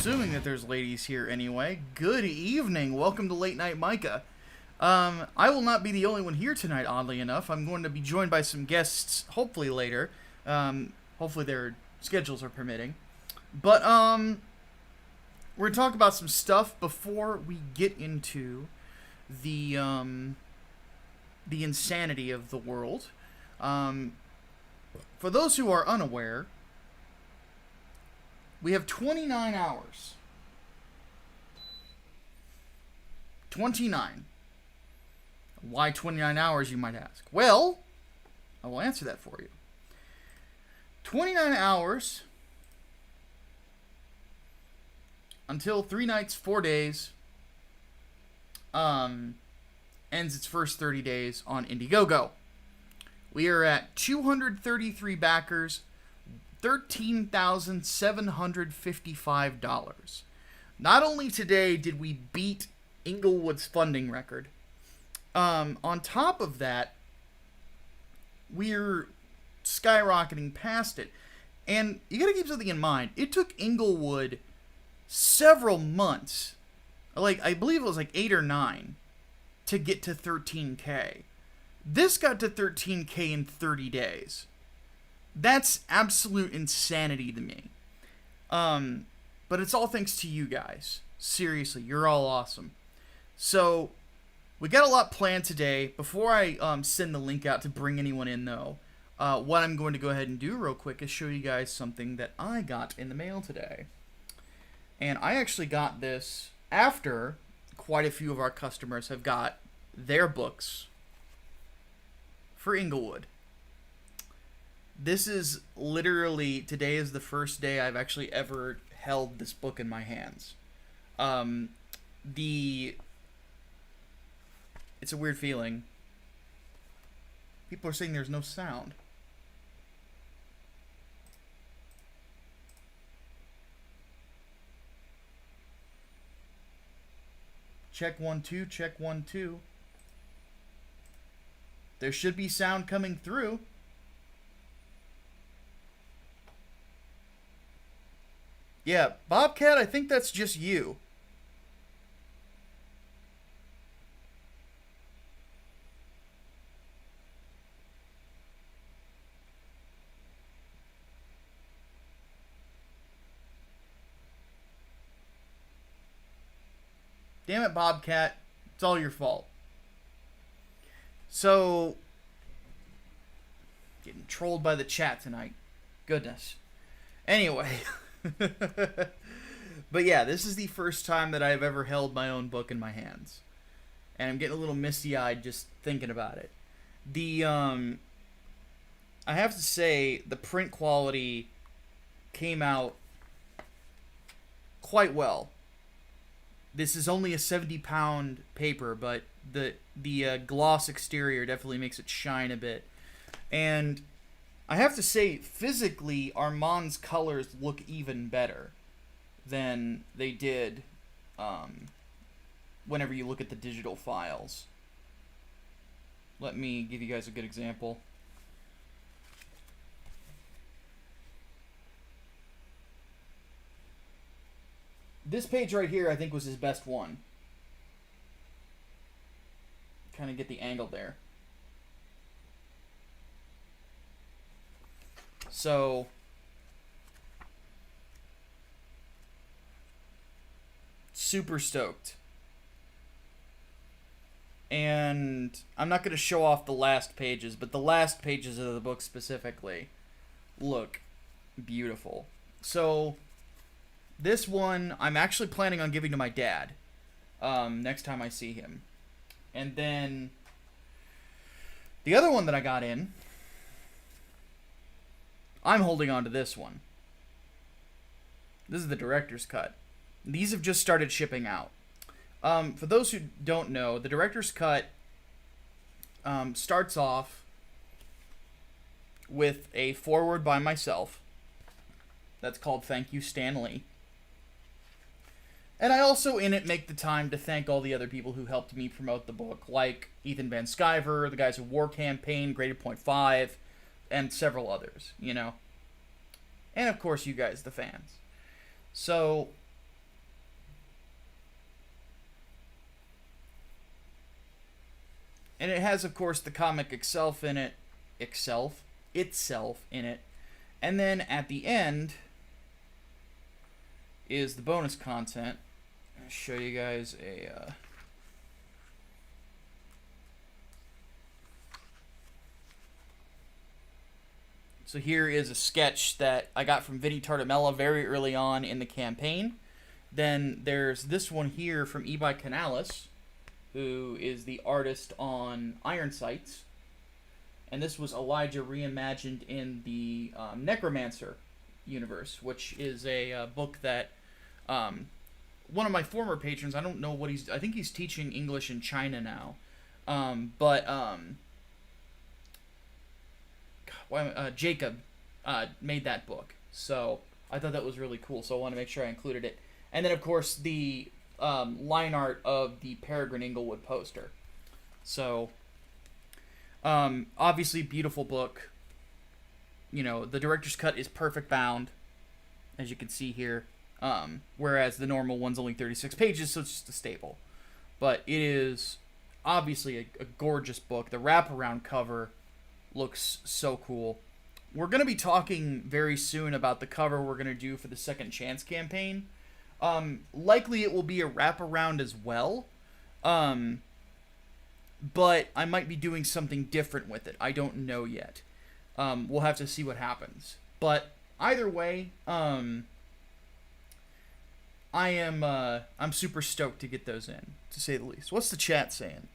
assuming that there's ladies here anyway. Good evening. Welcome to Late Night Micah. I will not be the only one here tonight, oddly enough. I'm going to be joined by some guests, hopefully later. Hopefully their schedules are permitting. But, we're going to talk about some stuff before we get into the insanity of the world. For those who are unaware, we have 29 hours. 29. Why 29 hours, you might ask? Well, I will answer that for you. 29 hours until 3 nights, 4 days ends its first 30 days on Indiegogo. We are at 233 backers, $13,755. Not only today did we beat Inglewood's funding record, on top of that, we're skyrocketing past it. And you gotta keep something in mind. It took Inglewood several months, I believe it was 8 or 9, to get to 13K. This got to 13K in 30 days. That's absolute insanity to me. But it's all thanks to you guys. Seriously, you're all awesome. So, we got a lot planned today. Before I send the link out to bring anyone in, though, what I'm going to go ahead and do real quick is show you guys something that I got in the mail today. And I actually got this after quite a few of our customers have got their books for Inglewood. This is literally, today is the first day I've actually ever held this book in my hands. It's a weird feeling. People are saying there's no sound. Check 1 2, check 1 2. There should be sound coming through. Yeah, Bobcat, I think that's just you. Damn it, Bobcat. It's all your fault. So, getting trolled by the chat tonight. Goodness. Anyway. But yeah, this is the first time that I've ever held my own book in my hands. And I'm getting a little misty-eyed just thinking about it. I have to say, the print quality came out quite well. This is only a 70-pound paper, but the gloss exterior definitely makes it shine a bit. And I have to say, physically, Armand's colors look even better than they did whenever you look at the digital files. Let me give you guys a good example. This page right here, I think, was his best one. Kind of get the angle there. So, super stoked. And I'm not going to show off the last pages, but the last pages of the book specifically look beautiful. So, this one, I'm actually planning on giving to my dad next time I see him. And then the other one that I got in, I'm holding on to this one. This is the director's cut. These have just started shipping out. For those who don't know, the director's cut starts off with a foreword by myself. That's called Thank You, Stan Lee. And I also, in it, make the time to thank all the other people who helped me promote the book, like Ethan Van Sciver, the guys at War Campaign, Graded Point 5, and several others, you know. And, of course, you guys, the fans. So, And it has, of course, the comic itself in it. Itself in it. And then at the end is the bonus content. I'll show you guys a... So here is a sketch that I got from Vinny Tartamella very early on in the campaign. Then there's this one here from Ebi Canales, who is the artist on Iron Sights. And this was Elijah reimagined in the Necromancer universe, which is a book that one of my former patrons, I don't know what I think he's teaching English in China now. Jacob made that book. So I thought that was really cool, so I want to make sure I included it. And then, of course, the line art of the Peregrine Inglewood poster. So, obviously, beautiful book. You know, the director's cut is perfect bound, as you can see here. Whereas the normal one's only 36 pages, so it's just a staple. But it is obviously a gorgeous book. The wraparound cover looks so cool. We're going to be talking very soon about the cover we're going to do for the Second Chance campaign. Likely it will be a wraparound as well. But I might be doing something different with it. I don't know yet. We'll have to see what happens. But either way, I'm super stoked to get those in, to say the least. What's the chat saying?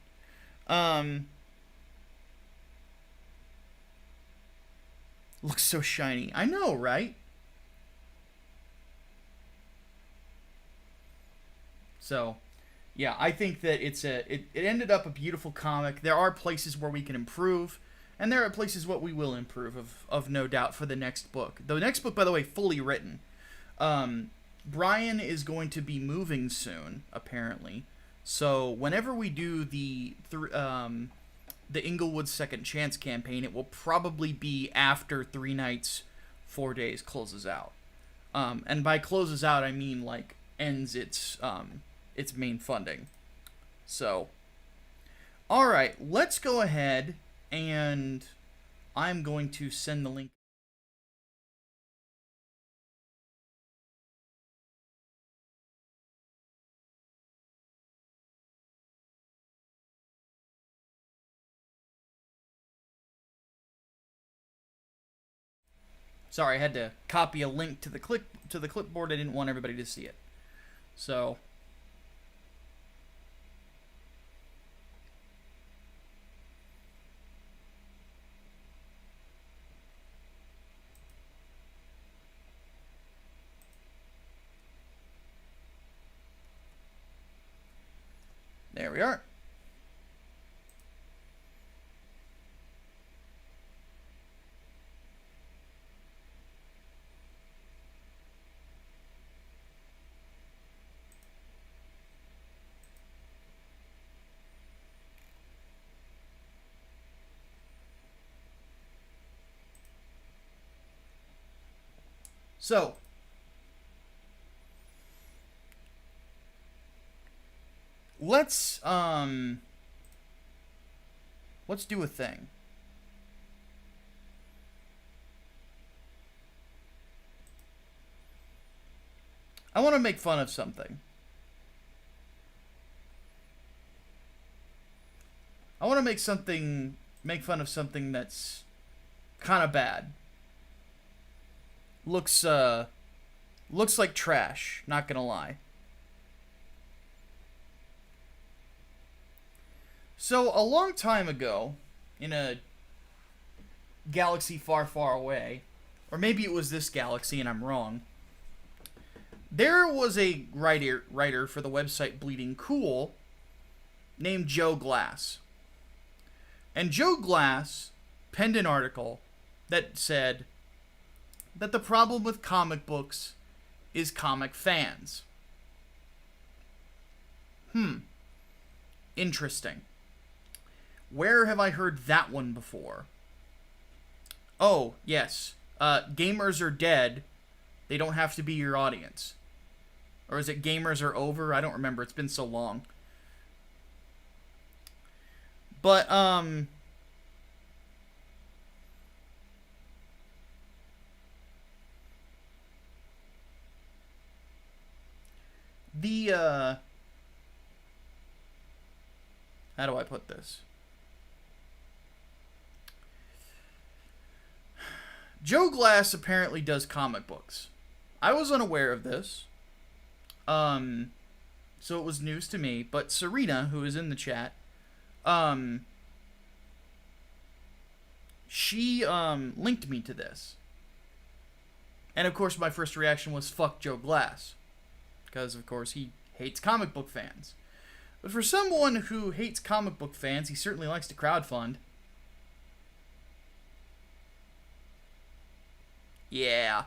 Looks so shiny. I know, right? So, yeah, I think that it ended up a beautiful comic. There are places where we can improve, and there are places what we will improve of no doubt for the next book. The next book, by the way, fully written. Brian is going to be moving soon, apparently. So whenever we do the Inglewood Second Chance campaign, it will probably be after 3 Nights, 4 Days closes out. And by closes out, I mean like ends its main funding. So, all right, let's go ahead and I'm going to send the link. Sorry, I had to copy a link to the clipboard. I didn't want everybody to see it. So, there we are. So, let's do a thing. I want to make fun of something. I want to make fun of something that's kind of bad. Looks like trash, not gonna lie. So, a long time ago, in a galaxy far, far away, or maybe it was this galaxy and I'm wrong, there was a writer for the website Bleeding Cool named Joe Glass. And Joe Glass penned an article that said that the problem with comic books is comic fans. Interesting. Where have I heard that one before? Oh, yes. Gamers are dead. They don't have to be your audience. Or is it gamers are over? I don't remember. It's been so long. But, how do I put this? Joe Glass apparently does comic books. I was unaware of this. So it was news to me, but Serena, who is in the chat, she linked me to this. And of course my first reaction was fuck Joe Glass. Because of course he hates comic book fans. But for someone who hates comic book fans, he certainly likes to crowdfund. Yeah.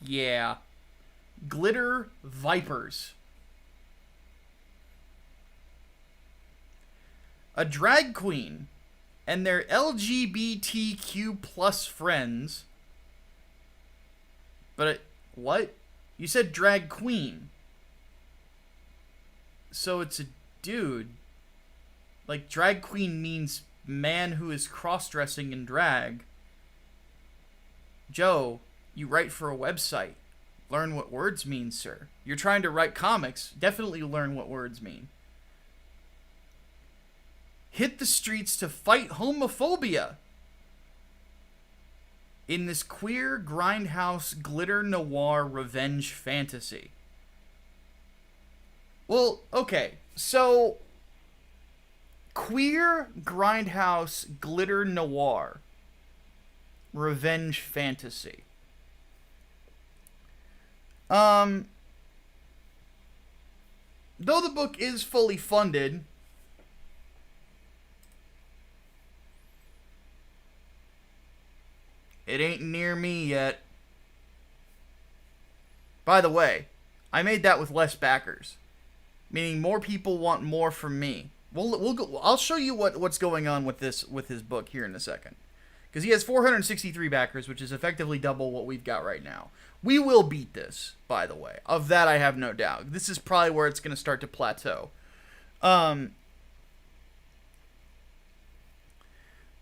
Yeah. Glitter Vipers. A drag queen and their LGBTQ plus friends. But what? You said drag queen. So it's a dude. Like, drag queen means man who is cross-dressing in drag. Joe, you write for a website. Learn what words mean, sir. You're trying to write comics. Definitely learn what words mean. Hit the streets to fight homophobia. In this queer grindhouse glitter noir revenge fantasy. Well, okay. So, queer grindhouse glitter noir revenge fantasy. Though the book is fully funded, it ain't near me yet. By the way, I made that with less backers, meaning more people want more from me. We'll go, I'll show you what's going on with his book here in a second, because he has 463 backers, which is effectively double what we've got right now. We will beat this, by the way. Of that, I have no doubt. This is probably where it's going to start to plateau.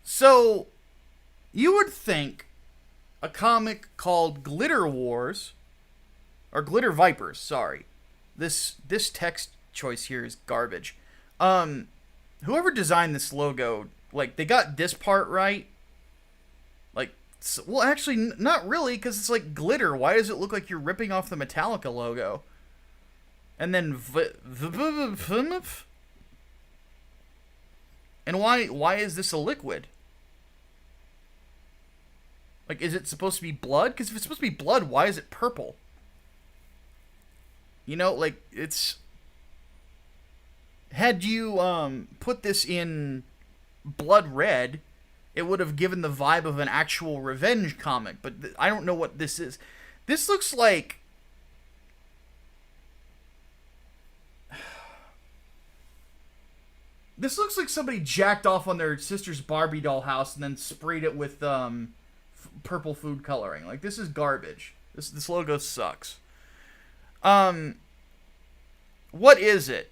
So, you would think a comic called Glitter Wars, or Glitter Vipers, sorry. This text choice here is garbage. Whoever designed this logo, like, they got this part right. Like, well, actually, not really, because it's like glitter. Why does it look like you're ripping off the Metallica logo? And then and why is this a liquid? Like, is it supposed to be blood? Because if it's supposed to be blood, why is it purple? You know, like, it's... Had you put this in blood red, it would have given the vibe of an actual revenge comic, but I don't know what this is. This looks like... This looks like somebody jacked off on their sister's Barbie doll house and then sprayed it with purple food coloring. Like, this is garbage. This logo sucks. What is it?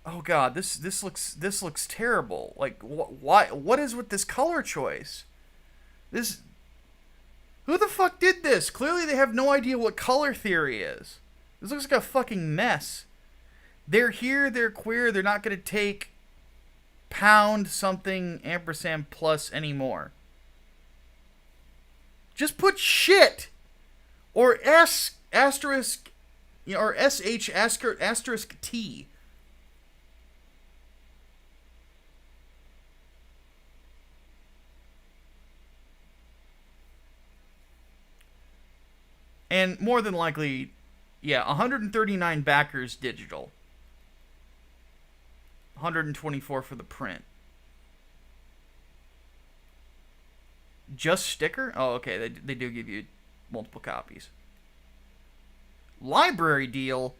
Oh god, this looks terrible. Like, why? What is with this color choice? Who the fuck did this? Clearly they have no idea what color theory is. This looks like a fucking mess. They're here, they're queer, they're not gonna take pound something ampersand plus anymore. Just put shit! Or S asterisk, you know, or SH asterisk T. And more than likely, yeah, 139 backers digital. 124 for the print. Just sticker? Oh, okay, they do give you multiple copies. Library deal?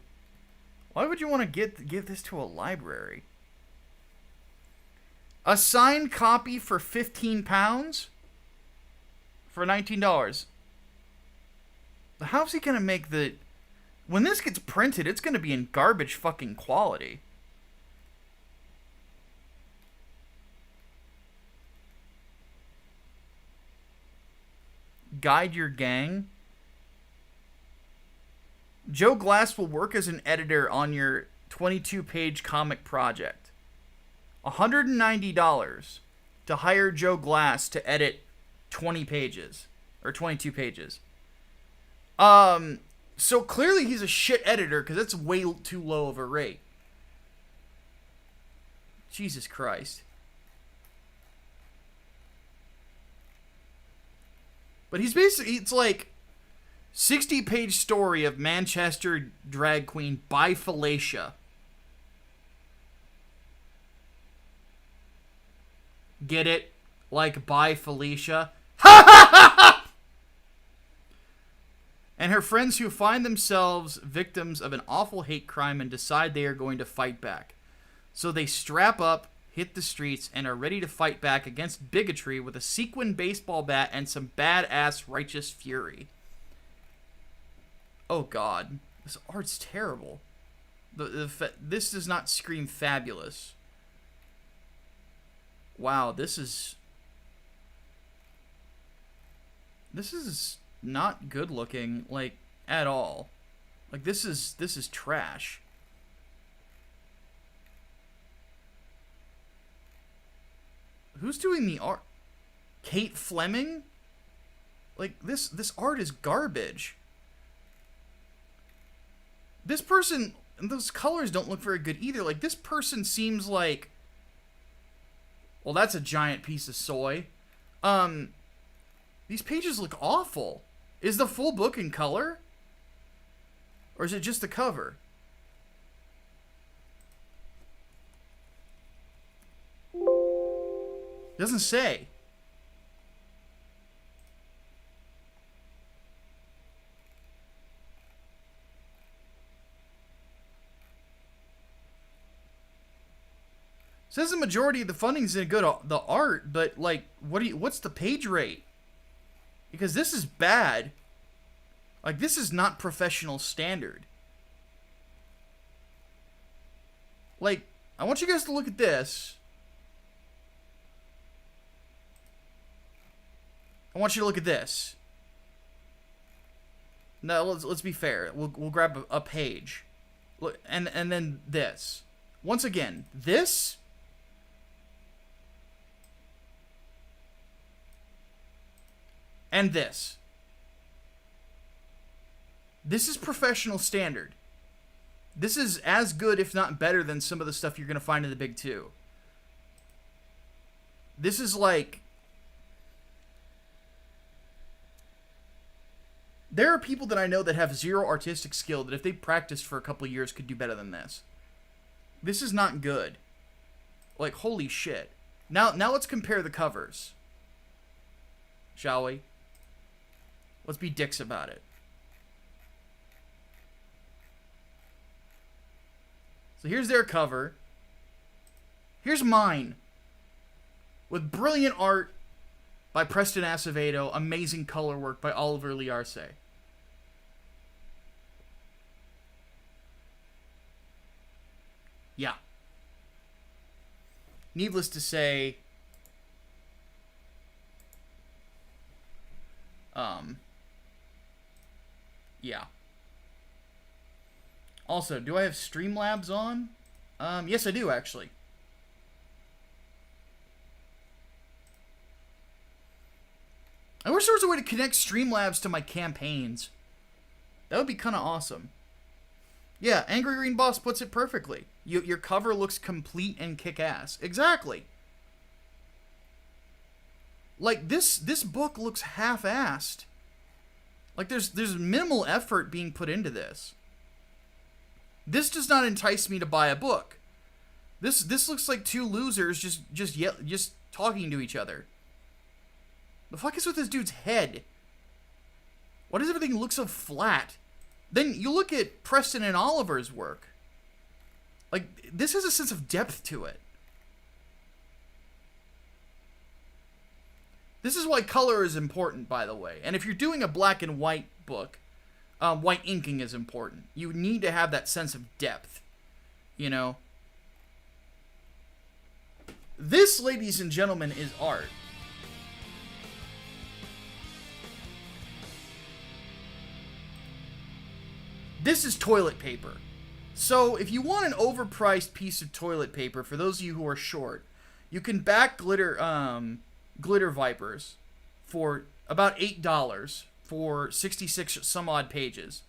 Why would you want to give this to a library? A signed copy for £15? For $19. How's he gonna make the... When this gets printed, it's going to be in garbage fucking quality. Guide your gang. Joe Glass will work as an editor on your 22-page comic project. $190 to hire Joe Glass to edit 20 pages. Or 22 pages. So clearly he's a shit editor, because that's way too low of a rate. Jesus Christ. But he's basically, it's like 60-page story of Manchester drag queen by Felicia. Get it? Like by Felicia. And her friends who find themselves victims of an awful hate crime and decide they are going to fight back. So they strap up, hit the streets, and are ready to fight back against bigotry with a sequin baseball bat and some badass righteous fury. Oh god, this art's terrible. This does not scream fabulous. Wow, this is not good looking, like, at all. Like, this is trash. Who's doing the art? Kate Fleming? Like, this art is garbage. This person, those colors don't look very good either. Like, this person seems like, well, that's a giant piece of soy. These pages look awful. Is the full book in color? Or is it just the cover? Doesn't say. Says the majority of the funding's in good the art, but like, what's the page rate? Because this is bad. Like, this is not professional standard. Like, I want you guys to look at this. I want you to look at this. No, let's be fair. We'll grab a page. Look, and then this. Once again, this and this. This is professional standard. This is as good, if not better, than some of the stuff you're going to find in the Big Two. This is like... There are people that I know that have zero artistic skill that if they practiced for a couple of years could do better than this. This is not good. Like, holy shit. Now let's compare the covers. Shall we? Let's be dicks about it. So here's their cover. Here's mine. With brilliant art by Preston Acevedo, amazing color work by Oliver Liarce. Yeah. Needless to say, yeah. Also, do I have Streamlabs on? Yes, I do, actually. I wish there was a way to connect Streamlabs to my campaigns. That would be kind of awesome. Yeah, Angry Green Boss puts it perfectly. Your cover looks complete and kick-ass. Exactly. Like, this book looks half-assed. Like, there's minimal effort being put into this. This does not entice me to buy a book. This looks like two losers just talking to each other. The fuck is with this dude's head? Why does everything look so flat? Then you look at Preston and Oliver's work. Like, this has a sense of depth to it. This is why color is important, by the way. And if you're doing a black and white book, white inking is important. You need to have that sense of depth, you know. This, ladies and gentlemen, is art. This is toilet paper. So if you want an overpriced piece of toilet paper, for those of you who are short, you can back glitter vipers for about $8 for 66 some odd pages.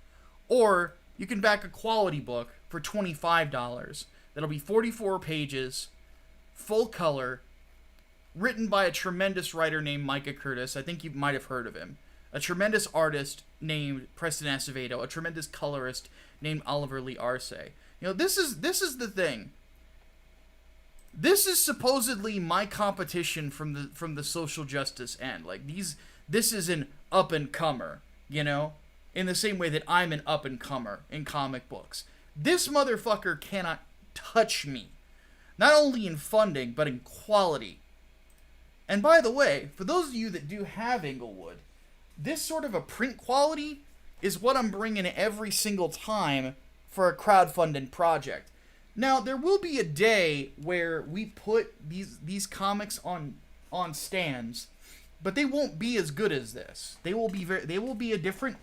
Or you can back a quality book for $25. That'll be 44 pages, full color, written by a tremendous writer named Micah Curtis. I think you might have heard of him. A tremendous artist named Preston Acevedo, a tremendous colorist named Oliver Lee Arce. You know, this is the thing. This is supposedly my competition from the social justice end. Like this is an up and comer, you know, in the same way that I'm an up and comer in comic books. This motherfucker cannot touch me, not only in funding but in quality. And by the way, for those of you that do have Inglewood, this sort of a print quality is what I'm bringing every single time for a crowdfunding project. Now, there will be a day where we put these comics on stands, but they won't be as good as this. They will be a different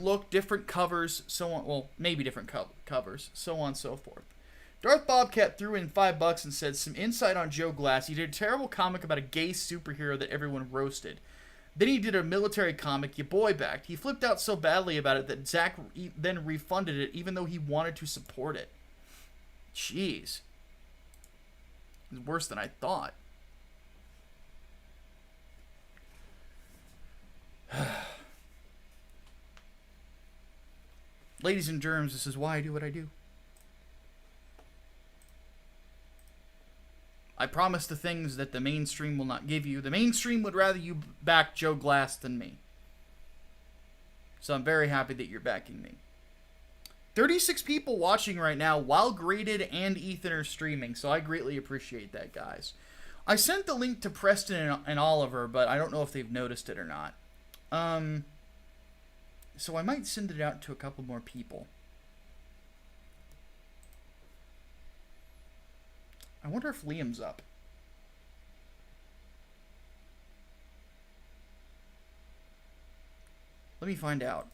look, different covers, so on. Well, maybe different covers, so on and so forth. Darth Bobcat threw in $5 and said, some insight on Joe Glass. He did a terrible comic about a gay superhero that everyone roasted. Then he did a military comic your boy backed. He flipped out so badly about it that Zach then refunded it even though he wanted to support it. Jeez. It's worse than I thought. Ladies and germs, this is why I do what I do. I promise the things that the mainstream will not give you. The mainstream would rather you back Joe Glass than me. So I'm very happy that you're backing me. 36 people watching right now while Graded and Ethan are streaming, so I greatly appreciate that, guys. I sent the link to Preston and Oliver, but I don't know if they've noticed it or not. So I might send it out to a couple more people. I wonder if Liam's up. Let me find out.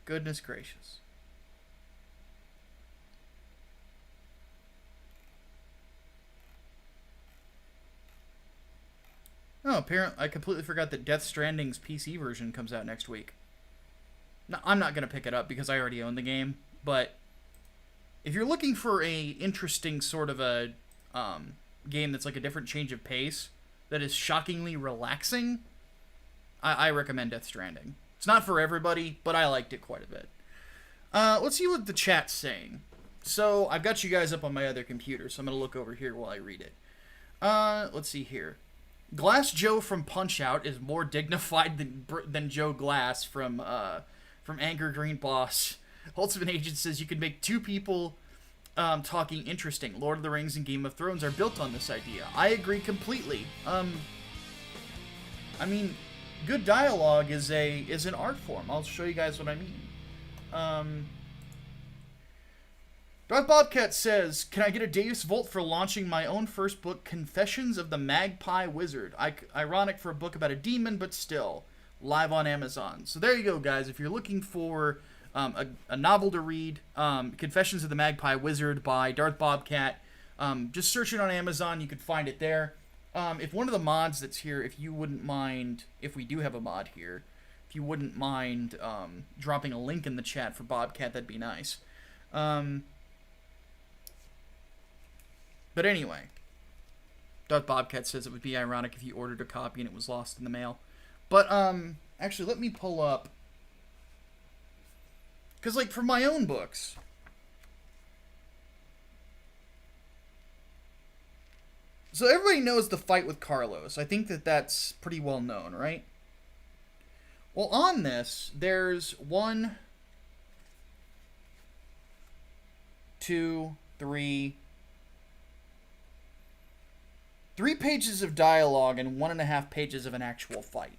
Goodness gracious. Oh, apparently I completely forgot that Death Stranding's PC version comes out next week. No, I'm not going to pick it up because I already own the game, but if you're looking for a interesting sort of a game that's like a different change of pace that is shockingly relaxing, I recommend Death Stranding. It's not for everybody, but I liked it quite a bit. Let's see what the chat's saying. So, I've got you guys up on my other computer, so I'm going to look over here while I read it. Let's see here. Glass Joe from Punch-Out is more dignified than Joe Glass from Anger Green Boss. Ultimate Agent says you can make two people talking interesting. Lord of the Rings and Game of Thrones are built on this idea. I agree completely. I mean, good dialogue is an art form. I'll show you guys what I mean. Darth Bobcat says, can I get a Deus Volt for launching my own first book, Confessions of the Magpie Wizard? Ironic for a book about a demon, but still. Live on Amazon. So there you go, guys. If you're looking for a novel to read, Confessions of the Magpie Wizard by Darth Bobcat, just search it on Amazon. You can find it there. If one of the mods that's here, if you wouldn't mind, if we do have a mod here, if you wouldn't mind dropping a link in the chat for Bobcat, that'd be nice. But anyway, Darth Bobcat says it would be ironic if you ordered a copy and it was lost in the mail. But, actually, let me pull up. Because, like, for my own books. So everybody knows the fight with Carlos. I think that that's pretty well known, right? Well, on this, there's 1, 2, 3 pages of dialogue and 1.5 pages of an actual fight.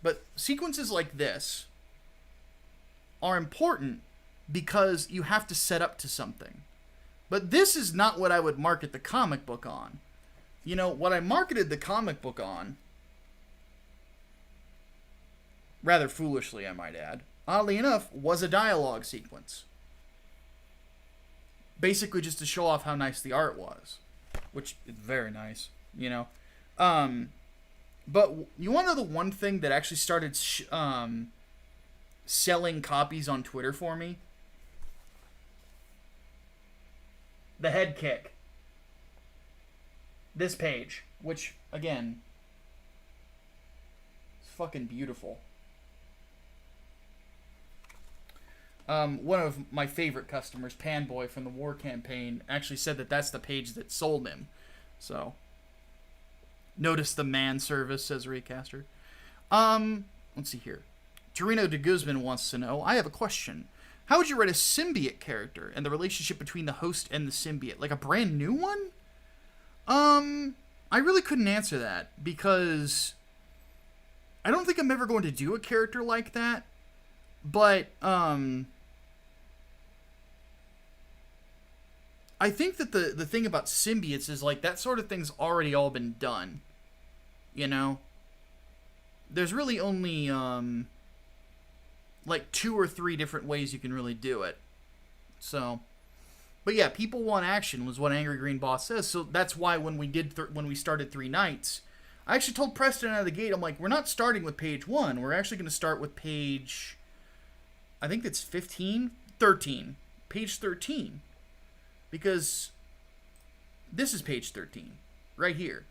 But sequences like this are important because you have to set up to something. But this is not what I would market the comic book on. You know, what I marketed the comic book on, rather foolishly I might add, oddly enough, was a dialogue sequence. Basically just to show off how nice the art was. Which is very nice, you know. But you want to know the one thing that actually started selling copies on Twitter for me? The head kick. This page, which, again, is fucking beautiful. One of my favorite customers, Panboy from the War Campaign, actually said that that's the page that sold him. So, notice the man service, says Recaster. Let's see here. Torino de Guzman wants to know, I have a question. How would you write a symbiote character and the relationship between the host and the symbiote? Like a brand new one? I really couldn't answer that because I don't think I'm ever going to do a character like that. But, I think that the thing about symbiotes is, like, that sort of thing's already all been done. You know? There's really only, like, 2 or 3 different ways you can really do it. So, but yeah, people want action was what Angry Green Boss says. So that's why when we started 3 Nights, I actually told Preston out of the gate, I'm like, we're not starting with page 1. We're actually going to start with page, I think it's 13. Page 13. Because this is page 13. Right here.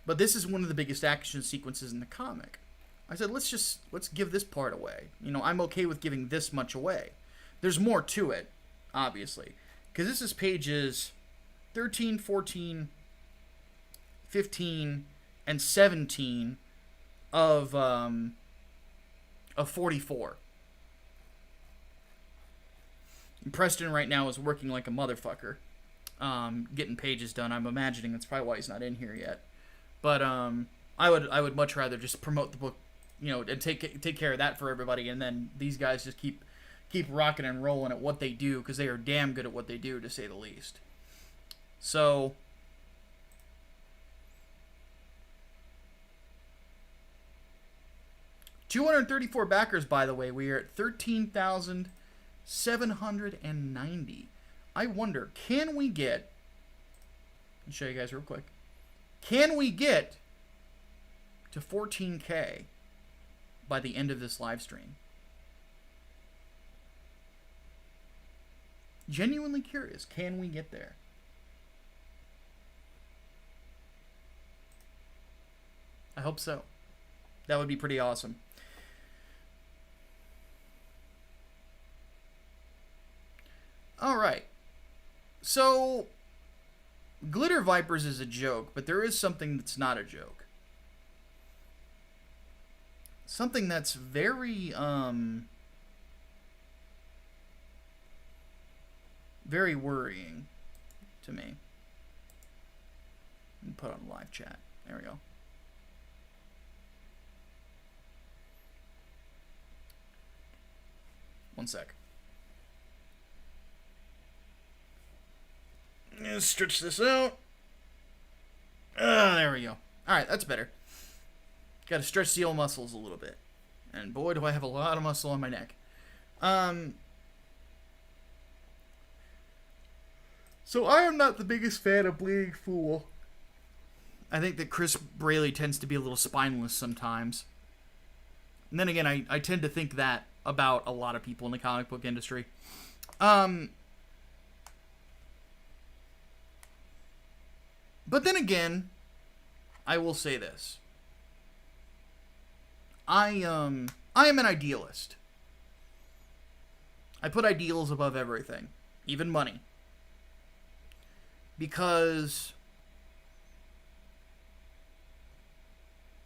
But this is one of the biggest action sequences in the comic. I said, let's give this part away. You know, I'm okay with giving this much away. There's more to it, obviously. Because this is pages 13, 14, 15, and 17 of 44. And Preston right now is working like a motherfucker, getting pages done. I'm imagining that's probably why he's not in here yet. But I would much rather just promote the book, you know, and take care of that for everybody, and then these guys just keep rocking and rolling at what they do, because they are damn good at what they do, to say the least. So, $234 backers, by the way. We are at 13,790. I wonder, can we get, I'll show you guys real quick, can we get to 14K by the end of this live stream? Genuinely curious, can we get there? I hope so. That would be pretty awesome. All right. So, Glitter Vipers is a joke, but there is something that's not a joke. Something that's very, very worrying to me. Let me put on live chat. There we go. One sec. Let's stretch this out. There we go. Alright, that's better. Got to stretch the old muscles a little bit. And boy, do I have a lot of muscle on my neck. So I am not the biggest fan of Bleeding Fool. I think that Chris Braley tends to be a little spineless sometimes. And then again, I tend to think that about a lot of people in the comic book industry. But then again, I will say this. I am an idealist. I put ideals above everything, even money. Because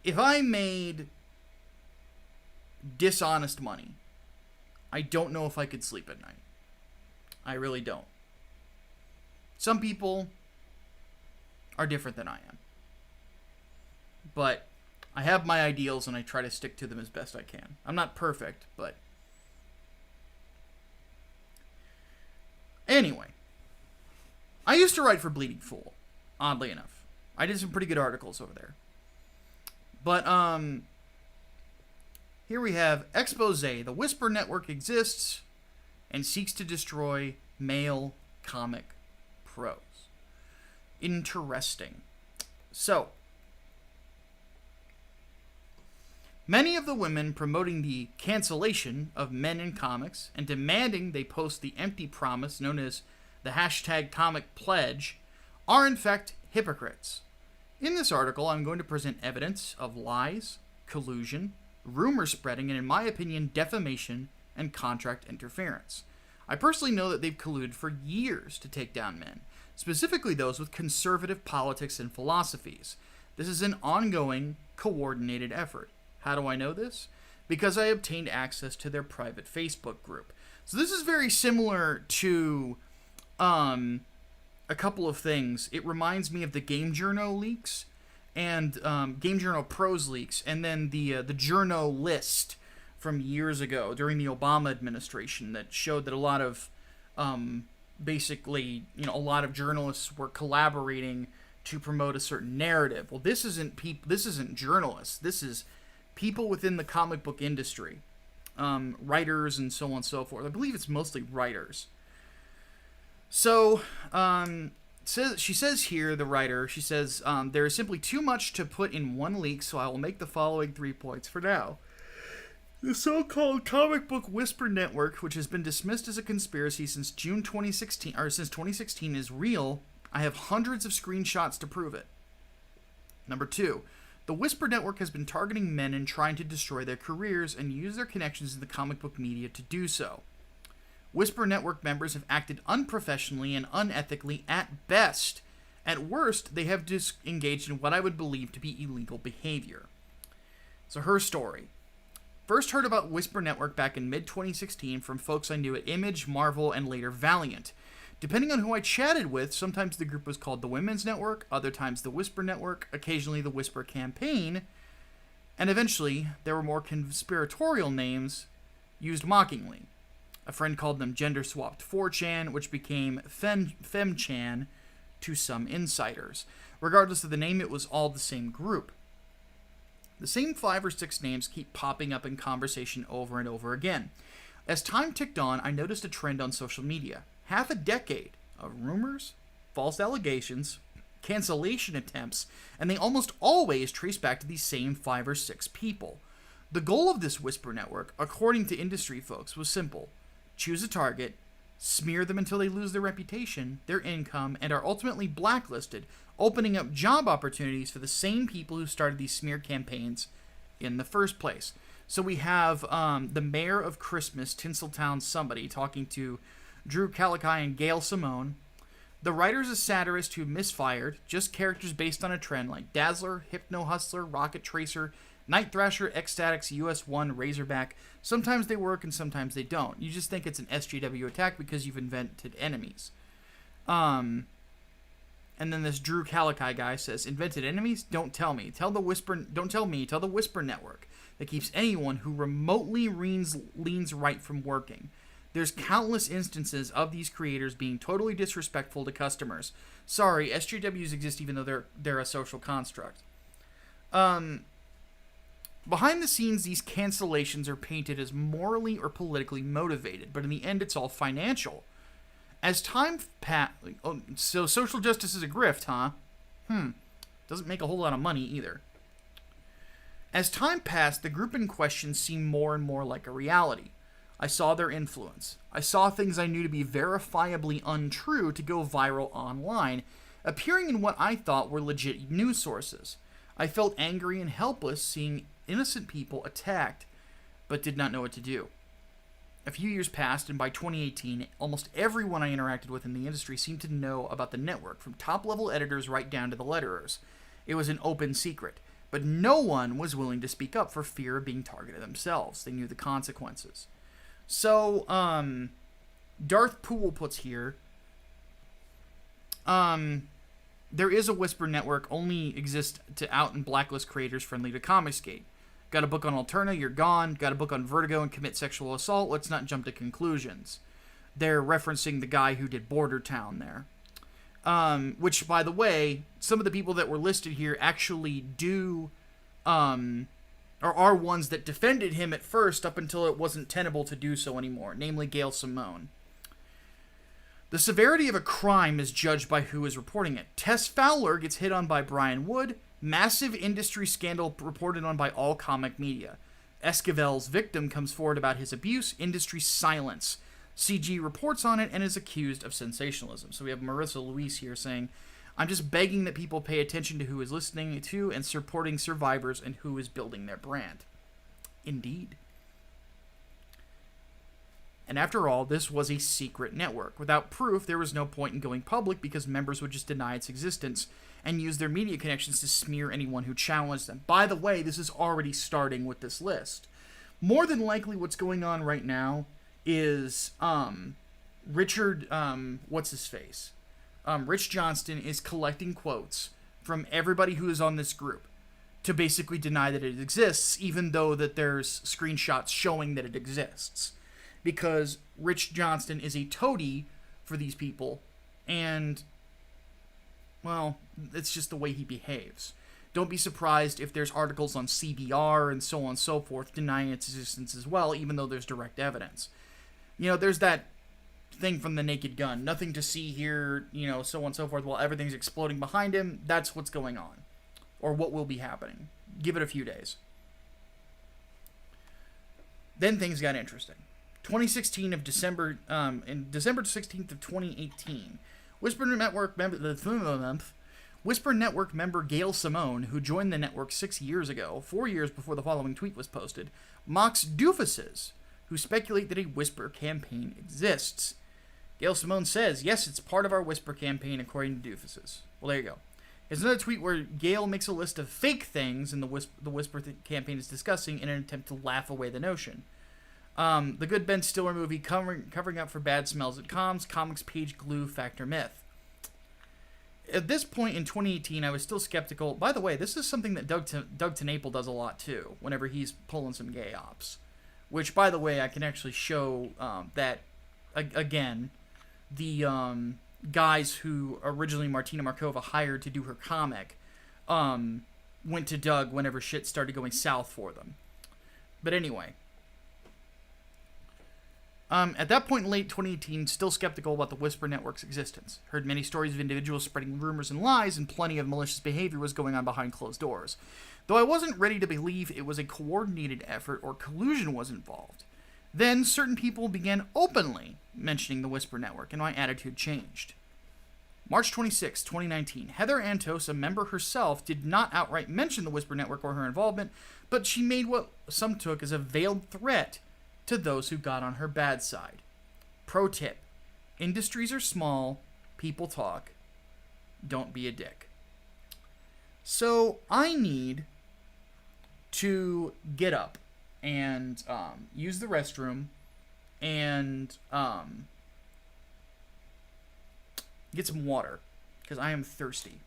if I made dishonest money, I don't know if I could sleep at night. I really don't. Some people are different than I am. But I have my ideals and I try to stick to them as best I can. I'm not perfect, but anyway. I used to write for Bleeding Fool, oddly enough. I did some pretty good articles over there. But, here we have Expose. The Whisper Network exists and seeks to destroy male comic pros. Interesting. So, many of the women promoting the cancellation of men in comics and demanding they post the empty promise known as the hashtag comic pledge are in fact hypocrites. In this article, I'm going to present evidence of lies, collusion, rumor spreading, and in my opinion, defamation and contract interference. I personally know that they've colluded for years to take down men, specifically those with conservative politics and philosophies. This is an ongoing, coordinated effort. How do I know this? Because I obtained access to their private Facebook group. So this is very similar to a couple of things. It reminds me of the Game Journal leaks and Game Journal Pros leaks, and then the Journal list from years ago during the Obama administration that showed that a lot of basically, a lot of journalists were collaborating to promote a certain narrative. Well, this isn't journalists. This is people within the comic book industry, writers and so on and so forth. I believe it's mostly writers. So, she says here, the writer, she says, there is simply too much to put in one leak, so I will make the following 3 points for now. The so-called comic book Whisper Network, which has been dismissed as a conspiracy since June 2016, or since 2016, is real. I have hundreds of screenshots to prove it. Number 2, the Whisper Network has been targeting men and trying to destroy their careers and use their connections in the comic book media to do so. Whisper Network members have acted unprofessionally and unethically at best. At worst, they have engaged in what I would believe to be illegal behavior. So her story. First heard about Whisper Network back in mid-2016 from folks I knew at Image, Marvel, and later Valiant. Depending on who I chatted with, sometimes the group was called the Women's Network, other times the Whisper Network, occasionally the Whisper Campaign, and eventually there were more conspiratorial names used mockingly. A friend called them gender-swapped 4chan, which became FemChan to some insiders. Regardless of the name, it was all the same group. The same 5 or 6 names keep popping up in conversation over and over again. As time ticked on, I noticed a trend on social media. Half a decade of rumors, false allegations, cancellation attempts, and they almost always trace back to these same 5 or 6 people. The goal of this Whisper Network, according to industry folks, was simple. Choose a target, smear them until they lose their reputation, their income, and are ultimately blacklisted, opening up job opportunities for the same people who started these smear campaigns in the first place. So we have the mayor of Christmas, Tinseltown somebody, talking to Drew Calici and Gail Simone. The writer's a satirist who misfired, just characters based on a trend like Dazzler, Hypno Hustler, Rocket Tracer, Night Thrasher, Ecstatics, US1, Razorback. Sometimes they work and sometimes they don't. You just think it's an SJW attack because you've invented enemies. And then this Drew Calici guy says, invented enemies? Don't tell me. Don't tell me. Tell the Whisper Network that keeps anyone who remotely leans right from working. There's countless instances of these creators being totally disrespectful to customers. Sorry, SJWs exist even though they're a social construct. Behind the scenes, these cancellations are painted as morally or politically motivated, but in the end, it's all financial. As time passed... Oh, so social justice is a grift, huh? Doesn't make a whole lot of money, either. As time passed, the group in question seemed more and more like a reality. I saw their influence. I saw things I knew to be verifiably untrue to go viral online, appearing in what I thought were legit news sources. I felt angry and helpless seeing innocent people attacked, but did not know what to do. A few years passed, and by 2018, almost everyone I interacted with in the industry seemed to know about the network, from top-level editors right down to the letterers. It was an open secret, but no one was willing to speak up for fear of being targeted themselves. They knew the consequences. So, Darth Poole puts here, there is a Whisper network, only exists to out and blacklist creators friendly to Comicsgate. Got a book on Alterna, you're gone. Got a book on Vertigo and commit sexual assault, let's not jump to conclusions. They're referencing the guy who did Border Town there. Which, by the way, some of the people that were listed here actually do, or are ones that defended him at first up until it wasn't tenable to do so anymore, namely Gail Simone. The severity of a crime is judged by who is reporting it. Tess Fowler gets hit on by Brian Wood. Massive industry scandal reported on by all comic media. Esquivel's victim comes forward about his abuse. Industry silence. CG reports on it and is accused of sensationalism. So we have Marissa Louise here saying, I'm just begging that people pay attention to who is listening to and supporting survivors and who is building their brand. Indeed. And after all, this was a secret network. Without proof, there was no point in going public because members would just deny its existence and use their media connections to smear anyone who challenged them. By the way, this is already starting with this list. More than likely what's going on right now is Richard, what's-his-face? Rich Johnston is collecting quotes from everybody who is on this group to basically deny that it exists, even though that there's screenshots showing that it exists. Because Rich Johnston is a toady for these people, and, well, it's just the way he behaves. Don't be surprised if there's articles on CBR and so on and so forth denying its existence as well, even though there's direct evidence. You know, there's that thing from The Naked Gun. Nothing to see here, you know, so on and so forth, while everything's exploding behind him. That's what's going on. Or what will be happening. Give it a few days. Then things got interesting. 2016 of December, in December 16th of 2018, Whisper Network member Gail Simone, who joined the network 6 years ago, 4 years before the following tweet was posted, mocks doofuses who speculate that a Whisper campaign exists. Gail Simone says, yes, it's part of our Whisper campaign according to doofuses. Well, there you go. There's another tweet where Gail makes a list of fake things and the Whisper campaign is discussing in an attempt to laugh away the notion. The good Ben Stiller movie covering up for bad smells at comms, comics page glue factor myth. At this point in 2018, I was still skeptical. By the way, this is something that Doug TenNapel does a lot too, whenever he's pulling some gay ops. Which, by the way, I can actually show that, again, the guys who originally Martina Markova hired to do her comic went to Doug whenever shit started going south for them. But anyway. At that point in late 2018, still skeptical about the Whisper Network's existence. Heard many stories of individuals spreading rumors and lies, and plenty of malicious behavior was going on behind closed doors. Though I wasn't ready to believe it was a coordinated effort or collusion was involved. Then, certain people began openly mentioning the Whisper Network, and my attitude changed. March 26, 2019, Heather Antos, a member herself, did not outright mention the Whisper Network or her involvement, but she made what some took as a veiled threat to those who got on her bad side. Pro tip: industries are small, people talk, don't be a dick. So I need to get up and use the restroom and get some water because I am thirsty.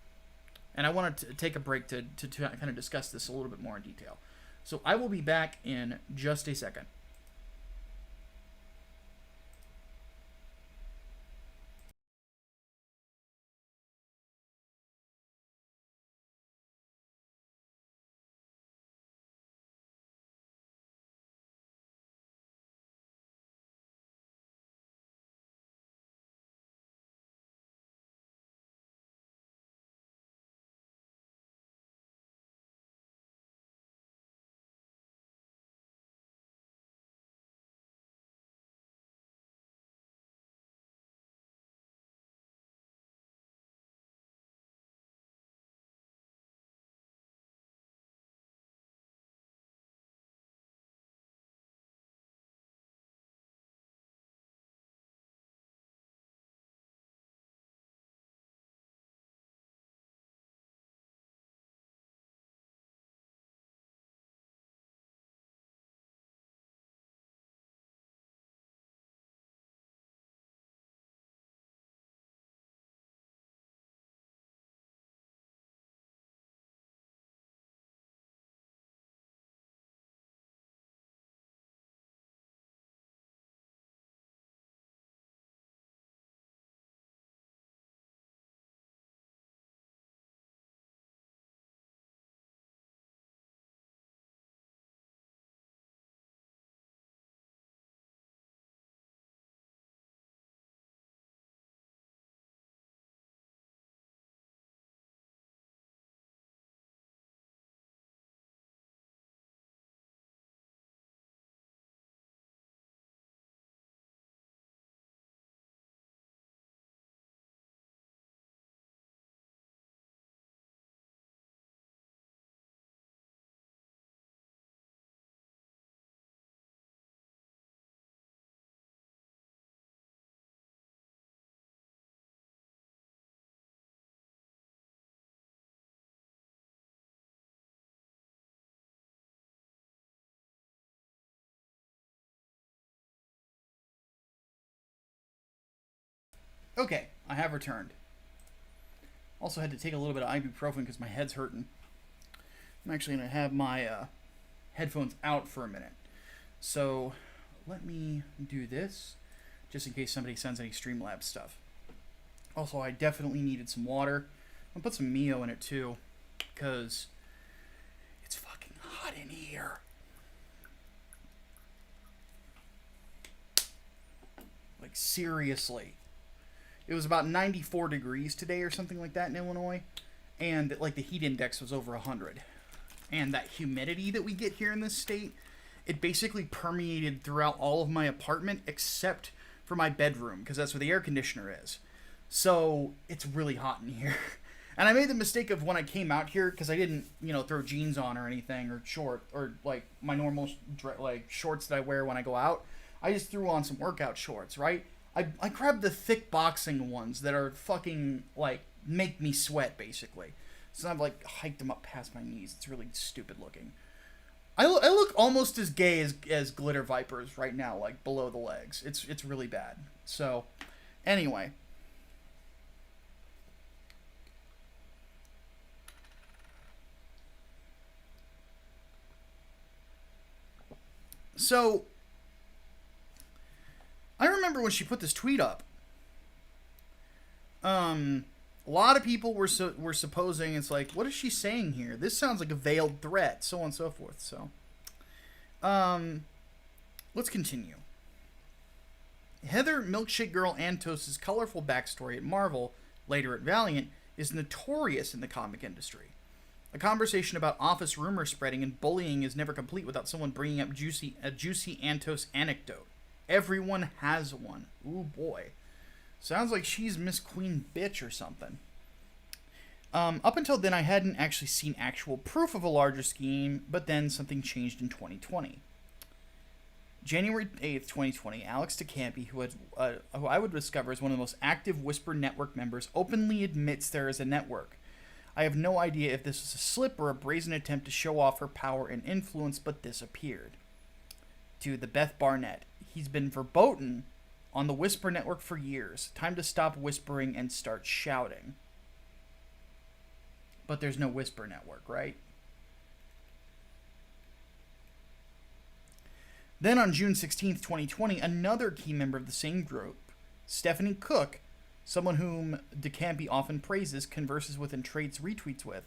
And I want to take a break to kind of discuss this a little bit more in detail. So I will be back in just a second. Okay, I have returned. Also had to take a little bit of ibuprofen because my head's hurting. I'm actually going to have my headphones out for a minute. So let me do this, just in case somebody sends any Streamlabs stuff. Also, I definitely needed some water. I'll put some Mio in it too, because it's fucking hot in here. Like, seriously. It was about 94 degrees today or something like that in Illinois. And, like, the heat index was over 100. And that humidity that we get here in this state, it basically permeated throughout all of my apartment except for my bedroom, because that's where the air conditioner is. So, it's really hot in here. And I made the mistake of when I came out here, because I didn't, throw jeans on or anything, or like, my normal, like, shorts that I wear when I go out. I just threw on some workout shorts, right? I grabbed the thick boxing ones that are fucking, like, make me sweat, basically. So I've, like, hiked them up past my knees. It's really stupid looking. I look almost as gay as glitter vipers right now, like, below the legs. It's really bad. So, anyway. So, I remember when she put this tweet up. A lot of people were supposing it's like, what is she saying here? This sounds like a veiled threat, so on and so forth. So, let's continue. Heather Milkshake Girl Antos' colorful backstory at Marvel, later at Valiant, is notorious in the comic industry. A conversation about office rumor spreading and bullying is never complete without someone bringing up a juicy Antos anecdote. Everyone has one. Ooh, boy. Sounds like she's Miss Queen Bitch or something. Up until then, I hadn't actually seen actual proof of a larger scheme, but then something changed in 2020. January 8th, 2020, Alex DeCampi, who I would discover as one of the most active Whisper Network members, openly admits there is a network. I have no idea if this was a slip or a brazen attempt to show off her power and influence, but this appeared. To the Beth Barnett, he's been verboten on the Whisper Network for years. Time to stop whispering and start shouting. But there's no Whisper Network, right? Then on June 16th, 2020, another key member of the same group, Stephanie Cook, someone whom DeCampi often praises, converses with, and trades retweets with,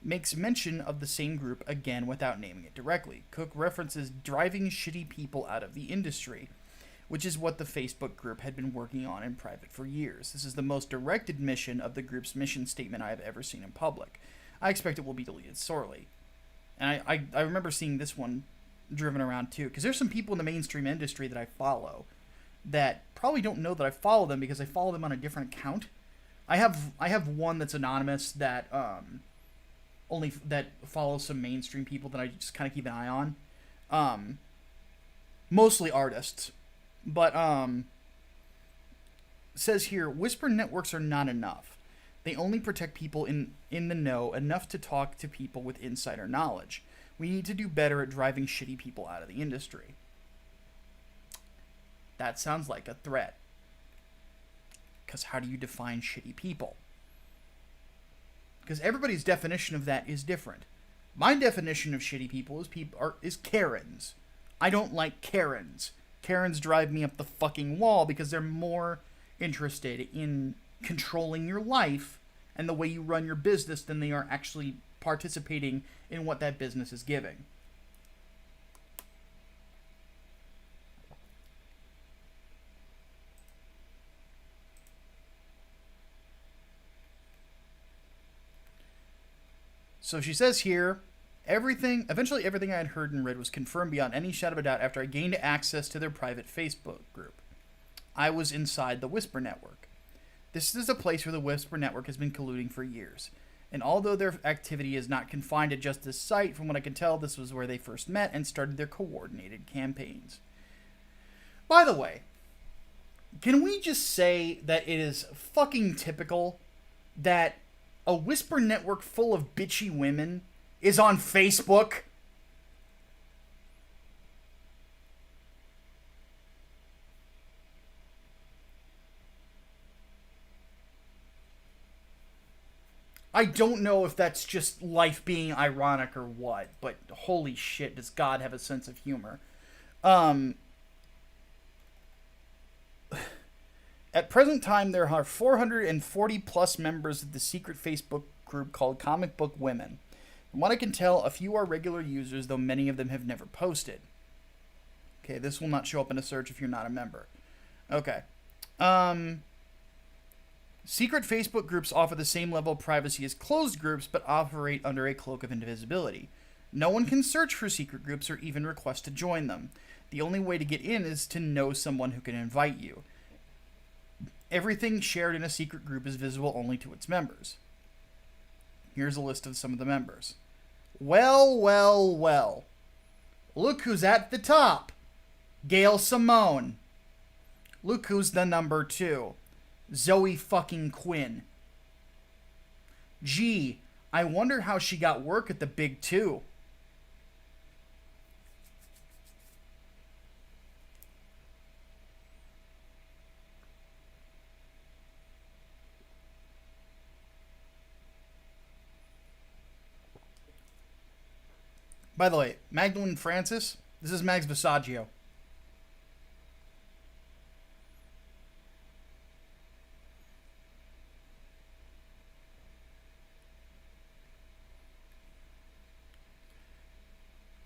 makes mention of the same group again without naming it directly. Cook references driving shitty people out of the industry, which is what the Facebook group had been working on in private for years. This is the most direct admission of the group's mission statement I have ever seen in public. I expect it will be deleted shortly. And I remember seeing this one driven around too, because there's some people in the mainstream industry that I follow that probably don't know that I follow them because I follow them on a different account. I have one that's anonymous that only that follows some mainstream people that I just kind of keep an eye on. Mostly artists. But says here, Whisper networks are not enough. They only protect people in the know enough to talk to people with insider knowledge. We need to do better at driving shitty people out of the industry. That sounds like a threat. Because how do you define shitty people? Because everybody's definition of that is different. My definition of shitty people is Karens. I don't like Karens. Karens drive me up the fucking wall because they're more interested in controlling your life and the way you run your business than they are actually participating in what that business is giving. So she says here, eventually everything I had heard and read was confirmed beyond any shadow of a doubt after I gained access to their private Facebook group. I was inside the Whisper Network. This is a place where the Whisper Network has been colluding for years. And although their activity is not confined to just this site, from what I can tell, this was where they first met and started their coordinated campaigns. By the way, can we just say that it is fucking typical that a Whisper Network full of bitchy women is on Facebook? I don't know if that's just life being ironic or what, but holy shit, does God have a sense of humor. At present time, there are 440 plus members of the secret Facebook group called Comic Book Women. From what I can tell, a few are regular users, though many of them have never posted. Okay, this will not show up in a search if you're not a member. Okay. Secret Facebook groups offer the same level of privacy as closed groups, but operate under a cloak of invisibility. No one can search for secret groups or even request to join them. The only way to get in is to know someone who can invite you. Everything shared in a secret group is visible only to its members. Here's a list of some of the members. Well, well, well. Look who's at the top. Gail Simone. Look who's the number 2. Zoe fucking Quinn. Gee, I wonder how she got work at the Big 2. By the way, Magdalene Francis, this is Mags Visaggio.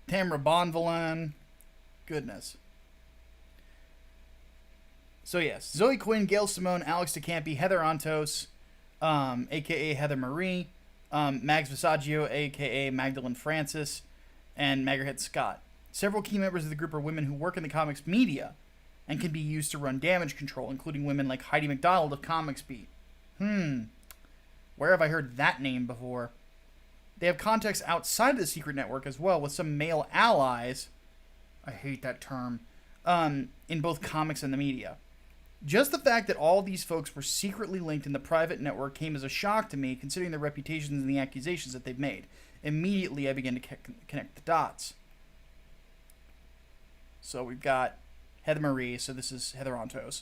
Tamara Bonvillain. Goodness. So yes, Zoe Quinn, Gail Simone, Alex DeCampi, Heather Antos, a.k.a. Heather Marie, Mags Visaggio, a.k.a. Magdalene Francis, and Magarhead Scott. Several key members of the group are women who work in the comics media and can be used to run damage control, including women like Heidi McDonald of Comics Beat. Where have I heard that name before? They have contacts outside of the secret network as well, with some male allies, I hate that term, in both comics and the media. Just the fact that all these folks were secretly linked in the private network came as a shock to me, considering their reputations and the accusations that they've made. Immediately, I began to connect the dots. So we've got Heather Marie, so this is Heather Antos.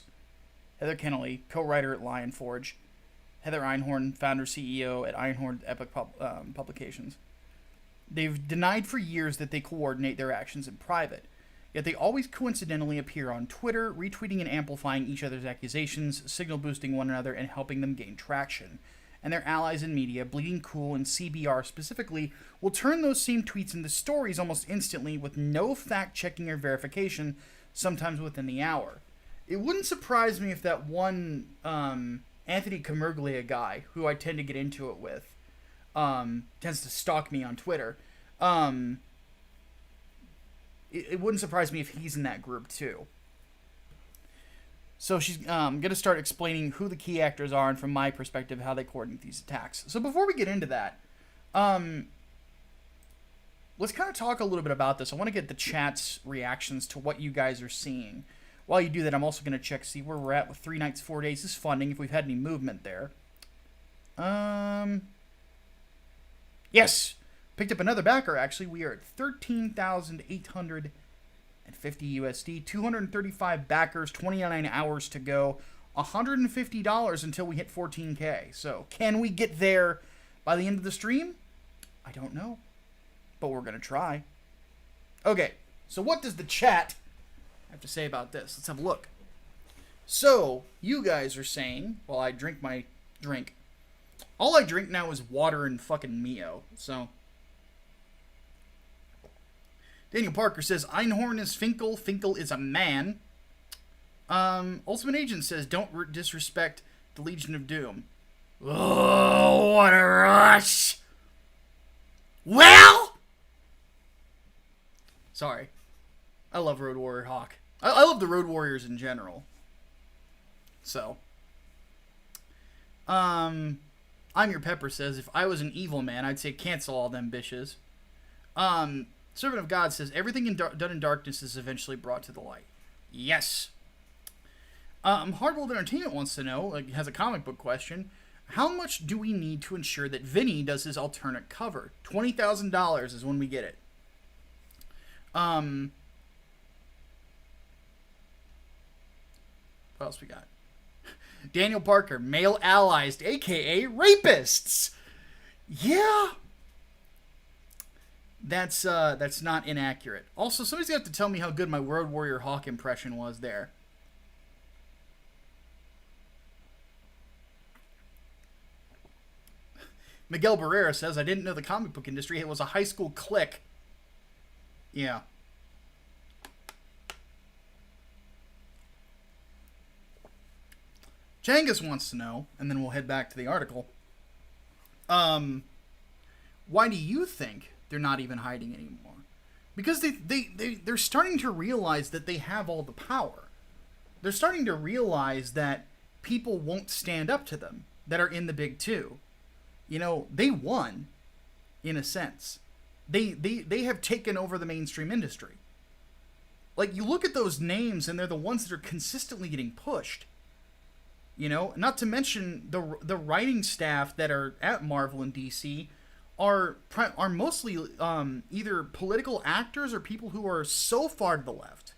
Heather Kennelly, co-writer at Lion Forge. Heather Einhorn, founder CEO at Einhorn Epic Publications. They've denied for years that they coordinate their actions in private, yet they always coincidentally appear on Twitter, retweeting and amplifying each other's accusations, signal boosting one another, and helping them gain traction. And their allies in media, Bleeding Cool and CBR specifically, will turn those same tweets into stories almost instantly with no fact-checking or verification, sometimes within the hour. It wouldn't surprise me if that one Anthony Commerglia guy, who I tend to get into it with, tends to stalk me on Twitter. It wouldn't surprise me if he's in that group too. So she's going to start explaining who the key actors are and from my perspective how they coordinate these attacks. So before we get into that, let's kind of talk a little bit about this. I want to get the chat's reactions to what you guys are seeing. While you do that, I'm also going to check, see where we're at with 3 nights, 4 days. This funding, if we've had any movement there. Yes! Picked up another backer, actually. We are at 13,850 USD. 235 backers, 29 hours to go. $150 until we hit 14K. So, can we get there by the end of the stream? I don't know. But we're going to try. Okay, so what does the chat have to say about this? Let's have a look. So, you guys are saying, while I drink my drink, all I drink now is water and fucking Mio. So, Daniel Parker says, Einhorn is Finkel. Finkel is a man. Ultimate Agent says, don't disrespect the Legion of Doom. Oh, what a rush. Well, sorry. I love Road Warrior Hawk. I love the Road Warriors in general. So. I'm Your Pepper says, if I was an evil man, I'd say cancel all them bitches. Servant of God says, everything done in darkness is eventually brought to the light. Yes. Hardboiled Entertainment wants to know, has a comic book question. How much do we need to ensure that Vinny does his alternate cover? $20,000 is when we get it. What else we got? Daniel Parker, male allies, a.k.a. rapists. Yeah, that's not inaccurate. Also, somebody's got to tell me how good my Road Warrior Hawk impression was there. Miguel Barrera says, I didn't know the comic book industry was a high school clique. Yeah. Jangus wants to know, and then we'll head back to the article. Why do you think they're not even hiding anymore? Because they're starting to realize that they have all the power. They're starting to realize that people won't stand up to them that are in the big two. You know, they won, in a sense. They have taken over the mainstream industry. Like, you look at those names, and they're the ones that are consistently getting pushed. You know, not to mention the writing staff that are at Marvel and DC are mostly either political actors or people who are so far to the left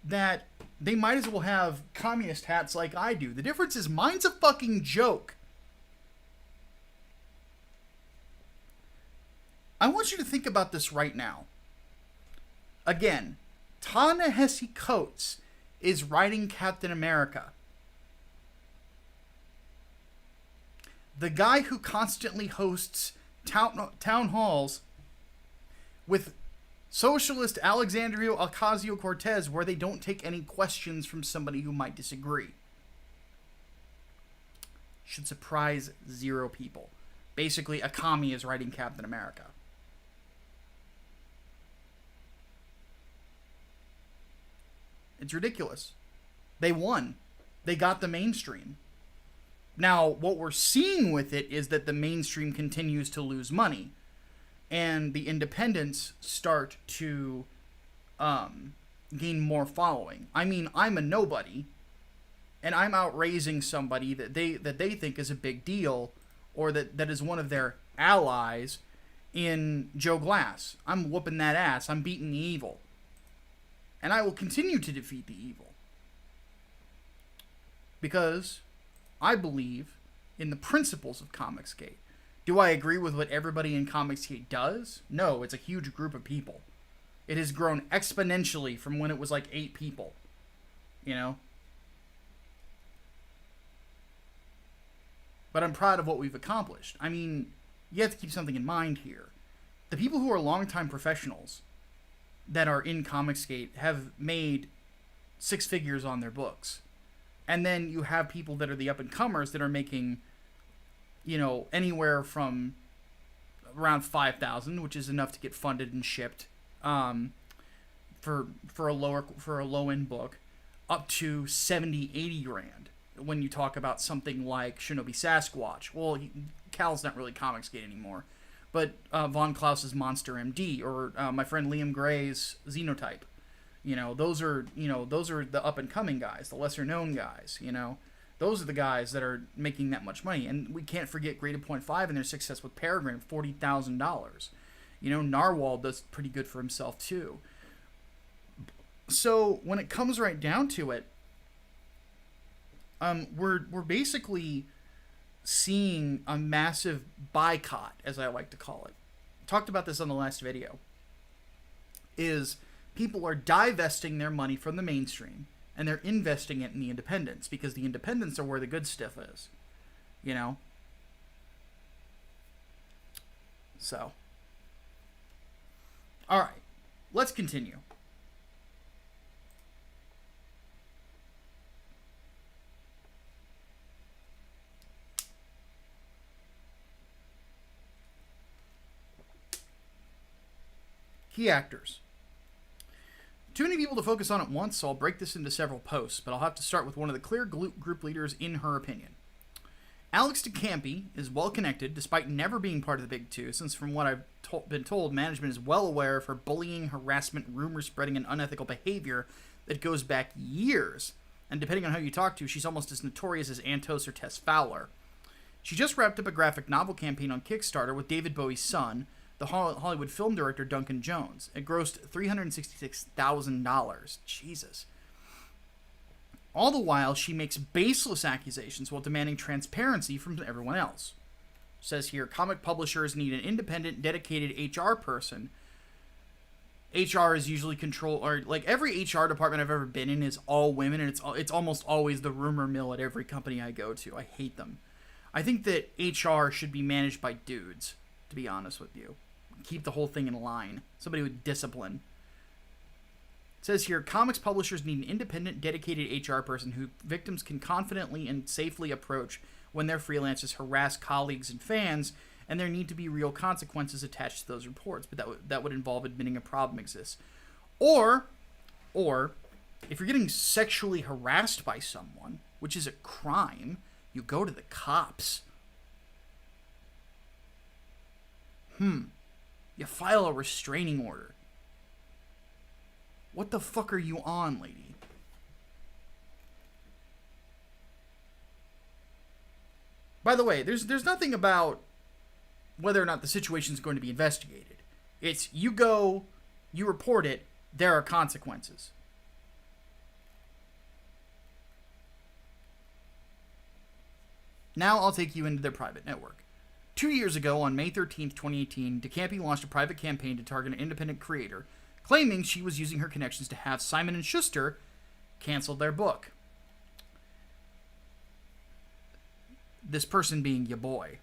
that they might as well have communist hats like I do. The difference is mine's a fucking joke. I want you to think about this right now. Again, Ta-Nehisi Coates is writing Captain America. The guy who constantly hosts town halls with socialist Alexandria Ocasio-Cortez where they don't take any questions from somebody who might disagree. Should surprise 0 people. Basically, a commie is writing Captain America. It's ridiculous. They won. They got the mainstream. Now, what we're seeing with it is that the mainstream continues to lose money. And the independents start to gain more following. I mean, I'm a nobody. And I'm outraising somebody that they think is a big deal. Or that is one of their allies in Joe Glass. I'm whooping that ass. I'm beating the evil. And I will continue to defeat the evil. Because I believe in the principles of Comicsgate. Do I agree with what everybody in Comicsgate does? No, it's a huge group of people. It has grown exponentially from when it was like 8 people. You know? But I'm proud of what we've accomplished. I mean, you have to keep something in mind here. The people who are longtime professionals that are in Comicsgate have made 6 figures on their books. And then you have people that are the up-and-comers that are making, you know, anywhere from around 5,000, which is enough to get funded and shipped, for a low-end book, up to 70, 80 grand. When you talk about something like Shinobi Sasquatch, well, Cal's not really Comicsgate anymore, but Von Klaus's Monster MD, or my friend Liam Gray's Xenotype. You know, those are the up-and-coming guys, the lesser-known guys, you know. Those are the guys that are making that much money. And we can't forget Graded Point 5 and their success with Peregrine, $40,000. You know, Narwhal does pretty good for himself, too. So, when it comes right down to it, we're basically seeing a massive boycott, as I like to call it. Talked about this on the last video. Is people are divesting their money from the mainstream and they're investing it in the independents because the independents are where the good stuff is. You know? So. Alright. Let's continue. Key actors. Too many people to focus on at once, so I'll break this into several posts, but I'll have to start with one of the clear group leaders in her opinion. Alex DeCampi is well connected, despite never being part of the Big Two, since from what I've been told, management is well aware of her bullying, harassment, rumor spreading, and unethical behavior that goes back years. And depending on who you talk to, she's almost as notorious as Antos or Tess Fowler. She just wrapped up a graphic novel campaign on Kickstarter with David Bowie's son, the Hollywood film director Duncan Jones. It grossed $366,000. Jesus. All the while, she makes baseless accusations while demanding transparency from everyone else. says here, comic publishers need an independent, dedicated HR person. HR is usually controlled, or like every HR department I've ever been in is all women, and it's almost always the rumor mill at every company I go to. I hate them. I think that HR should be managed by dudes, to be honest with you. Keep the whole thing in line. Somebody with discipline. It says here, comics publishers need an independent, dedicated HR person who victims can confidently and safely approach when their freelancers harass colleagues and fans, and there need to be real consequences attached to those reports, but that would involve admitting a problem exists. Or, if you're getting sexually harassed by someone, which is a crime, you go to the cops. You file a restraining order. What the fuck are you on, lady? By the way, there's nothing about whether or not the situation is going to be investigated. It's you go, you report it, there are consequences. Now I'll take you into their private network. 2 years ago, on May 13th, 2018, DeCampi launched a private campaign to target an independent creator, claiming she was using her connections to have Simon & Schuster cancel their book. This person being your boy.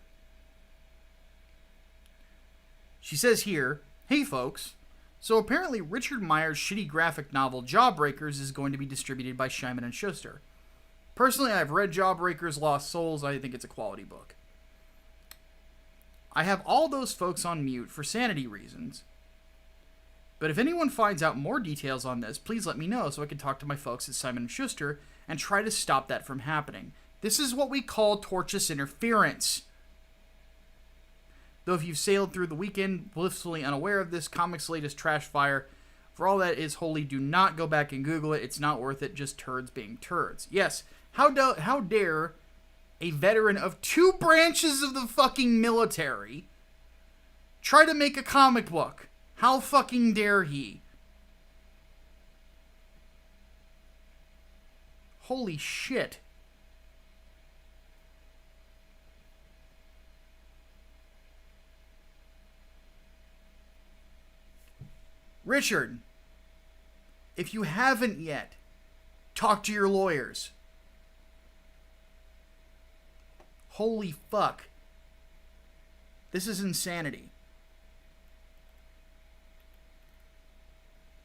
She says here, hey folks, so apparently Richard Meyer's shitty graphic novel Jawbreakers is going to be distributed by Simon & Schuster. Personally, I've read Jawbreakers Lost Souls. I think it's a quality book. I have all those folks on mute for sanity reasons. But if anyone finds out more details on this, please let me know so I can talk to my folks at Simon & Schuster and try to stop that from happening. This is what we call tortious interference. Though if you've sailed through the weekend blissfully unaware of this comic's latest trash fire, for all that is holy, do not go back and Google it. It's not worth it. Just turds being turds. Yes, how dare a veteran of 2 branches of the fucking military try to make a comic book? How fucking dare he? Holy shit. Richard, if you haven't yet, talk to your lawyers. Holy fuck. This is insanity.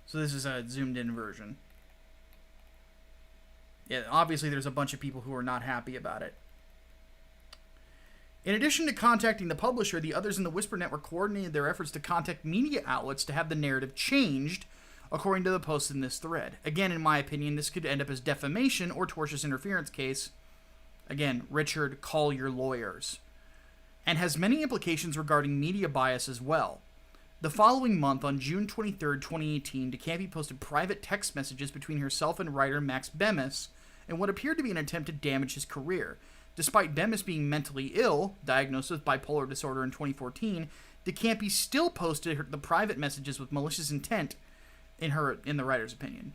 So this is a zoomed in version. Yeah, obviously there's a bunch of people who are not happy about it. In addition to contacting the publisher, the others in the Whisper Network coordinated their efforts to contact media outlets to have the narrative changed, according to the posts in this thread. Again, in my opinion, this could end up as defamation or tortious interference case. Again, Richard, call your lawyers. And has many implications regarding media bias as well. The following month, on June 23rd, 2018, DeCampi posted private text messages between herself and writer Max Bemis in what appeared to be an attempt to damage his career. Despite Bemis being mentally ill, diagnosed with bipolar disorder in 2014, DeCampi still posted the private messages with malicious intent, in the writer's opinion.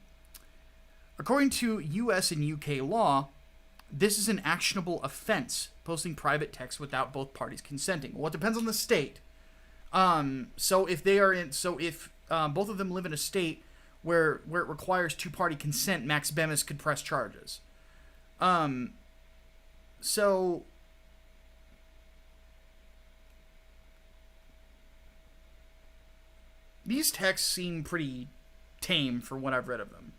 According to US and UK law, this is an actionable offense, posting private text without both parties consenting. Well, it depends on the state. So if both of them live in a state where it requires two-party consent, Max Bemis could press charges. So these texts seem pretty tame for what I've read of them.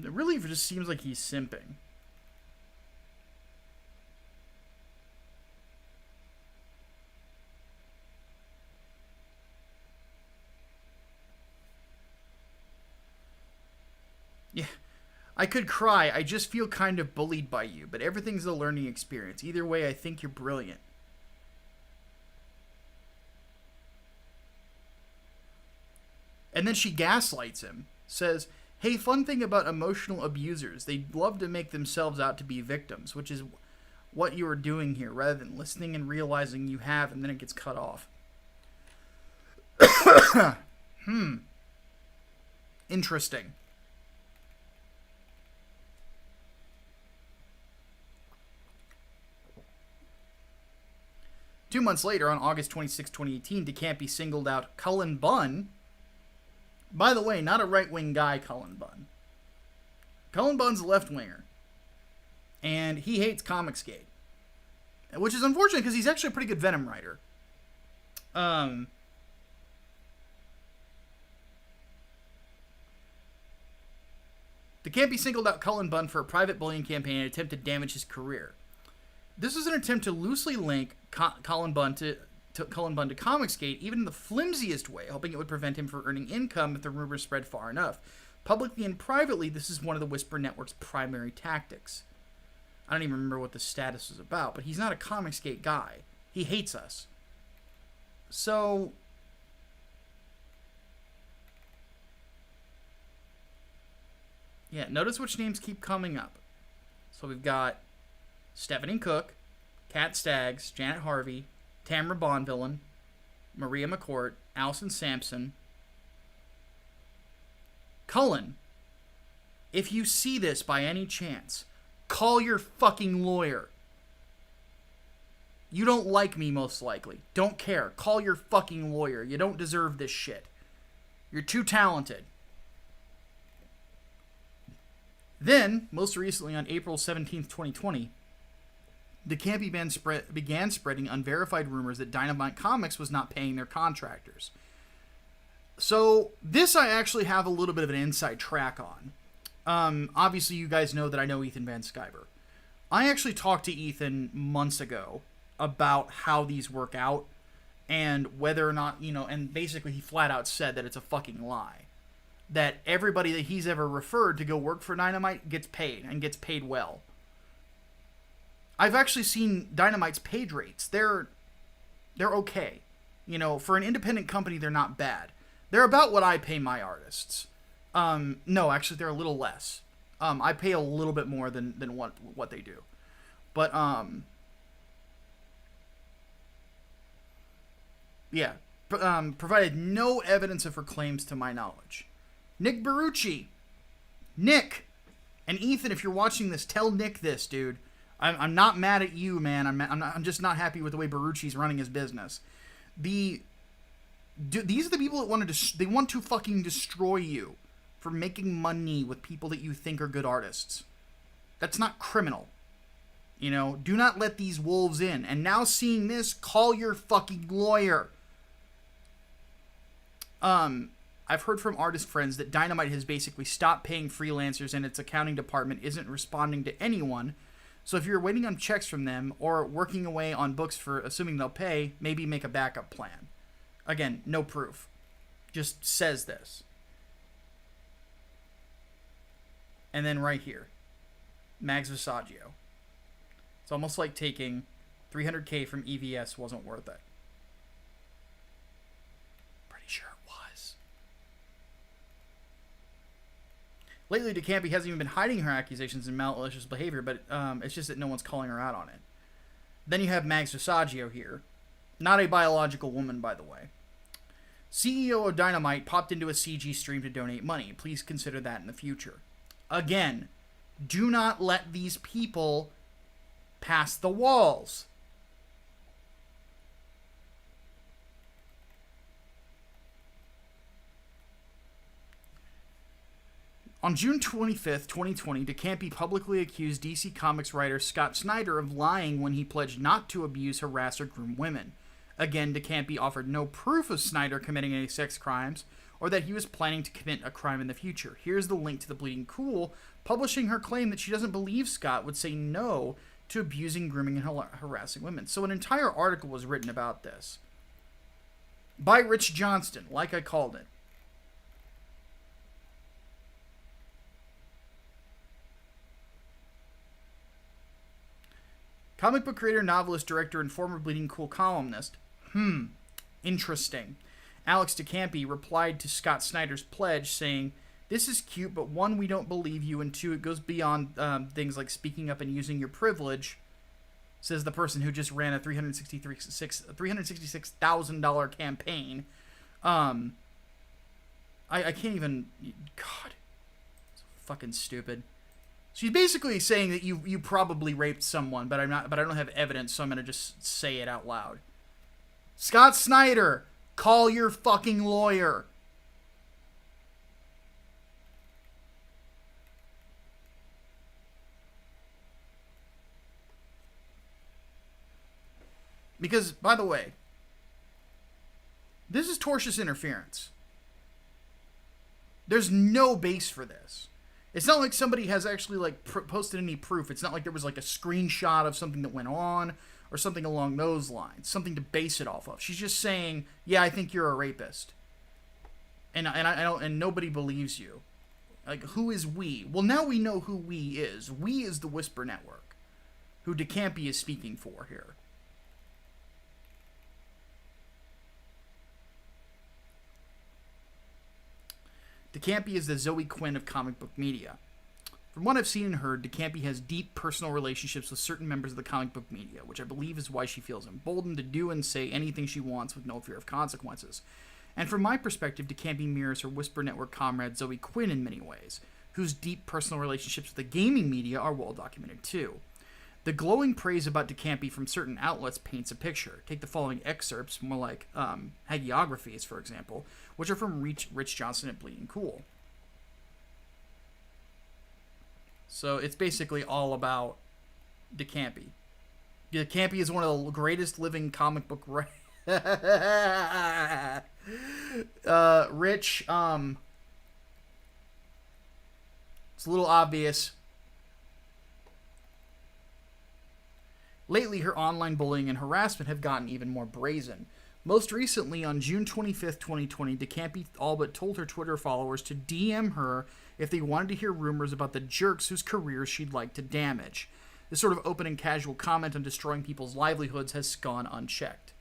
It really just seems like he's simping. Yeah, I could cry. I just feel kind of bullied by you, but everything's a learning experience. Either way, I think you're brilliant. And then she gaslights him, says, hey, fun thing about emotional abusers, they love to make themselves out to be victims, which is what you are doing here, rather than listening and realizing you have, and then it gets cut off. Interesting. Two months later, on August 26, 2018, DeCampi singled out Cullen Bunn. By the way, not a right-wing guy, Cullen Bunn. Cullen Bunn's a left-winger. And he hates Comicsgate. Which is unfortunate, because he's actually a pretty good Venom writer. DeCampi singled out Cullen Bunn for a private bullying campaign and attempt to damage his career. This was an attempt to loosely link Cullen Bunn to Comicsgate, even in the flimsiest way, hoping it would prevent him from earning income if the rumors spread far enough. Publicly and privately, this is one of the Whisper Network's primary tactics. I don't even remember what the status was about, but he's not a Comicsgate guy. He hates us. So, yeah, notice which names keep coming up. So we've got Stephanie Cook, Kat Staggs, Janet Harvey, Tamara Bonvillain, Maria McCourt, Allison Sampson. Cullen, if you see this by any chance, call your fucking lawyer. You don't like me, most likely. Don't care. Call your fucking lawyer. You don't deserve this shit. You're too talented. Then, most recently on April 17th, 2020, DeCampi began spreading unverified rumors that Dynamite Comics was not paying their contractors. So, this I actually have a little bit of an inside track on. Obviously, you guys know that I know Ethan Van Sciver. I actually talked to Ethan months ago about how these work out and whether or not, and basically he flat out said that it's a fucking lie. That everybody that he's ever referred to go work for Dynamite gets paid, and gets paid well. I've actually seen Dynamite's page rates. They're okay. For an independent company, they're not bad. They're about what I pay my artists. No, actually, they're a little less. I pay a little bit more than what they do. But, yeah. Provided no evidence of her claims to my knowledge. Nick Barucci. Nick. And Ethan, if you're watching this, tell Nick this, dude. I'm not mad at you, man. I'm just not happy with the way Barucci's running his business. These are the people that want to fucking destroy you for making money with people that you think are good artists. That's not criminal. Do not let these wolves in. And now seeing this, call your fucking lawyer. I've heard from artist friends that Dynamite has basically stopped paying freelancers and its accounting department isn't responding to anyone. So if you're waiting on checks from them or working away on books for assuming they'll pay, maybe make a backup plan. Again, no proof. Just says this. And then right here, Mags Visaggio. It's almost like taking $300K from EVS wasn't worth it. Pretty sure it was. Lately, DeCampi hasn't even been hiding her accusations and malicious behavior, but it's just that no one's calling her out on it. Then you have Mags Visaggio here. Not a biological woman, by the way. CEO of Dynamite popped into a CG stream to donate money. Please consider that in the future. Again, do not let these people pass the walls. On June 25th, 2020, DeCampi publicly accused DC Comics writer Scott Snyder of lying when he pledged not to abuse, harass, or groom women. Again, DeCampi offered no proof of Snyder committing any sex crimes or that he was planning to commit a crime in the future. Here's the link to the Bleeding Cool, publishing her claim that she doesn't believe Scott would say no to abusing, grooming, and harassing women. So an entire article was written about this. By Rich Johnston, like I called it. Comic book creator, novelist, director, and former Bleeding Cool columnist. Interesting. Alex DeCampi replied to Scott Snyder's pledge saying, "This is cute, but one, we don't believe you, and two, it goes beyond things like speaking up and using your privilege." says the person who just ran a $366,000 campaign. I can't even. God, it's fucking stupid. She's basically saying that you probably raped someone, but I don't have evidence, so I'm gonna just say it out loud. Scott Snyder, call your fucking lawyer. Because, by the way, this is tortious interference. There's no base for this. It's not like somebody has actually, like, posted any proof. It's not like there was, like, a screenshot of something that went on or something along those lines. Something to base it off of. She's just saying, yeah, I think you're a rapist. And I don't, and nobody believes you. Like, who is we? Well, now we know who we is. We is the Whisper Network, who DeCampi is speaking for here. DeCampi is the Zoe Quinn of comic book media. From what I've seen and heard, DeCampi has deep personal relationships with certain members of the comic book media, which I believe is why she feels emboldened to do and say anything she wants with no fear of consequences. And from my perspective, DeCampi mirrors her Whisper Network comrade Zoe Quinn in many ways, whose deep personal relationships with the gaming media are well documented too. The glowing praise about DeCampi from certain outlets paints a picture. Take the following excerpts, more like hagiographies, for example, which are from Rich Johnson at Bleeding Cool. So it's basically all about DeCampi. DeCampi is one of the greatest living comic book Rich, it's a little obvious. Lately, her online bullying and harassment have gotten even more brazen. Most recently, on June 25th, 2020, DeCampi all but told her Twitter followers to DM her if they wanted to hear rumors about the jerks whose careers she'd like to damage. This sort of open and casual comment on destroying people's livelihoods has gone unchecked.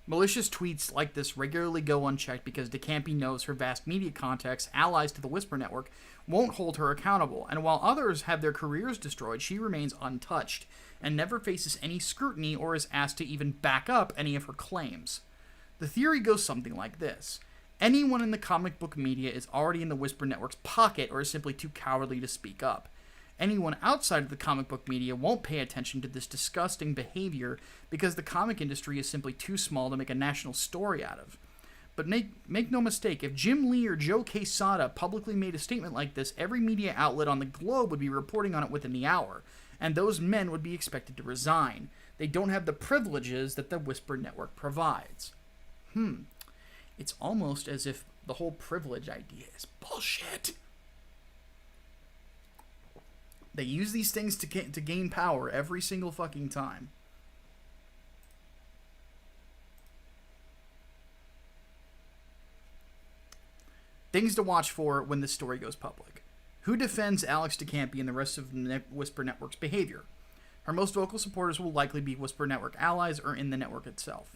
Malicious tweets like this regularly go unchecked because DeCampi knows her vast media contacts, allies to the Whisper Network, won't hold her accountable, and while others have their careers destroyed, she remains untouched and never faces any scrutiny or is asked to even back up any of her claims. The theory goes something like this. Anyone in the comic book media is already in the Whisper Network's pocket or is simply too cowardly to speak up. Anyone outside of the comic book media won't pay attention to this disgusting behavior because the comic industry is simply too small to make a national story out of. But make no mistake, if Jim Lee or Joe Quesada publicly made a statement like this, every media outlet on the globe would be reporting on it within the hour, and those men would be expected to resign. They don't have the privileges that the Whisper Network provides. It's almost as if the whole privilege idea is bullshit. They use these things to gain power every single fucking time. Things to watch for when this story goes public. Who defends Alex DeCampi and the rest of Whisper Network's behavior? Her most vocal supporters will likely be Whisper Network allies or in the network itself.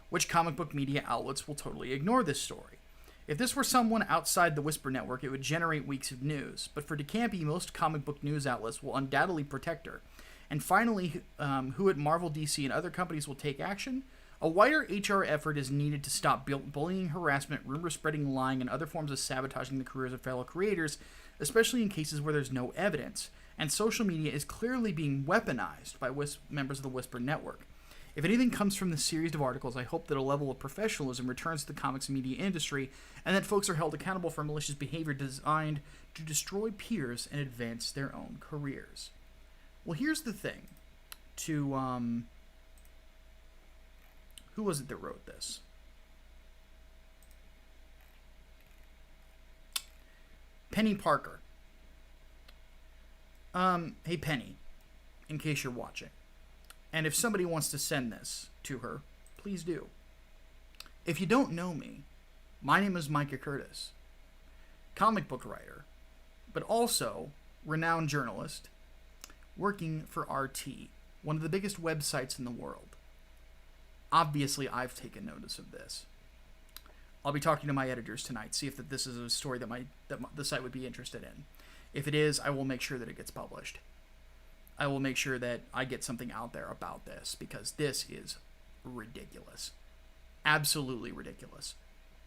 Which comic book media outlets will totally ignore this story? If this were someone outside the Whisper Network, it would generate weeks of news. But for DeCampi, most comic book news outlets will undoubtedly protect her. And finally, who at Marvel, DC, and other companies will take action? A wider HR effort is needed to stop bullying, harassment, rumor spreading, lying, and other forms of sabotaging the careers of fellow creators, especially in cases where there's no evidence. And social media is clearly being weaponized by members of the Whisper Network. If anything comes from this series of articles, I hope that a level of professionalism returns to the comics media industry, and that folks are held accountable for malicious behavior designed to destroy peers and advance their own careers. Well, here's the thing. Who was it that wrote this? Penny Parker. Hey Penny, in case you're watching. And if somebody wants to send this to her, please do. If you don't know me, my name is Micah Curtis, comic book writer, but also renowned journalist, working for RT, one of the biggest websites in the world. Obviously, I've taken notice of this. I'll be talking to my editors tonight, see if this is a story that the site would be interested in. If it is, I will make sure that it gets published. I will make sure that I get something out there about this, because this is ridiculous. Absolutely ridiculous.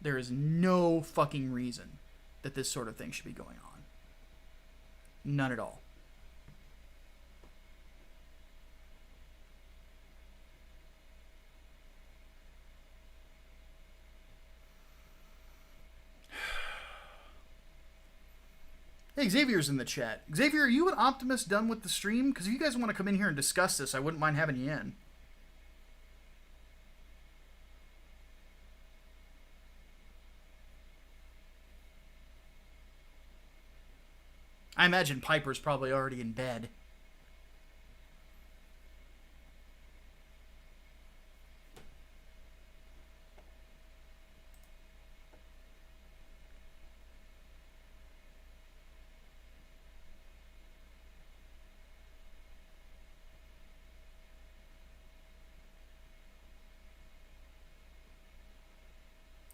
There is no fucking reason that this sort of thing should be going on. None at all. Hey, Xavier's in the chat. Xavier, are you and Optimus done with the stream? Because if you guys want to come in here and discuss this, I wouldn't mind having you in. I imagine Piper's probably already in bed.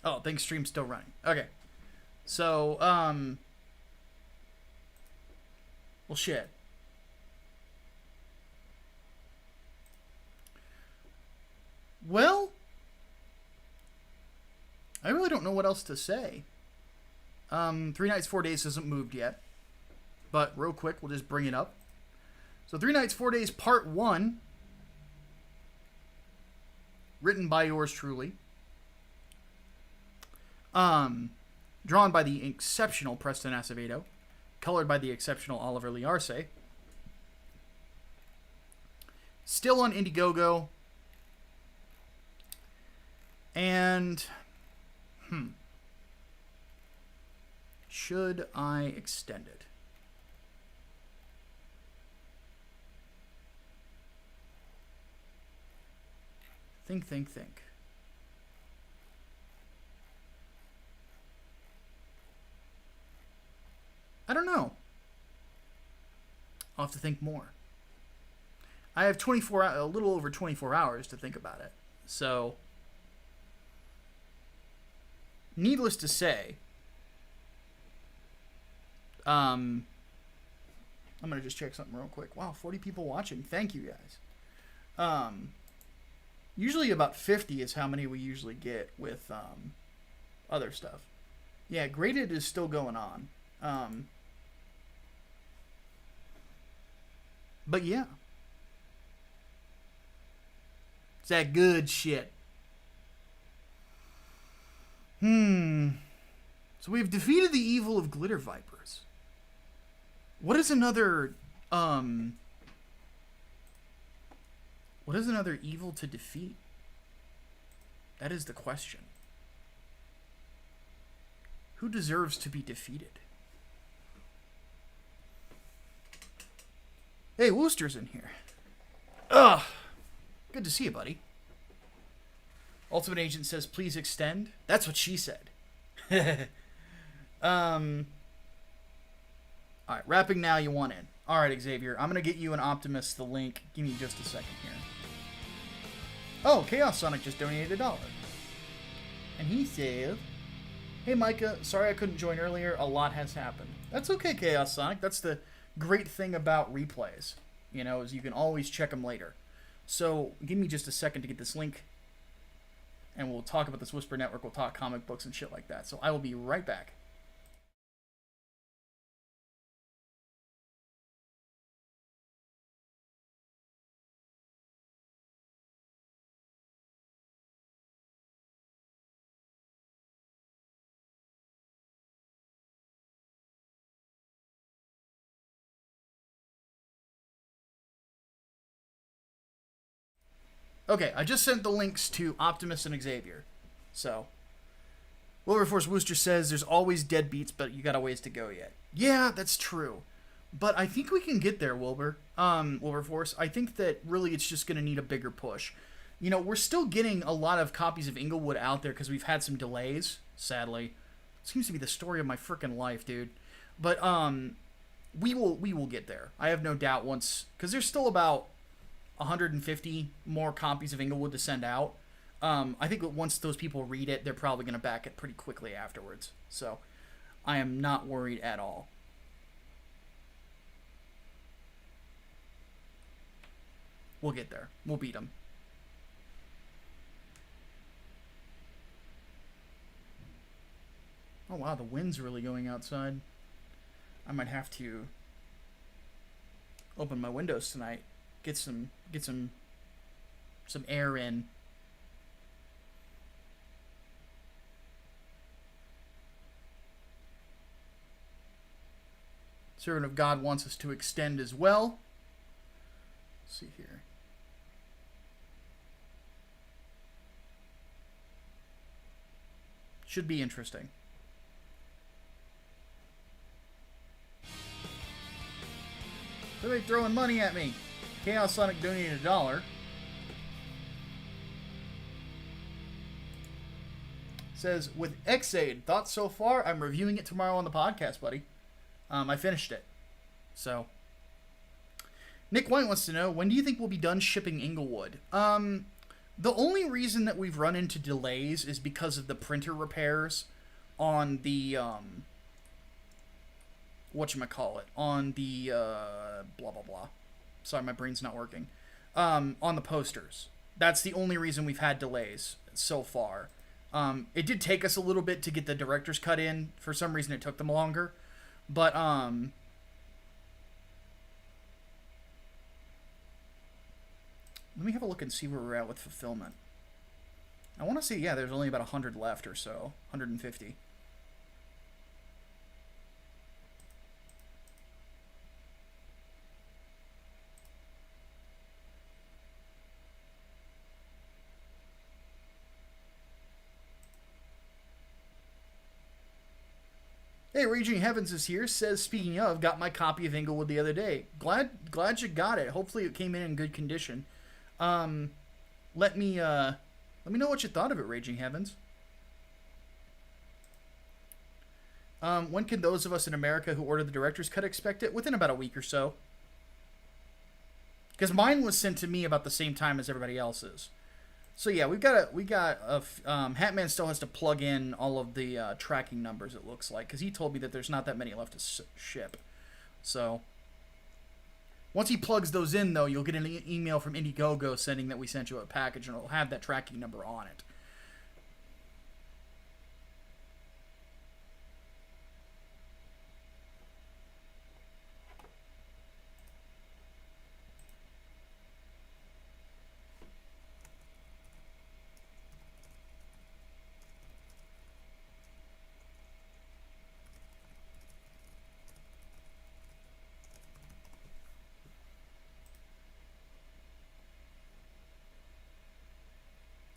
Oh, I think stream's still running. Okay. So, well, shit. Well, I really don't know what else to say. 3 Nights, 4 Days hasn't moved yet. But real quick, we'll just bring it up. So 3 Nights, 4 Days Part 1. Written by yours truly. Drawn by the exceptional Preston Acevedo. Colored by the exceptional Oliver Liarce. Still on Indiegogo. And, should I extend it? Think. I don't know. I'll have to think more. I have a little over 24 hours to think about it. So, needless to say, I'm going to just check something real quick. Wow, 40 people watching. Thank you, guys. Usually about 50 is how many we usually get with other stuff. Yeah, Graded is still going on. But yeah. It's that good shit. So we've defeated the evil of glitter vipers. What is another evil to defeat? That is the question. Who deserves to be defeated? Hey, Wooster's in here. Ugh. Good to see you, buddy. Ultimate Agent says, please extend. That's what she said. Alright, wrapping now, you want in. Alright, Xavier, I'm going to get you and Optimus the link. Give me just a second here. Oh, Chaos Sonic just donated $1. And he said, hey, Micah, sorry I couldn't join earlier. A lot has happened. That's okay, Chaos Sonic. That's the great thing about replays. You know, is you can always check them later. So, give me just a second to get this link. And we'll talk about this Whisper Network. We'll talk comic books and shit like that. So, I will be right back. Okay, I just sent the links to Optimus and Xavier. So, Wilberforce Wooster says there's always deadbeats, but you got a ways to go yet. Yeah, that's true. But I think we can get there, Wilberforce. I think that really it's just going to need a bigger push. You know, we're still getting a lot of copies of Inglewood out there because we've had some delays, sadly. It seems to be the story of my freaking life, dude. But we will get there. I have no doubt once, because there's still about 150 more copies of Inglewood to send out. I think that once those people read it, they're probably going to back it pretty quickly afterwards. So, I am not worried at all. We'll get there. We'll beat them. Oh wow, the wind's really going outside. I might have to open my windows tonight. Get some air in. Servant of God wants us to extend as well. Let's see here. Should be interesting. Somebody throwing money at me. Chaos Sonic donated $1. Says, with Xaid, thoughts so far? I'm reviewing it tomorrow on the podcast, buddy. I finished it. So, Nick White wants to know, when do you think we'll be done shipping Inglewood? The only reason that we've run into delays is because of the printer repairs on the, whatchamacallit, on the, blah, blah, blah. Sorry, my brain's not working. On the posters. That's the only reason we've had delays so far. It did take us a little bit to get the director's cut in. For some reason, it took them longer. But, let me have a look and see where we're at with fulfillment. I want to see, yeah, there's only about 100 left or so. 150. Hey, Raging Heavens is here. Says, speaking of, got my copy of Inglewood the other day. Glad you got it. Hopefully it came in good condition. Let me know what you thought of it, Raging Heavens. When can those of us in America who ordered the director's cut expect it? Within about a week or so. Because mine was sent to me about the same time as everybody else's. So yeah, Hatman still has to plug in all of the tracking numbers, it looks like, because he told me that there's not that many left to ship. So once he plugs those in, though, you'll get an email from Indiegogo saying that we sent you a package, and it'll have that tracking number on it.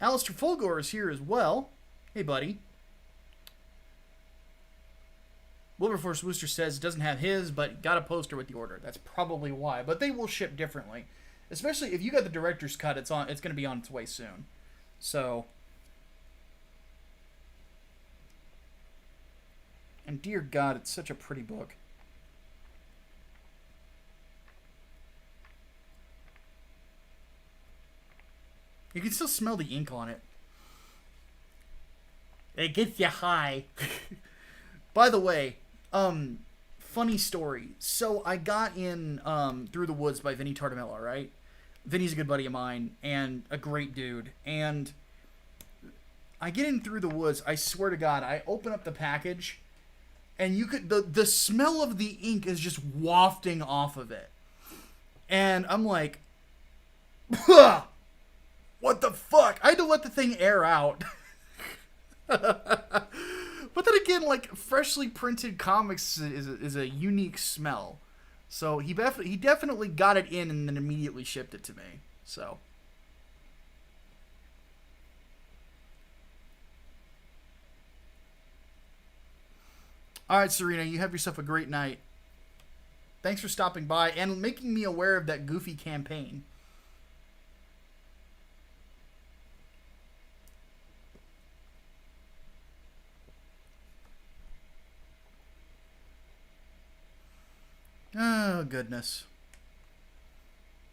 Alistair Fulgore is here as well. Hey, buddy. Wilberforce Wooster says it doesn't have his, but got a poster with the order. That's probably why. But they will ship differently. Especially if you got the director's cut, it's going to be on its way soon. So. And dear God, it's such a pretty book. You can still smell the ink on it. It gets you high. By the way, funny story. So I got in Through the Woods by Vinny Tartamella, right? Vinny's a good buddy of mine and a great dude. And I get in Through the Woods. I swear to God, I open up the package, and you could the smell of the ink is just wafting off of it. And I'm like, what the fuck? I had to let the thing air out. But then again, like, freshly printed comics is a unique smell. So he definitely got it in and then immediately shipped it to me. So. Alright, Serena, you have yourself a great night. Thanks for stopping by and making me aware of that goofy campaign. Oh, goodness.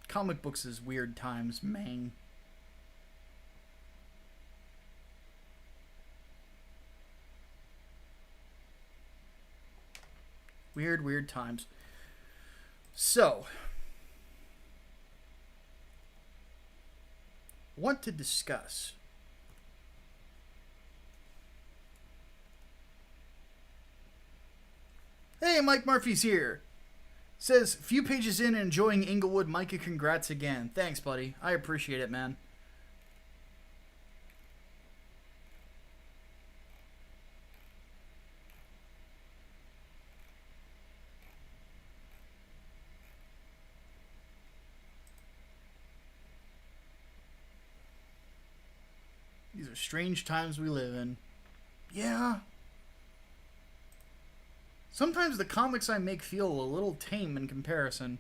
Comic books is weird times, man. Weird times. So. want to discuss. Hey, Mike Murphy's here. Says, few pages in and enjoying Inglewood. Micah, congrats again. Thanks, buddy. I appreciate it, man. These are strange times we live in. Yeah. Sometimes the comics I make feel a little tame in comparison.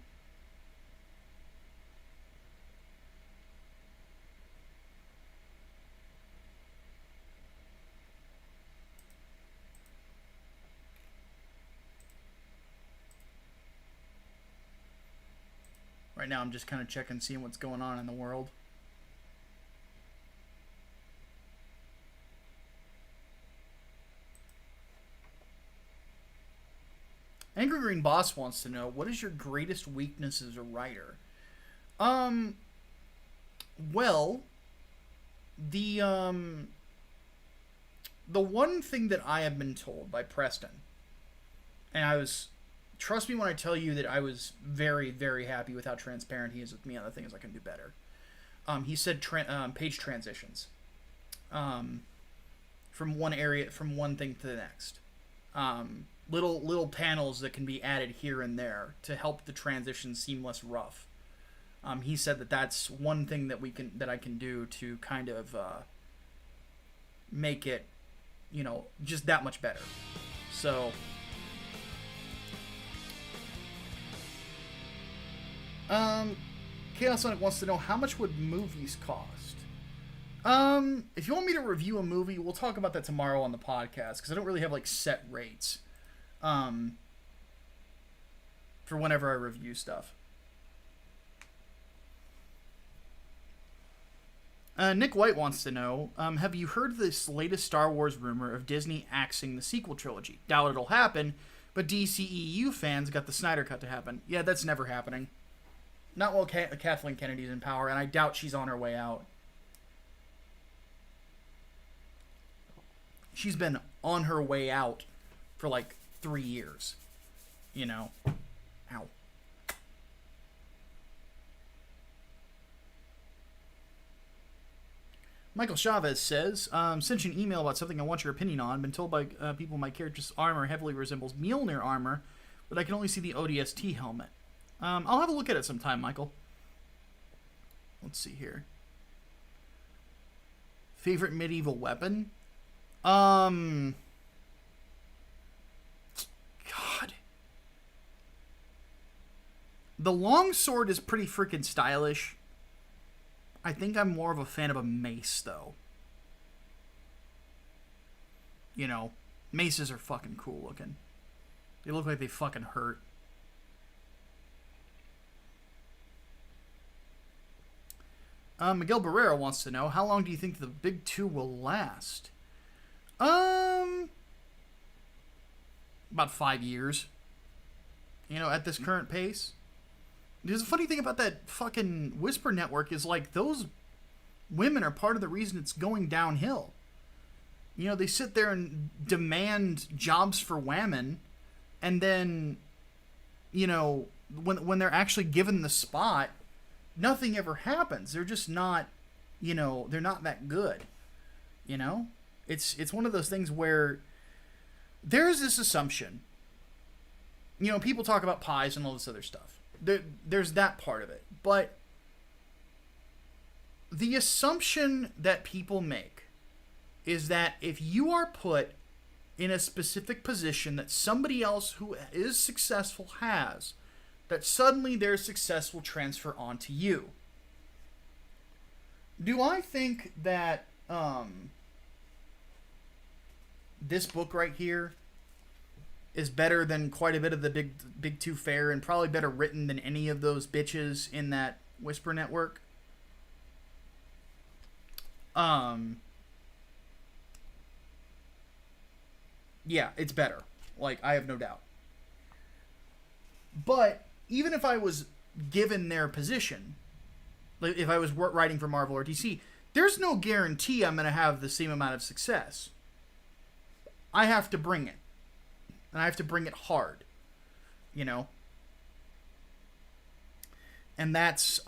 Right now I'm just kind of checking, seeing what's going on in the world. Angry Green Boss wants to know, what is your greatest weakness as a writer? Well, the one thing that I have been told by Preston, and trust me when I tell you that I was very, very happy with how transparent he is with me on the things I can do better. He said page transitions, from one thing to the next. Little panels that can be added here and there to help the transition seem less rough. He said that that's one thing that I can do to kind of make it, just that much better. So, Chaos Sonic wants to know, how much would movies cost? If you want me to review a movie, we'll talk about that tomorrow on the podcast, because I don't really have set rates. For whenever I review stuff. Nick White wants to know, have you heard this latest Star Wars rumor of Disney axing the sequel trilogy? Doubt it'll happen, but DCEU fans got the Snyder Cut to happen. Yeah, that's never happening. Not while Kathleen Kennedy's in power, and I doubt she's on her way out. She's been on her way out for 3 years. Ow. Michael Chavez says, sent you an email about something I want your opinion on. Been told by people my character's armor heavily resembles Mjolnir armor, but I can only see the ODST helmet. I'll have a look at it sometime, Michael. Let's see here. Favorite medieval weapon? God. The longsword is pretty freaking stylish. I think I'm more of a fan of a mace, though. Maces are fucking cool looking. They look like they fucking hurt. Miguel Barrera wants to know, how long do you think the big two will last? About 5 years. At this current pace. There's a funny thing about that fucking Whisper Network is, those women are part of the reason it's going downhill. They sit there and demand jobs for women, and then, when they're actually given the spot, nothing ever happens. They're just not, they're not that good. It's one of those things where there's this assumption. People talk about pies and all this other stuff. There's that part of it. But the assumption that people make is that if you are put in a specific position that somebody else who is successful has, that suddenly their success will transfer onto you. Do I think that this book right here is better than quite a bit of the Big Two Fair, and probably better written than any of those bitches in that Whisper Network? Yeah, it's better. I have no doubt. But even if I was given their position, if I was writing for Marvel or DC, there's no guarantee I'm going to have the same amount of success. I have to bring it. And I have to bring it hard. You know? And that's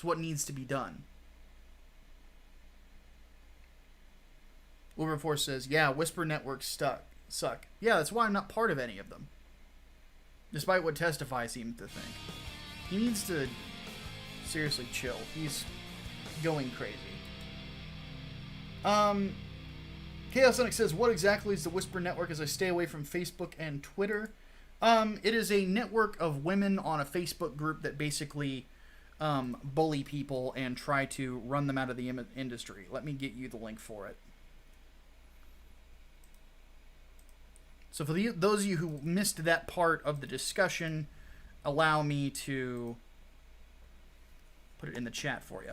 what needs to be done. Wilberforce says, yeah, Whisper networks suck. Yeah, that's why I'm not part of any of them. Despite what Testify seems to think. He needs to seriously chill. He's going crazy. Chaos Sonic says, what exactly is the Whisper Network as I stay away from Facebook and Twitter? It is a network of women on a Facebook group that basically bully people and try to run them out of the industry. Let me get you the link for it. So for those of you who missed that part of the discussion, allow me to put it in the chat for you.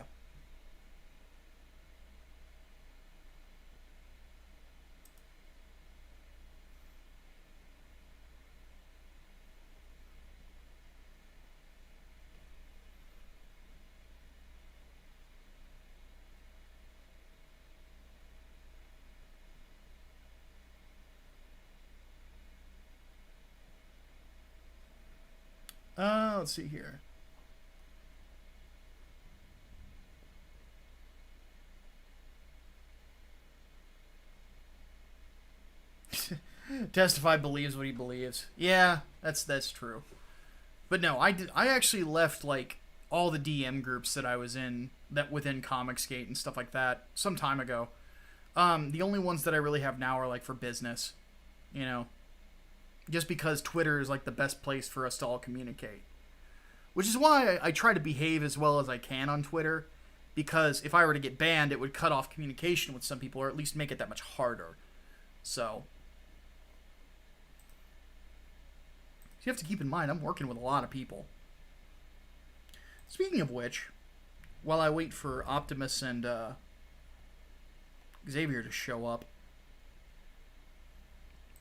Let's see here. Testify believes what he believes. Yeah, that's true. But no, I actually left like all the DM groups that I was in that within Comicsgate and stuff like that some time ago. The only ones that I really have now are like for business, you know. Just because Twitter is like the best place for us to all communicate. Which is why I try to behave as well as I can on Twitter. Because if I were to get banned, it would cut off communication with some people, or at least make it that much harder. So you have to keep in mind, I'm working with a lot of people. Speaking of which, while I wait for Optimus and Xavier to show up,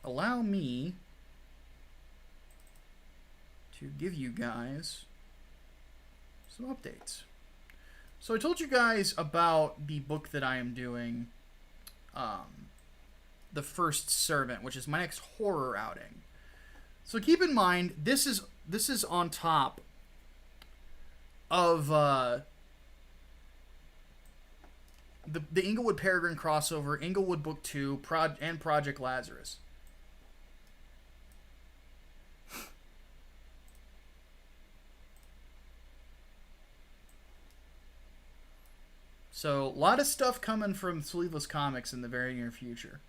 allow me to give you guys some updates. So I told you guys about the book that I am doing, The First Servant, which is my next horror outing. So keep in mind, this is on top of the Inglewood Peregrine crossover, Inglewood Book 2, and Project Lazarus. So, a lot of stuff coming from Sleeveless Comics in the very near future.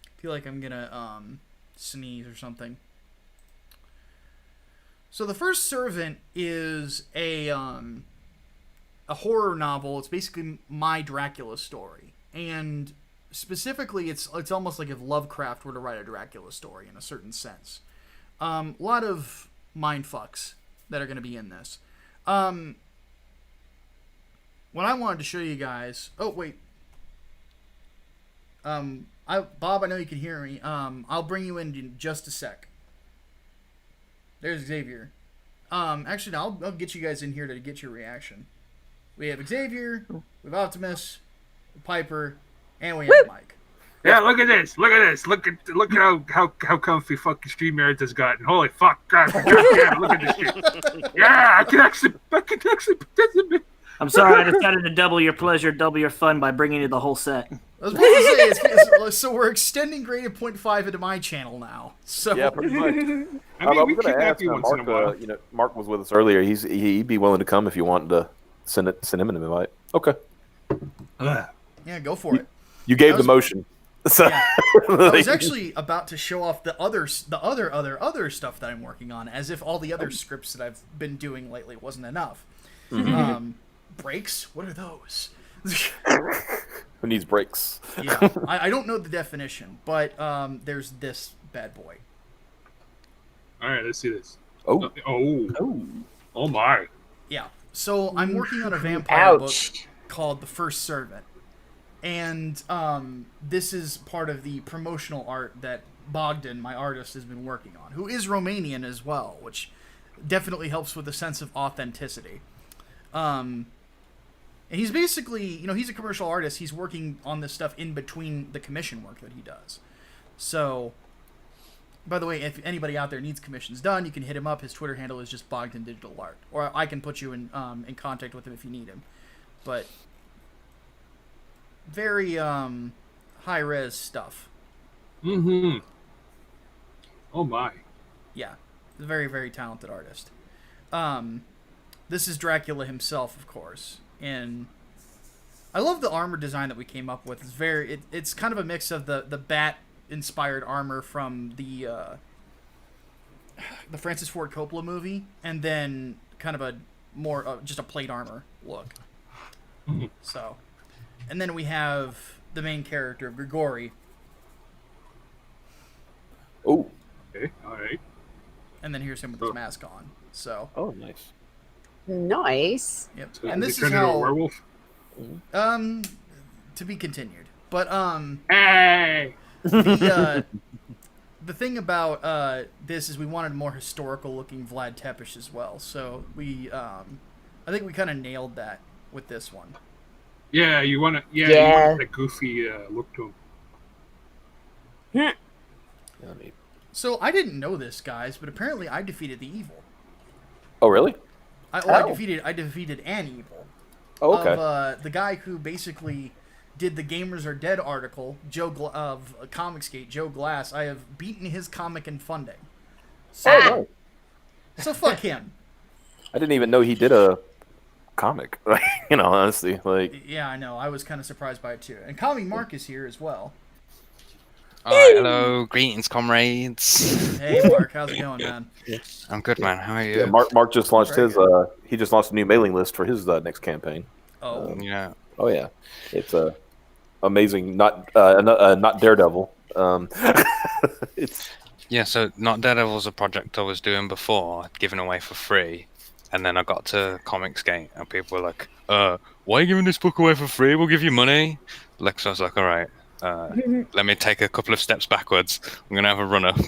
I feel like I'm gonna sneeze or something. So, The First Servant is a horror novel. It's basically my Dracula story. And specifically, it's almost like if Lovecraft were to write a Dracula story in a certain sense. A lot of mindfucks that are going to be in this. What I wanted to show you guys... Oh, wait. Bob, I know you can hear me. I'll bring you in just a sec. There's Xavier. Actually, no, I'll get you guys in here to get your reaction. We have Xavier, we have Optimus, Piper, and we have Mike. Yeah, look at this. Look at this. Look at how comfy fucking StreamYard has gotten. Holy fuck. God damn, look at this shit. Yeah, I can actually participate. I'm sorry, I decided to double your pleasure, double your fun by bringing you the whole set. I was about to say, so we're extending Graded 0.5 into my channel now. So yeah, pretty much. I mean, we kidnap you once in a while. Mark was with us earlier. He'd be willing to come if you wanted to send him an invite. Okay. Yeah, go for it. You gave the motion. So yeah. I was actually about to show off the other stuff that I'm working on, as if all the other scripts that I've been doing lately wasn't enough. Mm-hmm. Breaks? What are those? Who needs breaks? Yeah, I don't know the definition, but there's this bad boy. All right, let's see this. Oh my. Yeah, so I'm working on a vampire book called The First Servant. And this is part of the promotional art that Bogdan, my artist, has been working on, who is Romanian as well, which definitely helps with a sense of authenticity. And he's basically, he's a commercial artist. He's working on this stuff in between the commission work that he does. So, by the way, if anybody out there needs commissions done, you can hit him up. His Twitter handle is just Bogdan Digital Art, or I can put you in contact with him if you need him. But very high res stuff. Mm-hmm. Oh my. Yeah, very, very talented artist. This is Dracula himself, of course, and I love the armor design that we came up with. It's kind of a mix of the bat inspired armor from the Francis Ford Coppola movie, and then kind of a more just a plate armor look. Mm-hmm. So, and then we have the main character, Grigori. Oh. Okay. All right. And then here's him with his mask on. So. Oh, nice. Nice. Yep. So And is this he is turned into a how. werewolf? To be continued. But Hey. the thing about this is we wanted a more historical looking Vlad Tepes as well. So we I think we kind of nailed that with this one. Yeah, you want to. Yeah, Yeah. you want that goofy look to him. Yeah, neat. So I didn't know this, guys, but apparently I defeated the evil. Oh, really? I defeated an evil. Oh, okay. Of the guy who basically did the Gamers Are Dead article, of Comicsgate, Joe Glass. I have beaten his comic and funding. So, Oh, no. so fuck him. I didn't even know he did a comic. Honestly, Yeah, I know. I was kind of surprised by it too. And Kami Mark is here as well. Alright, hello, greetings, comrades. Hey, Mark, how's it going, man? I'm good, man. How are you? yeah. Mark just launched Very his. He just launched a new mailing list for his next campaign. Oh, Yeah. Oh yeah, it's amazing. Not Daredevil. It's Yeah, so Not Daredevil's a project I was doing before, giving away for free. And then I got to Comicsgate, and people were like, why are you giving this book away for free? We'll give you money. So I was like, all right, let me take a couple of steps backwards. I'm going to have a run-up.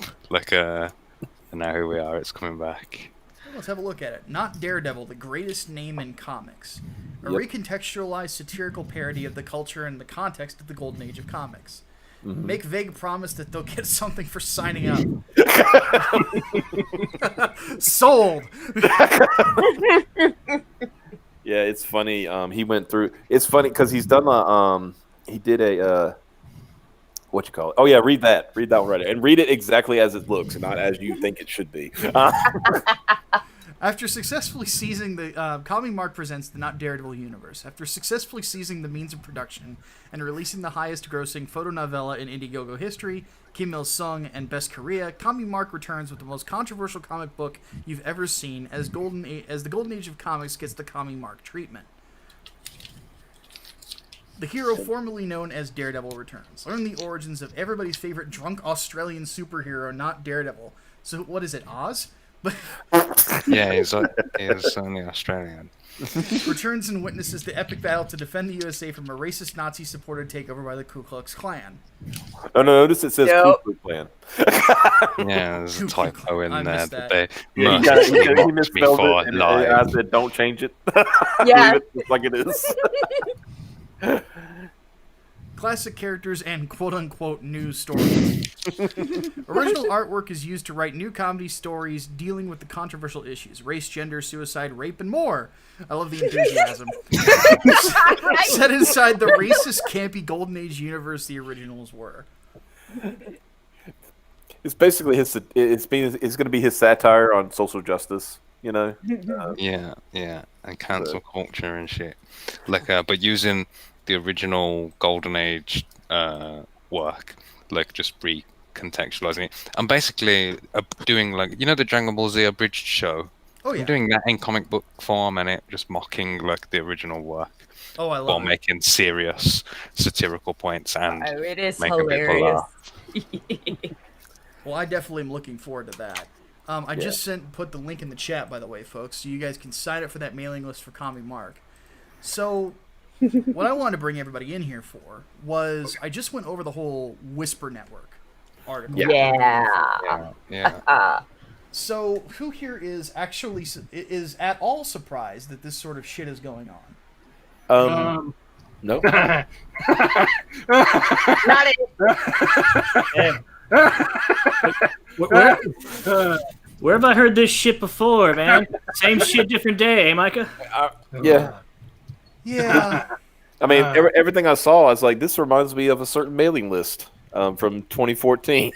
And now here we are. It's coming back. let's have a look at it. Not Daredevil, the greatest name in comics. A Yep. recontextualized satirical parody of the culture and the context of the golden age of comics. Mhm. Make vague promise that they'll get something for signing up. Sold. Yeah, it's funny. He went through. It's funny because he's done he did a what you call it? Oh yeah, read that one right, and read it exactly as it looks, not as you think it should be. After successfully seizing the Kami Mark presents the Not Daredevil universe. After successfully seizing the means of production and releasing the highest-grossing photonovela in Indiegogo history, Kim Il Sung and Best Korea, Kami Mark returns with the most controversial comic book you've ever seen as the golden age of comics gets the Kami Mark treatment. The hero formerly known as Daredevil returns. Learn the origins of everybody's favorite drunk Australian superhero, Not Daredevil. So what is it, Oz? Yeah, he's only Australian. Returns and witnesses the epic battle to defend the USA from a racist Nazi-supported takeover by the Ku Klux Klan. No, notice it says Nope. Ku Klux Klan. Yeah, there's a typo in I there missed that that. they Yeah, mercifully he mocked me misspelled for it, and live. I said, "Don't change it." Yeah. Leave it just like it is. Classic characters and quote-unquote news stories. Original artwork is used to write new comedy stories dealing with the controversial issues. Race, gender, suicide, rape, and more. I love the enthusiasm. Set inside the racist, campy Golden Age universe the originals were. It's basically his. It's going to be his satire on social justice. Yeah, and cancel culture and shit. But using the original Golden Age work, just recontextualizing it. I'm basically doing the Dragon Ball Z abridged show. Oh, yeah. I'm doing that in comic book form, and it just mocking the original work Oh, I while love it. making serious satirical points and Oh, it is making people hilarious. laugh. Well, I definitely am looking forward to that. I just put the link in the chat, by the way, folks, so you guys can sign up for that mailing list for Kami Mark. So, what I wanted to bring everybody in here for was I just went over the whole Whisper network article. Yeah. So, who here is actually is at all surprised that this sort of shit is going on? No. Not it. Where have I heard this shit before, man? Same shit, different day, eh, Micah? Yeah. Yeah. I mean, everything I saw, I was like, this reminds me of a certain mailing list from 2014.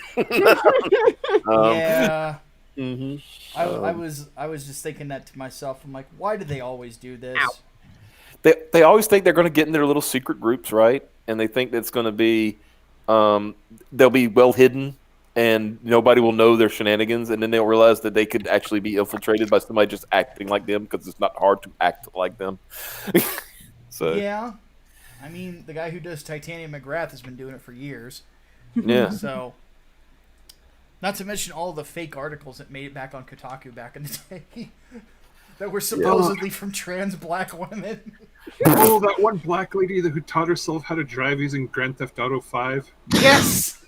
Yeah. Mm-hmm. I was just thinking that to myself. I'm like, why do they always do this? Ow. They always think they're going to get in their little secret groups, right? And they think that's going to be, they'll be well hidden and nobody will know their shenanigans. And then they'll realize that they could actually be infiltrated by somebody just acting like them because it's not hard to act like them. So Yeah. I mean, the guy who does Titanium McGrath has been doing it for years. yeah. So, not to mention all the fake articles that made it back on Kotaku back in the day that were supposedly from trans black women. Oh, that one black lady who taught herself how to drive using Grand Theft Auto 5. Yes!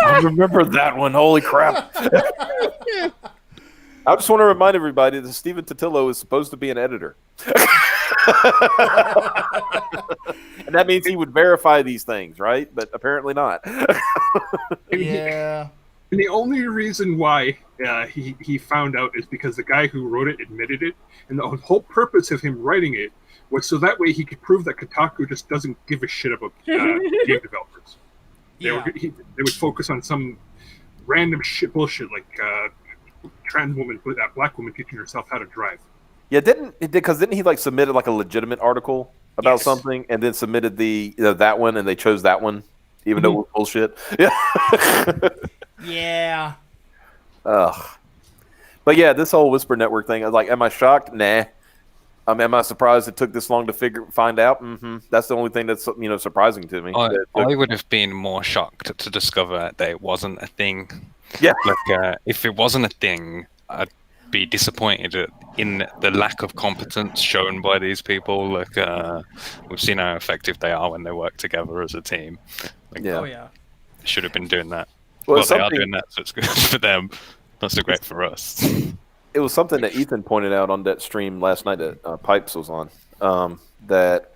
I remember that one. Holy crap. I just want to remind everybody that Stephen Totillo is supposed to be an editor. And that means he would verify these things, right? But apparently not. Yeah. And the only reason why he found out is because the guy who wrote it admitted it. And the whole purpose of him writing it was so that way he could prove that Kotaku just doesn't give a shit about game developers. They would focus on some random bullshit like trans woman, black woman teaching herself how to drive. Yeah, didn't he like submitted like a legitimate article about something and then submitted that one and they chose that one even though it was bullshit? Yeah. Yeah. Ugh. But yeah, this whole Whisper Network thing, I was like, am I shocked? Nah. Am I surprised it took this long to find out? Mm-hmm. That's the only thing that's surprising to me. I would have been more shocked to discover that it wasn't a thing. Yeah. Like, if it wasn't a thing, I'd be disappointed in the lack of competence shown by these people. Like, we've seen how effective they are when they work together as a team. Like, Oh, yeah. they should have been doing that. Well, They are doing that, so it's good for them. Not so great for us. It was something that Ethan pointed out on that stream last night that Pipes was on. That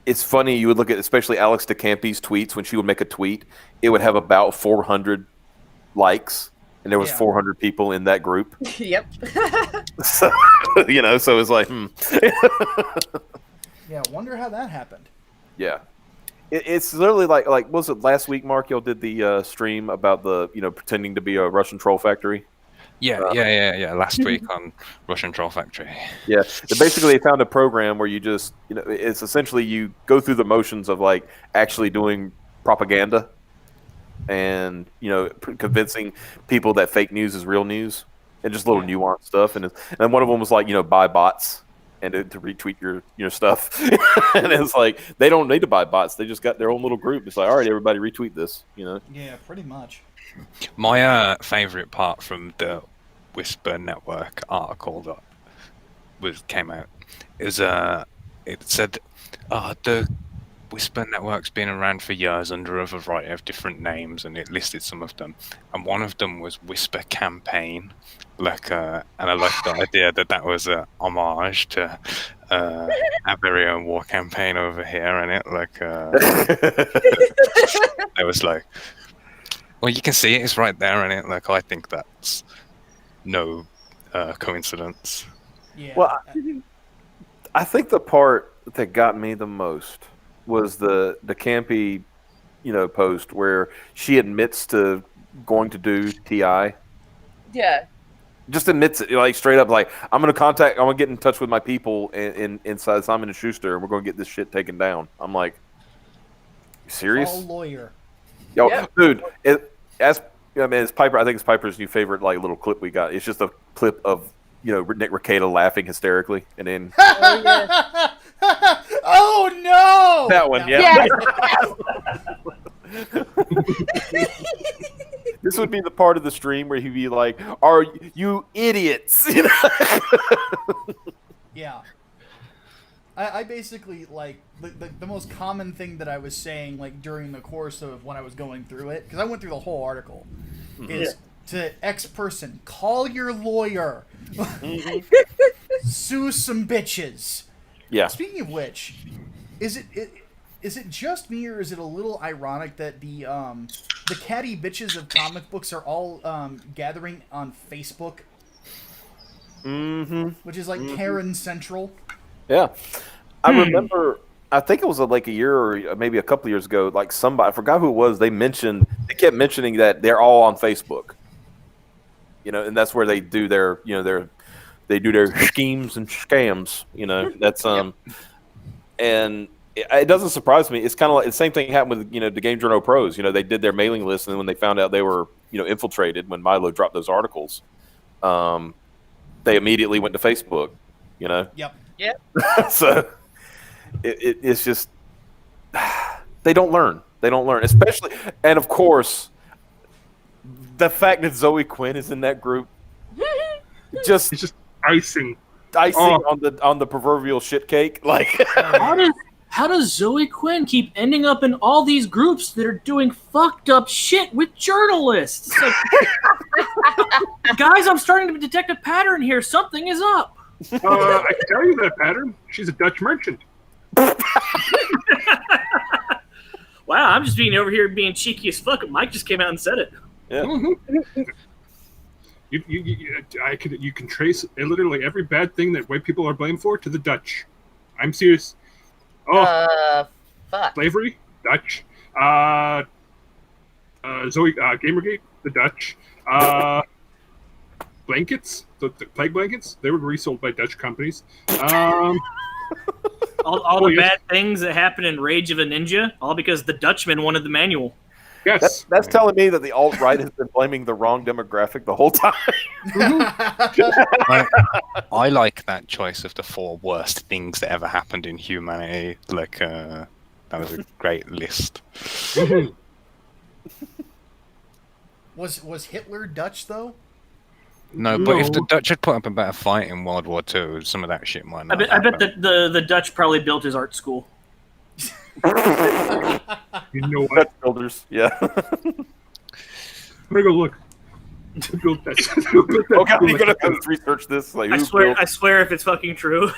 it's funny, you would look at especially Alex DeCampi's tweets when she would make a tweet, it would have about 400 likes, and there was 400 people in that group. Yep. So, so it's like, Yeah, wonder how that happened. Yeah. It's literally like was it last week, Mark? Y'all did the stream about the pretending to be a Russian troll factory. Yeah. Last week on Russian Troll Factory. Yeah, basically they found a program where you just it's essentially you go through the motions of like actually doing propaganda, and convincing people that fake news is real news, and just little nuanced stuff. And one of them was like buy bots and to retweet your stuff. And it's like they don't need to buy bots; they just got their own little group. It's like, all right, everybody retweet this. Yeah, pretty much. My favorite part from the Whisper Network article that came out is it said the Whisper Network's been around for years under a variety of different names, and it listed some of them, and one of them was Whisper Campaign. And I liked the idea that was a homage to our very own war campaign over here, and it I was like, well, you can see it's right there, and it I think that's no coincidence. Yeah. Well, I think the part that got me the most was the Campy, post where she admits to going to do TI. Yeah. Just admits it, like straight up, like I'm gonna get in touch with my people inside Simon and Schuster, and we're gonna get this shit taken down. I'm like, you serious? All lawyer. Yo, Yep. dude, it's Piper. I think it's Piper's new favorite little clip we got. It's just a clip of Nick Rekieta laughing hysterically, and then Oh no! that one, Yeah. This would be the part of the stream where he'd be like, "Are you idiots?" Yeah. I basically, like, the most common thing that I was saying, like, during the course of when I was going through it, because I went through the whole article, is to X person, call your lawyer. Sue some bitches. Yeah. Speaking of which, is it just me, or is it a little ironic that the catty bitches of comic books are all gathering on Facebook? Mm-hmm. Which is like Karen Central. Yeah. I remember, I think it was like a year or maybe a couple of years ago, like somebody, I forgot who it was, they kept mentioning that they're all on Facebook. You know, and that's where they do their, you know, they do their schemes and scams, you know. That's and it doesn't surprise me. It's kind of like the same thing happened with, you know, the Game Journal Pros. You know, they did their mailing list, and then when they found out they were, you know, infiltrated when Milo dropped those articles, they immediately went to Facebook. You know. Yep. So it's just they don't learn. They don't learn, especially, and of course, the fact that Zoe Quinn is in that group It's just icing. on the proverbial shit cake. Like, How does Zoe Quinn keep ending up in all these groups that are doing fucked up shit with journalists? Like, guys, I'm starting to detect a pattern here. Something is up. I can tell you that pattern. She's a Dutch merchant. Wow, I'm just being over here being cheeky as fuck. Mike just came out and said it. yeah. You can trace literally every bad thing that white people are blamed for to the Dutch. I'm serious. Fuck. Slavery, Dutch. Zoe Gamergate, the Dutch. Blankets, the plague blankets, they were resold by Dutch companies. All the bad things that happened in Rage of a Ninja, all because the Dutchman wanted the manual. Yes. That's telling me that the alt-right has been blaming the wrong demographic the whole time. I like that choice of the 4 worst things that ever happened in humanity. Like, that was a great list. Was Hitler Dutch though? No, but if the Dutch had put up a better fight in World War II, some of that shit might not I bet happen. the Dutch probably built his art school. You know what? Dutch builders, yeah. I'm gonna go look. Who built that? Who built that Okay, school? you're gonna research this. Like, I who swear, built- I swear, if it's fucking true.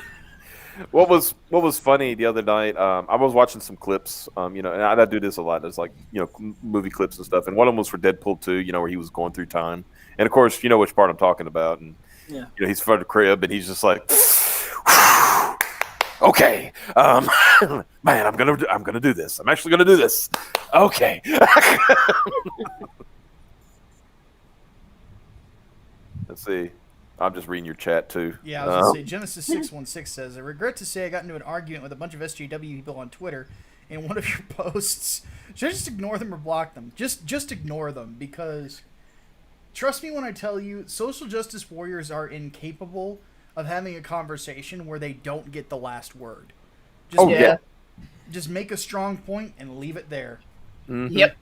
What was funny the other night? I was watching some clips. You know, and I do this a lot. There's like, you know, movie clips and stuff. And one of them was for Deadpool 2. You know, where he was going through time. And of course, you know which part I'm talking about. And Yeah. you know, he's from the crib, and he's just like, okay, man, I'm gonna do this. I'm actually gonna do this. Okay. Let's see. I'm just reading your chat too. Yeah, I was gonna say Genesis 616 says, I regret to say I got into an argument with a bunch of SJW people on Twitter in one of your posts. Should I just ignore them or block them? Just ignore them, because trust me when I tell you, social justice warriors are incapable of having a conversation where they don't get the last word. Just, just make a strong point and leave it there. Mm-hmm. Yep.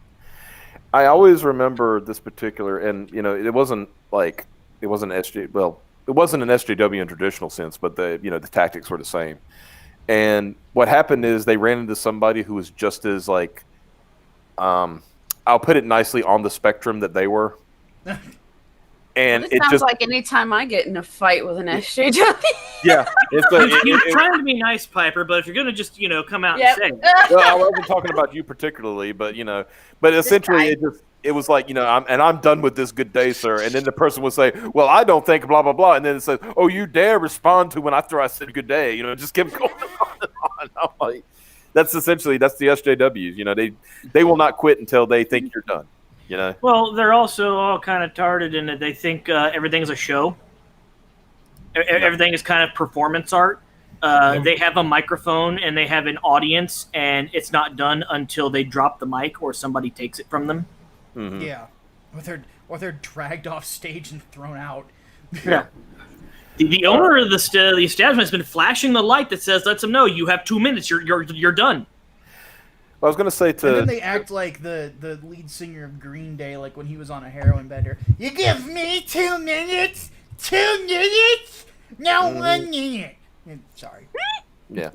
I always remember this particular, and you know, it wasn't an SJW in traditional sense, but the tactics were the same. And what happened is they ran into somebody who was just as like, I'll put it nicely, on the spectrum that they were. And It sounds like anytime I get in a fight with an SJW. yeah, You're trying to be nice, Piper, but if you're gonna just come out and say it. well, I wasn't talking about you particularly, but essentially it was like, I'm done with this, good day, sir. And then the person would say, well, I don't think blah blah blah, and then it says, oh, you dare respond to when I said good day, just keep going on and on. I'm like, that's the SJWs. They will not quit until they think you're done. Well, they're also all kind of tarded in that they think everything's a show. Everything is kind of performance art. They have a microphone and they have an audience, and it's not done until they drop the mic or somebody takes it from them. Mm-hmm. Yeah, or they're dragged off stage and thrown out. Yeah. The owner of the establishment has been flashing the light that says, "Lets them know you have 2 minutes. You're done." I was going to say And then they act like the lead singer of Green Day, like when he was on a heroin bender. You give me 2 minutes? 2 minutes? No, 1 minute. Sorry. Yeah.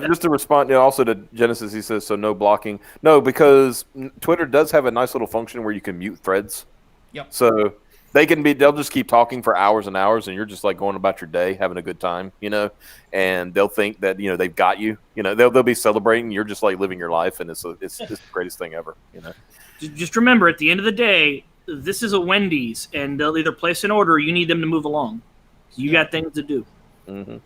Just to respond, also to Genesis, he says, so no blocking. No, because Twitter does have a nice little function where you can mute threads. Yep. So they'll just keep talking for hours and hours, and you're just like going about your day, having a good time, and they'll think that, they've got you, they'll be celebrating. You're just like living your life, and it's the greatest thing ever, Just remember, at the end of the day, this is a Wendy's, and they'll either place an order or you need them to move along. You got things to do. Mm-hmm.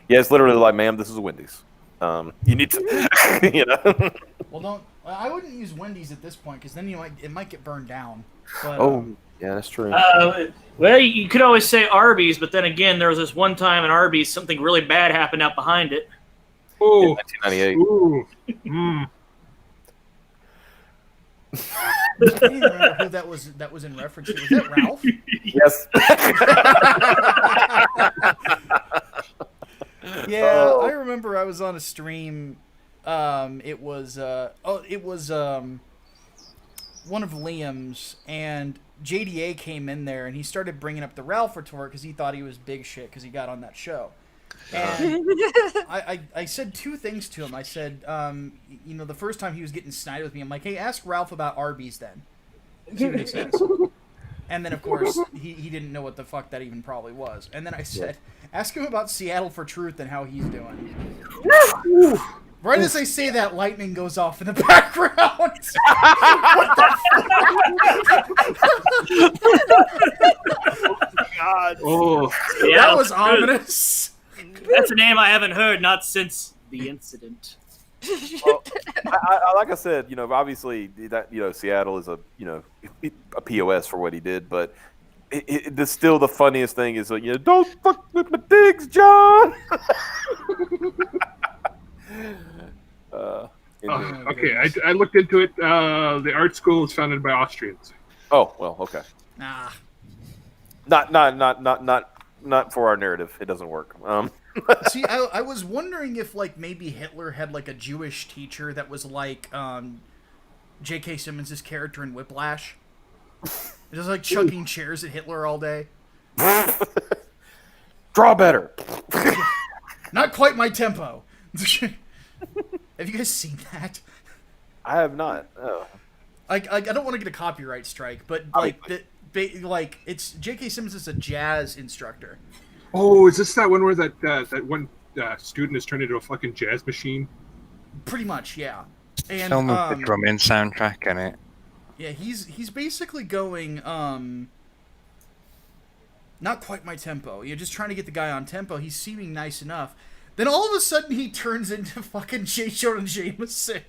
Yeah, it's literally like, ma'am, this is a Wendy's. You need to, Well, I wouldn't use Wendy's at this point because then it might get burned down. But, yeah, that's true. Well, you could always say Arby's, but then again, there was this one time in Arby's, something really bad happened out behind it. Oh, 1998. Ooh. Mm. I can't even remember who that was in reference to. Was that Ralph? Yes. Yeah, I remember I was on a stream. It was one of Liam's, and JDA came in there, and he started bringing up the Ralph retort because he thought he was big shit because he got on that show. And I said two things to him. I said, the first time he was getting snide with me, I'm like, hey, ask Ralph about Arby's then. See what he says. And then, of course, he didn't know what the fuck that even probably was. And then I said, ask him about Seattle for Truth and how he's doing. Right as I say that, lightning goes off in the background. What the Oh, God. Oh, that was ominous. That's a name I haven't heard, not since the incident. Well, like I said, obviously that Seattle is a POS for what he did, but still the funniest thing is don't fuck with my digs, John. okay. I looked into it. The art school is founded by Austrians. Oh well, okay. Nah. Not for our narrative. It doesn't work. See, I was wondering if maybe Hitler had a Jewish teacher that was like J.K. Simmons' character in Whiplash. Just chucking chairs at Hitler all day. Draw better. Not quite my tempo. Have you guys seen that? I have not. Oh. I don't want to get a copyright strike, but it's J.K. Simmons is a jazz instructor. Oh, is this that one where that one student is turned into a fucking jazz machine? Pretty much, yeah. And Film with the drumming soundtrack in it. yeah, he's basically going not quite my tempo. You're just trying to get the guy on tempo. He's seeming nice enough. Then all of a sudden he turns into fucking J. Jonah Jameson.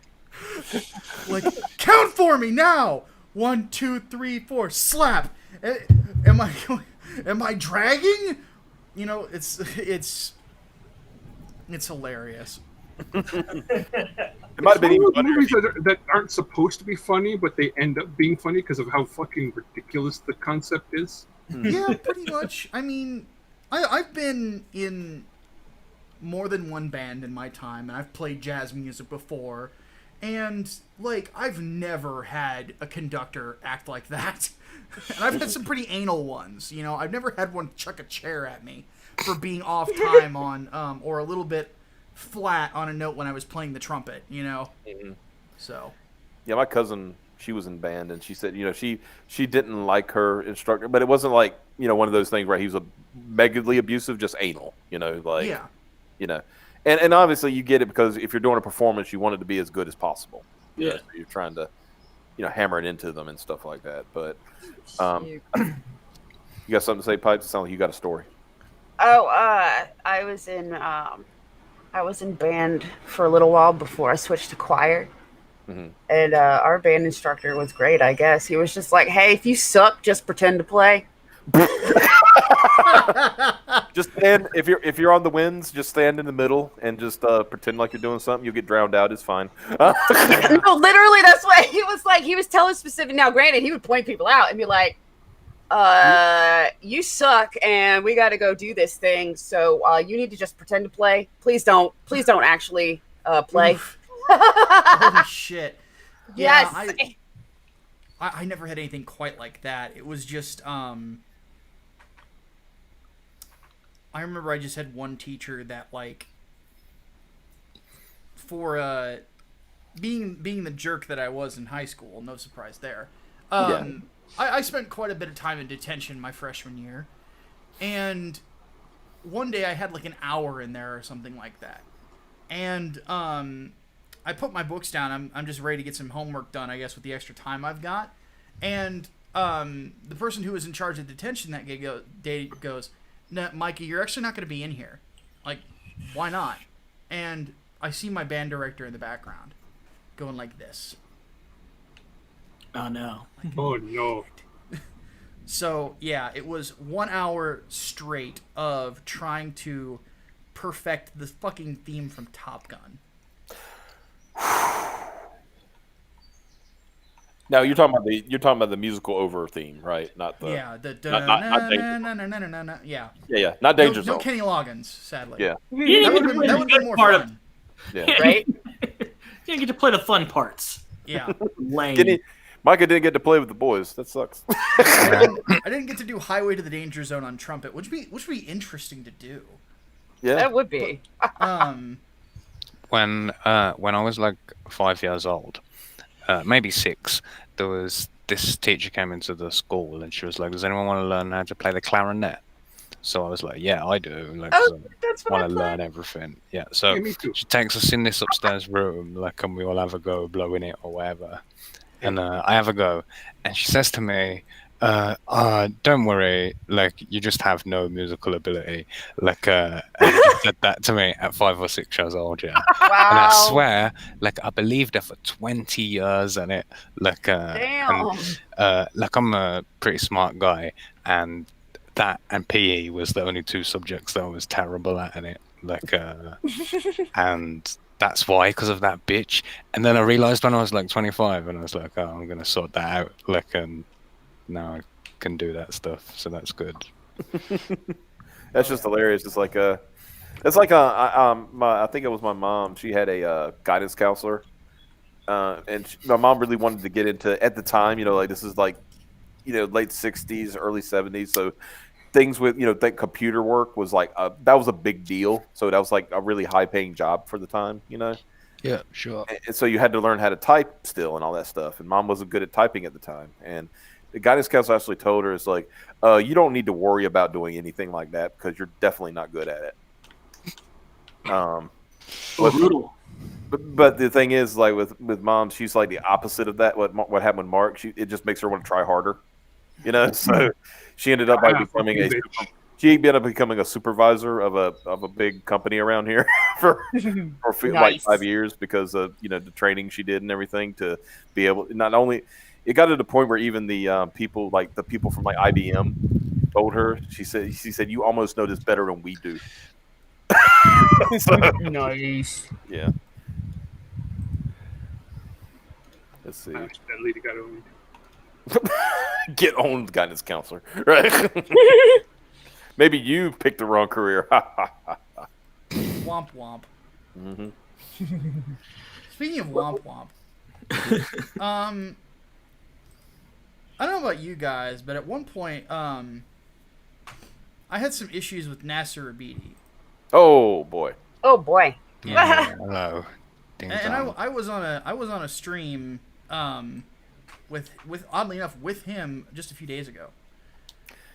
Count for me now. 1, 2, 3, 4. Slap. Am I dragging? It's hilarious. It might have been even funnier. Movies that aren't supposed to be funny, but they end up being funny because of how fucking ridiculous the concept is. Yeah, pretty much. I mean, I've been in more than one band in my time, and I've played jazz music before, and I've never had a conductor act like that. And I've had some pretty anal ones, I've never had one chuck a chair at me for being off time on or a little bit flat on a note when I was playing the trumpet, Mm-hmm. So yeah, my cousin, she was in band, and she said she didn't like her instructor, but it wasn't one of those things where he was megally abusive, just anal, yeah. And obviously you get it because if you're doing a performance, you want it to be as good as possible. Yeah. So you're trying to, hammer it into them and stuff like that. But you got something to say, Pipes? It sounds like you got a story. Oh, I was in band for a little while before I switched to choir. Mm-hmm. And our band instructor was great, I guess. He was just like, hey, if you suck, just pretend to play. Just stand, if you're on the winds, just stand in the middle and just pretend like you're doing something. You'll get drowned out. It's fine. No, literally, that's what he was like. He was telling specific. Now, granted, he would point people out and be like, you suck, and we got to go do this thing. So you need to just pretend to play. Please don't actually play. Holy shit. Yeah, Yes. I never had anything quite like that. It was just I remember I just had one teacher that for being the jerk that I was in high school. No surprise there. Yeah. I spent quite a bit of time in detention my freshman year, and one day I had like an hour in there or something like that, and I put my books down. I'm just ready to get some homework done, I guess, with the extra time I've got, and the person who was in charge of detention that day goes, "No, Micah, you're actually not going to be in here. Like, why not?" And I see my band director in the background going like this. Oh no. Oh no. So, yeah, it was 1 hour straight of trying to perfect the fucking theme from Top Gun. Now you're talking about the musical over theme, right? Not the Yeah, the yeah. yeah, not Danger No Zone. Kenny Loggins, sadly. Yeah. That would have been more part of- fun. Yeah. Right? You didn't get to play the fun parts. Yeah. Lame. Micah didn't get to play with the boys. That sucks. I didn't get to do Highway to the Danger Zone on trumpet, which would be interesting to do. Yeah. That would be. When I was like 5 years old, maybe 6, there was this teacher came into the school and she was like, "Does anyone want to learn how to play the clarinet?" So I was like, "Yeah, I do." Like, Oh, that's what I want to play. learn everything. Yeah. So Yeah, me too. she takes us in this upstairs room, like, and we all have a go blowing it or whatever. And I have a go, and she says to me, "Don't worry, like, you just have no musical ability." Like, and she said that to me at 5 or 6 years old, yeah. And I Wow. swear, like, I believed her for 20 years in it. Like, Damn. like, I'm a pretty smart guy, and that and PE was the only 2 subjects that I was terrible at in it. Like, and that's why, because of that bitch. And then I realized when I was like 25, and I was like, "Oh, I'm gonna sort that out." Like, and now I can do that stuff, so that's good. That's just hilarious. It's like I think it was my mom. She had a guidance counselor, and my mom really wanted to get into at the time. Like this is like, late '60s, early '70s. So things with that computer work was like that was a big deal. So that was like a really high paying job for the time. Yeah, sure. And so you had to learn how to type still and all that stuff. And mom wasn't good at typing at the time. And the guidance counselor actually told her, "It's like, you don't need to worry about doing anything like that because you're definitely not good at it." Brutal. But the thing is, like with mom, she's like the opposite of that. What happened with Mark? It just makes her want to try harder. So she ended up becoming a supervisor of a big company around here for like Nice. 5 years because of the training she did and everything to be able. Not only it got to the point where even the people from like IBM told her. She said you almost know this better than we do. So, Nice. yeah. Let's see. That lady got owned. Get on, guidance counselor, right? Maybe you picked the wrong career. Womp womp. Mm-hmm. Speaking of womp womp, I don't know about you guys, but at one point, I had some issues with Nasser Abidi. Oh boy. Oh boy. Yeah, hello. Ding And dong. I was on a stream with oddly enough with him just a few days ago.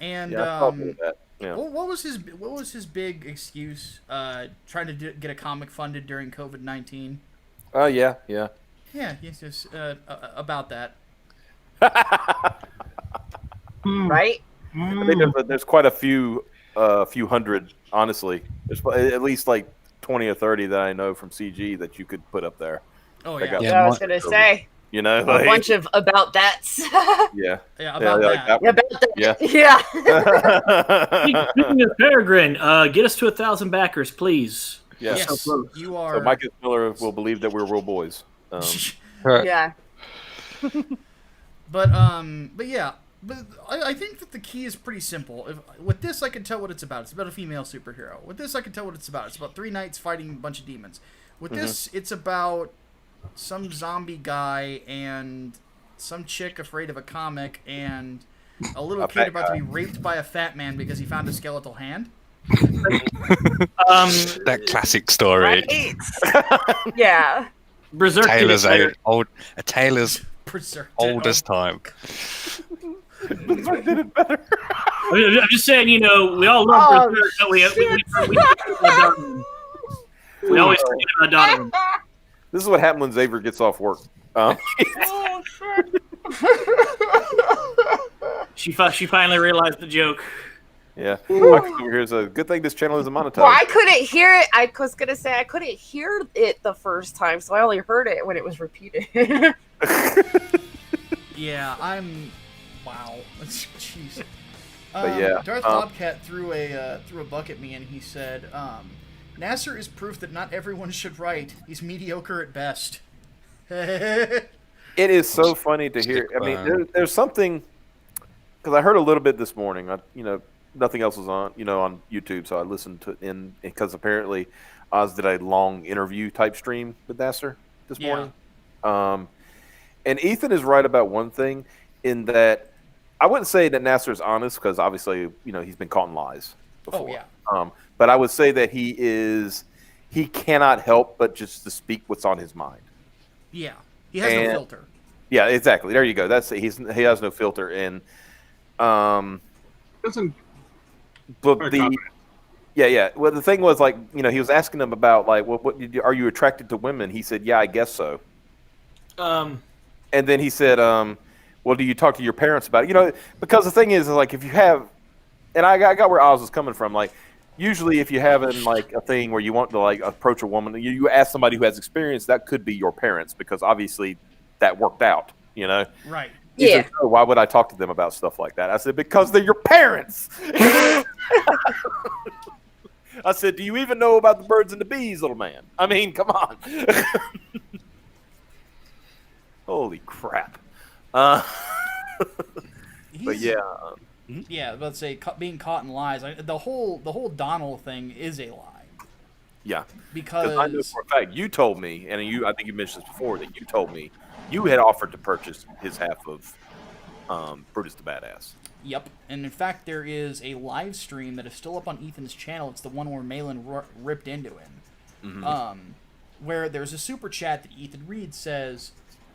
And Yeah, I thought about that. Yeah. what was his big excuse? Trying to get a comic funded during COVID-19. Oh yeah. Yeah, yes, about that. Right? I think there's quite a few hundred. Honestly, there's at least like 20 or 30 that I know from CG that you could put up there. Oh They yeah, got- Yeah, I was gonna say You know, a like, bunch of about that's. yeah, yeah, about like that. Yeah, about that. Yeah. Yeah. Speaking of Peregrine, get us to 1,000 backers, please. Yeah. Yes, So close. you are. So Micah Miller will believe that we're real boys. Yeah. But yeah, but I think that the key is pretty simple. With this, I can tell what it's about. It's about a female superhero. With this, I can tell what it's about. It's about 3 knights fighting a bunch of demons. With this, it's about some zombie guy and some chick afraid of a comic and a little A kid fat about to guy. be raped by a fat man because he found a skeletal hand. That classic story. Right? Yeah. Berserk did it Taylor's better. a Taylor's Berserk. oldest time. Berserk did it better. I'm just saying, we all love Berserk, but we always forget about Donovan. This is what happens when Xavier gets off work. Oh, shit. She finally realized the joke. Yeah. Micah over here is a good thing this channel isn't monetized. Well, I couldn't hear it. I was going to say I couldn't hear it the first time, so I only heard it when it was repeated. Yeah, wow. Jeez. But yeah, Darth Bobcat threw a buck at me, and he said, "Nasser is proof that not everyone should write. He's mediocre at best." it is so funny to hear. I mean, there's something because I heard a little bit this morning. Nothing else was on, on YouTube, so I listened to it because apparently Oz did a long interview type stream with Nasser this morning. And Ethan is right about one thing in that I wouldn't say that Nasser is honest because obviously, he's been caught in lies before. Oh, yeah. But I would say that he cannot help but just to speak what's on his mind. Yeah. He has no filter. Yeah, exactly. There you go. He has no filter. And, Doesn't. but yeah. Well, the thing was he was asking him about are you attracted to women? He said, yeah, I guess so. And then he said, well, do you talk to your parents about it? Because the thing is if you have, and I got where Oz was coming from. Usually if you have a thing where you want to approach a woman, you ask somebody who has experience, that could be your parents because obviously that worked out, Right. He Yeah. said, oh, why would I talk to them about stuff like that? I said, because they're your parents. I said, do you even know about the birds and the bees, little man? I mean, come on. Holy crap. But yeah. Yeah, let's say being caught in lies. The whole Donald thing is a lie. Yeah. Because I know for a fact, you told me, and I think you mentioned this before, that you told me you had offered to purchase his half of Brutus the Badass. Yep. And in fact, there is a live stream that is still up on Ethan's channel. It's the one where Malin ripped into him. Mm-hmm. Where there's a super chat that Ethan reads says,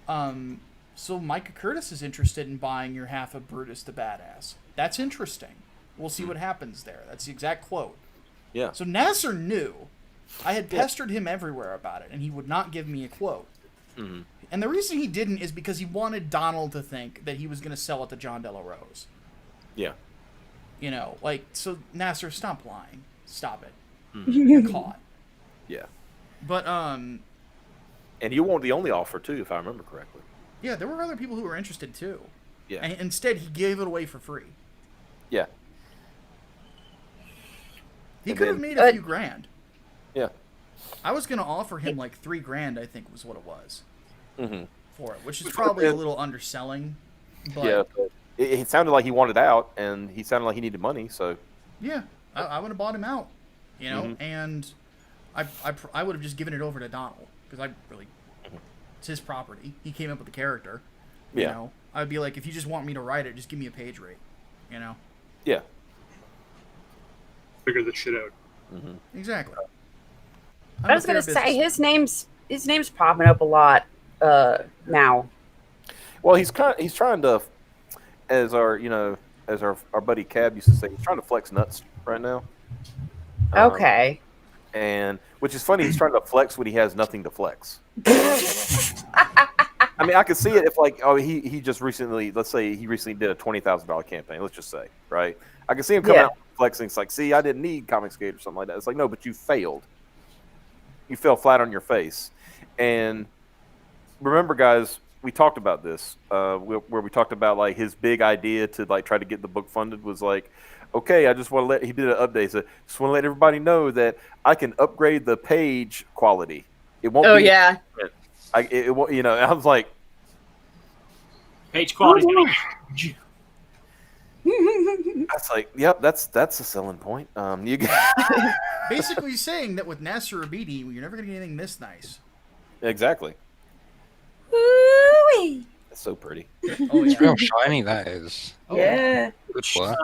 so Micah Curtis is interested in buying your half of Brutus the Badass. That's interesting. We'll see what happens there. That's the exact quote. Yeah. So Nasser knew. I had pestered him everywhere about it, and he would not give me a quote. Mm-hmm. And the reason he didn't is because he wanted Donald to think that he was going to sell it to John Della Rose. Yeah. So Nasser, stop lying. Stop it. Mm-hmm. You're caught. Yeah. But, And you weren't the only offer, too, if I remember correctly. yeah, there were other people who were interested, too. Yeah. And instead, he gave it away for free. Yeah. He And could have then- made a few grand. Yeah. I was going to offer him like $3,000, I think was what it was. Mm-hmm. For it, which is probably a little underselling. But Yeah. But it sounded like he wanted out, and he sounded like he needed money, so. yeah, I would have bought him out, Mhm. and I would have just given it over to Donald because it's his property. He came up with the character. Yeah. I'd be like, if you just want me to write it, just give me a page rate. Yeah. Figure this shit out. Mm-hmm. Exactly. I was gonna say his name's popping up a lot now. Well, he's trying to, as our buddy Cab used to say, he's trying to flex nuts right now. Okay. And which is funny, he's trying to flex when he has nothing to flex. I mean, I could see it if he just recently, let's say he recently did a $20,000 campaign. Let's just say, right? I can see him coming out flexing. It's like, see, I didn't need Comicsgate or something like that. It's like, no, but you failed. You fell flat on your face. And remember, guys, we talked about this where we talked about his big idea to try to get the book funded was okay, I just want to he did an update. So just want to let everybody know that I can upgrade the page quality. It won't. Oh be yeah. It won't. I was like, Page quality. that's yep, that's a selling point. You Basically saying that with Nasser Abidi, you're never going to get anything this nice. exactly. Woo-wee. That's so pretty. Oh It's yeah. real shiny, that is. Oh, Yeah. Good work.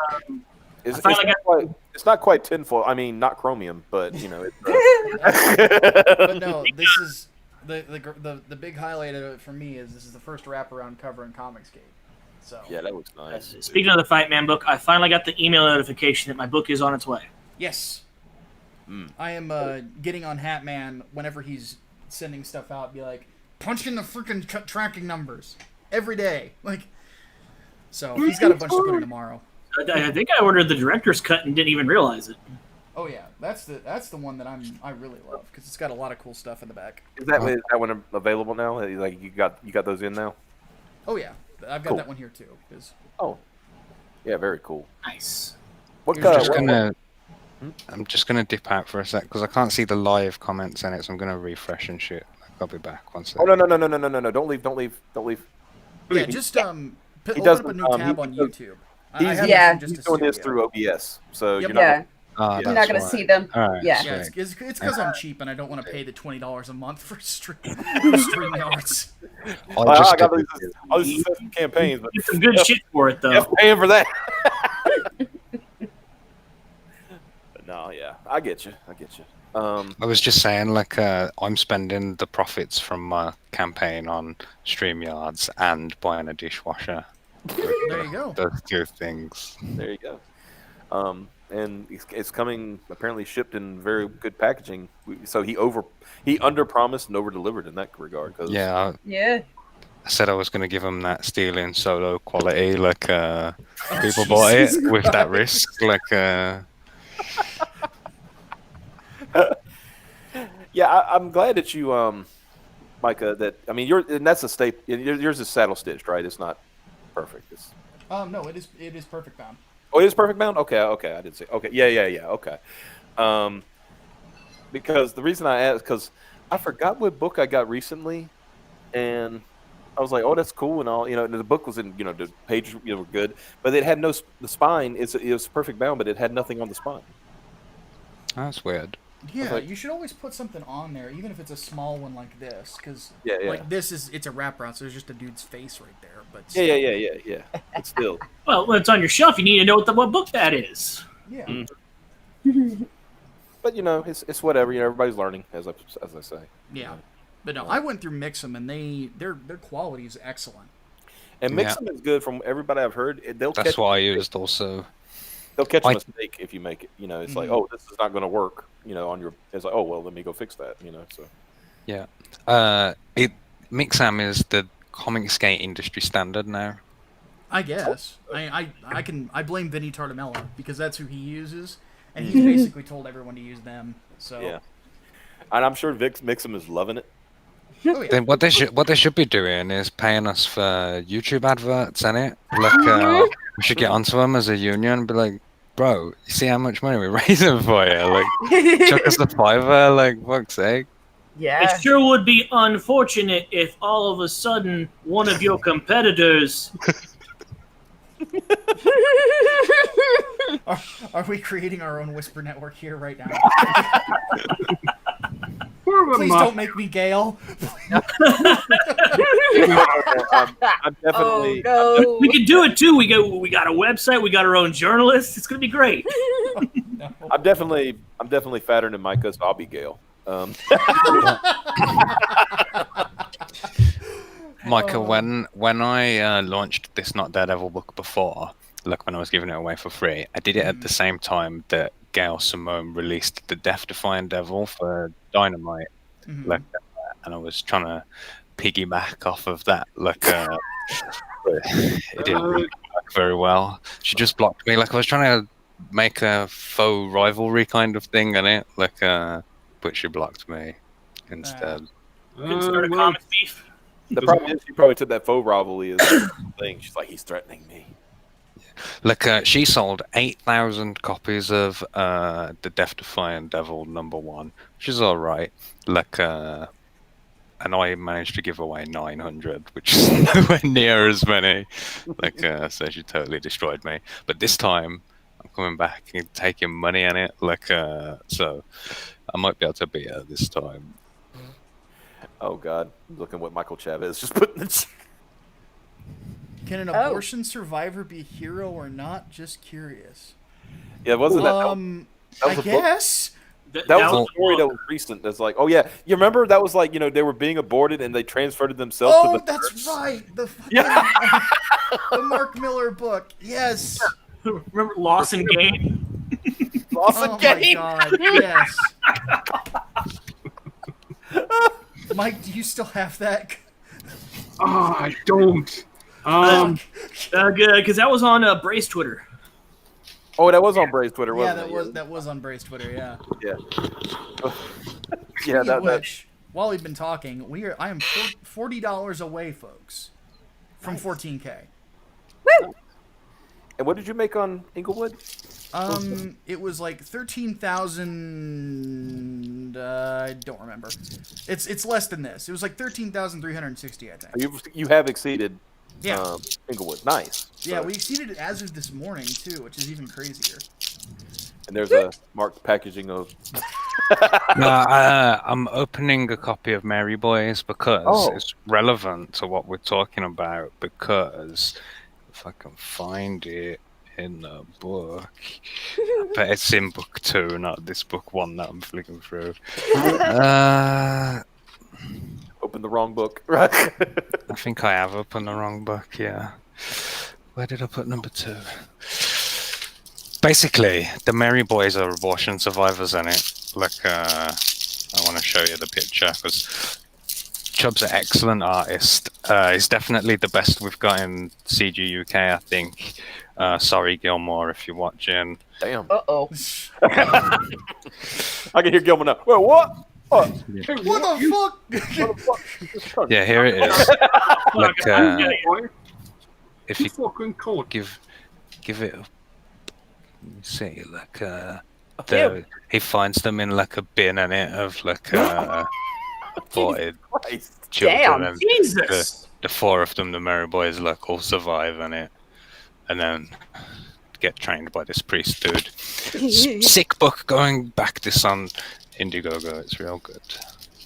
It's not quite tinfoil. I mean, not chromium, but you know. It's, But no, this is the big highlight of it for me is this is the first wraparound cover in Comicsgate. So yeah, that looks nice. Speaking of the Fight Man book, I finally got the email notification that my book is on its way. yes, I am getting on Hatman whenever he's sending stuff out. Be like, punch in the freaking tracking numbers every day. Like, so he's got a bunch to put in tomorrow. I think I ordered the director's cut and didn't even realize it. Oh yeah, that's the one that I really love because it's got a lot of cool stuff in the back. Is that one available now? Like you got those in now? Oh yeah, I've got that one here too. Oh, yeah, very cool. Nice. I'm just gonna dip out for a sec because I can't see the live comments in it, so I'm gonna refresh and shit. I'll be back once. Oh no! Don't leave! Yeah, just open does up a new tab on YouTube. He's doing this through OBS, so you're not. Yeah. Oh, You're not going to see them. All right, Yeah. Yeah, it's because I'm cheap and I don't want to pay the $20 a month for StreamYards. I got these campaigns, but Get some good shit for it, though. Jeff paying for that. But no, yeah, I get you. I was just saying, like, I'm spending the profits from my campaign on StreamYards and buying a dishwasher. There you go. Those two things. There you go. And it's coming apparently shipped in very good packaging. So he under promised and over delivered in that regard. Yeah. Yeah. I said I was going to give him that stealing solo quality, like people bought it with that risk, like. Yeah, I'm glad that you, Micah. That's a staple. Yours is saddle stitched, right? It's not perfect. No, it is perfect bound. Oh, it is perfect bound. Okay. I did say. Okay, yeah. Okay. Because the reason I asked, because I forgot what book I got recently, and I was like, oh, that's cool and all. The book was in, the pages were good, but it had the spine. It was perfect bound, but it had nothing on the spine. That's weird. Yeah, you should always put something on there, even if it's a small one like this, because like it's a wraparound, so there's just a dude's face right there. But still. Yeah. But still. Well, when it's on your shelf, you need to know what book that is. Yeah. Mm. But it's whatever. Everybody's learning, as I say. Yeah, but no, I went through Mix'em, and their quality is excellent. And Mix'em is good from everybody I've heard. That's what I used also. They'll catch a mistake if you make it. It's like, oh, this is not going to work. On your, it's like, oh well, let me go fix that. So. Yeah. Mixam is the Comicsgate industry standard now. I guess. I blame Vinny Tartamella because that's who he uses, and he's basically told everyone to use them. So. Yeah. And I'm sure Mixam is loving it. Oh, yeah. Then what they should be doing is paying us for YouTube adverts, innit? Like we should get onto them as a union and be like, bro, you see how much money we're raising for you? Like, chuck us the $5, like, fuck's sake. Yeah. It sure would be unfortunate if all of a sudden one of your competitors. Are we creating our own whisper network here right now? Please don't make me Gale. I'm definitely. Oh, no. We can do it too. We got a website. We got our own journalists. It's gonna be great. No. I'm definitely fatter than Micah, so I'll be Gale. Micah, when I launched this Not Daredevil book before, like when I was giving it away for free, I did it at the same time that Gail Simone released the Death-Defying Devil for Dynamite, like, and I was trying to piggyback off of that, like, but it didn't really work very well. She just blocked me, like I was trying to make a faux rivalry kind of thing on it, like, but she blocked me instead. Couldn't start a comics beef. The problem is she probably took that faux rivalry as a thing. She's like, he's threatening me. Like, she sold 8,000 copies of the Death-Defying Devil #1, which is all right. Like, and I managed to give away 900, which is nowhere near as many. Like, so she totally destroyed me. But this time, I'm coming back and taking money on it. Like, so I might be able to beat her this time. Oh God! Look at what Michael Chavez just put in the chat. Can an abortion survivor be a hero or not? Just curious. Yeah, wasn't that? That I was a book. guess. That was a was story that book. was recent. That's like, oh yeah, you remember that was like, they were being aborted and they transferred themselves to Oh, the that's nurse. right. The fucking, Yeah. the Mark Miller book. Yes. Remember Loss and Gain? Awesome Oh game. my god. Yes. Mike, do you still have that? Oh, I don't. Good, because that was on Brace Twitter. Oh, that was on Bray's Twitter, Yeah, wasn't it? that was on Brace Twitter. Yeah. Yeah. Speaking Yeah, of which, while we've been talking, I am $40 away, folks, from 14K. And what did you make on Inglewood? It was like 13,000. I don't remember. It's less than this. It was like 13,360, I think. You have exceeded Yeah. Inglewood. Nice. Yeah, So- we exceeded it as of this morning too, which is even crazier. And there's a marked packaging of. No, I'm opening a copy of Mary Boys because it's relevant to what we're talking about. Because if I can find it in the book, but it's in book 2, not this book 1 that I'm flicking through. Open the wrong book, right? I think I have opened the wrong book. Yeah, where did I put number 2? Basically, the Mary Boys are abortion survivors in it. Like, I want to show you the picture because Chubb's an excellent artist. He's definitely the best we've got in CG UK, I think. Sorry, Gilmore, if you're watching. Damn. Uh-oh. I can hear Gilman now. Wait, what? What? Hey, What the fuck? What the fuck? Yeah, here it is. Like, Boy, if you you fucking cunt. give it a, let me see, like, he finds them in like a bin in it of like aborted Christ. children, Damn, and Jesus. the 4 of them, the Mary Boys, like all survive in it, and then get trained by this priest dude. Sick book. Going back this on Indiegogo, it's real good.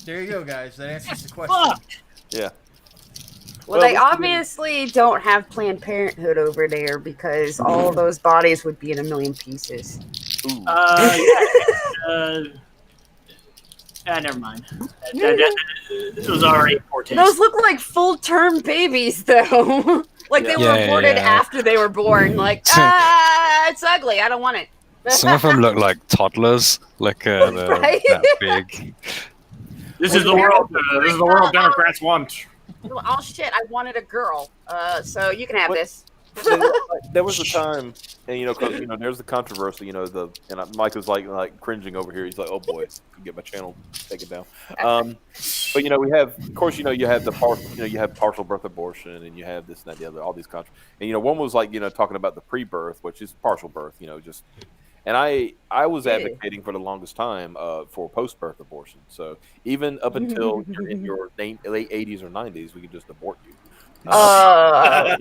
There you go, guys. That answers the question. Fuck. Yeah. Well, they obviously don't have Planned Parenthood over there because all of those bodies would be in a million pieces. Ooh. Never mind. It was already poor taste. Those look like full-term babies, though. Like they were Yeah, aborted yeah. after they were born. Like, it's ugly. I don't want it. Some of them look like toddlers, like Right? that big. This is the world. This is the world Democrats want. Oh shit! I wanted a girl. So you can have What? this. There was a time, and 'cause, there's the controversy. And Mike was like cringing over here. He's like, "Oh boy, could get my channel taken down." But we have, of course, you have the you have partial birth abortion, and you have this and that, the other, all these and one was like talking about the pre-birth, which is partial birth, just. And I was advocating for the longest time for post-birth abortion. So even up until you're in your late 80s or 90s, we can just abort you. So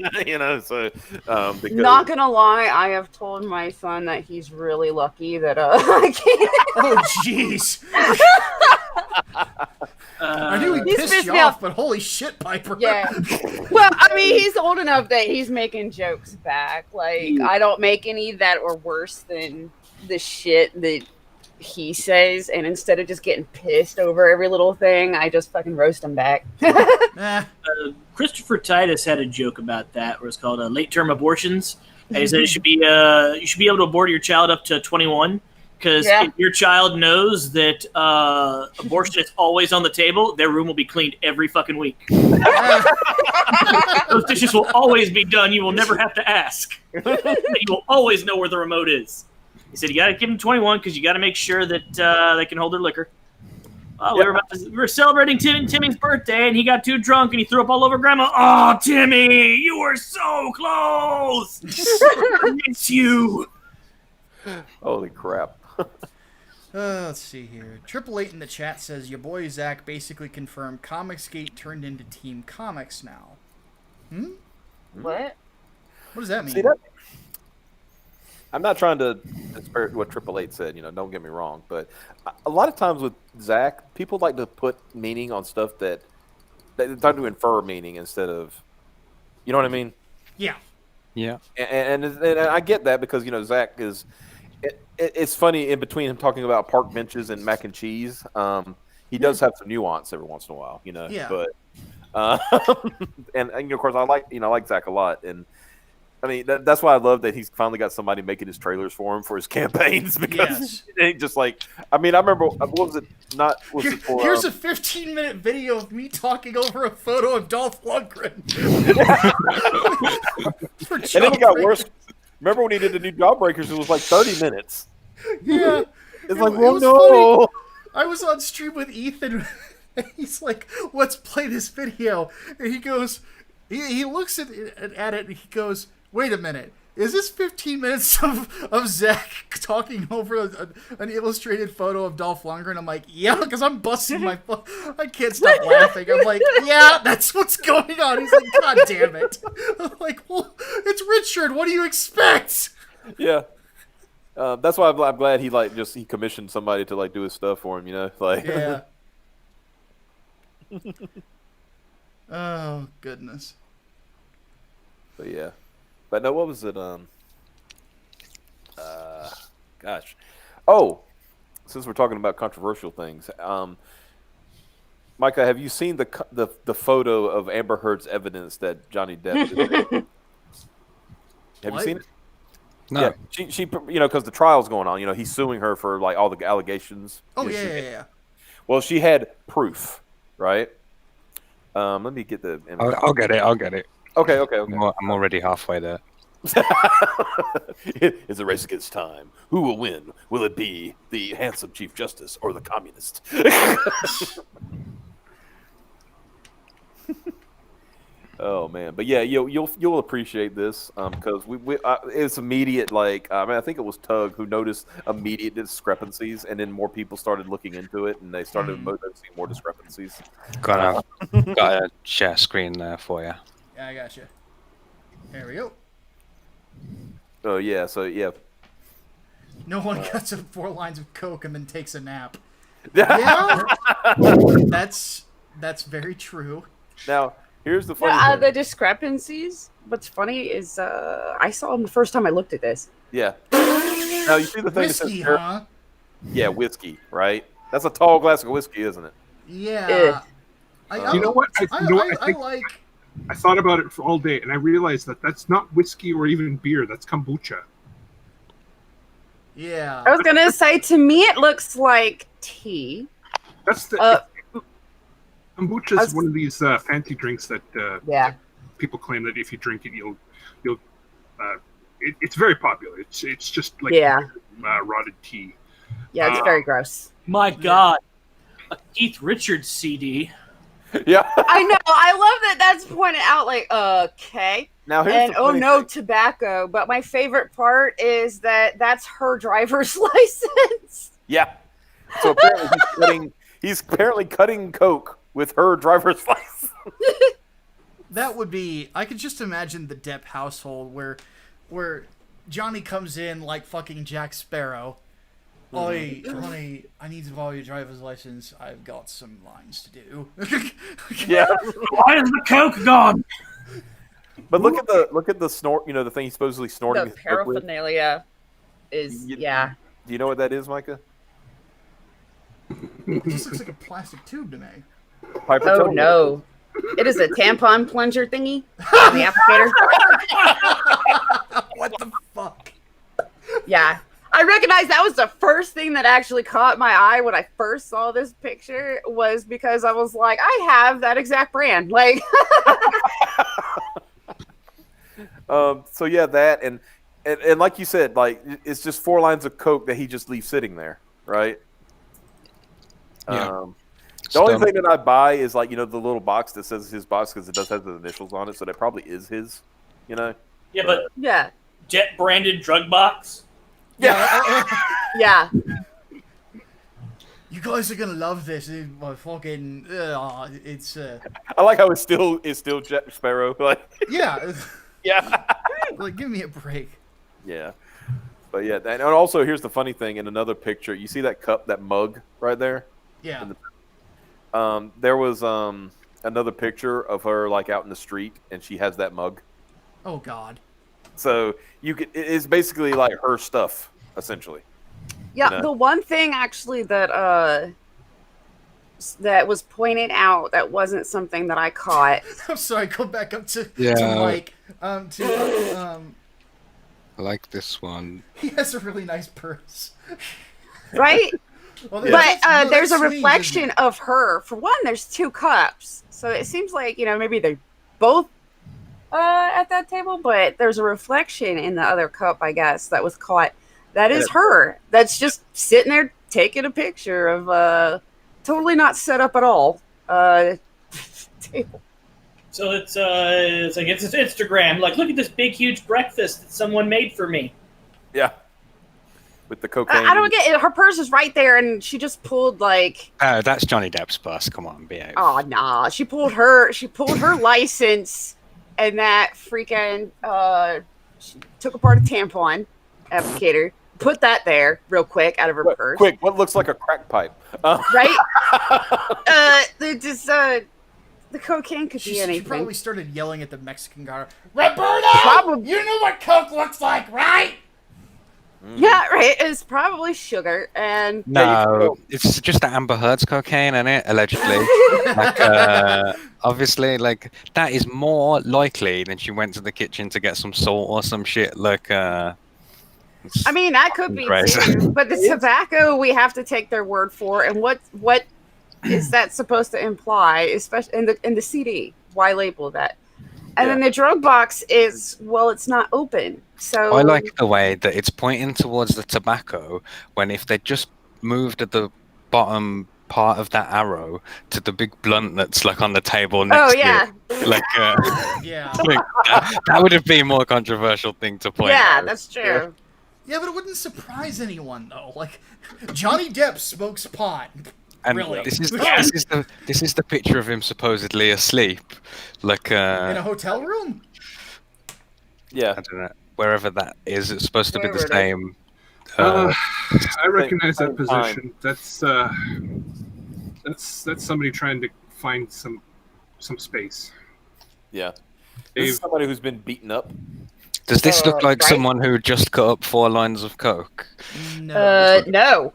because, Not gonna lie, I have told my son that he's really lucky that I can't. Oh, jeez. I knew he He's pissed pissed you me off, off. but holy shit, Piper. Yeah. Well, I mean, he's old enough that he's making jokes back. Like, I don't make any that are worse than the shit that he says, and instead of just getting pissed over every little thing, I just fucking roast him back. Nah. Christopher Titus had a joke about that, where it's called late-term abortions. And he said you should be able to abort your child up to 21, because if your child knows that abortion is always on the table, their room will be cleaned every fucking week. Those dishes will always be done. You will never have to ask. You will always know where the remote is. He said you got to give them 21 because you got to make sure that they can hold their liquor. We were celebrating Timmy's birthday, and he got too drunk, and he threw up all over Grandma. Oh, Timmy, you were so close. I miss you. Holy crap. Let's see here. 888 in the chat says, your boy Zach basically confirmed Comicsgate turned into Team Comics now. What? What does that mean? See that? I'm not trying to disparage what 888 said, don't get me wrong, but a lot of times with Zach, people like to put meaning on stuff that they're trying to infer meaning instead of, you know what I mean? Yeah. Yeah. And I get that because Zach is, It's funny in between him talking about park benches and mac and cheese. He does have some nuance every once in a while, Yeah. But and of course I like Zach a lot, and I mean that's why I love that he's finally got somebody making his trailers for him for his campaigns because it ain't just like I remember what was it not was it for here's a 15-minute video of me talking over a photo of Dolph Lundgren. And then it got worse. Remember when he did the new Jawbreakers? It was like 30 minutes. Yeah. It's like, it well, was no. funny. I was on stream with Ethan, and he's like, let's play this video. And he goes, he looks at it, and he goes, wait a minute. Is this 15 minutes of Zach talking over an illustrated photo of Dolph Lundgren? I'm like, yeah, because I'm busting my I can't stop laughing. I'm like, yeah, that's what's going on. He's like, God damn it. I'm like, well, it's Richard. What do you expect? Yeah. That's why I'm glad he commissioned somebody to do his stuff for him, like. Yeah. Oh, goodness. But yeah. But no, what was it? Gosh. Oh, since we're talking about controversial things, Micah, have you seen the photo of Amber Heard's evidence that Johnny Depp did? Have you seen it? No. Yeah, she because the trial's going on. He's suing her for all the allegations. Oh, yeah. Well, she had proof, right? Let me get the image. I'll get it. Okay. I'm already halfway there. It's a race against time. Who will win? Will it be the handsome Chief Justice or the communist? Oh man, but yeah, you'll appreciate this because it's immediate. I think it was Tug who noticed immediate discrepancies, and then more people started looking into it, and they started noticing more discrepancies. Got a share screen there for you. Yeah, I got you. There we go. Oh yeah, so yeah. No one cuts up 4 lines of coke and then takes a nap. Yeah, that's very true. Now here's the funny thing. The discrepancies. What's funny is I saw them the first time I looked at this. Yeah. Now you see the thing. Whiskey, that says, huh? Yeah, whiskey, right? That's a tall glass of whiskey, isn't it? Yeah. You know what? I thought about it for all day, and I realized that that's not whiskey or even beer. That's kombucha. Yeah. I was gonna say, to me, it looks like tea. That's the kombucha is one of these fancy drinks that people claim that if you drink it, you'll it's very popular. It's just like rotted tea. Yeah, it's very gross. My God, a Keith Richards CD. Yeah. I know. I love that that's pointed out. Okay. Now here's and the funny thing. tobacco. But my favorite part is that that's her driver's license. Yeah. So apparently he's apparently cutting coke with her driver's license. That would be. I could just imagine the Depp household where Johnny comes in like fucking Jack Sparrow. Oi, honey, I need to borrow your driver's license. I've got some lines to do. Yeah. Why is the coke gone? But look at the snort. The thing he's supposedly snorting. The paraphernalia is Do you know what that is, Micah? It just looks like a plastic tube to me. Piper, Oh tell me. no. It is a tampon plunger thingy on the applicator. What the fuck? Yeah. I recognize that was the first thing that actually caught my eye when I first saw this picture was because I was like, I have that exact brand. So yeah, that and like you said, it's just 4 lines of coke that he just leaves sitting there, right? Yeah. The only thing that I buy is the little box that says his box because it does have the initials on it, so that probably is his, Yeah, but yeah. Jet branded drug box. Yeah. You guys are gonna love this. Fucking, it's. I like how it's still Jack Sparrow. Yeah. Yeah. Give me a break. Yeah. But yeah, and also here's the funny thing. In another picture, you see that cup, that mug right there. Yeah. There was another picture of her out in the street, and she has that mug. Oh God. So it's basically her stuff. essentially. Yeah, You know? the one thing actually that that was pointed out that wasn't something that I caught. I'm sorry. Go back up to Yeah. Mike. I like this one. He has a really nice purse. Right? Well, But there's a that's Sweeney's, reflection isn't it? of her. For one, there's 2 cups. So it seems like, maybe they're both at that table, but there's a reflection in the other cup, I guess, that was caught. That is her. That's just sitting there taking a picture of totally not set up at all. Table. So it's like it's Instagram. Like, look at this big, huge breakfast that someone made for me. Yeah. With the cocaine. I don't get it. Her purse is right there, and she just pulled like. Oh, that's Johnny Depp's bus. Come on, behave. Oh nah, she pulled her license, and that freaking she took apart a tampon applicator, put that there real quick out of her purse. Quick, what looks like a crack pipe? Right? The cocaine could be She anything. probably started yelling at the Mexican guy. Roberto, Probably. you know what Coke looks like, right? Yeah, right. It's probably sugar, and No, it's just Amber Heard's cocaine, isn't it? Allegedly. Obviously, that is more likely than she went to the kitchen to get some salt or some shit. I mean that could be Right. too. But the tobacco, we have to take their word for. And what is that supposed to imply? Especially in the CD, why label that? And then the drug box is, well, it's not open. So I like the way that it's pointing towards the tobacco when if they just moved at the bottom part of that arrow to the big blunt that's on the table next to it. Yeah. That would have been a more controversial thing to point out. Yeah, that's true. Yeah, but it wouldn't surprise anyone though. Like, Johnny Depp smokes pot. And Really? this is the picture of him supposedly asleep, In a hotel room? Yeah. I don't know, wherever that is. It's supposed to be the Wherever it same. I recognize that same time. position. That's somebody trying to find some space. Yeah. This is somebody who's been beaten up. Does this look like right? someone who just cut up 4 lines of coke? No. No.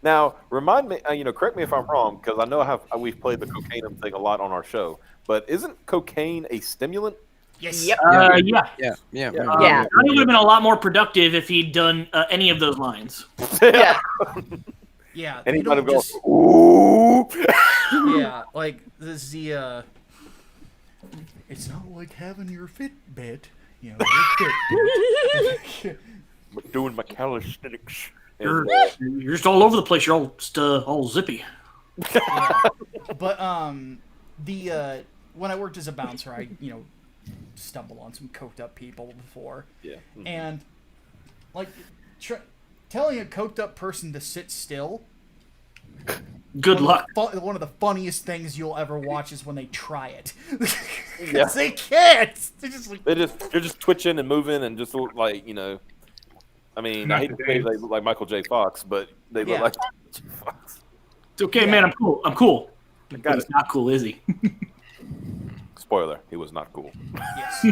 Now, remind me, correct me if I'm wrong, because I know we've played the cocaine thing a lot on our show, but isn't cocaine a stimulant? Yes. Yep. Yeah. Yeah. Yeah. It would have been a lot more productive if he'd done any of those lines. Yeah. Yeah. And he you kind of don't goes, just- ooh. Yeah, like this is the it's not like having your Fitbit, your Fitbit. Doing my calisthenics. You're just all over the place. You're all zippy. Yeah. But when I worked as a bouncer, I stumbled on some coked up people before. Yeah. And telling a coked up person to sit still. Good luck. One of the funniest things you'll ever watch is when they try it. Yeah. They can't. They're just like, They're just twitching and moving and just look like, I mean, I hate to say they look like Michael J. Fox, but they look like Michael J. Fox. It's okay, man. I'm cool. Got But he's it. not cool, is he? Spoiler, he was not cool. yes.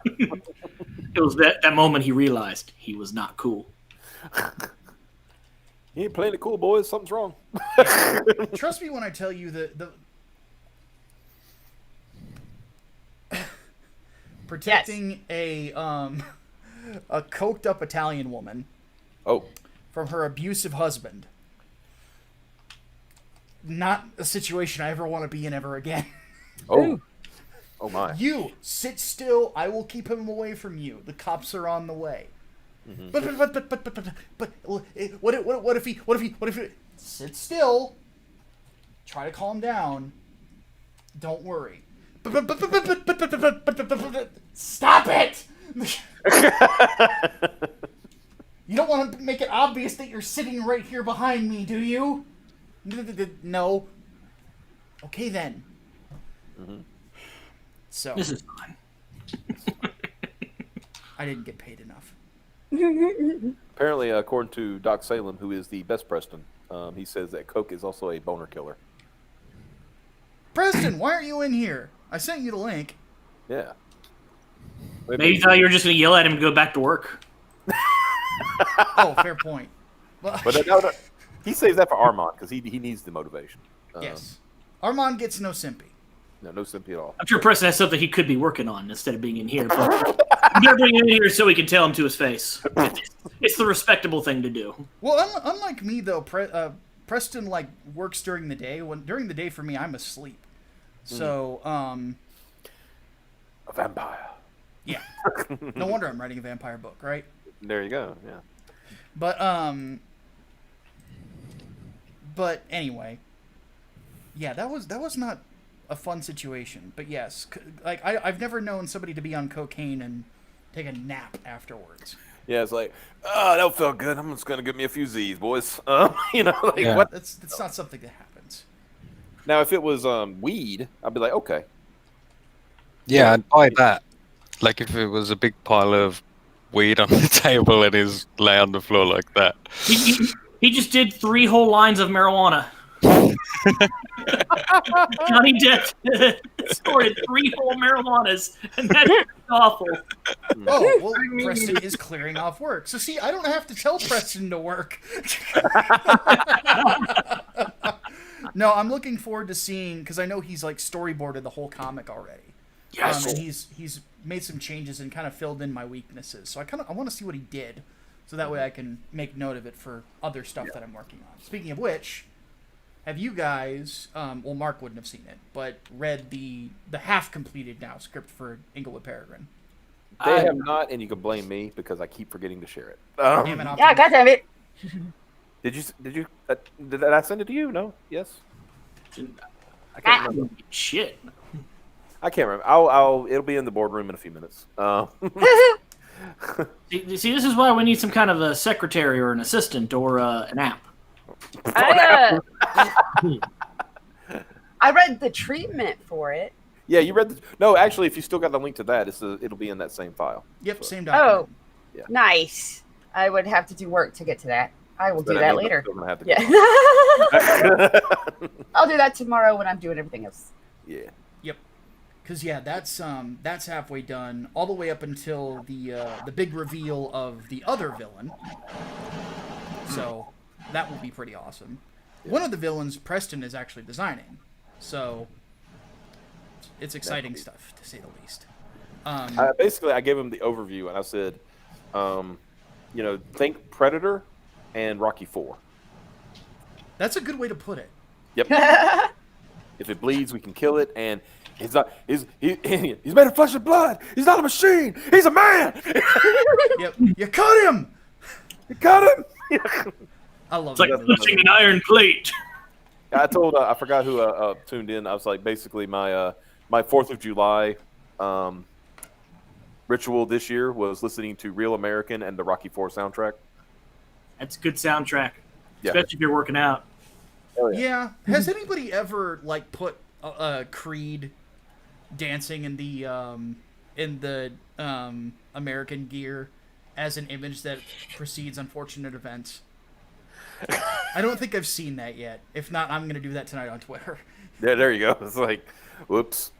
It was that moment he realized he was not cool. He ain't playing it cool, boys. Something's wrong. Trust me when I tell you the protecting a coked up Italian woman Oh, from her abusive husband. Not a situation I ever want to be in ever again. oh my. You sit still. I will keep him away from you. The cops are on the way. Mm-hmm. But what if he sit still? Try to calm down. Don't worry. Stop it! You don't want to make it obvious that you're sitting right here behind me, do you? No. Okay then. Mm-hmm. So This is fun. I didn't get paid enough. Apparently, according to Doc Salem, who is the best Preston, he says that coke is also a boner killer. Preston, why aren't you in here? I sent you the link. Yeah. Maybe you thought you were just going to yell at him and go back to work. Oh, fair point. Well, But no, he saves that for Armand because he needs the motivation. yes. Armand gets no simpy. No sympathy at all. I'm sure Preston has something he could be working on instead of being in here. But I'm gonna bring him in here so we can tell him to his face. It's the respectable thing to do. Well, unlike me though, Preston like works during the day. During the day for me, I'm asleep. So, A vampire. yeah. No wonder I'm writing a vampire book, right? There you go. Yeah. But anyway, yeah, that was not a fun situation. But yes, like I've never known somebody to be on cocaine and take a nap afterwards. Yeah, it's like, that felt good. I'm just gonna get me a few Z's, boys. Like Yeah. what? That's not something that happens. Now, if it was weed, I'd be like, okay. Yeah, I'd buy that. Like if it was a big pile of weed on the table and he's lay on the floor like that. He just did 3 whole lines of marijuana. Johnny Depp snorted 3 whole marijuanas, and that's awful. Oh, well, Preston is clearing off work. So see, I don't have to tell Preston to work. No, I'm looking forward to seeing, because I know he's like storyboarded the whole comic already. Yes. And he's made some changes and kind of filled in my weaknesses. So I want to see what he did, so that way I can make note of it for other stuff that I'm working on. Speaking of which, have you guys, well, Mark wouldn't have seen it, but read the half-completed now script for Inglewood Peregrine? They have not, and you can blame me because I keep forgetting to share it. Damn it, Yeah, goddamn it. Did I send it to you? No. Yes. I can't remember. Shit. I can't remember. It'll be in the boardroom in a few minutes. See, this is why we need some kind of a secretary or an assistant or an app. I read the treatment for it. Yeah, you read the. No, actually, if you still got the link to that, it'll be in that same file. Yep, So- same document. Oh, nice. I would have to do work to get to that. I will do But I that mean, I'm later. still gonna have to Yeah. go. I'll do that tomorrow when I'm doing everything else. Yeah. Yep. Because yeah, that's halfway done, all the way up until the big reveal of the other villain. So that will be pretty awesome. One of the villains Preston is actually designing, so it's exciting stuff to say the least. Basically, I gave him the overview, and I said, think Predator and Rocky 4. That's a good way to put it. Yep. If it bleeds, we can kill it, and he's made of flesh and blood. He's not a machine. He's a man. Yep. You cut him. You got him. I love It's like it. pushing an iron plate. I told I forgot who tuned in. I was like, basically my 4th of July ritual this year was listening to Real American and the Rocky 4 soundtrack. That's a good soundtrack, Yeah. especially if you're working out. Oh, Yeah. Has anybody ever like put Creed dancing in the American gear as an image that precedes unfortunate events? I don't think I've seen that yet. If not, I'm gonna do that tonight on Twitter. There you go. It's like, whoops.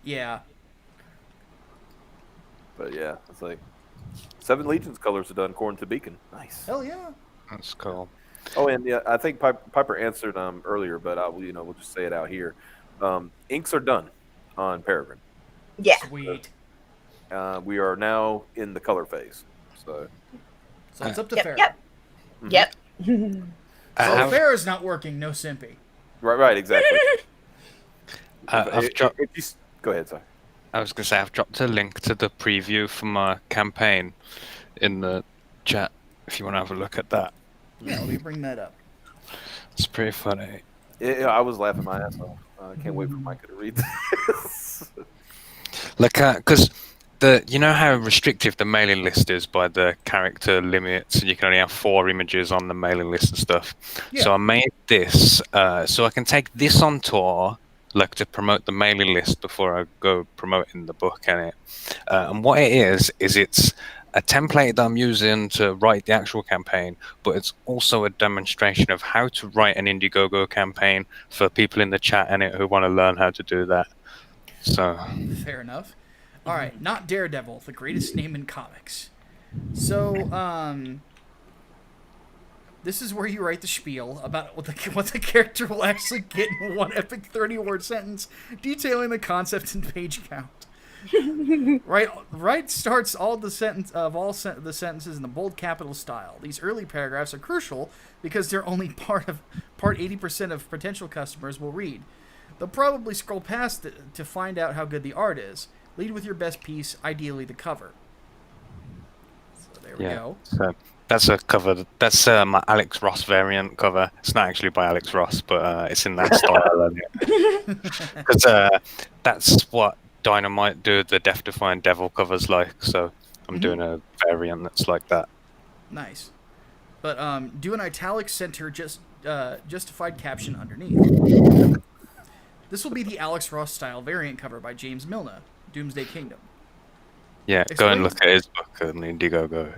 Yeah. But yeah, it's like 7 Legions colors are done according to Beacon. Nice. Hell yeah. That's cool. Oh, and yeah, I think Piper answered earlier, but we'll just say it out here. Inks are done on Peregrine. Yeah. Sweet. We are now in the color phase. So So it's up to Yep. Farrah. Yep. Yep. So if Farrah's not working, no simpy. right, exactly. I've dropped. Go ahead, sorry. I was gonna say I've dropped a link to the preview for my campaign in the chat if you want to have a look at that. Yeah, let me bring that up. It's pretty funny. Yeah, I was laughing my ass off. I can't wait for Micah to read this. Like, because you know how restrictive the mailing list is by the character limits, and you can only have 4 images on the mailing list and stuff. Yeah. So I made this so I can take this on tour, like to promote the mailing list before I go promoting the book and it. And what it is it's a template that I'm using to write the actual campaign, but it's also a demonstration of how to write an Indiegogo campaign for people in the chat and it who want to learn how to do that. So Fair enough. All right, not Daredevil, the greatest name in comics. So, this is where you write the spiel about what the character will actually get in one epic 30-word sentence detailing the concept and page count. Right starts all the the sentences in the bold capital style. These early paragraphs are crucial because they're only part 80% of potential customers will read. They'll probably scroll past it to find out how good the art is. Lead with your best piece, ideally the cover. So there we go. So that's a cover. That's my Alex Ross variant cover. It's not actually by Alex Ross, but it's in that style. Because that's what Dynamite do the Death Defying Devil covers like. So I'm doing a variant that's like that. Nice. But do an italic center justified caption underneath. This will be the Alex Ross style variant cover by James Milne, Doomsday Kingdom. Yeah, go and look at his book on Indiegogo.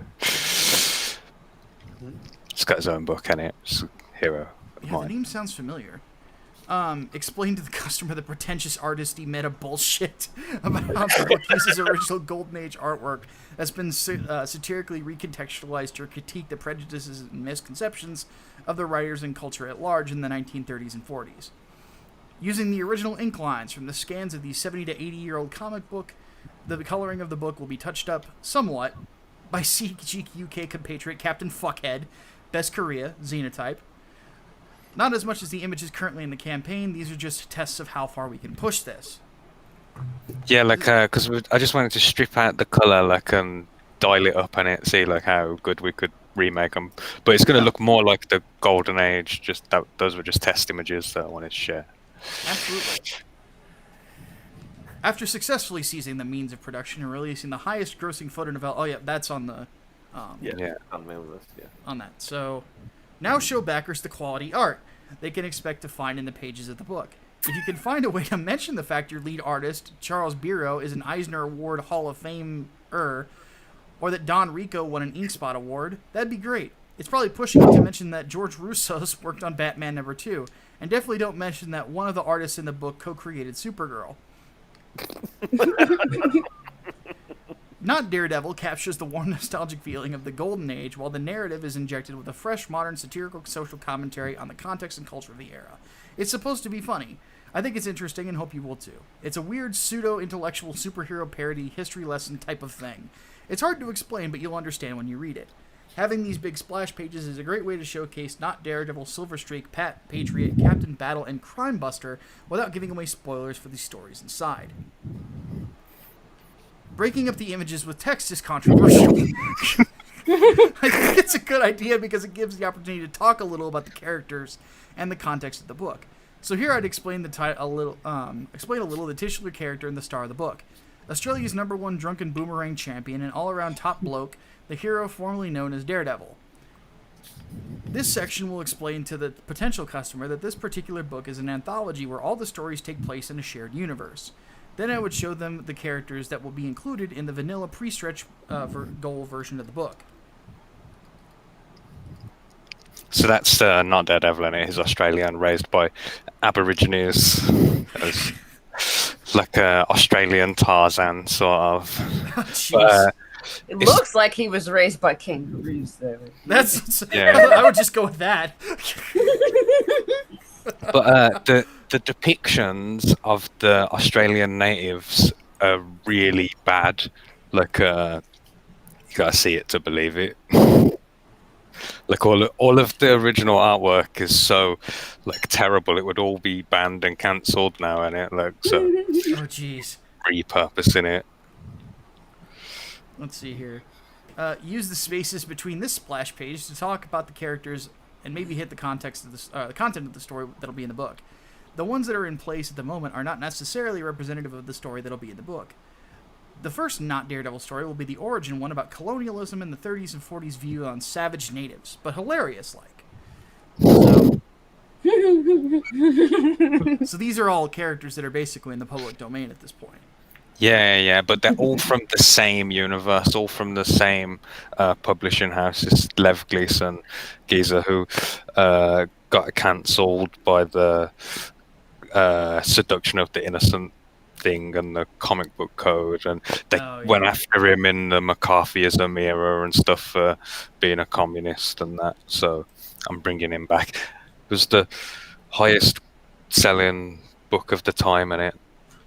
It's got his own book in it. It's a hero of Yeah, the mine. name sounds familiar. Explain to the customer the pretentious artisty meta bullshit about how the book uses original Golden Age artwork that's been satirically recontextualized to critique the prejudices and misconceptions of the writers and culture at large in the 1930s and 40s. Using the original ink lines from the scans of the 70 to 80-year-old comic book, the coloring of the book will be touched up somewhat by CG UK compatriot Captain Fuckhead, Best Korea, Xenotype. Not as much as the images currently in the campaign, these are just tests of how far we can push this. Yeah, like because I just wanted to strip out the color, like dial it up and it, see like how good we could remake them. But it's going to look more like the Golden Age. Just those were just test images that I wanted to share. Absolutely. After successfully seizing the means of production and releasing the highest grossing photo novel, oh yeah, that's on the On my list. Yeah. on that. So now show backers the quality art they can expect to find in the pages of the book. If you can find a way to mention the fact your lead artist, Charles Biro, is an Eisner Award Hall of Fame-er, or that Don Rico won an Inkspot Award, that'd be great. It's probably pushing it to mention that George Russo's worked on Batman #2, and definitely don't mention that one of the artists in the book co-created Supergirl. Not Daredevil captures the warm nostalgic feeling of the Golden Age, while the narrative is injected with a fresh, modern, satirical social commentary on the context and culture of the era. It's supposed to be funny. I think it's interesting and hope you will too. It's a weird, pseudo-intellectual superhero parody, history lesson type of thing. It's hard to explain, but you'll understand when you read it. Having these big splash pages is a great way to showcase not Daredevil, Silverstreak, Pat, Patriot, Captain Battle, and Crime Buster without giving away spoilers for the stories inside. Breaking up the images with text is controversial. I think it's a good idea because it gives the opportunity to talk a little about the characters and the context of the book. So here I'd explain the titular character and the star of the book. Australia's #1 drunken boomerang champion and all-around top bloke, the hero formerly known as Daredevil. This section will explain to the potential customer that this particular book is an anthology where all the stories take place in a shared universe. Then I would show them the characters that will be included in the vanilla pre-stretch goal version of the book. So that's not Daredevil in it. He's Australian, raised by Aborigines, as like a Australian Tarzan sort of. Jeez. It looks like he was raised by kangaroos, though. That's Yeah. I would just go with that. But the depictions of the Australian natives are really bad. Like you gotta see it to believe it. Like all of the original artwork is so like terrible. It would all be banned and cancelled now, and it like so Oh jeez. repurposing it. Let's see here. Use the spaces between this splash page to talk about the characters and maybe hit the context of the content of the story that'll be in the book. The ones that are in place at the moment are not necessarily representative of the story that'll be in the book. The first not Daredevil story will be the origin one about colonialism in the 30s and 40s view on savage natives, but hilarious like. So these are all characters that are basically in the public domain at this point. Yeah, but they're all from the same universe, all from the same publishing house. It's Lev Gleason, geezer, who got cancelled by the Seduction of the Innocent thing and the comic book code, and they Oh, yeah. went after him in the McCarthyism era and stuff for being a communist and that. So I'm bringing him back. It was the highest selling book of the time, and it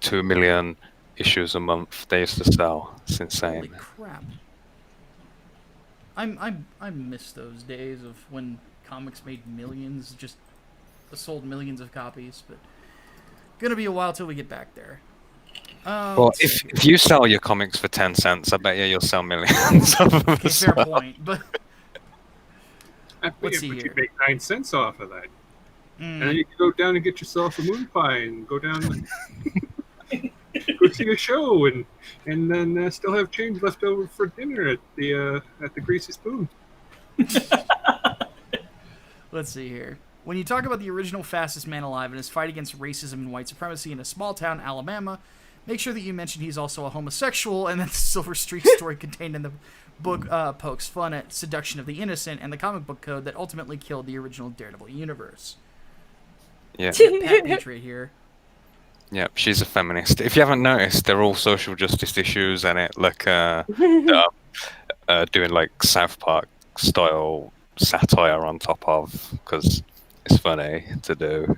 2 million issues a month they used to sell. It's insane. Holy crap! I miss those days of when comics made millions, just sold millions of copies. But gonna be a while till we get back there. Well, if you sell your comics for 10 cents, I bet you'll sell millions of them. Okay, fair point, but let's see but you here. make 9 cents off of that. Mm. And then you can go down and get yourself a moon pie and go down go see a show and then still have change left over for dinner at the Greasy Spoon. Let's see here. When you talk about the original fastest man alive and his fight against racism and white supremacy in a small town, Alabama, make sure that you mention he's also a homosexual, and that the Silver Streak story contained in the book pokes fun at seduction of the innocent and the comic book code that ultimately killed the original Daredevil universe. Yeah. Pat Patriot here. Yeah, she's a feminist. If you haven't noticed, they're all social justice issues and it, like doing like South Park style satire on top of, because it's funny to do.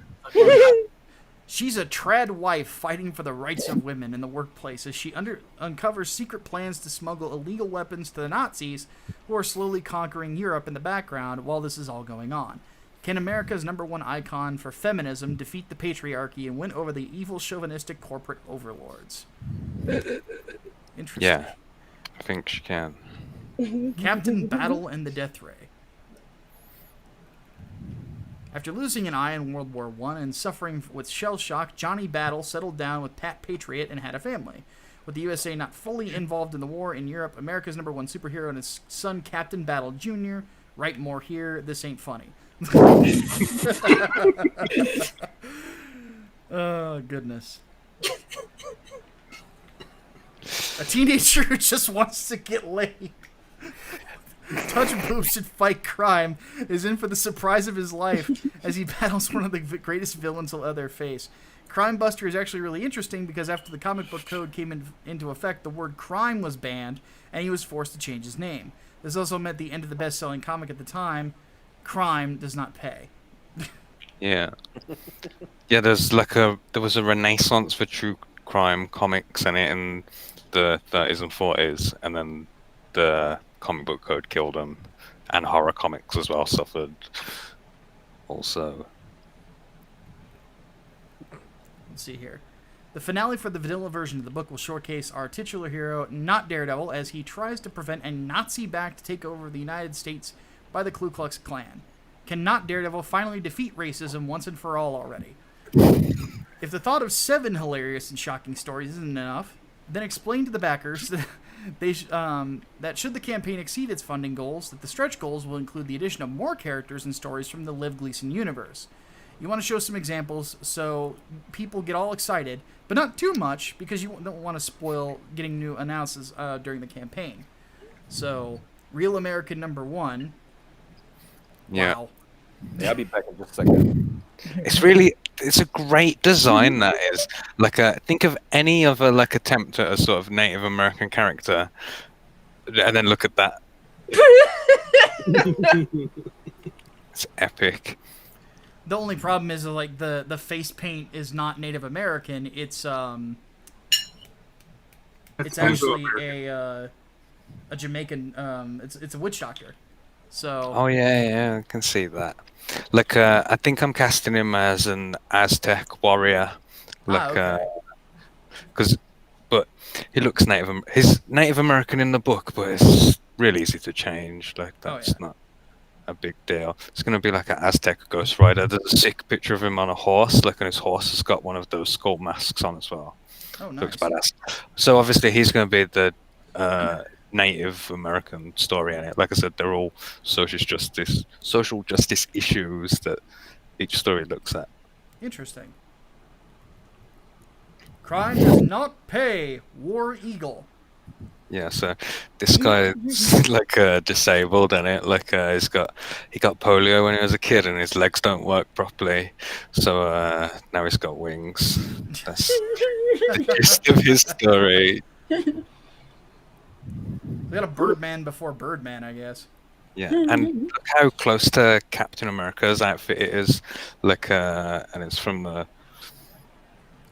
She's a trad wife fighting for the rights of women in the workplace as she uncovers secret plans to smuggle illegal weapons to the Nazis, who are slowly conquering Europe in the background while this is all going on. Can America's #1 icon for feminism defeat the patriarchy and win over the evil chauvinistic corporate overlords? Interesting. Yeah, I think she can. Captain Battle and the Death Ray. After losing an eye in World War I and suffering with shell shock, Johnny Battle settled down with Pat Patriot and had a family. With the USA not fully involved in the war in Europe, America's #1 superhero and his son Captain Battle Jr. Write more here. This ain't funny. Oh, goodness. A teenager who just wants to get laid. Touch boobs and fight crime is in for the surprise of his life as he battles one of the greatest villains he'll ever face. Crime Buster is actually really interesting because after the comic book code came into effect, the word crime was banned and he was forced to change his name. This also meant the end of the best-selling comic at the time, Crime Does Not Pay. Yeah. Yeah, there was a renaissance for true crime comics in it in the 30s and 40s, and then the comic book code killed them, and horror comics as well suffered also. Let's see here. The finale for the vanilla version of the book will showcase our titular hero, not Daredevil, as he tries to prevent a Nazi-backed takeover of the United States by the Ku Klux Klan. Can not Daredevil finally defeat racism once and for all already? If the thought of 7 hilarious and shocking stories isn't enough, then explain to the backers that that should the campaign exceed its funding goals, that the stretch goals will include the addition of more characters and stories from the Liv Gleason universe. You want to show some examples so people get all excited, but not too much because you don't want to spoil getting new announces during the campaign. So, Real American #1. Yeah. Wow. Yeah, I'll be back in just a second. It's a great design, that is. Think of any other attempt at a sort of Native American character, and then look at that. It's epic. The only problem is the face paint is not Native American. It's actually a Jamaican. It's a witch doctor. So. Oh yeah, I can see that. I think I'm casting him as an Aztec warrior. Okay. But he looks He's Native American in the book, but it's really easy to change. That's not a big deal. It's going to be like an Aztec Ghost Rider. There's a sick picture of him on a horse. And his horse has got one of those skull masks on as well. Oh, nice. Looks badass. So obviously he's going to be the Native American story in it. Like I said, they're all social justice issues that each story looks at. Interesting. Crime Does Not Pay. War Eagle. Yeah, so this guy's like disabled, and he got polio when he was a kid, and his legs don't work properly. So now he's got wings. That's the gist of his story. We got a Birdman before Birdman, I guess. Yeah, and look how close to Captain America's outfit it is. Like, and it's from the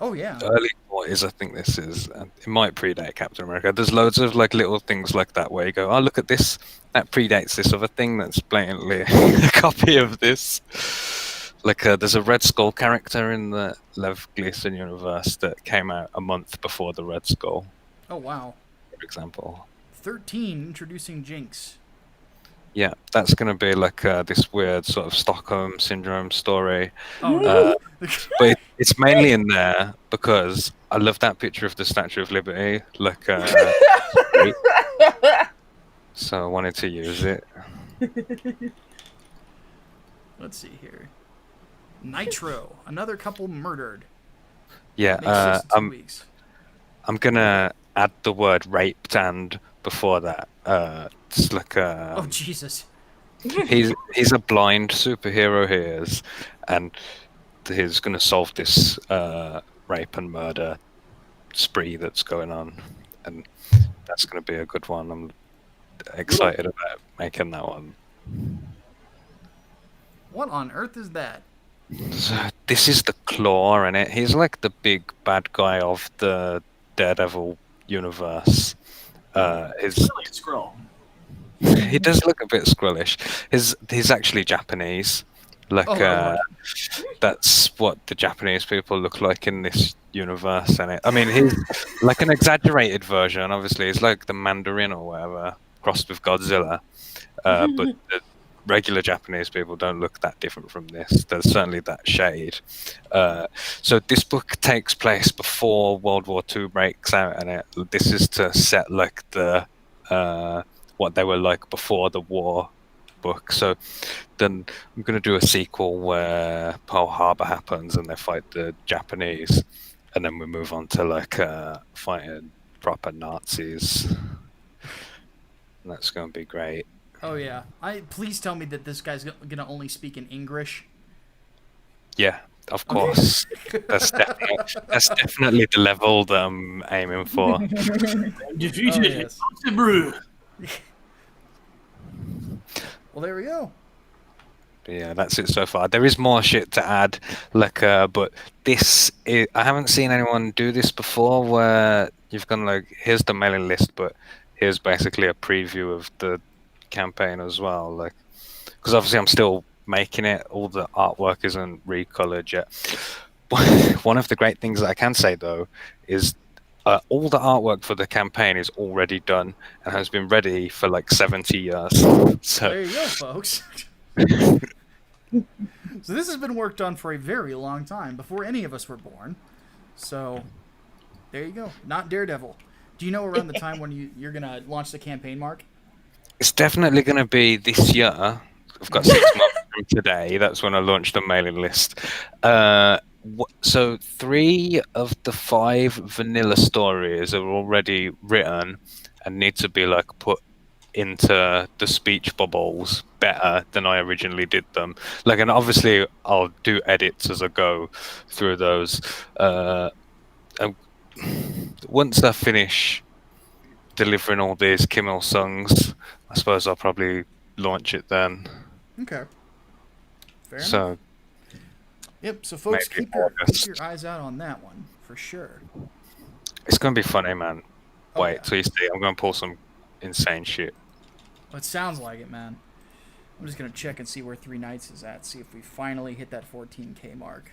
Oh yeah. early 40s, I think this is. It might predate Captain America. There's loads of like little things like that where you go, oh, look at this. That predates this other thing that's blatantly a copy of this. Like, there's a Red Skull character in the Lev Gleason universe that came out a month before the Red Skull, Oh wow. for example. 13 introducing Jinx. Yeah, that's going to be like this weird sort of Stockholm syndrome story. Oh no. But it's mainly in there because I love that picture of the Statue of Liberty. Like, so I wanted to use it. Let's see here. Nitro. Another couple murdered. Yeah, Makes 62 weeks. I'm going to add the word raped and before that. It's like Oh Jesus. he's a blind superhero, he is, and he's going to solve this rape and murder spree that's going on, and that's going to be a good one. I'm excited about making that one. What on earth is that? So this is the Claw in it. He's like the big bad guy of the Daredevil universe. His Really a scroll. he does look a bit Skrullish. He's actually Japanese. Like, that's what the Japanese people look like in this universe. And I mean, he's like an exaggerated version. Obviously, he's like the Mandarin or whatever crossed with Godzilla. But the regular Japanese people don't look that different from this. There's certainly that shade. So this book takes place before World War II breaks out, and this is to set like the what they were like before the war book. So then I'm going to do a sequel where Pearl Harbor happens and they fight the Japanese, and then we move on to like fighting proper Nazis. And that's going to be great. Oh yeah. Please tell me that this guy's gonna only speak in English. Yeah, of course. That's definitely the level that I'm aiming for. Defeated. Oh, yes. Brew. Well, there we go. But yeah, that's it so far. There is more shit to add, like, but I haven't seen anyone do this before, where you've gone like, here's the mailing list, but here's basically a preview of the campaign as well. Like, because obviously I'm still making it. All the artwork isn't recolored yet. One of the great things that I can say though is all the artwork for the campaign is already done and has been ready for like 70 years. So There you go, folks. So this has been worked on for a very long time, before any of us were born. So there you go. Not Daredevil. Do you know around the time when you're gonna launch the campaign, Mark? it's definitely going to be this year. I've got 6 months from today. That's when I launched the mailing list. So 3 of the 5 vanilla stories are already written and need to be like put into the speech bubbles better than I originally did them. Like, and obviously I'll do edits as I go through those. Once I finish delivering all these Kimmel songs, I suppose I'll probably launch it then. Okay. Fair enough. So Yep. So folks, maybe keep your August. eyes out on that one for sure. It's going to be funny, man. Oh, Wait yeah. till you see. I'm going to pull some insane shit. Well, it sounds like it, man. I'm just gonna check and see where 3 Nights is at. See if we finally hit that 14K mark.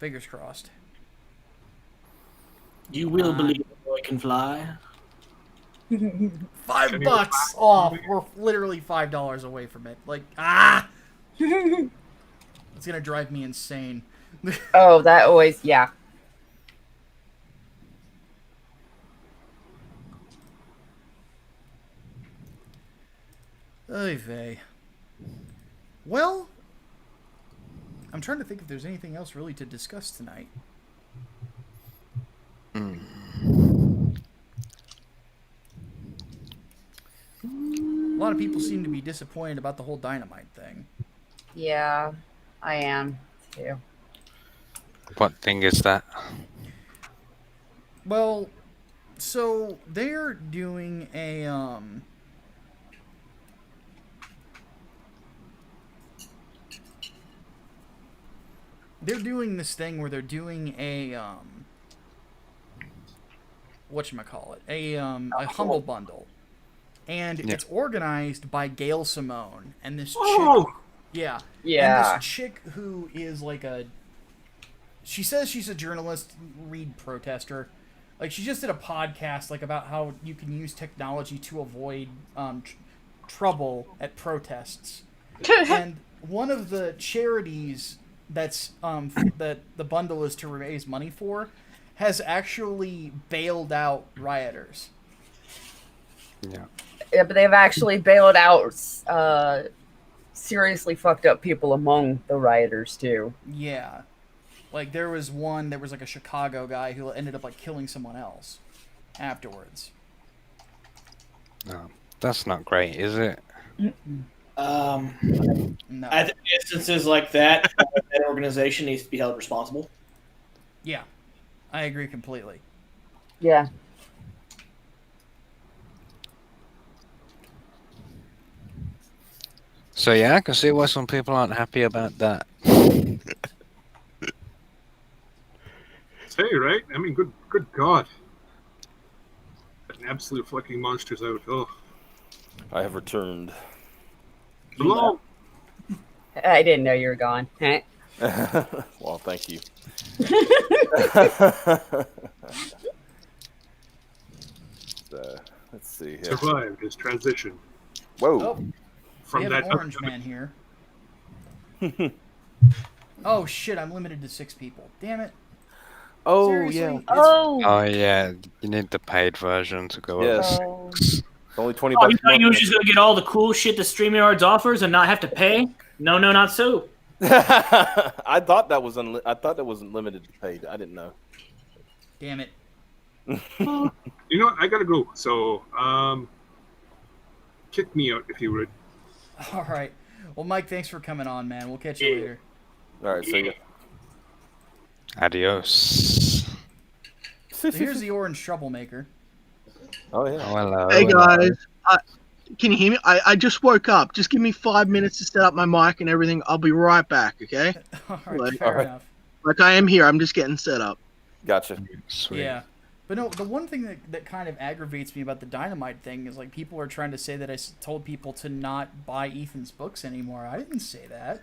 Fingers crossed. You will believe a boy can fly. $5 off. We're literally $5 away from it. Like, it's gonna drive me insane. Oh, that always, yeah. Oy vey. Well, I'm trying to think if there's anything else really to discuss tonight. lot of people seem to be disappointed about the whole Dynamite thing. Yeah, I am too. What thing is that? Well, so they're doing a they're doing this thing where they're doing a whatchamacallit, a humble bundle. And Yeah. it's organized by Gail Simone and this chick. Oh! Yeah. Yeah. And this chick who is like she says she's a journalist, read protester. Like she just did a podcast like about how you can use technology to avoid trouble at protests. And one of the charities that's that the bundle is to raise money for has actually bailed out rioters. Yeah. Yeah, but they've actually bailed out seriously fucked up people among the rioters too. Yeah. Like there was like a Chicago guy who ended up like killing someone else afterwards. No, that's not great, is it? No. I think instances like that, that organization needs to be held responsible. Yeah. I agree completely. Yeah. So yeah, I can see why some people aren't happy about that. Say, right? I mean, good God. An absolute fucking monsters out. Oh. I have returned. Hello? I didn't know you were gone. Huh? Well, thank you. Let's see here. Survived his transition Whoa. Oh, we from have that an orange man here. Oh shit, I'm limited to 6 people. Damn it. Oh, Seriously? yeah. It's- Oh. Oh yeah, you need the paid version to go Yes. Oh. It's only 20 Oh, bucks. you thought a you were month. just gonna get all the cool shit that StreamYards offers and not have to pay? No, not so. I thought that was limited to paid. I didn't know. Damn it. You know what? I gotta go. So, kick me out if you would. All right. Well, Mike, thanks for coming on, man. We'll catch you later. All right, so yeah. Adios. So here's the orange troublemaker. Oh yeah. Oh, hello. Hey hello. guys, can you hear me? I just woke up. Just give me 5 minutes to set up my mic and everything. I'll be right back, okay? All right, Like- fair All right. enough. Like I am here. I'm just getting set up. Gotcha. Sweet. Yeah. But no, the one thing that kind of aggravates me about the Dynamite thing is like people are trying to say that I told people to not buy Ethan's books anymore. I didn't say that.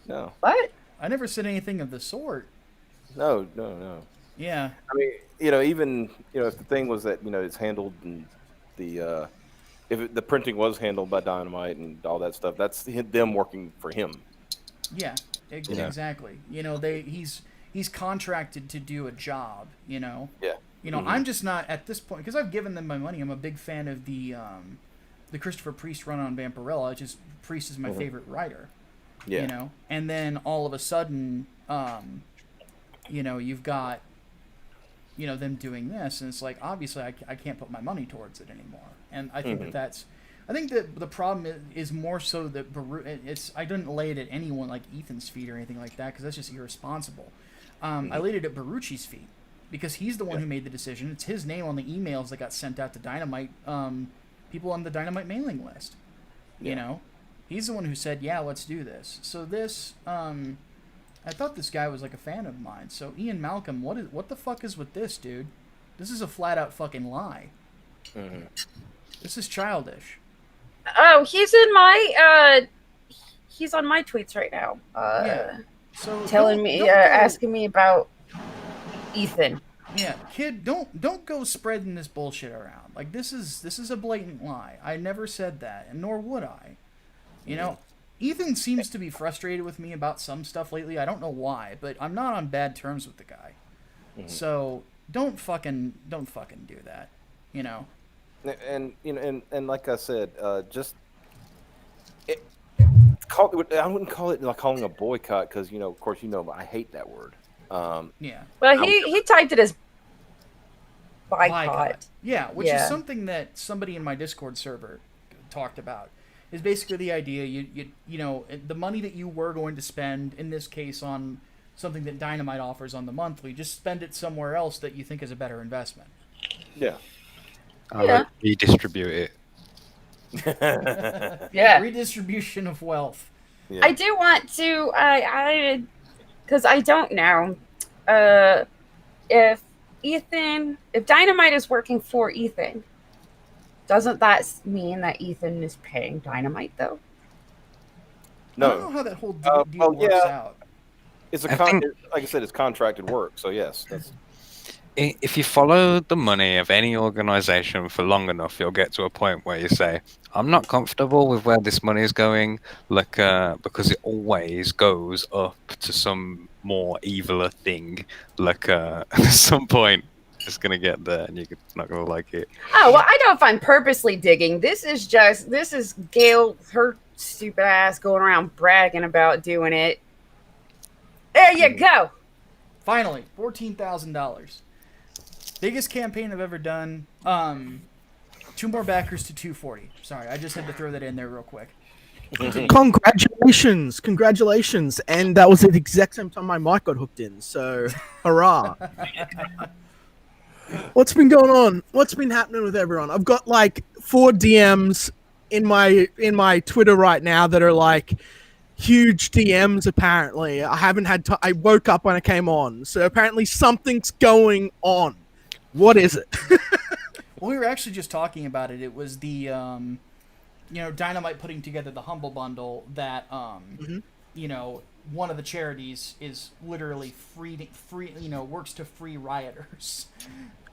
No. What? I never said anything of the sort. No. Yeah. I mean, even if the thing was that it's handled and the the printing was handled by Dynamite and all that stuff, that's them working for him. Yeah. Yeah. Exactly. He's contracted to do a job. Yeah. Mhm. I'm just not at this point because I've given them my money. I'm a big fan of the Christopher Priest run on Vampirella. Just Priest is my favorite writer. Yeah. And then all of a sudden, you've got, them doing this, and it's like obviously I can't put my money towards it anymore. And I think I think that the problem is more so that I didn't lay it at anyone like Ethan's feet or anything like that because that's just irresponsible. I laid it at Baruchi's feet because he's the one who made the decision. It's his name on the emails that got sent out to Dynamite, people on the Dynamite mailing list. He's the one who said, yeah, let's do this. So this, I thought this guy was like a fan of mine. So Ian Malcolm, what the fuck is with this, dude? This is a flat out fucking lie. Mhm. This is childish. Oh, he's in my he's on my tweets right now. Yeah. So Telling don't- me, don't go- asking me about Ethan. Yeah, kid, don't go spreading this bullshit around. Like this is a blatant lie. I never said that, and nor would I. Ethan seems to be frustrated with me about some stuff lately. I don't know why, but I'm not on bad terms with the guy. So don't fucking do that. And like I said, just I wouldn't call it like calling a boycott because of course I hate that word. Yeah. Well, he typed it as boycott. Yeah, which Yeah. is something that somebody in my Discord server talked about. Is basically the idea you know the money that you were going to spend in this case on something that Dynamite offers on the monthly, just spend it somewhere else that you think is a better investment. Yeah. Redistribute it. Yeah. Redistribution of wealth. Yeah. I do want to, because I don't know if Dynamite is working for Ethan, doesn't that mean that Ethan is paying Dynamite though? I don't know how that whole deal works out. It's I think- like I said, it's contracted work. So yes, that's If you follow the money of any organization for long enough, you'll get to a point where you say, I'm not comfortable with where this money is going, like because it always goes up to some more eviler thing. Like at some point, it's going to get there and you're not going to like it. Oh, well, I don't know if I'm purposely digging. This is Gail, her stupid ass going around bragging about doing it. There you go. Finally, $14,000. Biggest campaign I've ever done. 2 more backers to 240. Sorry, I just had to throw that in there real quick. Congratulations. And that was at the exact same time my mic got hooked in. So, hurrah. What's been going on? What's been happening with everyone? I've got like 4 DMs in my Twitter right now that are like huge DMs apparently. I haven't had I woke up when I came on. So apparently something's going on. What is it? Well, we were actually just talking about it. It was the Dynamite putting together the Humble Bundle that one of the charities is literally free works to free rioters.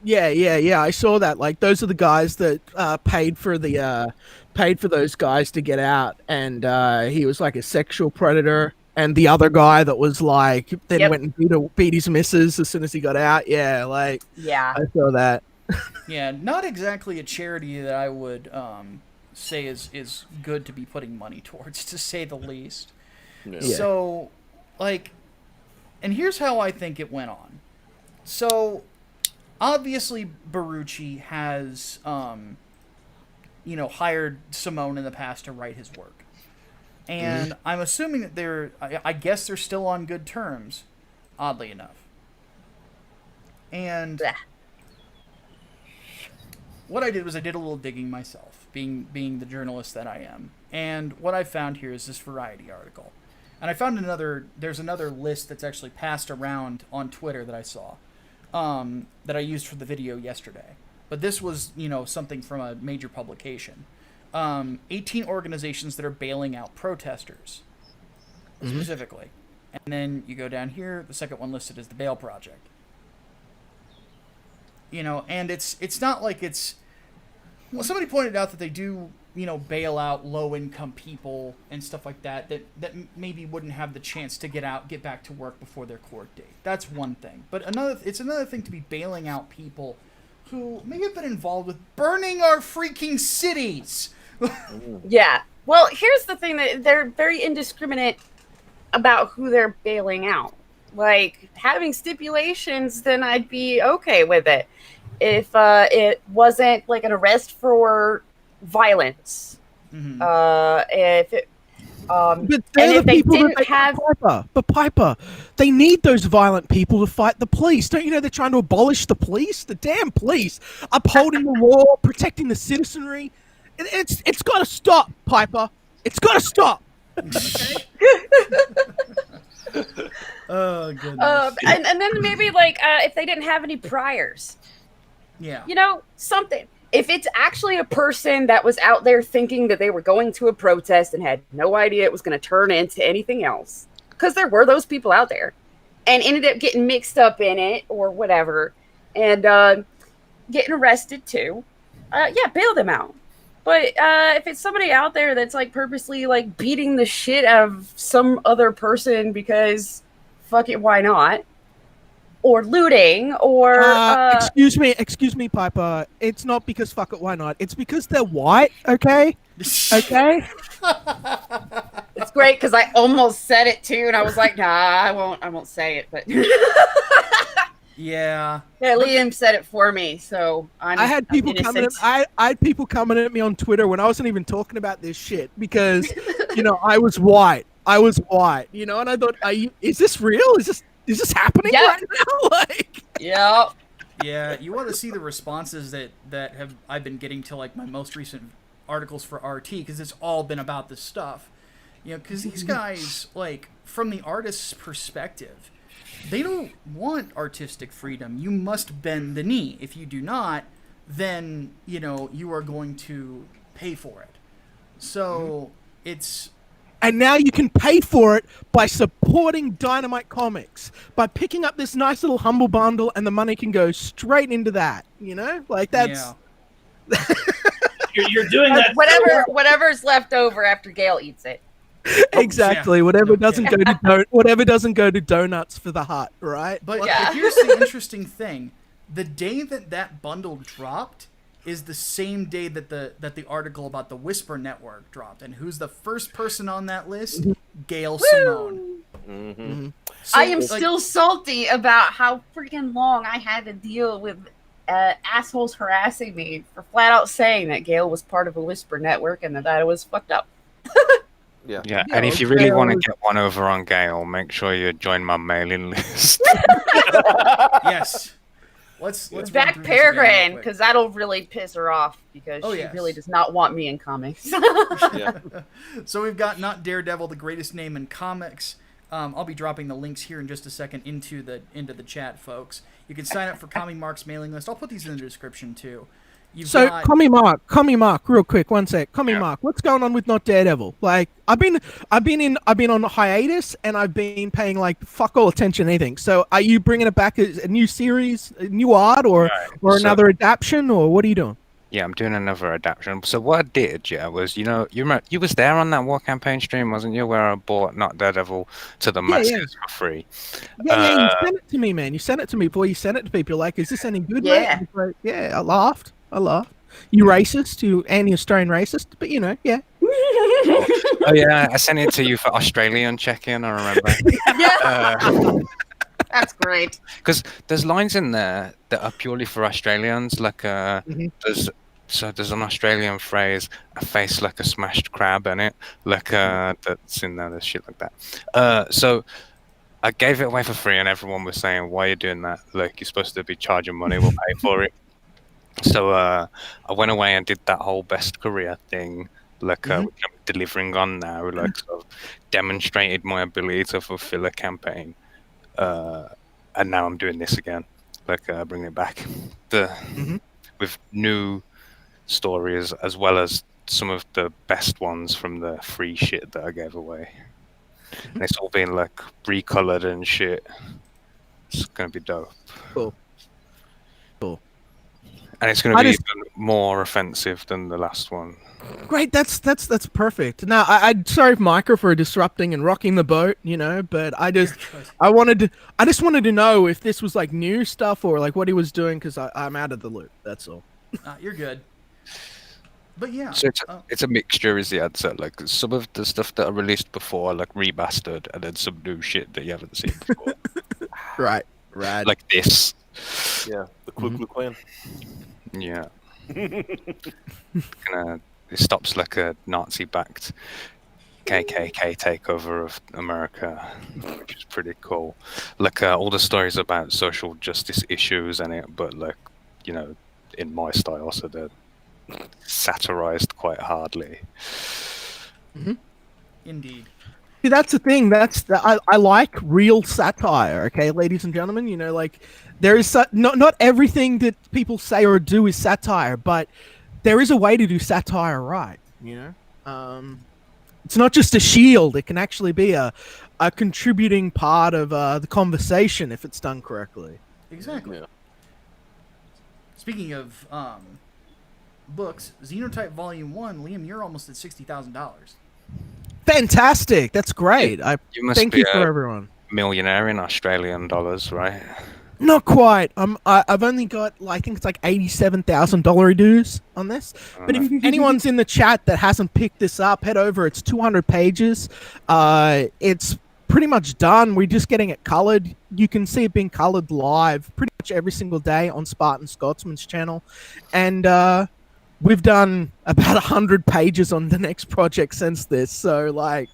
Yeah. I saw that. Like those are the guys that paid for those guys to get out, and he was like a sexual predator. And the other guy that was like then went and beat his missus as soon as he got out. Yeah, like Yeah. I saw that. Yeah, not exactly a charity that I would say is good to be putting money towards, to say the least. Yeah. So, like, and here's how I think it went on. So, obviously, Barucci has, hired Simone in the past to write his work. And I'm assuming that I guess they're still on good terms, oddly enough. And what I did was I did a little digging myself, being the journalist that I am. And what I found here is this Variety article. And I found there's another list that's actually passed around on Twitter that I saw, that I used for the video yesterday. But this was, something from a major publication. 18 organizations that are bailing out protesters, specifically. And then you go down here, the second one listed is the Bail Project. And it's not like it's... Well, somebody pointed out that they do, bail out low-income people and stuff like that maybe wouldn't have the chance to get back to work before their court date. That's one thing. But it's another thing to be bailing out people who may have been involved with burning our freaking cities. Yeah. Well, here's the thing, that they're very indiscriminate about who they're bailing out. Like, having stipulations, then I'd be okay with it. If it wasn't like an arrest for violence. If it But they're the people that have Piper. But Piper, they need those violent people to fight the police. Don't you know they're trying to abolish the police? The damn police, upholding the law, protecting the citizenry. It's got to stop, Piper. It's got to stop. Oh goodness. And then maybe like if they didn't have any priors. Yeah. Something. If it's actually a person that was out there thinking that they were going to a protest and had no idea it was going to turn into anything else, because there were those people out there, and ended up getting mixed up in it or whatever, and getting arrested too, bail them out. But if it's somebody out there that's like purposely like beating the shit out of some other person because fuck it, why not? Or looting, or excuse me, Piper. It's not because fuck it, why not? It's because they're white. Okay. Okay. It's great because I almost said it too, and I was like, nah, I won't say it. But Yeah. Yeah, Liam said it for me, so I had people coming. I had people coming at me on Twitter when I wasn't even talking about this shit because, I was white. And I thought, is this real? Is this happening right now? Like, yep. Yeah, you want to see the responses that I've been getting to like my most recent articles for RT, because it's all been about this stuff. Because these guys, like, from the artist's perspective, they don't want artistic freedom. You must bend the knee. If you do not, then, you are going to pay for it. So it's... And now you can pay for it by supporting Dynamite Comics, by picking up this nice little humble bundle, and the money can go straight into that. Like that's. Yeah. You're doing that. Whatever's left over after Gail eats it. Exactly. Yeah. Whatever doesn't go to donuts for the hut, right? But here's the interesting thing: the day that bundle dropped is the same day that the article about the Whisper Network dropped. And who's the first person on that list? Gail Simone. Mm-hmm. So, I am still salty about how freaking long I had to deal with assholes harassing me for flat out saying that Gail was part of a Whisper Network and that I was fucked up. Yeah. And if you really want to get one over on Gail, make sure you join my mailing list. Yes. Let's back Peregrine, because that'll really piss her off, because she really does not want me in comics. Yeah. So we've got Not Daredevil, the greatest name in comics. I'll be dropping the links here in just a second into the chat, folks. You can sign up for Commie Mark's mailing list. I'll put these in the description too. Commie Mark, real quick, one sec. Mark, what's going on with Not Daredevil? Like, I've been on hiatus, and I've been paying like fuck all attention to anything. So, are you bringing it back as a new series, a new art, or another adaptation, or what are you doing? Yeah, I'm doing another adaptation. So what I did, was you was there on that War Campaign stream, wasn't you? Where I bought Not Daredevil to the masses for free. Yeah, you sent it to me, man. You sent it to me before you sent it to people. You're like, is this any good? Yeah. Like, I laughed. You racist, you anti-Australian racist, but yeah. Oh yeah, I sent it to you for Australian check-in, I remember. Yeah. That's great. Because there's lines in there that are purely for Australians, like there's an Australian phrase, a face like a smashed crab in it, like that's in there, there's shit like that. So I gave it away for free, and everyone was saying, why are you doing that? Like, you're supposed to be charging money, we'll pay for it. So I went away and did that whole best career thing, like which I'm delivering on now, like sort of demonstrated my ability to fulfill a campaign. And now I'm doing this again, like bringing it back with new stories, as well as some of the best ones from the free shit that I gave away. And it's all been like recolored and shit. It's gonna be dope. Cool. And it's gonna be even more offensive than the last one. Great, that's perfect. Now, I'm sorry, Micah, for disrupting and rocking the boat, but I just wanted to know if this was like new stuff or like what he was doing, because I'm out of the loop. That's all. You're good. But yeah, so it's a mixture, is the answer. Like, some of the stuff that are released before, like remastered, and then some new shit that you haven't seen before. Right. Like this. Yeah, the Ku Klux Klan. Yeah. It stops like a Nazi-backed KKK takeover of America, which is pretty cool. Like all the stories about social justice issues in it, but like, in my style, so they're satirized quite hardly. indeed. See, that's the thing. I like real satire. Okay, ladies and gentlemen, like there is not everything that people say or do is satire, but there is a way to do satire right. It's not just a shield. It can actually be a contributing part of the conversation if it's done correctly. Exactly. Yeah. Speaking of books, Xenotype Volume 1, Liam, you're almost at $60,000. Fantastic! That's great. You must thank be you for everyone. Millionaire in Australian dollars, right? Not quite. I've only got, I think it's like $87,000 dues on this. But if anyone's in the chat that hasn't picked this up, head over. It's 200 pages. It's pretty much done. We're just getting it colored. You can see it being colored live. Pretty much every single day on Spartan Scotsman's channel, and we've done about 100 pages on the next project since this. So like,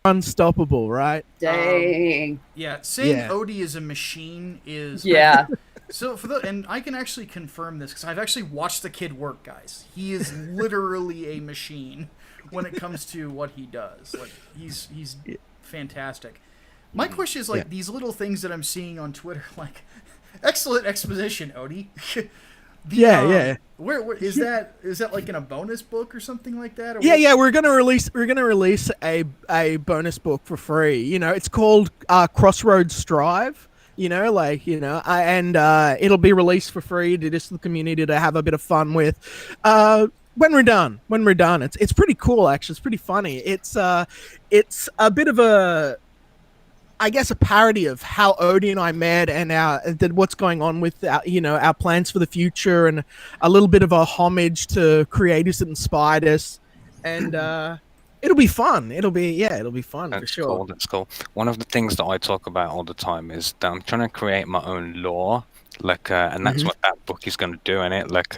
unstoppable, right? Dang. Yeah, saying Yeah. Odie is a machine is Yeah. So and I can actually confirm this because I've actually watched the kid work, guys. He is literally a machine when it comes to what he does. Like he's fantastic. My question is like these little things that I'm seeing on Twitter, like excellent exposition, Odie. Yeah. Where is that? Is that like in a bonus book or something like that? Or Yeah, we're gonna release a bonus book for free. You know, it's called Crossroads Strive. You know, like and it'll be released for free to just the community to have a bit of fun with. When we're done, it's pretty cool actually. It's pretty funny. It's a bit of a, I guess, a parody of how Odie and I met and what's going on with our plans for the future, and a little bit of a homage to creators that inspired us, and it'll be fun. It'll be fun for sure. Cool, that's cool. One of the things that I talk about all the time is that I'm trying to create my own lore, like, and that's what that book is going to do in it. Like,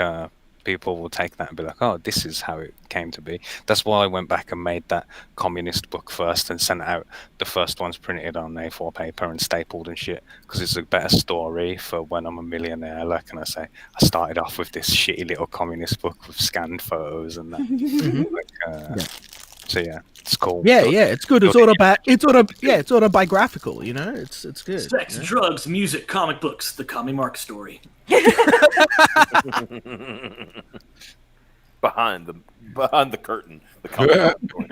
people will take that and be like, "Oh, this is how it came to be." That's why I went back and made that communist book first and sent out the first ones printed on A4 paper and stapled and shit, because it's a better story for when I'm a millionaire. Like, and I say, I started off with this shitty little communist book with scanned photos and that. So yeah, it's cool. Yeah, it's good. It's autobiographical. You know, it's good. Sex, drugs, music, comic books, the Commie Mark story. behind the curtain, the comic book.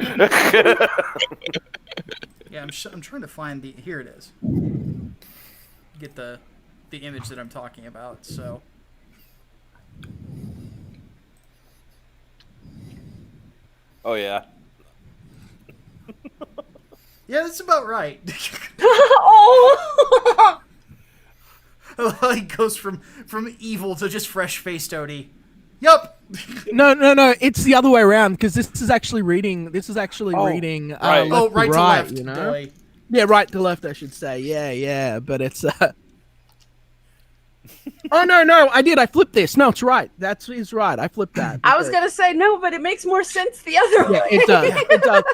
Yeah, I'm trying to find the. Here it is. Get the image that I'm talking about. So. Oh yeah. Yeah, that's about right. Oh. It goes from evil to just fresh-faced Odie. Yup. No. It's the other way around, because this is actually reading. Reading. Right. Oh, right to left. You know. Boy. Yeah, right to left, I should say. Yeah. But it's. Oh no! I did. I flipped this. No, it's right. He's right. I flipped that. I was gonna say no, but it makes more sense the other way. Yeah, it does. It does.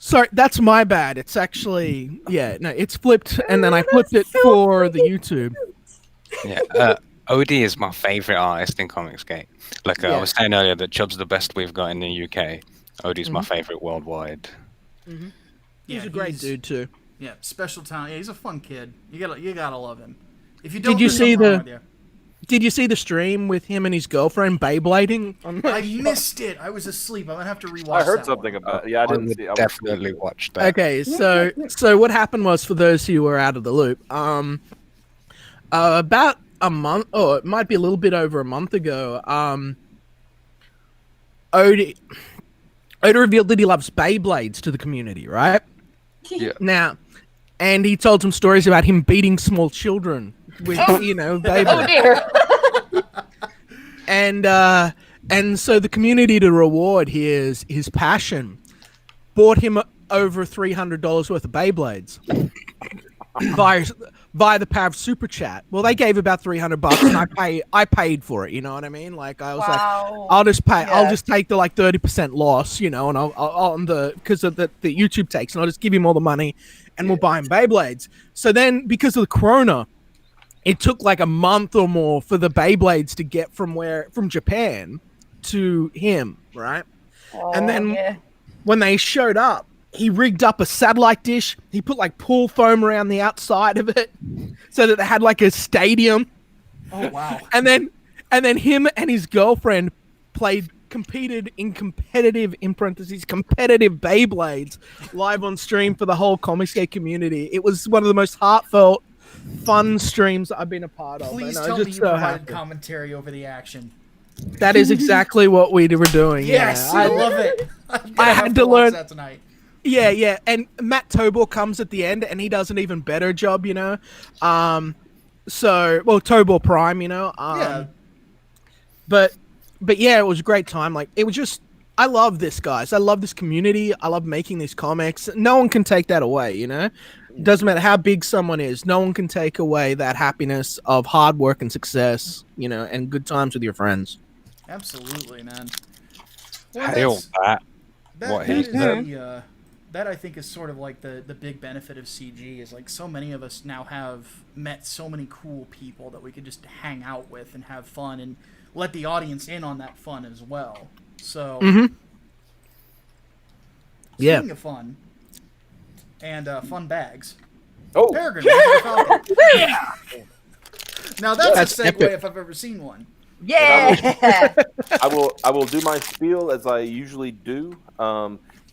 Sorry, that's my bad. It's actually it's flipped, and then I flipped it for the YouTube. Yeah, Odie is my favorite artist in Comicsgate. Like I was saying earlier, that Chubb's the best we've got in the UK. Odie's my favorite worldwide. Mm-hmm. Yeah, He's a great dude too. Yeah, special talent. Yeah, he's a fun kid. You gotta love him. If you don't, Did you there's see something wrong with you. Did you see the stream with him and his girlfriend Beyblading? I missed it. I was asleep. I'm gonna have to rewatch. I heard that something one. about it. Yeah, I didn't would see. I was definitely watch that. Okay, so what happened was, for those who were out of the loop, about a month, or it might be a little bit over a month ago, Odie revealed that he loves Beyblades to the community, right? Yeah. Now, and he told some stories about him beating small children with, Beyblades. Oh dear. And so the community, to reward his passion, bought him over $300 worth of Beyblades via the power of Super Chat. Well, they gave about $300, and I paid for it. You know what I mean? Like, I was like, I'll just pay. Yeah. I'll just take the 30% loss, and I'll on the, because of the YouTube takes, and I'll just give him all the money, and we'll buy him Beyblades. So then, because of the Corona, it took like a month or more for the Beyblades to get from Japan to him, right? And then when they showed up, he rigged up a satellite dish. He put like pool foam around the outside of it so that it had like a stadium. Oh wow! And then him and his girlfriend competed in competitive Beyblades live on stream for the whole Comicsgate community. It was one of the most heartfelt, fun streams I've been a part of. Please and tell I me just you provided happy. commentary over the action. That is exactly what we were doing. Yes, yeah. I love it. I had to watch learn that tonight. Yeah, and Matt Tobor comes at the end, and he does an even better job, Tobor Prime, Yeah. But yeah, it was a great time. Like, it was just, I love this, guys. I love this community. I love making these comics. No one can take that away, It doesn't matter how big someone is. No one can take away that happiness of hard work and success, and good times with your friends. Absolutely, man. Well, Hail that. that, What that he is said. that I think is sort of like the big benefit of CG is like so many of us now have met so many cool people that we could just hang out with and have fun and let the audience in on that fun as well. So, speaking of fun and fun bags, Peregrine, Falcon. Now that's a segue epic. if I've ever seen one. Yeah. I will do my spiel as I usually do.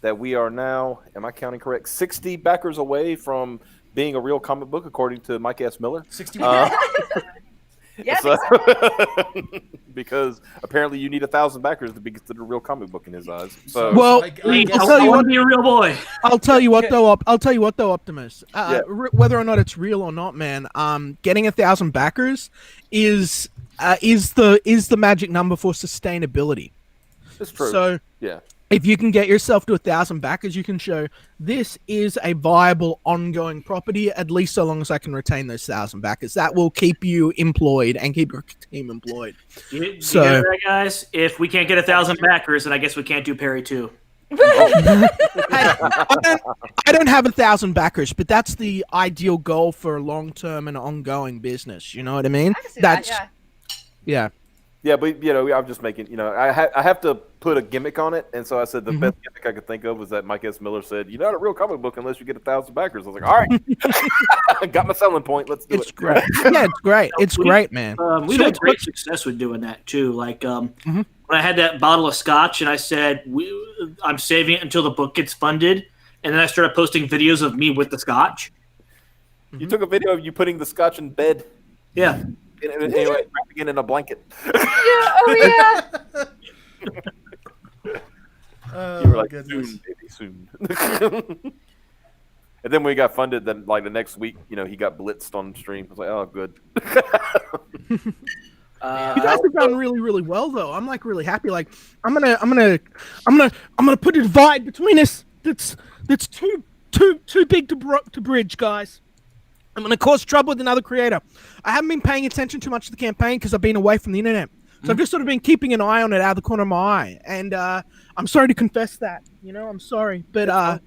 That we are now, am I counting correct? 60 backers away from being a real comic book, according to Mike S. Miller. 61. Yeah. So- because apparently you need 1,000 backers to be considered a real comic book in his eyes. So Well, I Please, guess- I'll tell I you want what- to be a real boy. I'll tell you what though. I'll tell you what though, Optimus. Yeah. Whether or not it's real or not, man. Getting 1,000 backers is the magic number for sustainability. it's true. So yeah. if you can get yourself to 1,000 backers, you can show this is a viable, ongoing property. At least so long as I can retain those 1,000 backers, that will keep you employed and keep your team employed. You So- get that, guys? If we can't get 1,000 backers, then I guess we can't do Perry 2. I don't have 1,000 backers, but that's the ideal goal for long-term and ongoing business. You know what I mean? I can see that, yeah. Yeah. Yeah, but I'm just making. I have to put a gimmick on it, and so I said the best gimmick I could think of was that Mike S. Miller said, "You're not a real comic book unless you get 1,000 backers." I was like, "All right, got my selling point. Let's do It's it." great. Yeah, it's great. It's great, man. We've So had it's great success with doing that too. Like when I had that bottle of scotch, and I said, "I'm saving it until the book gets funded," and then I started posting videos of me with the scotch. You took a video of you putting the scotch in bed, Yeah, anyway, wrapping it in a blanket. Yeah. Oh yeah. Oh, You were like, goodness. "Soon, baby, soon." And then when we got funded, then like the next week, he got blitzed on stream. I was like, "Oh, good." You guys have done really, really well, though. I'm like really happy. Like I'm gonna put a divide between us. That's too big to bridge, guys. I'm gonna cause trouble with another creator. I haven't been paying attention too much to the campaign because I've been away from the internet. So I've just sort of been keeping an eye on it out of the corner of my eye, and I'm sorry to confess that. I'm sorry, but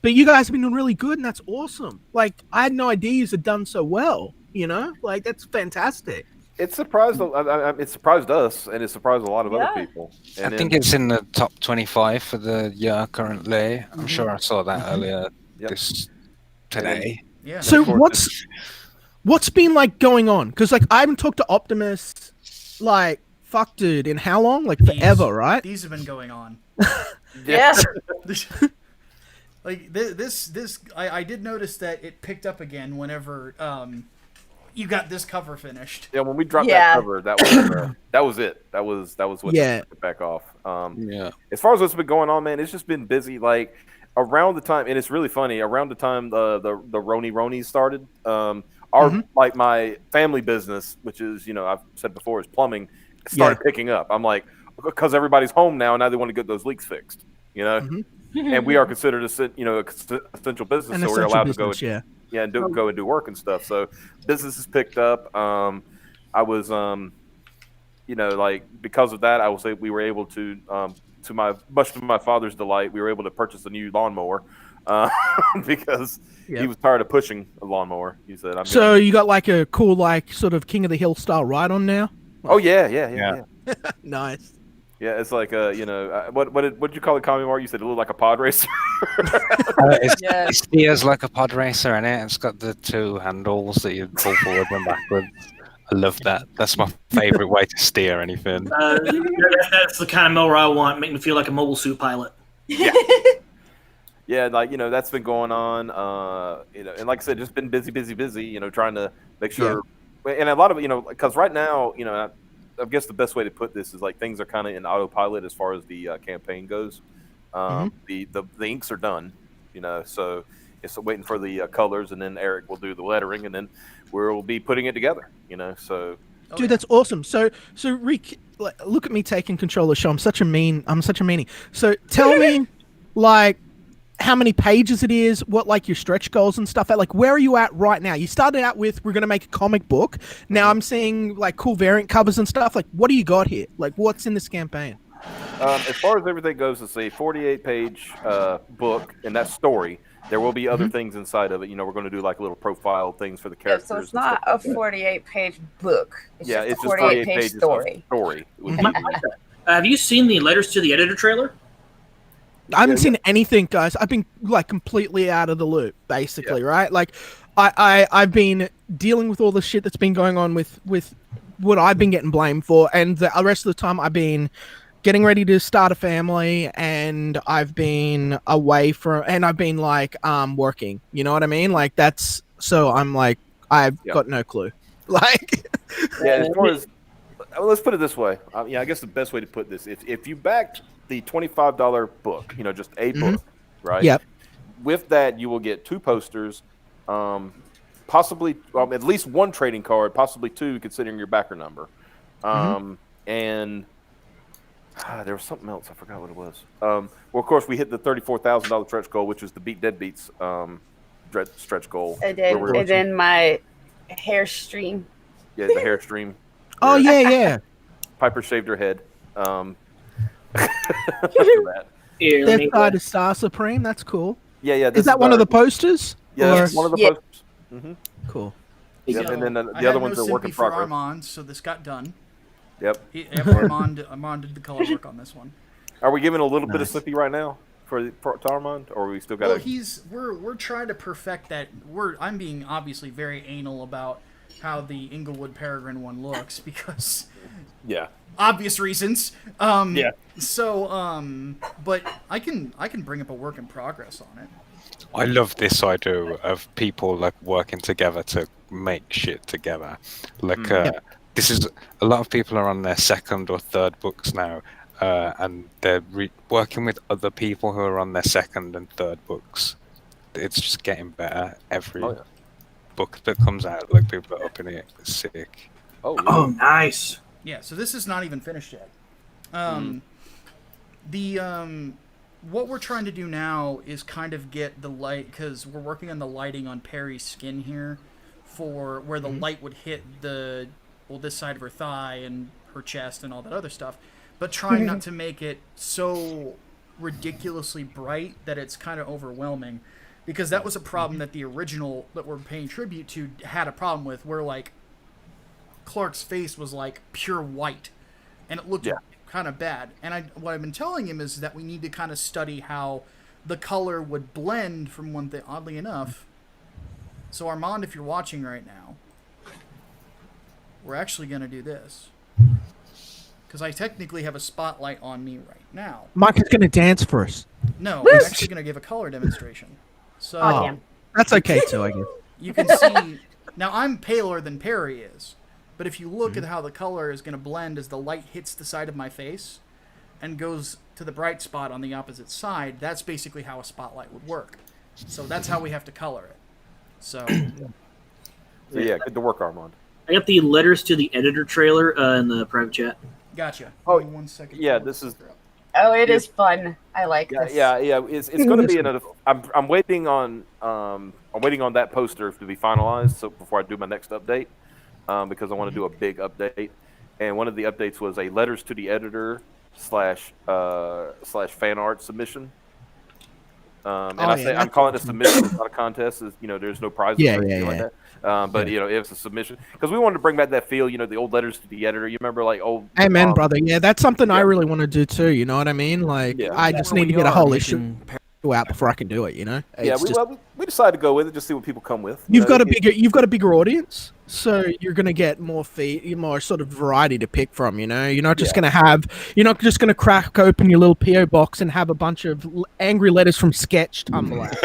you guys have been doing really good, and that's awesome. Like I had no idea you had done so well. Like that's fantastic. It surprised. It surprised us, and it surprised a lot of other people. And I think it's in the top 25 for the year currently. I'm sure I saw that earlier Yep. today. Yeah. So of course what's been like going on? Because like I haven't talked to Optimus, like fuck, dude, in how long? Like forever, right? These have been going on. Yes. Like this, I did notice that it picked up again whenever you got this cover finished. Yeah, when we dropped Yeah. that cover, that was it. That was what Yeah. took it back off. Yeah. As far as what's been going on, man, it's just been busy. Like around the time, and it's really funny. Around the time the Ronies started, like my family business, which is I've said before is plumbing, started picking up. I'm like, because everybody's home now they want to get those leaks fixed. And we are considered essential business, An so we're essential allowed business, to go. And go and do work and stuff. So business has picked up. I was, like because of that, I will say we were able to much to my father's delight, we were able to purchase a new lawnmower because he was tired of pushing a lawnmower. He said, So you got like a cool, like sort of King of the Hill style ride on now? Oh yeah. Nice. Yeah, it's like what did you call it, Commie Mark? You said it looked like a pod racer. Yeah. It steers like a pod racer in it. It's got the two handles that you pull forward and backwards. I love that. That's my favorite way to steer anything. that's the kind of mower I want. Make me feel like a mobile suit pilot. Yeah, like that's been going on. And like I said, just been busy. Trying to make sure, and a lot of because right now, I guess the best way to put this is like things are kind of in autopilot as far as the campaign goes. The inks are done, so it's waiting for the colors, and then Eric will do the lettering, and then we'll be putting it together. So. Dude, that's awesome. So Rick, look at me taking control of the show. I'm such a meanie. So tell me, like, how many pages it is, what like your stretch goals and stuff. Like, where are you at right now? You started out with we're gonna make a comic book. Now I'm seeing like cool variant covers and stuff. Like, what do you got here? Like, what's in this campaign? As far as everything goes, it's a 48-page book, and that's story. There will be other things inside of it. We're going to do like little profile things for the Yeah, characters. so it's not a 48-page book. It's Yeah, just it's a just 48 48 page pages story. of story. Have you seen the letters to the editor trailer? I haven't seen anything, guys. I've been like completely out of the loop, basically, right? Like, I've been dealing with all the shit that's been going on with what I've been getting blamed for, and the rest of the time I've been getting ready to start a family, and I've been away from, and I've been like working. You know what I mean? Like that's so I'm like I've got no clue. Like, as far as let's put it this way. I guess the best way to put this, if you backed the $25 book, just a book, right? Yep. With that, you will get 2 posters, possibly at least 1 trading card, possibly 2, considering your backer number. And there was something else. I forgot what it was. Well, of course, we hit the $34,000 stretch goal, which is the Beat Deadbeats stretch goal. And then my hair stream. Yeah, the hair stream. oh yeah. Piper shaved her head. After that. Here, let me- Death Side of Star Supreme. That's cool. Yeah. Is that one of the posters? Yeah, Or- that's one of the Yeah. posters. Cool. Yep, So, and then I the had other ones no are work in sympathy for progress. Armand, so this got done. Yep. Armand did the color work on this one. Are we giving a little bit of Nice. sympathy right now for Armand, or we still got Well, to? we're trying to perfect that. I'm being obviously very anal about how the Inglewood Peregrine one looks because Yeah. obvious reasons. Yeah. So, but I can bring up a work in progress on it. I love this idea of people like working together to make shit together. Like this is a lot of people are on their 2nd or 3rd books now, and they're working with other people who are on their 2nd and 3rd books. It's just getting better every book that comes out. Like people are upping it. It's sick. Oh, nice. Yeah, so this is not even finished yet. What we're trying to do now is kind of get the light, because we're working on the lighting on Perry's skin here, for where the light would hit this side of her thigh and her chest and all that other stuff, but trying not to make it so ridiculously bright that it's kind of overwhelming, because that was a problem that the original that we're paying tribute to had a problem with, where like Clark's face was like pure white, and it looked kind of bad. And what I've been telling him is that we need to kind of study how the color would blend from one thing. Oddly enough, so Armand, if you're watching right now, we're actually going to do this, because I technically have a spotlight on me right now. Mike is gonna dance for us. No, I'm actually going to give a color demonstration. So Oh, damn. That's okay too, I guess. you can see now I'm paler than Perry is, but if you look at how the color is going to blend as the light hits the side of my face and goes to the bright spot on the opposite side, that's basically how a spotlight would work. So that's how we have to color it. So So yeah, good to work, Armand. I got the letters to the editor trailer in the private chat. gotcha. Oh, Give me 1 second. yeah, this is- Oh, it is fun. I like this. Yeah. It's going to be another. I'm waiting on that poster to be finalized, so before I do my next update, because I want to do a big update, and one of the updates was a letters to the editor slash fan art submission. And I'm calling it a submission, it's not a contest. It's, there's no prizes or anything like that. But it's a submission because we wanted to bring back that feel. The old letters to the editor. You remember, like old. Amen, brother. Yeah, that's something I really want to do too. You know what I mean? Like, Yeah. I just need to get a whole issue out before I can do it. We decided to go with it, just see what people come with. You've got a bigger audience, so you're gonna get more more sort of variety to pick from. You're not just gonna crack open your little PO box and have a bunch of angry letters from Sketch tumble out.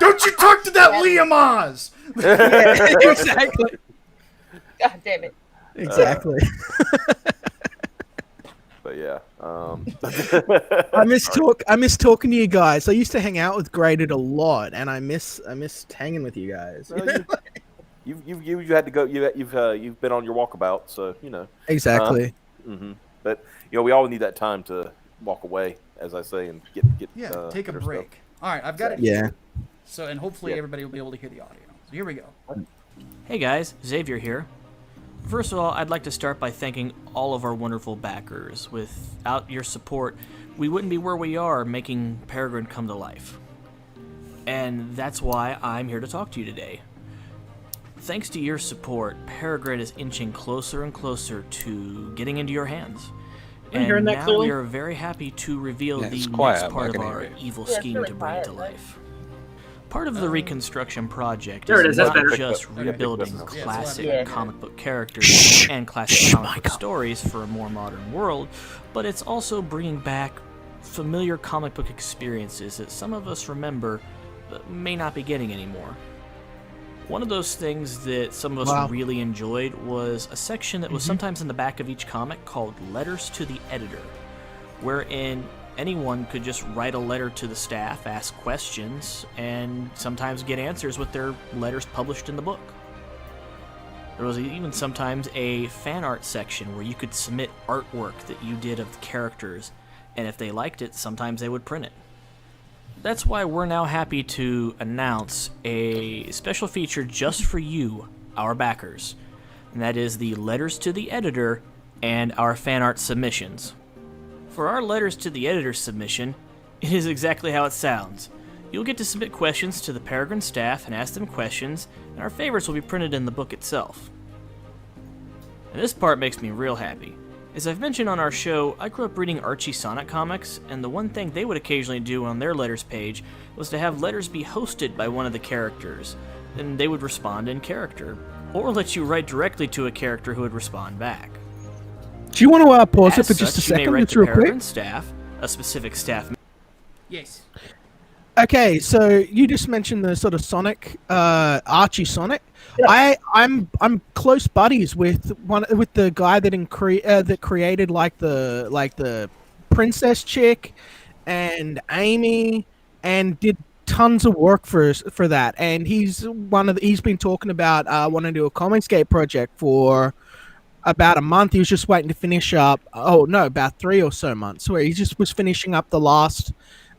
Don't you talk to that Liam Oz! Exactly. God damn it. Exactly. But yeah, I miss talking to you guys. I used to hang out with Graded a lot, and I miss hanging with you guys. you had to go. You've been on your walkabout, so Exactly. But we all need that time to walk away. as I say, and get take a get our break. stuff. All right, I've got it. Yeah. So, and hopefully Yeah. everybody will be able to hear the audio. So here we go. Hey guys, Xavier here. First of all, I'd like to start by thanking all of our wonderful backers. Without your support, we wouldn't be where we are making Peregrine come to life. And that's why I'm here to talk to you today. Thanks to your support, Peregrine is inching closer and closer to getting into your hands. And hearing that now clearly? we are very happy to reveal Yeah, the it's next quiet, part I of can our hear it. evil Yeah, it's scheme really to bring it to quiet, right? life. Part of the reconstruction project There it is, that's not better. just Okay, rebuilding that's enough. classic Yeah. comic book characters and classic comic book stories for a more modern world, but it's also bringing back familiar comic book experiences that some of us remember but may not be getting anymore. One of those things that some of us Wow. really enjoyed was a section that was sometimes in the back of each comic called Letters to the Editor, wherein anyone could just write a letter to the staff, ask questions, and sometimes get answers with their letters published in the book. There was even sometimes a fan art section where you could submit artwork that you did of the characters, and if they liked it, sometimes they would print it. That's why we're now happy to announce a special feature just for you, our backers, and that is the Letters to the Editor and our fan art submissions. For our Letters to the Editor submission, it is exactly how it sounds. You'll get to submit questions to the Peregrine staff and ask them questions, and our favorites will be printed in the book itself. And this part makes me real happy. As I've mentioned on our show, I grew up reading Archie Sonic comics, and the one thing they would occasionally do on their letters page was to have letters be hosted by one of the characters, and they would respond in character, or let you write directly to a character who would respond back. Do you want to pause it As for just a such, you may second, write just to real quick? Peregrine staff, a specific staff. Yes. Okay, so you just mentioned the sort of Sonic, Archie Sonic. Yeah. I'm close buddies with the guy that created like the princess chick and Amy, and did tons of work for that. And he's been talking about wanting to do a Comicsgate project for about a month. He was just waiting to finish up. Oh no, about 3 or so months. Where he just was finishing up the last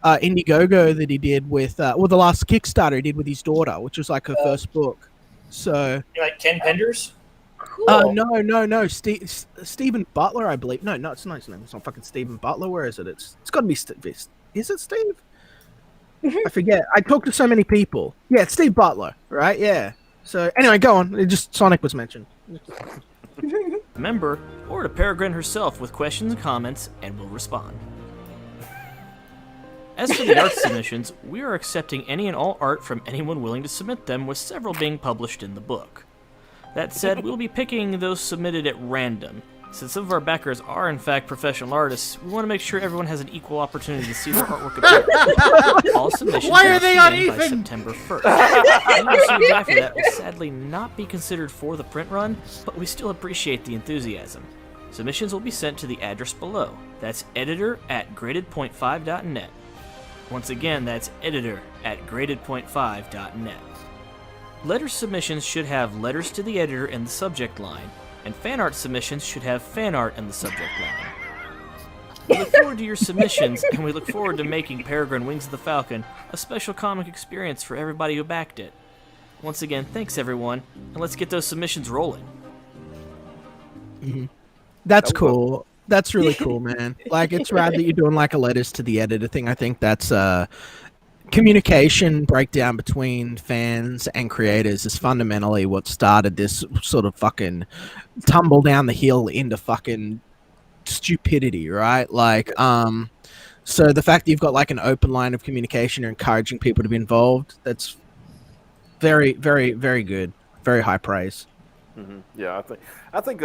Indiegogo that he did with, the last Kickstarter he did with his daughter, which was like her first book. So, You like Ken Penders? Cool. no, Stephen Butler, I believe. No, it's not his name. It's not fucking Stephen Butler. Where is it? It's got to be Is it Steve? I forget. I talked to so many people. Yeah, it's Steve Butler, right? Yeah. So anyway, go on. It just Sonic was mentioned. Member, or to Peregrine herself with questions and comments, and we'll respond. As for the art submissions, we are accepting any and all art from anyone willing to submit them, with several being published in the book. That said, we'll be picking those submitted at random. Since some of our backers are in fact professional artists, we want to make sure everyone has an equal opportunity to see their artwork appear. All submissions Why are must they be in uneven? by September 1st. Any received after that will sadly not be considered for the print run, but we still appreciate the enthusiasm. Submissions will be sent to the address below. That's editor@graded.5.net. Once again, that's editor@graded.5.net. Letter submissions should have letters to the editor in the subject line, and fan art submissions should have fan art in the subject line. We look forward to your submissions, and we look forward to making Peregrine Wings of the Falcon a special comic experience for everybody who backed it. Once again, thanks everyone, and let's get those submissions rolling. That's cool. That's really cool, man. Like, it's rad that you're doing like a letters to the editor thing. I think that's communication breakdown between fans and creators is fundamentally what started this sort of fucking tumble down the hill into fucking stupidity, right? Like, so the fact that you've got like an open line of communication, you're encouraging people to be involved, that's very, very, very good. Very high praise. Mm-hmm. Yeah, I think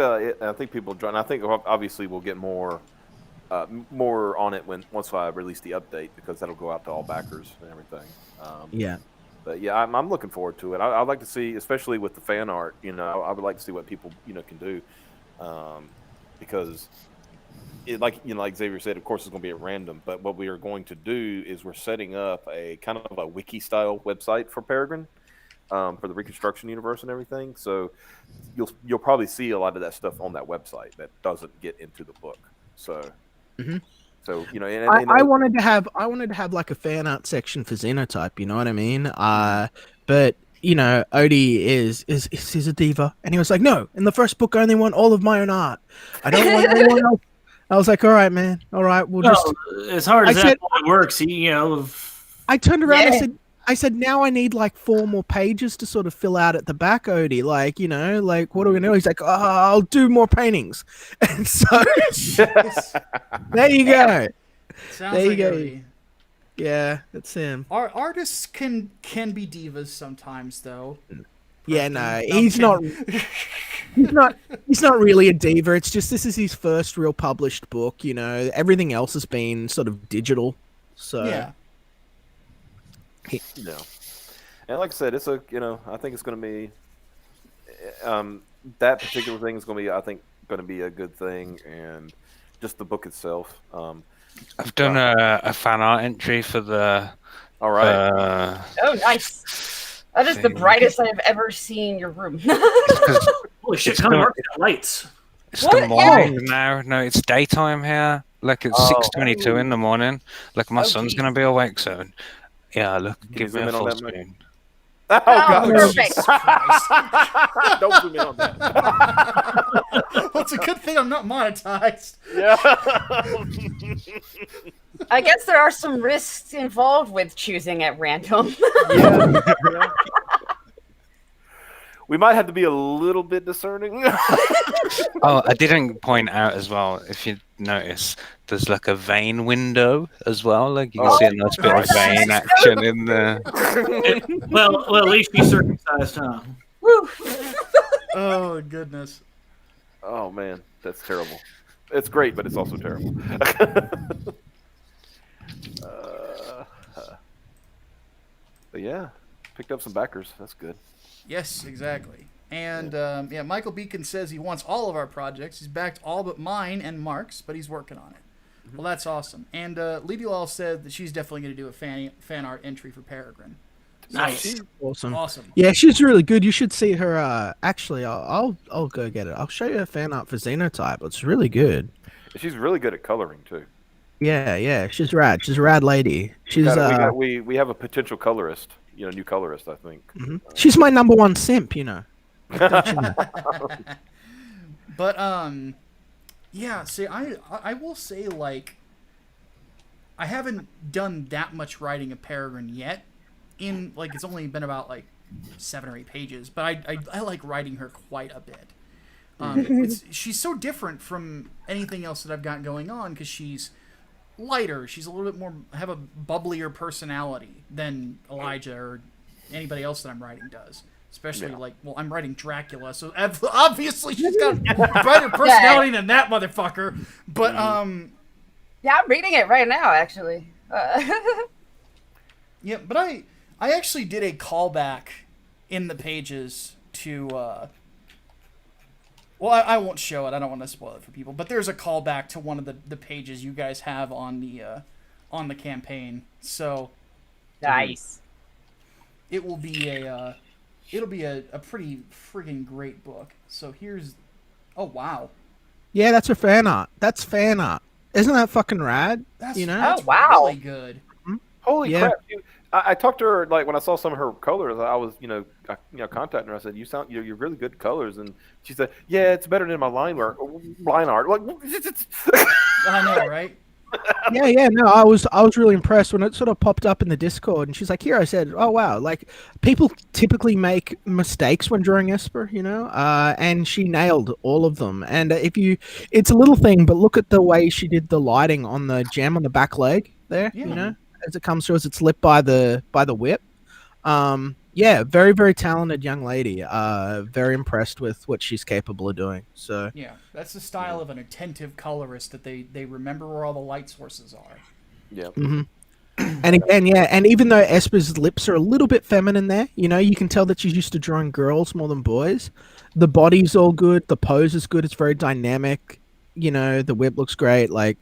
people join. I think obviously we'll get more on it once I release the update, because that'll go out to all backers and everything. Yeah. But yeah, I'm looking forward to it. I'd like to see, especially with the fan art. I would like to see what people can do, because like Xavier said, of course it's going to be at random. But what we are going to do is we're setting up a kind of a wiki style website for Peregrine. For the Reconstruction universe and everything, so you'll probably see a lot of that stuff on that website that doesn't get into the book. So, So you know, I wanted to have like a fan art section for Xenotype. You know what I mean? But you know, Odie is he's a diva, and he was like, no, in the first book, I only want all of my own art. I don't want anyone else. I was like, all right, man, all right, we'll Well, just. as hard as I that said- works, you know. I turned around and Yeah. I said, now I need like 4 more pages to sort of fill out at the back, Odie. Like, you know, like what are we gonna do? He's like, oh, I'll do more paintings. And so there you go. Sounds There you like go. Odie. Yeah, that's him. Artists can be divas sometimes, though. Yeah, no, I'm he's not. He's not really a diva. It's just this is his first real published book. You know, everything else has been sort of digital. So Yeah. you know, and like I said, it's a, you know, I think it's going to be, that particular thing is going to be, I think, going to be a good thing, and just the book itself. I've done a fan art entry for the. All right. Oh, nice. That is the brightest I have ever seen your room. Holy shit! It's Kind of not- work with the lights. It's What? the morning now. No, it's daytime here. Like it's Oh. 6:22 in the morning. Like my Oh, son's geez. gonna be awake soon. Yeah, look, give me zoom a in on full that, Mike? screen. Oh, God. perfect. Jesus Christ. Don't zoom in on that. Well, it's a good thing I'm not monetized. Yeah. I guess there are some risks involved with choosing at random. Yeah. We might have to be a little bit discerning. Oh, I didn't point out as well. If you notice, there's like a vein window as well. Like you can Oh, see a nice bit of vein action in there. Well, at least be circumcised, huh? Woo. Oh, goodness. Oh man, that's terrible. It's great, but it's also terrible. But yeah, picked up some backers. That's good. Yes, exactly. And yeah, Michael Beacon says he wants all of our projects. He's backed all but mine and Mark's, but he's working on it. Well, that's awesome. And Lady Lal said that she's definitely going to do a fan art entry for Peregrine. So, Nice. awesome. Awesome. Yeah, she's really good. You should see her. Actually, I'll go get it. I'll show you her fan art for Xenotype. It's really good. She's really good at coloring too. Yeah, she's rad. She's a rad lady. She's We have a potential colorist. You know, new colorist. I think. she's my number one simp. You know. Don't you know? But yeah. See, I will say, like, I haven't done that much writing of Peregrine yet. In like, it's only been about like 7 or 8 pages, but I like writing her quite a bit. She's so different from anything else that I've got going on because she's lighter. She's a little bit more, have a bubblier personality than Elijah or anybody else that I'm writing does. Especially like, well, I'm writing Dracula, so obviously she's got a brighter personality than that motherfucker. But Yeah, I'm reading it right now, actually. yeah, but I actually did a callback in the pages to well, I won't show it. I don't want to spoil it for people. But there's a callback to one of the pages you guys have on the campaign. So Nice. it will be a pretty freaking great book. So here's, oh wow, Yeah, that's her fan art. That's fan art. Isn't that fucking rad? that's You know? that's Oh, wow. really good. Holy Yeah. crap! Dude. I talked to her like when I saw some of her colors. I was contacting her. I said, you're really good colors," and she said, "Yeah, it's better than my line art." Like, I know, right? Yeah. No, I was really impressed when it sort of popped up in the Discord, and she's like, "Here," I said, "Oh wow!" Like people typically make mistakes when drawing Esper, you know, and she nailed all of them. And it's a little thing, but look at the way she did the lighting on the gem on the back leg there, Yeah. you know, as it comes through, as it's lit by the whip. Yeah, very, very talented young lady. Very impressed with what she's capable of doing. So Yeah, that's the style of an attentive colorist, that they remember where all the light sources are. yeah. And again, yeah, and even though Esper's lips are a little bit feminine there, you know, you can tell that she's used to drawing girls more than boys. The body's all good, the pose is good, it's very dynamic, you know, the whip looks great. Like,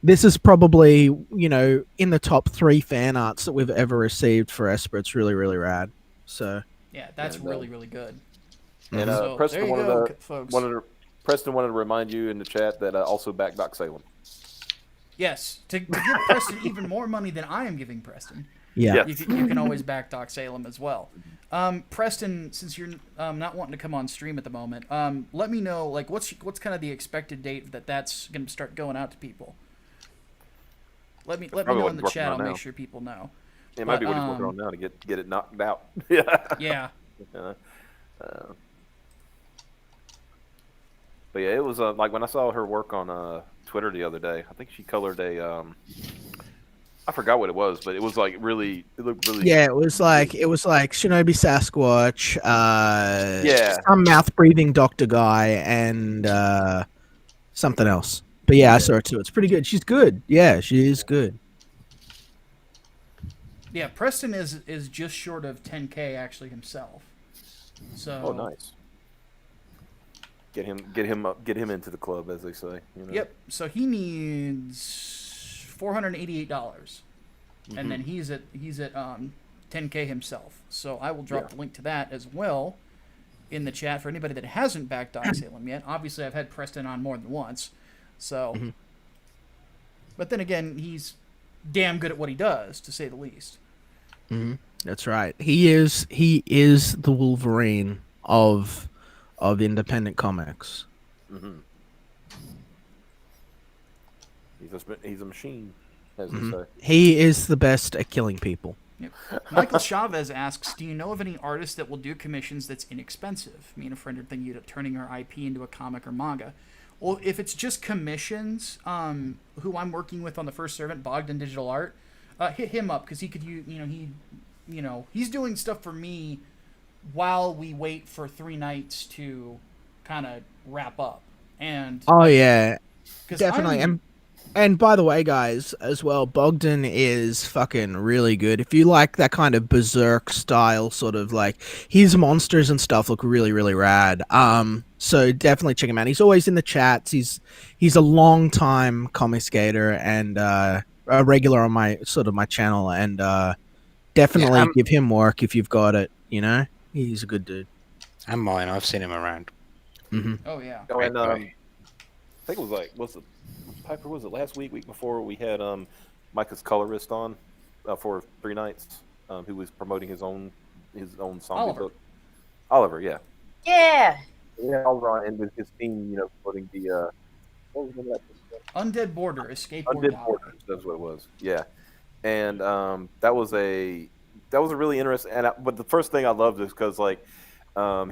this is probably, you know, in the top 3 fan arts that we've ever received for Esper. It's really, really rad. So Yeah, that's And, really, really good. And So, Preston there you go, folks. Preston wanted to remind you in the chat that also back Doc Salem. Yes, to give Preston even more money than I am giving Preston. Yeah. You can always back Doc Salem as well. Preston, since you're not wanting to come on stream at the moment, let me know like what's kind of the expected date that's going to start going out to people. Let me know in the chat. I'll make sure people know. It might be what he's working on now to get it knocked out. Yeah. But yeah, it was like when I saw her work on Twitter the other day. I think she colored a I forgot what it was, but it was like really. It looked really. Yeah, it was like Shinobi Sasquatch. Yeah. Some mouth breathing doctor guy and something else. But yeah, I saw it too. It's pretty good. She's good. Yeah, she is good. Yeah, Preston is just short of 10K actually himself. So. Oh, nice. Get him into the club, as they say. You know? Yep. So he needs $488, and then he's at 10K himself. So I will drop the link to that as well in the chat for anybody that hasn't backed Doc Salem yet. Obviously, I've had Preston on more than once, so. But then again, he's damn good at what he does, to say the least. That's right. He is the Wolverine of independent comics. He's a machine, as they say. He is the best at killing people. Yep. Michael Chavez asks, do you know of any artist that will do commissions that's inexpensive? Me and a friend are thinking of turning our IP into a comic or manga. Well, if it's just commissions, who I'm working with on the First Servant, Bogdan Digital Art, hit him up because he could he's doing stuff for me while we wait for 3 nights to kind of wrap up. And oh yeah, definitely. And by the way, guys, as well, Bogdan is fucking really good. If you like that kind of berserk style, sort of like his monsters and stuff look really, really rad. So definitely check him out. He's always in the chats. He's a long time comic skater and a regular on my channel. And definitely give him work if you've got it. You know, he's a good dude. And mine, I've seen him around. Oh yeah. Oh, and I think it was like Piper, was it last week before we had Micah's colorist on for 3 nights, who was promoting his own zombie book. Oliver, yeah. Yeah. Yeah, Oliver and with his team, promoting the what was the name of that? Undead Border, Skateboard Undead Border, that's what it was. Yeah, and that was a really interesting. But the first thing I loved is because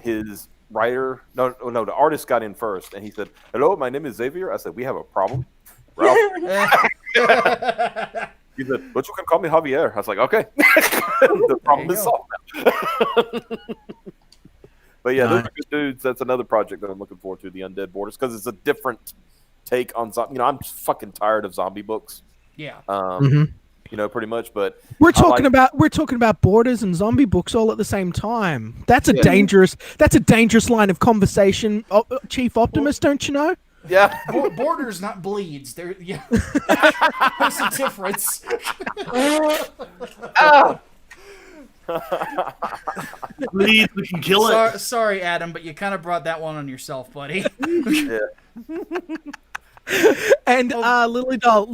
his writer, the artist got in first, and he said, "Hello, my name is Xavier." I said, "We have a problem." Ralph. He said, "But you can call me Javier." I was like, "Okay." The problem is solved now. But yeah, those are good dudes. That's another project that I'm looking forward to, the Undead Borders, because it's a different take on zombie. I'm fucking tired of zombie books. Yeah. Pretty much. But we're talking about borders and zombie books all at the same time. That's a dangerous line of conversation, Chief Optimus. Don't you know? Yeah. Borders, not bleeds. There's a difference. Oh. Bleeds, we can kill it. Sorry, Adam, but you kind of brought that one on yourself, buddy. Yeah. And Lily Doll,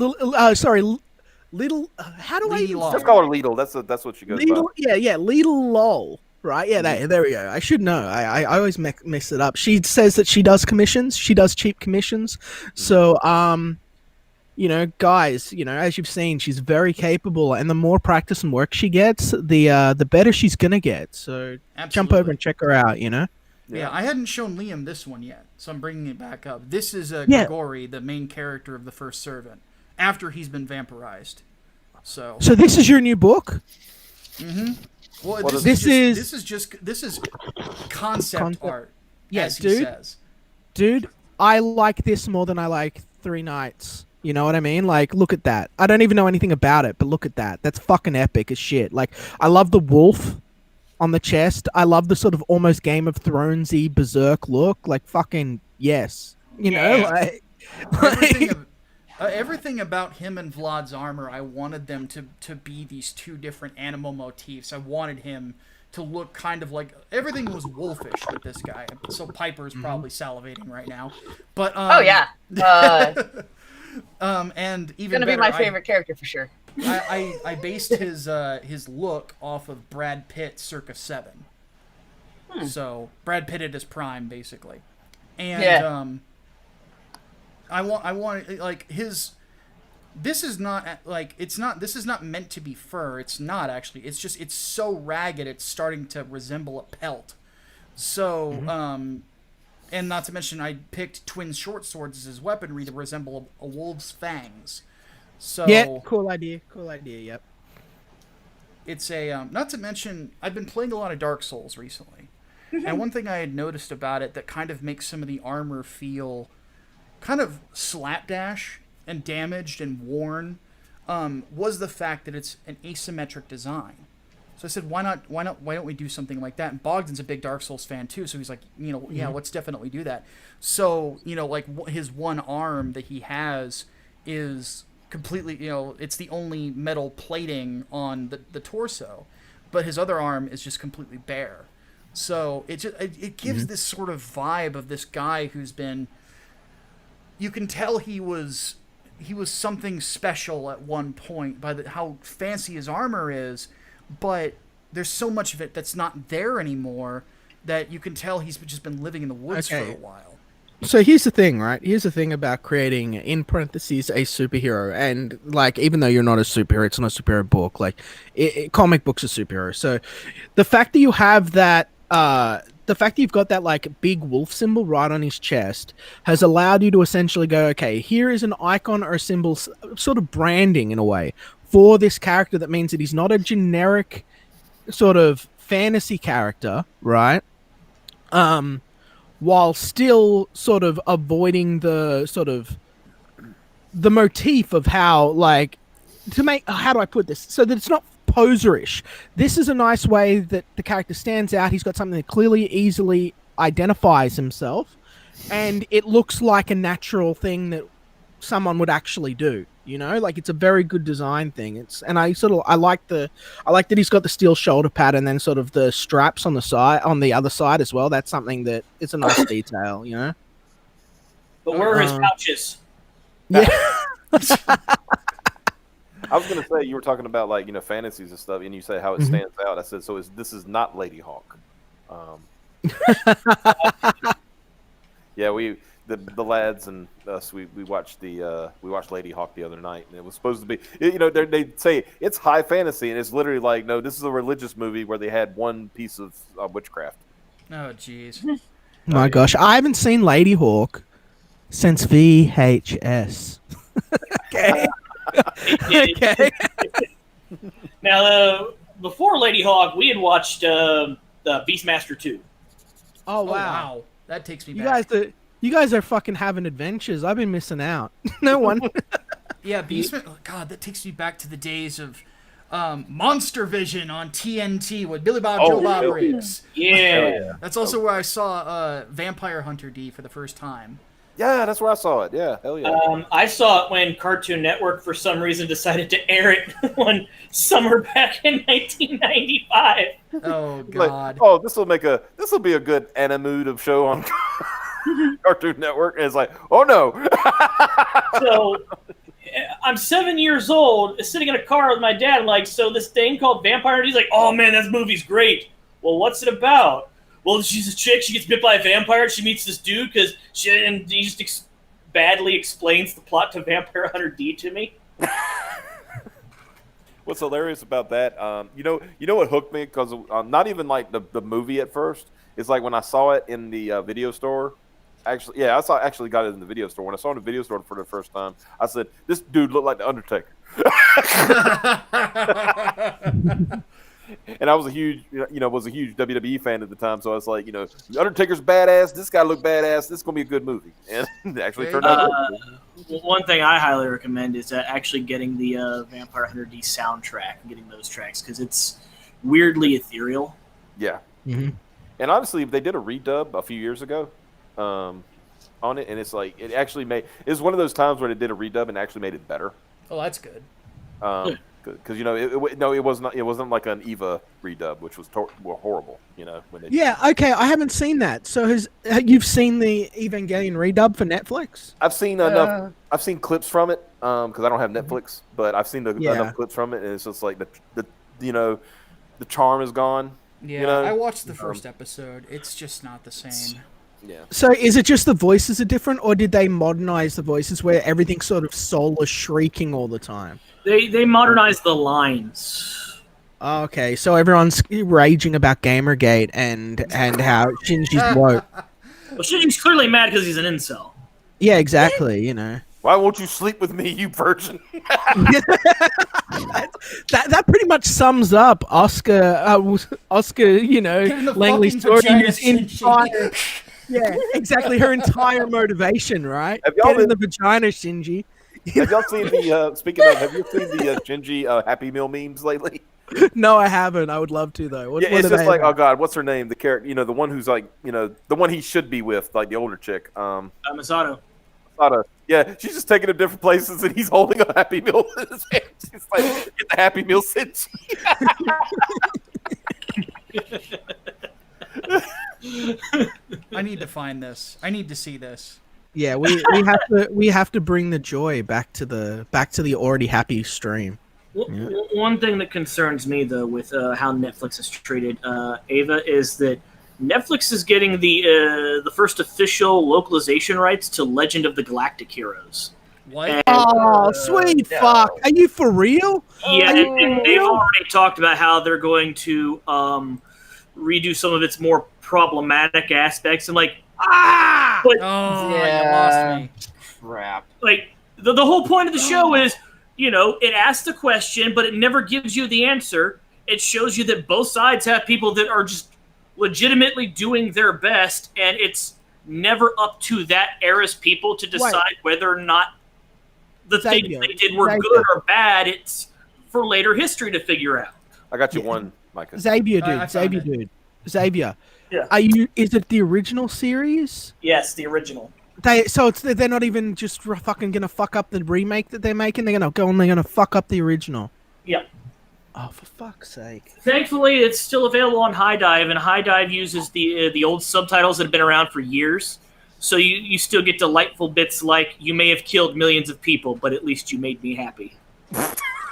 Little, how do I? Let's call her Lidl. That's what she goes by. Yeah, Lidl lol. Right? Yeah, there we go. I should know. I always mix it up. She says that she does commissions. She does cheap commissions. So, guys, as you've seen, she's very capable, and the more practice and work she gets, the better she's gonna get. So, jump over and check her out. Yeah, I hadn't shown Liam this one yet, so I'm bringing it back up. This is Grigori, the main character of the First Servant, after he's been vampirized. So this is your new book? Well, this is concept art. Yes, he says. Dude, I like this more than I like 3 Nights. You know what I mean? Like, look at that. I don't even know anything about it, but look at that. That's fucking epic as shit. Like, I love the wolf on the chest. I love the sort of almost Game of Thrones-y berserk look. Like, fucking yes. Everything about him and Vlad's armor, I wanted them to be these 2 different animal motifs. I wanted him to look kind of like... Everything was wolfish with this guy. So Piper's probably salivating right now. But oh, yeah. And It's even gonna better, be my favorite character for sure. I based his look off of Brad Pitt circa 7. So Brad Pitt at his prime, basically. And Yeah. I want like his. This is not like it's not. This is not meant to be fur. It's not actually. It's just it's so ragged. It's starting to resemble a pelt. So and not to mention I picked twin short swords as his weaponry to resemble a wolf's fangs. So Yeah, cool idea. Cool idea. Yep. it's a not to mention I've been playing a lot of Dark Souls recently, and one thing I had noticed about it that kind of makes some of the armor feel kind of slapdash and damaged and worn was the fact that it's an asymmetric design. So I said, why don't we do something like that? And Bogdan's a big Dark Souls fan too, so he's like, yeah, let's definitely do that. So, like his one arm that he has is completely, it's the only metal plating on the torso, but his other arm is just completely bare. So it gives this sort of vibe of this guy who's been, you can tell he was something special at one point by how fancy his armor is, but there's so much of it that's not there anymore that you can tell he's just been living in the woods for a while. So here's the thing, right? Here's the thing about creating, in parentheses, a superhero. And, like, even though you're not a superhero, it's not a superhero book. Like, comic books are superhero. So the fact that you have that, the fact that you've got that, like, big wolf symbol right on his chest has allowed you to essentially go, okay, here is an icon or a symbol, sort of branding in a way, for this character that means that he's not a generic sort of fantasy character, right? While still sort of avoiding the motif of how, like, to make, how do I put this? So that it's not poserish. This is a nice way that the character stands out. He's got something that clearly, easily identifies himself, and it looks like a natural thing that someone would actually do. Like, it's a very good design thing. I like that he's got the steel shoulder pad and then sort of the straps on the other side as well. That's something that it's a nice detail, But where are his pouches? Yeah. I was gonna say you were talking about like fantasies and stuff, and you say how it stands out. I said so. This is not Lady Hawk. Yeah, the lads and us we watched Lady Hawk the other night, and it was supposed to be they say it's high fantasy, and it's literally like no, this is a religious movie where they had one piece of witchcraft. Oh jeez. My gosh, I haven't seen Lady Hawk since VHS. Okay. Okay. Now, before Lady Hawk, we had watched Beastmaster 2. Oh Oh wow. wow. That takes me back. You guys are fucking having adventures. I've been missing out. No one. Yeah, Beastman. Oh, God, that takes me back to the days of Monster Vision on TNT with Billy Bob Joe Bob Briggs. Yeah. That's also where I saw Vampire Hunter D for the first time. Yeah, that's where I saw it. Yeah, hell yeah. I saw it when Cartoon Network, for some reason, decided to air it one summer back in 1995. Oh Like, God. oh, this will be a good animated show on Cartoon Network. And it's like, oh no. So I'm 7 years old, sitting in a car with my dad, like, so this thing called Vampire, he's like, oh man, that movie's great. Well, what's it about? Well, she's a chick, she gets bit by a vampire, she meets this dude, and he just badly explains the plot to Vampire Hunter D to me. What's hilarious about that, you know what hooked me? Because not even like the movie at first. It's like when I saw it in the video store. Actually, yeah, I actually got it in the video store. When I saw it in the video store for the first time, I said, "This dude looked like the Undertaker." And I was a huge WWE fan at the time, so I was like, the Undertaker's badass. This guy looked badass. This is gonna be a good movie, and it actually turned out. One thing I highly recommend is actually getting the Vampire Hunter D soundtrack and getting those tracks because it's weirdly ethereal. Yeah, Mm-hmm. and honestly, they did a redub a few years ago on it, and it's like it was one of those times where they did a redub and actually made it better. Oh, that's good. Because because it wasn't like an Eva redub, which was horrible. When they Yeah, okay, I haven't seen that. So you've seen the Evangelion redub for Netflix? I've seen enough. I've seen clips from it because I don't have Netflix, but I've seen enough clips from it, and it's just like the charm is gone. Yeah, I watched the first episode. It's just not the same. Yeah. So is it just the voices are different, or did they modernize the voices where everything's sort of soulless shrieking all the time? They modernized the lines. Oh, okay, so everyone's raging about Gamergate and how Shinji's woke. Well, Shinji's clearly mad because he's an incel. Yeah, exactly, Why won't you sleep with me, you virgin? that pretty much sums up Oscar, Langley's story. Entire, yeah, exactly. Her entire motivation, right? Get in the vagina, Shinji. Have y'all seen the? Speaking of, have you seen the Shinji Happy Meal memes lately? No, I haven't. I would love to though. It's just like, oh god, what's her name? The character, the one who's like, the one he should be with, like the older chick. Masato. Yeah, she's just taking him different places, and he's holding a Happy Meal in his hand. She's like, get the Happy Meal cinch. I need to find this. I need to see this. Yeah, we have to bring the joy back to the already happy stream. Yeah. One thing that concerns me though with how Netflix has treated Ava is that Netflix is getting the first official localization rights to Legend of the Galactic Heroes. What? And, sweet fuck! Are you for real? Yeah, and they've already talked about how they're going to redo some of its more problematic aspects. And like, but you lost me. Crap. like the whole point of the show is, it asks the question, but it never gives you the answer. It shows you that both sides have people that are just legitimately doing their best, and it's never up to that era's people to decide whether or not the things they did were good or bad. It's for later history to figure out. I got you one, Micah. Xavier, Xavier. Yeah. Is it the original series? Yes, the original. They're not even just fucking gonna fuck up the remake that they're making. They're gonna go and they're gonna fuck up the original. Yep. Oh, for fuck's sake! Thankfully, it's still available on High Dive, and High Dive uses the old subtitles that have been around for years. So you still get delightful bits like, you may have killed millions of people, but at least you made me happy.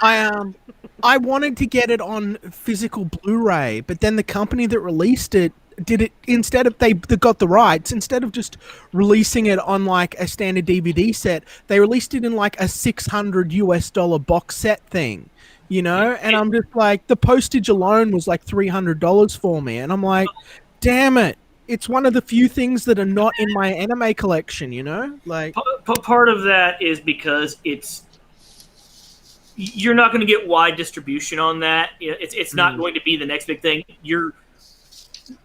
I wanted to get it on physical Blu-ray, but then the company that released it did it instead of they got the rights, instead of just releasing it on like a standard DVD set, they released it in like a $600 box set thing, and I'm just like, the postage alone was like $300 for me, and I'm like, damn it, it's one of the few things that are not in my anime collection, like. Part of that is because you're not going to get wide distribution on that. It's not going to be the next big thing.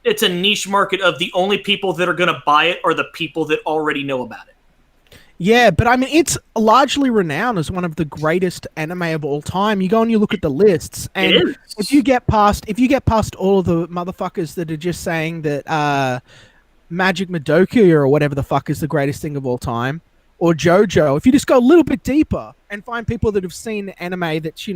It's a niche market of the only people that are going to buy it are the people that already know about it. Yeah, but I mean, it's largely renowned as one of the greatest anime of all time. You go and you look at the lists, and if you get past all of the motherfuckers that are just saying that Magic Madoka or whatever the fuck is the greatest thing of all time, or JoJo, if you just go a little bit deeper and find people that have seen anime that's,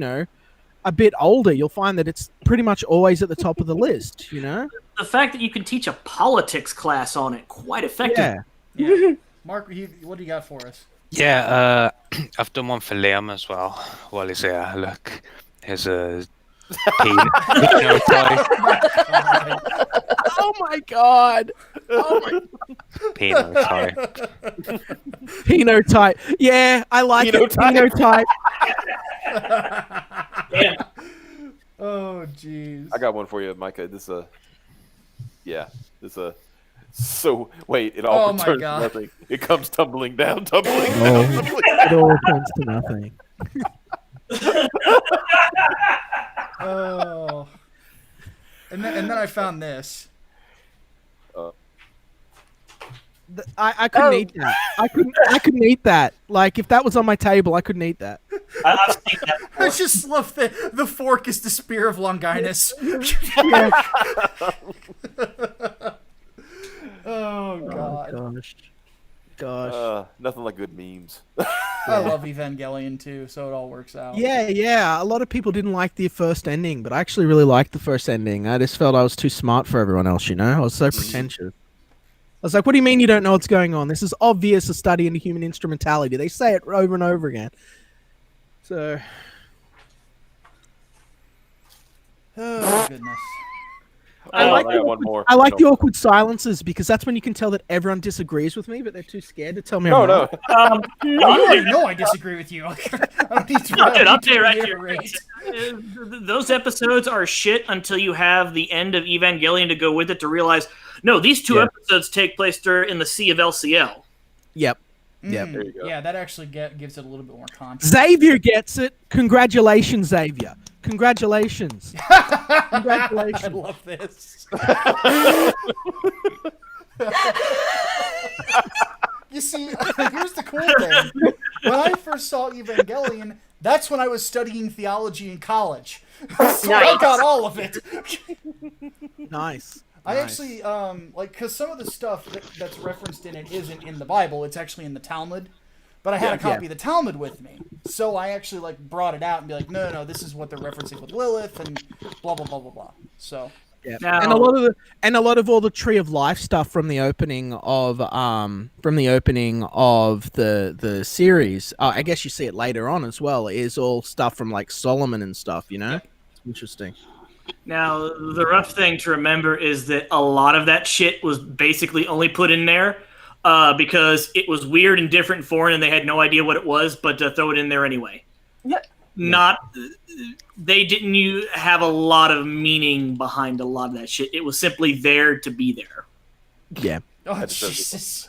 a bit older, you'll find that it's pretty much always at the top of the list, The fact that you can teach a politics class on it quite effectively. Yeah. Mark, what do you got for us? Yeah, I've done one for Liam as well while he's here. Look, here's a phenotype. Oh my god! Oh my Phenotype. Phenotype. Yeah, I like phenotype. Yeah. Oh, jeez. I got one for you, Micah. So wait, it all returns to nothing. It comes tumbling down. It all returns to nothing. Oh. And then I found this. I couldn't eat that. I couldn't eat that. Like, if that was on my table, I couldn't eat that. I've seen that before. I just love the fork is the spear of Longinus. Oh god. Gosh. Nothing like good memes. I love Evangelion too, so it all works out. Yeah. A lot of people didn't like the first ending, but I actually really liked the first ending. I just felt I was too smart for everyone else, you know? I was so pretentious. I was like, what do you mean you don't know what's going on? This is obvious a study into human instrumentality. They say it over and over again. So... Oh, goodness. I like got one more. I like the awkward silences because that's when you can tell that everyone disagrees with me, but they're too scared to tell me. I'm wrong. Well, you already know I disagree with you. I don't need to I'll tell you right reiterate. here. Those episodes are shit until you have the end of Evangelion to go with it to realize, no, these two episodes take place in the Sea of LCL. Yep. There you go. Yeah, that actually gives it a little bit more context. Xavier gets it. Congratulations, Xavier. Congratulations. I Congratulations. love this. You see, here's the cool thing. When I first saw Evangelion, that's when I was studying theology in college. So I got all of it. Nice. I actually, because some of the stuff that's referenced in it isn't in the Bible. It's actually in the Talmud. But I had a copy of the Talmud with me. So I actually, brought it out and be like, no, this is what they're referencing with Lilith and blah, blah, blah, blah, blah. So... Yeah. Now- And a lot of all the Tree of Life stuff from the opening of the series, I guess you see it later on as well, is all stuff from Solomon and stuff, you know? Yep. Interesting. Now, the rough thing to remember is that a lot of that shit was basically only put in there because it was weird and different and foreign and they had no idea what it was, but to throw it in there anyway. They didn't have a lot of meaning behind a lot of that shit. It was simply there to be there. Yeah. Oh, Jesus.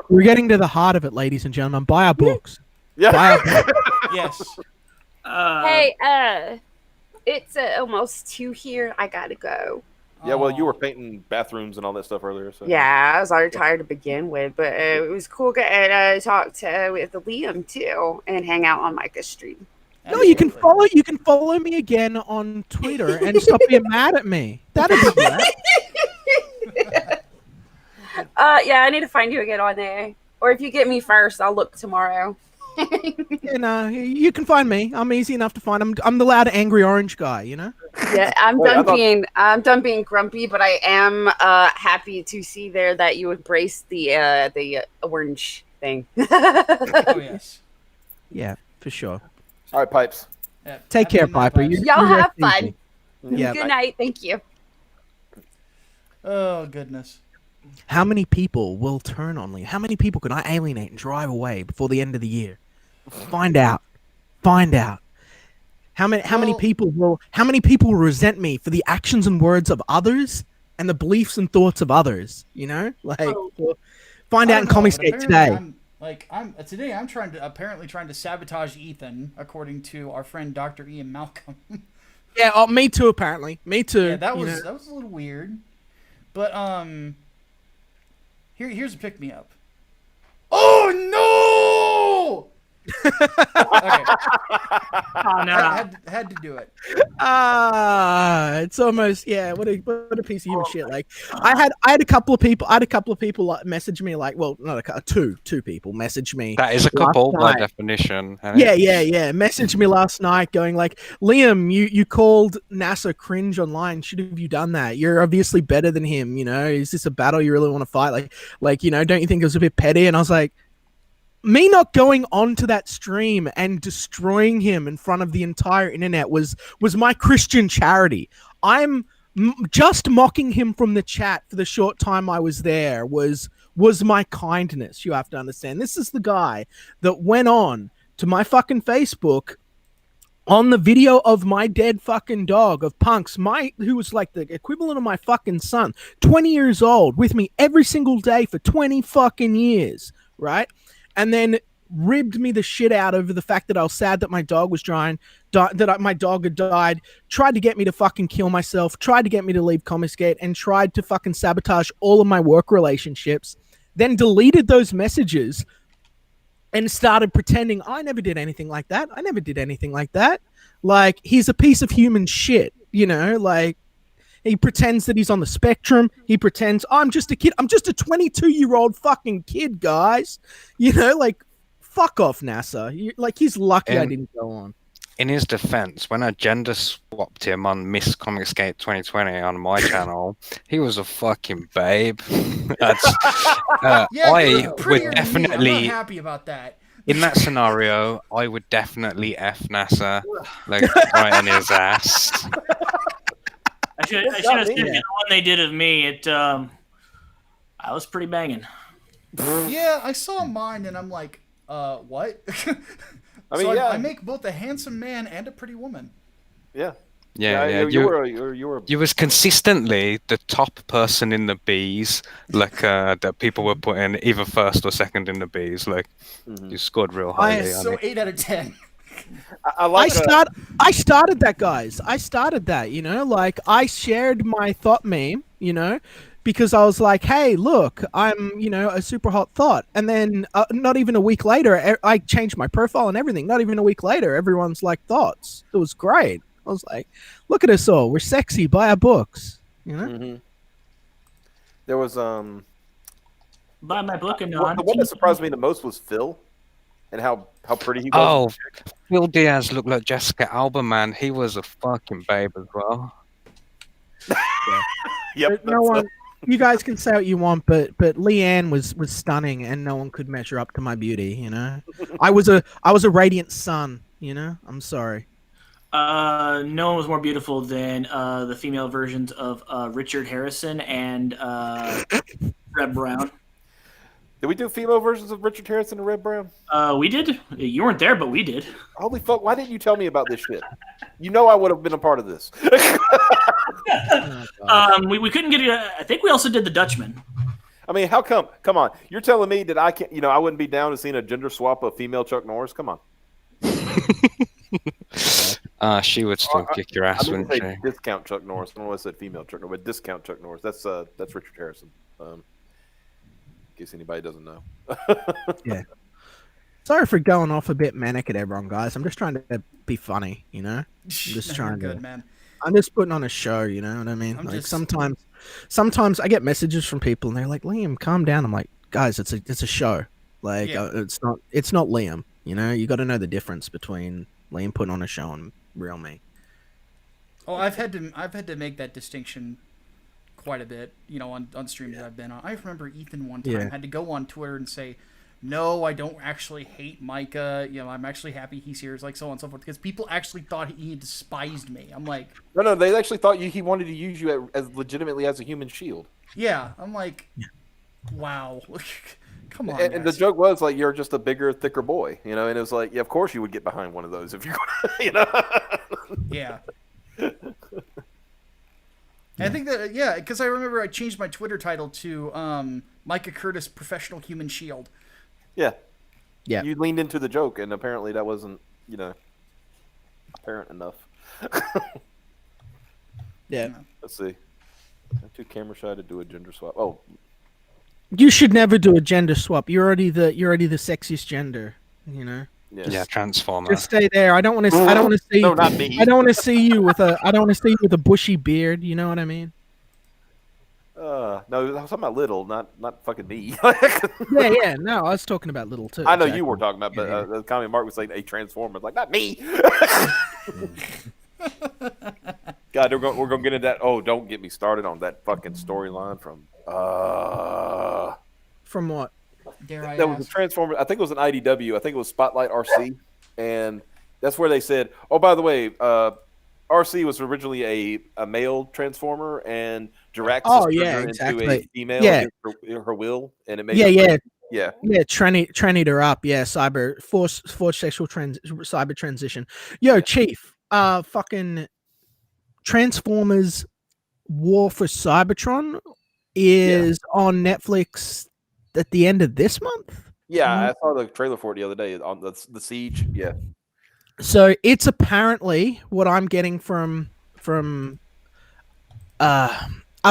We're getting to the heart of it, ladies and gentlemen. Buy our books. Yeah. Buy our books. Yes. Hey, it's almost 2 here. I gotta go. Yeah, well, you were painting bathrooms and all that stuff earlier. So. Yeah, I was already tired to begin with, but it was cool getting to talk with Liam too and hang out on Micah's stream. No, you can follow me again on Twitter and stop being mad at me. That'd be good. Yeah, I need to find you again on there. Or if you get me first, I'll look tomorrow. You can find me. I'm easy enough to find. I'm the loud, angry orange guy. You know. Yeah, I'm done being grumpy, but I am happy to see there that you embrace the orange thing. Oh, yes. Yeah, for sure. All right, Pipes. Yeah. Take care, Happy night, Piper. Pipes. Y'all You have rest fun. easy. Yeah. Good night. Thank you. Oh, goodness. How many people will turn on me? How many people can I alienate and drive away before the end of the year? Find out. How many people will resent me for the actions and words of others and the beliefs and thoughts of others? You know, find out in Comicsgate today. I'm trying to sabotage Ethan, according to our friend Dr. Ian Malcolm. Yeah, me too. Apparently, me too. Yeah, that was a little weird, but here's a pick me up. Oh no! Okay. Oh, no. I had to do it. It's almost what a piece of human shit. I had a couple of people message me two people message me. That is a couple by definition. Yeah. Messaged me last night going Liam, you called NASA cringe online. Should have you done that? You're obviously better than him. You know, is this a battle you really want to fight? Don't you think it was a bit petty? And I was like, me not going onto that stream and destroying him in front of the entire internet was my Christian charity. I'm just mocking him from the chat for the short time I was there was my kindness. You have to understand. This is the guy that went on to my fucking Facebook on the video of my dead fucking dog of Punks, who was the equivalent of my fucking son, 20 years old, with me every single day for 20 fucking years, right? And then ribbed me the shit out over the fact that I was sad that my dog was dying, my dog had died, tried to get me to fucking kill myself, tried to get me to leave Comicsgate, and tried to fucking sabotage all of my work relationships, then deleted those messages and started pretending I never did anything like that. He's a piece of human shit, you know, He pretends that he's on the spectrum. He pretends I'm just a kid. I'm just a 22-year-old fucking kid, guys. You know, like fuck off, NASA. Like he's lucky I didn't go on. In his defense, when I gender swapped him on Miss Comicsgate 2020 on my channel, he was a fucking babe. That's, Yeah, I you're would prettier than me. definitely, I'm not happy about that. in that scenario, I would definitely F NASA, like right in his ass. I should have seen the one they did of me. I was pretty banging. Yeah, I saw mine and I'm like, what? I mean, I make both a handsome man and a pretty woman. Yeah. Yeah. You were. You was consistently the top person in the Bs, like that people were putting either first or second in the Bs. Like you scored real highly. So 8 out of 10. I started that, guys. I started that, you know, like I shared my thought meme, you know, because I was like, hey, look, I'm, you know, a super hot thought. And then not even a week later, I changed my profile and everything. Not even a week later, everyone's like thoughts. It was great. I was like, look at us all. We're sexy. Buy our books, you know? There was Buy my book and the one that surprised me the most was Phil, and how pretty he was. Oh, Phil Diaz looked like Jessica Alba, man. He was a fucking babe as well. Yep. No one. You guys can say what you want, but Leanne was stunning, and no one could measure up to my beauty. You know, I was a radiant sun. You know, I'm sorry. No one was more beautiful than the female versions of Richard Harrison and Red Brown. Did we do female versions of Richard Harrison and Red Brown? We did. You weren't there, but we did. Holy fuck! Why didn't you tell me about this shit? You know I would have been a part of this. We couldn't get it. I think we also did the Dutchman. I mean, how come? Come on, you're telling me that I can't? You know, I wouldn't be down to seeing a gender swap of female Chuck Norris. Come on. She would still kick your ass, I wouldn't didn't say she? discount Chuck Norris. I don't know why I said female Chuck Norris, but discount Chuck Norris. That's Richard Harrison. In case anybody doesn't know. Yeah. Sorry for going off a bit manic at everyone, guys. I'm just trying to be funny, you know. I'm just trying Good, to. man. I'm just putting on a show, you know what I mean? Like sometimes I get messages from people and they're like, "Liam, calm down." I'm like, "Guys, it's a show. Like it's not Liam. You know, you got to know the difference between Liam putting on a show and real me." Oh, I've had to make that distinction quite a bit, you know, on streams that I've been on. I remember Ethan one time had to go on Twitter and say, "No, I don't actually hate Micah. You know, I'm actually happy he's here." It's like so on and so forth because people actually thought he despised me. I'm like, No, they actually thought he wanted to use you as legitimately as a human shield. yeah. I'm like, wow, come on. And the joke was like, you're just a bigger, thicker boy, you know. And it was like, yeah, of course you would get behind one of those if you're, you know. Yeah. I think that because I remember I changed my Twitter title to Micah Curtis Professional Human Shield. Yeah. Yeah. You leaned into the joke, and apparently that wasn't, you know, apparent enough. Yeah. Let's see. I'm too camera shy to do a gender swap. Oh. You should never do a gender swap. You're already the sexiest gender, you know. Yes. Yeah, Transformer. Just stay there. I don't want to see. No, not me. I don't want to see you with a bushy beard. You know what I mean? No, I was talking about little, not fucking me. Yeah. No, I was talking about little too. I know exactly. you were talking about, but the comment Mark was saying a transformer. Like, not me. God, we're gonna get into that. Oh, don't get me started on that fucking storyline from. From what? Dare I That ask? was a transformer. I think it was an IDW. I think it was Spotlight RC, and that's where they said, "Oh, by the way, RC was originally a male transformer, and Jiraxis turned her into a female against her will, and it made yeah. Trannied her up. Yeah, forced sexual cyber transition. Yo, Chief, fucking Transformers War for Cybertron is on Netflix at the end of this month. Yeah, I saw the trailer for it the other day on the Siege. Yeah. So it's apparently what I'm getting from a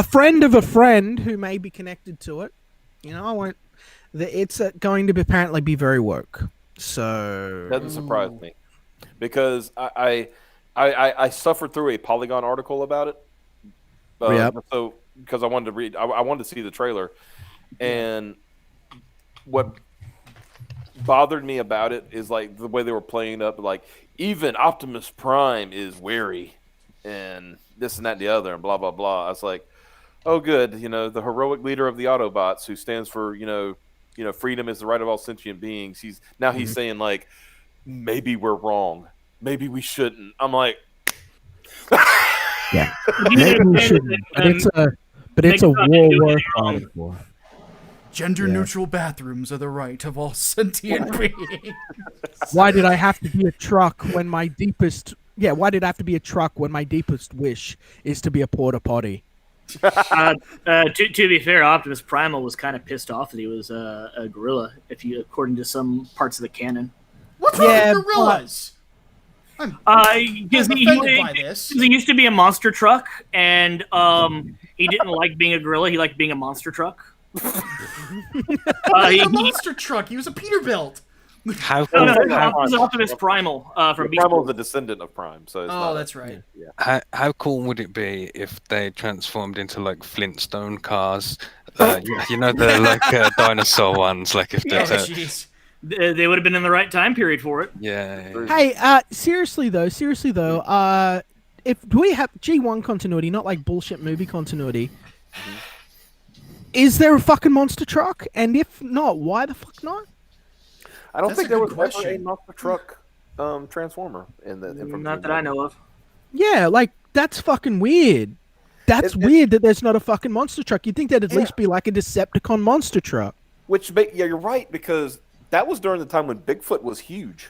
friend of a friend who may be connected to it. You know, I won't. It's going to apparently be very woke. So Doesn't surprise me, because I suffered through a Polygon article about it, Yep. So because I wanted to read, I wanted to see the trailer, and what bothered me about it is like the way they were playing up, like even Optimus Prime is weary, and this and that and the other, and blah blah blah. I was like, oh, good, the heroic leader of the Autobots who stands for freedom is the right of all sentient beings. He's saying like, maybe we're wrong, maybe we shouldn't. I'm like, Yeah. Maybe we shouldn't, but it's a war worth fighting for. Gender-neutral bathrooms are the right of all sentient beings. Why did I have to be a truck when my deepest? Yeah, why did I have to be a truck when my deepest wish is to be a porta potty? To be fair, Optimus Primal was kind of pissed off that he was a gorilla, according to some parts of the canon. What's wrong with gorillas? Because I'm offended by this. he used to be a monster truck, and he didn't like being a gorilla. He liked being a monster truck. He was a monster truck. He was a Peterbilt. How cool, No, it was Optimus Primal from Beast Primal Boys. is a descendant of Prime, so it's That's right. how cool would it be if they transformed into like Flintstone cars? The like dinosaur ones. Like if Oh, they jeez. They would have been in the right time period for it. yeah. Hey, seriously though, if we have G1 continuity, not like bullshit movie continuity, is there a fucking monster truck? And if not, why the fuck not? I don't That's think a there good was question. ever a monster truck transformer in the Not that I know of. Yeah, like that's fucking weird. That's weird that there's not a fucking monster truck. You'd think there'd at least be like a Decepticon monster truck. You're right, because that was during the time when Bigfoot was huge.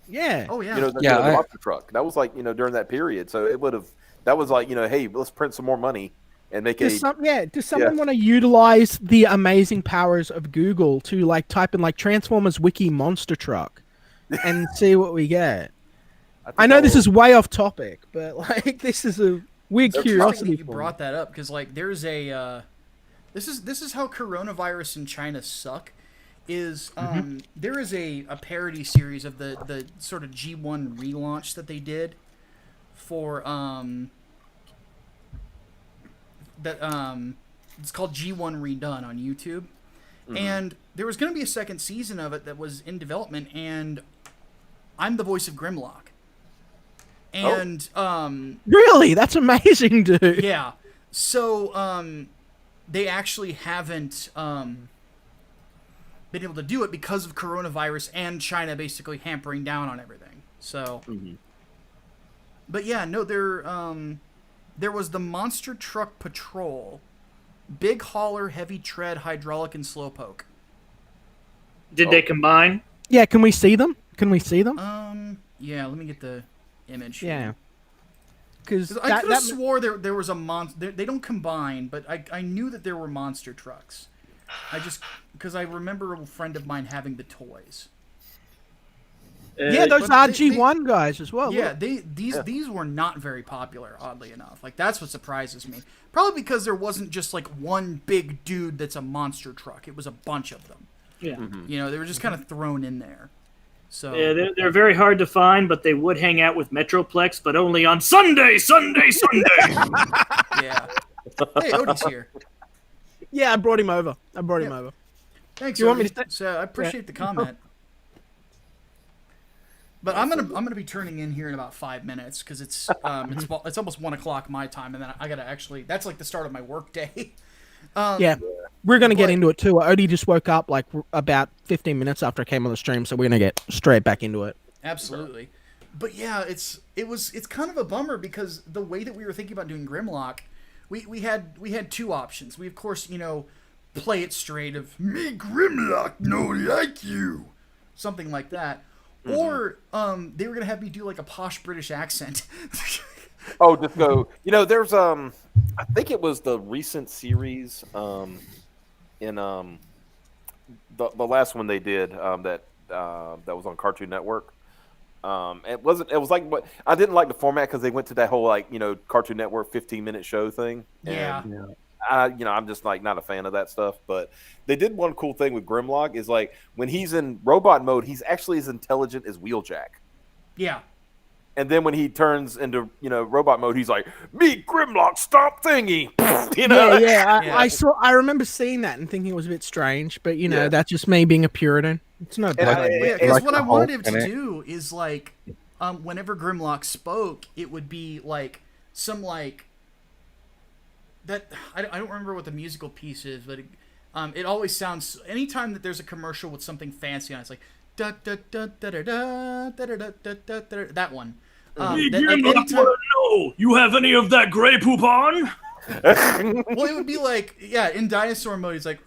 Yeah. Oh yeah. The monster truck. That was like during that period. So it would have. That was like hey, let's print some more money and make Does someone want to utilize the amazing powers of Google to like type in like Transformers Wiki monster truck and see what we get? I know this is way off topic, but like this is a weird Interesting curiosity. that you brought that up because like there's a this is how coronavirus in China suck. Is there is a parody series of the sort of G1 relaunch that they did for it's called G1 Redone on YouTube, and there was going to be a second season of it that was in development, and I'm the voice of Grimlock, and Really, that's amazing, dude. yeah, so they actually haven't been able to do it because of coronavirus and China basically hampering down on everything. So, but yeah, no, there was the Monster Truck Patrol, Big Hauler, Heavy Tread, Hydraulic, and Slowpoke. Did they combine? Yeah, can we see them? Yeah, let me get the image. Yeah. Because I could have swore there was a monster. They don't combine, but I knew that there were monster trucks. Because I remember a friend of mine having the toys. yeah, those but are they- G1 guys as well. Yeah, look. these were not very popular, oddly enough. Like that's what surprises me. Probably because there wasn't just like one big dude that's a monster truck. It was a bunch of them. Yeah. They were just kind of thrown in there. So Yeah, they're very hard to find, but they would hang out with Metroplex, but only on Sunday. yeah. Hey, Odie's here. Yeah, I brought him over. Thanks. You want me Odie. to So I appreciate the comment. But I'm gonna be turning in here in about 5 minutes because it's almost 1:00 my time, and then I gotta actually that's like the start of my work day. Yeah, we're gonna get into it too. Odie just woke up like about 15 minutes after I came on the stream, so we're gonna get straight back into it. Absolutely. But yeah, it's kind of a bummer because the way that we were thinking about doing Grimlock, we had two options. We of course play it straight of me Grimlock no like you, something like that, or they were gonna have me do like a posh British accent. Oh, just go. There's I think it was the recent series in the last one they did that was on Cartoon Network. It was like what I didn't like the format because they went to that whole Cartoon Network 15-minute show thing. Yeah. And, I'm just like not a fan of that stuff. But they did one cool thing with Grimlock is like when he's in robot mode, he's actually as intelligent as Wheeljack. Yeah. And then when he turns into robot mode, he's like, "Me Grimlock, stop thingy." I remember seeing that and thinking it was a bit strange, but Yeah. that's just me being a Puritan. It's not And bad. Yeah, because Like what the I wanted him Hulk, to innit? do is like, whenever Grimlock spoke, it would be like some like that. I don't remember what the musical piece is, but it always sounds. Anytime that there's a commercial with something fancy on it, it's like da da da da da da da da da da da. That one. No, you have any of that gray poop on? Well, it would be like, in dinosaur mode, it's like,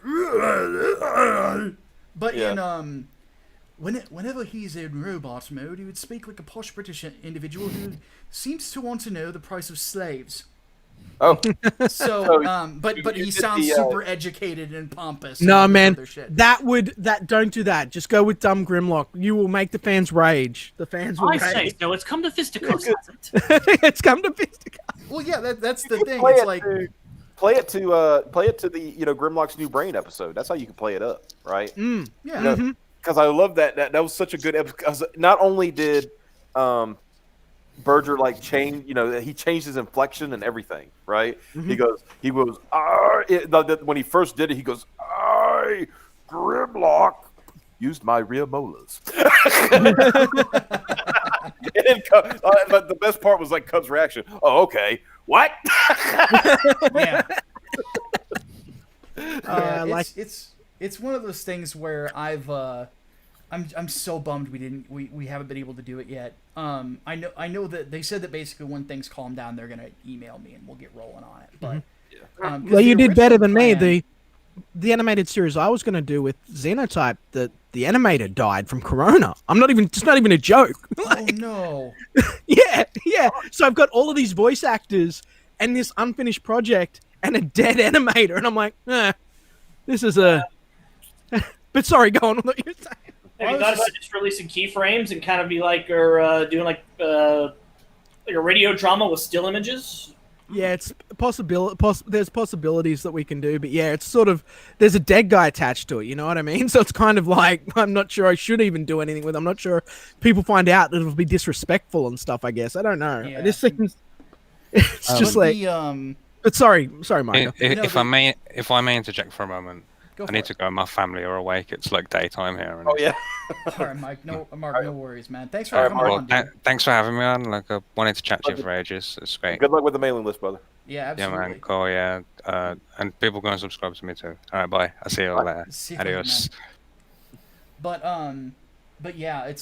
but in whenever he's in robot mode, he would speak like a posh British individual who seems to want to know the price of slaves. Oh, So, but you he did sounds the, super educated and pompous. No, and man, other shit. don't do that. Just go with dumb Grimlock. You will make the fans rage. The fans will I say rage. so. It's come to fisticuffs, hasn't It's come to fisticuffs. Well, yeah, that's the thing. play It's it like, play it to the Grimlock's New Brain episode. That's how you can play it up, right? yeah, Because I love that was such a good episode. 'Cause not only did Berger like change, he changed his inflection and everything, right? He goes, when he first did it, he goes, "I, Grimlock, used my rear molars." And then, but the best part was like Cub's reaction. Oh, okay. What? yeah. like- It's one of those things where I'm so bummed we haven't been able to do it yet. I know that they said that basically when things calm down they're gonna email me and we'll get rolling on it. But 'cause Well, you the did better than me. original plan- The animated series I was going to do with Xenotype, the animator died from Corona. It's not even a joke. Oh no! Yeah. So I've got all of these voice actors and this unfinished project and a dead animator, and I'm like, this is a. But sorry, go on with what you're saying. Have you thought about just releasing keyframes and kind of be like, or doing like a radio drama with still images? Yeah, it's possible. There's possibilities that we can do, but yeah, it's sort of there's a dead guy attached to it. You know what I mean? So it's kind of like I'm not sure I should even do anything with. I'm not sure if people find out that it'll be disrespectful and stuff. I guess I don't know. Yeah. This seems it's just But like. But sorry, Micah. If I may interject for a moment, Go I for need it. to go. My family are awake. It's like daytime here. And Oh yeah. All right, Mike. Mark, no worries, man. Thanks for All right, coming Well, on, dude. thanks for having me on. Like, I wanted to chat to you for ages. It's great. Good luck with the mailing list, brother. Yeah, Yeah, absolutely. man. Cool. Yeah. And people go and subscribe to me too. All right. Bye. I'll see you all later. See you later, Adios. man. But yeah,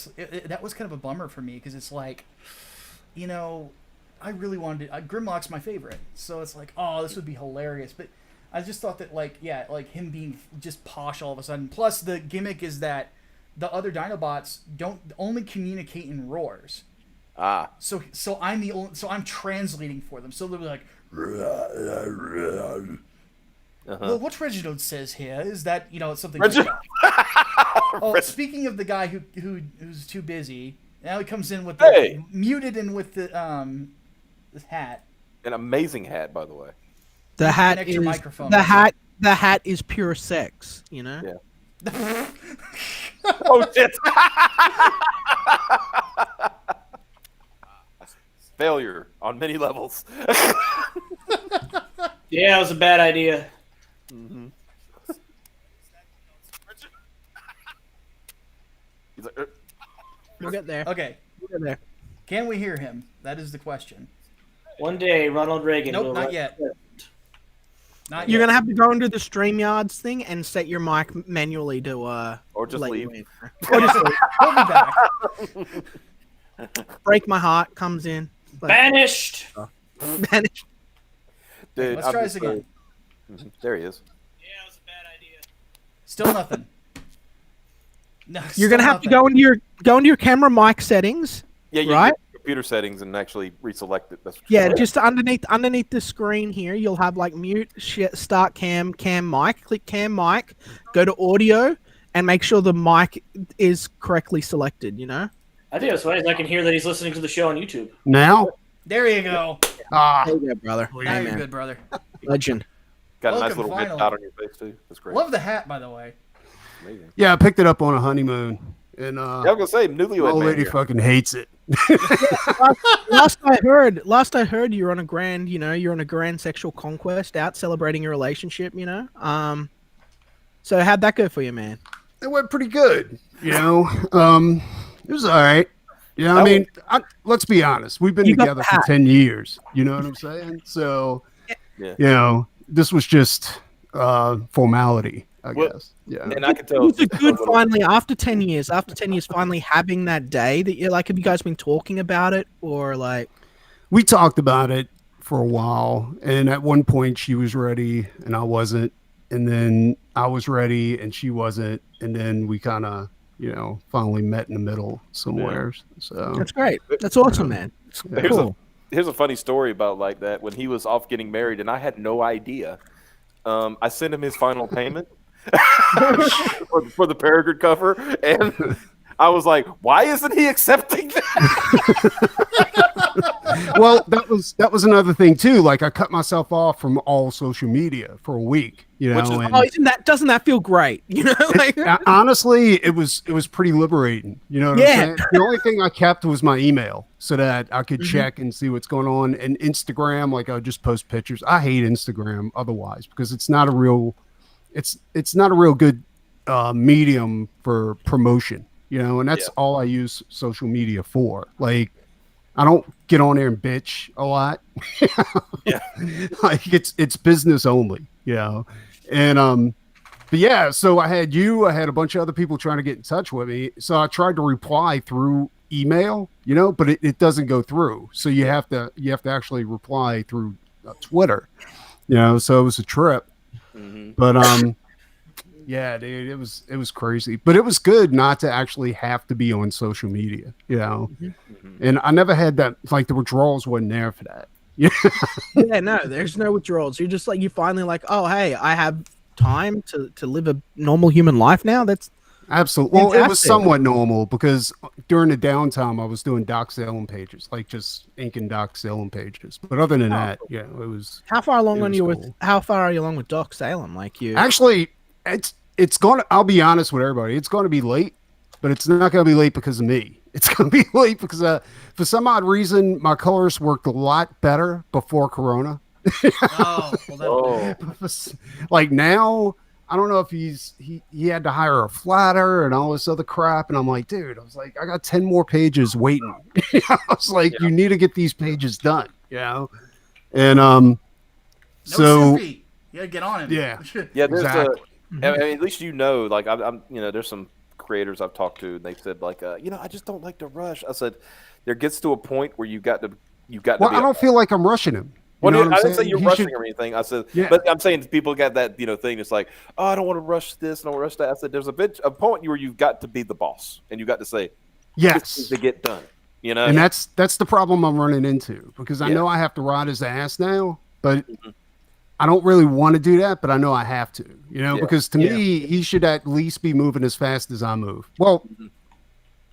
that was kind of a bummer for me because it's like, I really wanted Grimlock's my favorite, so it's like, oh, this would be hilarious. But I just thought that like him being just posh all of a sudden. Plus the gimmick is that the other Dinobots don't only communicate in roars. Ah. So I'm translating for them. So they'll be like, well, what Reginald says here is that it's something like that. Oh, speaking of the guy who's too busy, now he comes in with the muted and with the hat. An amazing hat, by the way. The hat Connect is your microphone. the hat is pure sex. Yeah. Oh shit! Failure on many levels. Yeah, it was a bad idea. He's like, We'll get there. Okay, We'll get there. can we hear him? That is the question. One day, Ronald Reagan. Nope, will not write- yet. Not You're yet. gonna have to go into the StreamYards thing and set your mic manually to or just let you leave. in. Or just leave. We'll be back. Break My Heart comes in. Banished. Banished. Dude, Let's try this again. There he is. Yeah, it was a bad idea. Still nothing. No, You're still gonna have to nothing. go into your camera mic settings. Yeah, you Right? get computer settings and actually reselect it. That's what Yeah, you just underneath the screen here, you'll have like mute, start cam mic. Click cam mic, go to audio, and make sure the mic is correctly selected. I think it's funny. I can hear that he's listening to the show on YouTube. Now? There you go. Ah, There you go, brother. Now Hey, you're man. good, brother. Legend. got a nice Welcome, little red finally. dot on your face too. That's great. Love the hat, by the way. Amazing. yeah, I picked it up on a honeymoon. and I was gonna say my newlywed old man lady here. fucking hates it. last I heard, you're on a grand, you're on a grand sexual conquest, out celebrating your relationship. So how'd that go for you, man? It went pretty good, It was all right. I Oh. mean, let's be honest. We've been You got together the for hat. 10 years. You know what I'm saying? So, Yeah. this was just formality, I Well, guess. Yeah. And I can It tell. was a good finally after 10 years, finally having that day that you're like, have you guys been talking about it or like? We talked about it for a while, and at one point she was ready and I wasn't, and then I was ready and she wasn't, and then we kind of, finally met in the middle somewhere. So That's great. That's awesome, man. Here's a funny story about like that. When he was off getting married, and I had no idea. I sent him his final payment for the Peregrine cover, and I was like, "Why isn't he accepting that?" Well, that was another thing too. Like I cut myself off from all social media for a week, Which is- and Doesn't that feel great? Like, honestly, it was pretty liberating. You know what I'm saying? The only thing I kept was my email so that I could check and see what's going on. And Instagram, like I would just post pictures. I hate Instagram otherwise because it's not a real good medium for promotion. And that's all I use social media for. Like I don't get on there and bitch a lot. Yeah. Like it's business only, And but yeah, so I had a bunch of other people trying to get in touch with me. So I tried to reply through email, but it doesn't go through. So you have to actually reply through Twitter. So it was a trip. But yeah, dude, it was crazy, but it was good not to actually have to be on social media, And I never had that, like the withdrawals wasn't there for that. yeah, no, there's no withdrawals. You're just like, you finally like, oh, hey, I have time to live a normal human life now. That's absolutely. Well, it was fantastic. somewhat normal because during the downtime, I was doing doc selling pages, like just inking doc selling pages. But other than that, it was. How far along it are was you cool. with? How far are you along with Doc Salem? Like you Actually, it's gonna. I'll be honest with everybody. It's going to be late, but it's not going to be late because of me. It's going to be late because for some odd reason, my colors worked a lot better before Corona. Oh, well, Like now, I don't know if he had to hire a flatter and all this other crap, and I'm like, dude, I got 10 more pages waiting. I was like, you need to get these pages done, and no so simpy. You gotta get on it. yeah. Yeah, there's Exactly. I mean, at least like I'm there's some creators I've talked to, and they said like, I just don't like to rush. I said, there gets to a point where you got to. Well, I don't feel like I'm rushing him. You Well, know what I I'm didn't say saying? you're He rushing should- or anything. I said, Yeah. but I'm saying people got that thing. It's like, oh, I don't want to rush this, and I don't want to rush that. I said, there's a point where you've got to be the boss, and you got to say, this Yes. needs to get done. And that's the problem I'm running into because I Yeah. know I have to ride his ass now, but I don't really want to do that, but I know I have to, because to me, he should at least be moving as fast as I move. Well,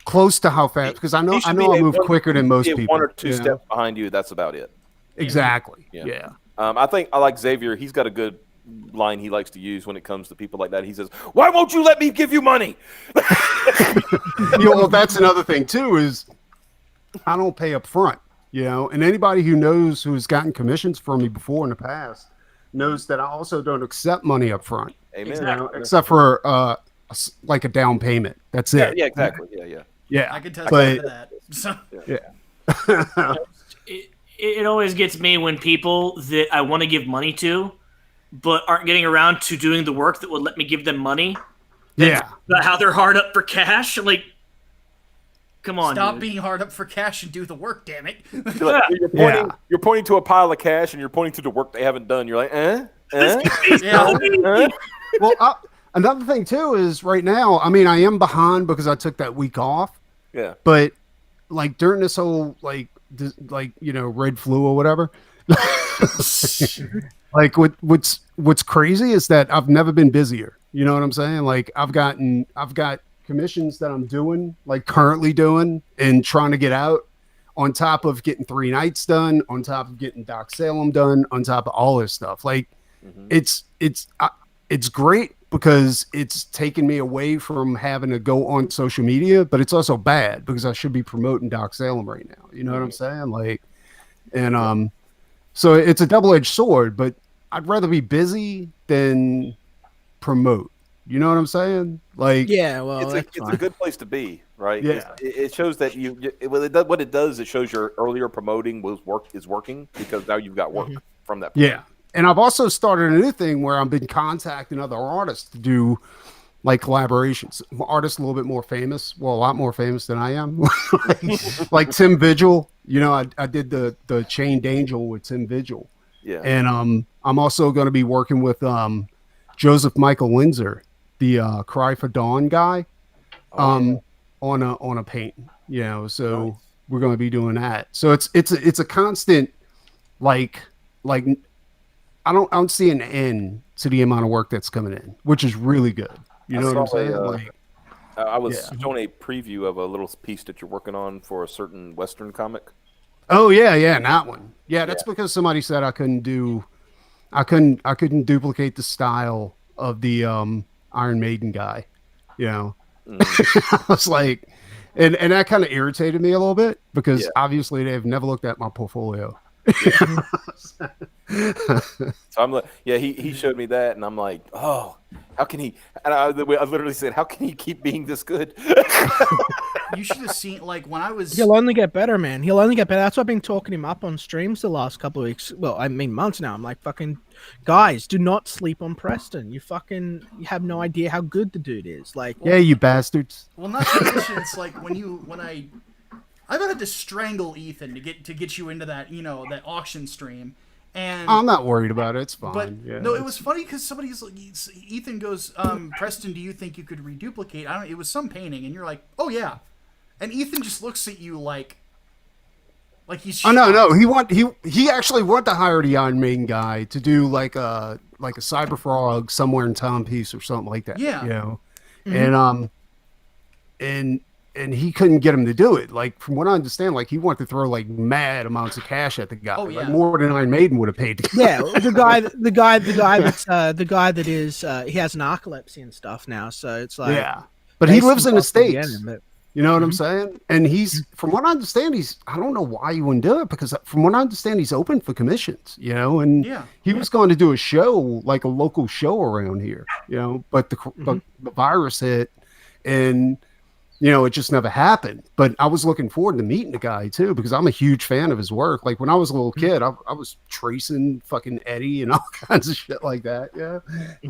close to how fast, because I know He should I be move quicker than most be people. One or two steps behind you. That's about it. Exactly. Yeah. Yeah. I think I like Xavier. He's got a good line he likes to use when it comes to people like that. He says, "Why won't you let me give you money?" Well, that's another thing too, is I don't pay up front, and anybody who knows who has gotten commissions from me before in the past knows that I also don't accept money up front, Amen. except for like a down payment. That's it. Yeah, exactly. Yeah. Yeah. I can testify But- to that. So, It always gets me when people that I want to give money to, but aren't getting around to doing the work that would let me give them money. Yeah. About how they're hard up for cash. I'm like, come on, stop dude. being hard up for cash and do the work, damn it. You're, like, you're pointing to a pile of cash, and you're pointing to the work they haven't done. You're like, Yeah. Well, another thing too is right now, I mean, I am behind because I took that week off, Yeah. but like during this whole red flu or whatever, like what's crazy is that I've never been busier. You know what I'm saying? Like I've got commissions that I'm doing, like currently doing and trying to get out, on top of getting 3 nights done, on top of getting Doc Salem done, on top of all this stuff. Like it's great because it's taken me away from having to go on social media, but it's also bad because I should be promoting Doc Salem right now. You know what I'm saying? Like, and so it's a double-edged sword, but I'd rather be busy than promote. You know what I'm saying? Like, Yeah, well, it's a good place to be, right? Yeah. It shows that what it does, it shows your earlier promoting is working because now you've got work from that point. Yeah. And I've also started a new thing where I've been contacting other artists to do like collaborations. Artists a little bit more famous, well, a lot more famous than I am. like Tim Vigil. You know, I did the Chained Angel with Tim Vigil. Yeah. And I'm also going to be working with Joseph Michael Linzer, the Cry for Dawn guy, on a painting. You know, so Nice. we're going to be doing that. So it's a constant like I don't see an end to the amount of work that's coming in, which is really good. You know what I'm saying? I was shown a preview of a little piece that you're working on for a certain Western comic. Oh yeah, that one. Yeah, that's because somebody said I couldn't duplicate the style of the Iron Maiden guy. You know, I was like, and that kind of irritated me a little bit because obviously they've never looked at my portfolio. So I'm like, he showed me that, and I'm like, oh, how can he? And I literally said, how can he keep being this good? You should have seen, like, when I was. He'll only get better, man. He'll only get better. That's why I've been talking him up on streams the last couple of weeks. Well, I mean months now. I'm like, fucking guys, do not sleep on Preston. You have no idea how good the dude is. Like, Yeah, you bastards. Well, not to mention, it's like I've had to strangle Ethan to get you into that, you know, that auction stream. And I'm not worried about it. It's fine. But yeah, no, it was funny because somebody's like, Ethan goes, Preston, do you think you could reduplicate? It was some painting, and you're like, oh yeah, and Ethan just looks at you like he's. Oh no, he actually wanted to hire the Iron Maiden guy to do like a Cyber Frog somewhere in Town Piece or something like that. Yeah. You know, and he couldn't get him to do it. Like from what I understand, like he wanted to throw like mad amounts of cash at the guy, like more than Iron Maiden would have paid. Yeah, the guy that's the guy that is he has narcolepsy and stuff now, so it's like but he lives in the States. But, you know what I'm saying? And he's, from what I understand, I don't know why he wouldn't do it because from what I understand, he's open for commissions, you know, and he was going to do a show, like a local show around here, you know, but the virus hit and, you know, it just never happened. But I was looking forward to meeting the guy too, because I'm a huge fan of his work. Like when I was a little kid, I was tracing fucking Eddie and all kinds of shit like that. Yeah.